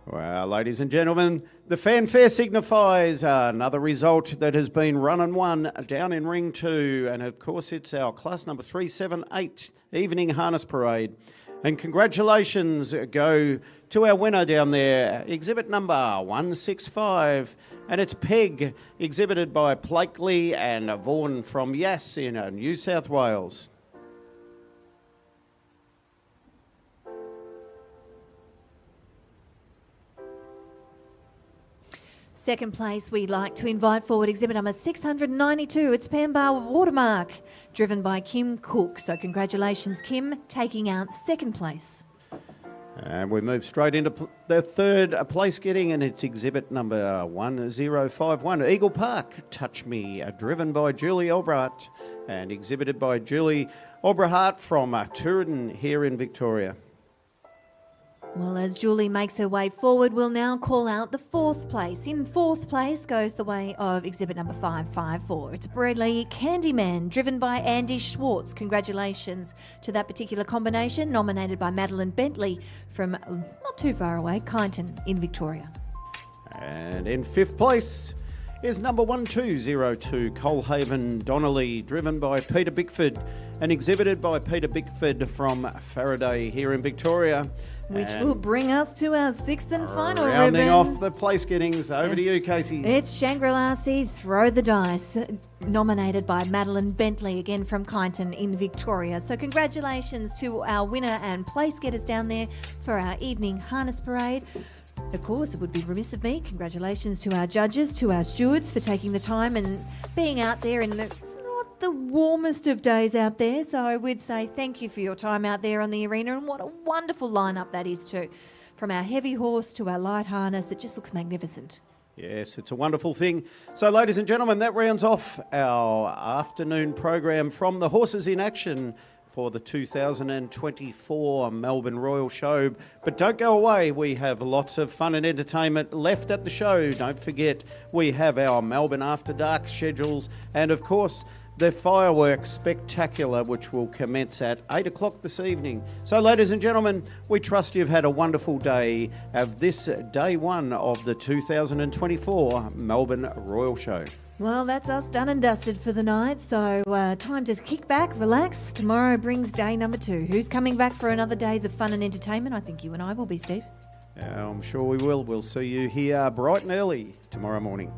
Well, ladies and gentlemen, the fanfare signifies another result that has been run and won down in Ring 2. And of course, it's our class number 378 Evening Harness Parade. And congratulations go to our winner down there, exhibit number 165. And it's Peg, exhibited by Blakely and Vaughan from Yass in New South Wales. Second place, we'd like to invite forward exhibit number 692. It's Pambar Watermark, driven by Kim Cook. So congratulations, Kim, taking out second place. And we move straight into the third place getting, and it's exhibit number 1051, Eagle Park, Touch Me, driven by Julie Albright and exhibited by Julie Albright from Turin here in Victoria. Well, as Julie makes her way forward, we'll now call out the fourth place. In fourth place goes the way of exhibit number 554. It's Bradley Candyman, driven by Andy Schwartz. Congratulations to that particular combination, nominated by Madeline Bentley from not too far away, Kyneton in Victoria. And in fifth place is number 1202, Coalhaven Donnelly, driven by Peter Bickford and exhibited by Peter Bickford from Faraday here in Victoria. Which will bring us to our sixth and final rounding ribbon. off the place gettings. Over to you, Casey. It's Shangri-La Sea Throw the Dice, nominated by Madeline Bentley, again from Kyneton in Victoria. So congratulations to our winner and place getters down there for our evening harness parade. Of course, it would be remiss of me. Congratulations to our judges, to our stewards for taking the time and being out there in the... It's not not the warmest of days out there, so we'd say thank you for your time out there on the arena, and what a wonderful lineup that is too. From our heavy horse to our light harness, it just looks magnificent. Yes, it's a wonderful thing. So, ladies and gentlemen, that rounds off our afternoon program from the Horses in Action for the 2024 Melbourne Royal Show. But don't go away, we have lots of fun and entertainment left at the show. Don't forget, we have our Melbourne After Dark schedules, and of course, the fireworks spectacular, which will commence at 8 o'clock this evening. So, ladies and gentlemen, we trust you've had a wonderful day of this day one of the 2024 Melbourne Royal Show. Well, that's us done and dusted for the night, so time to kick back, relax. Tomorrow brings day number 2. Who's coming back for another days of fun and entertainment? I think you and I will be, Steve. I'm sure we will. We'll see you here bright and early tomorrow morning.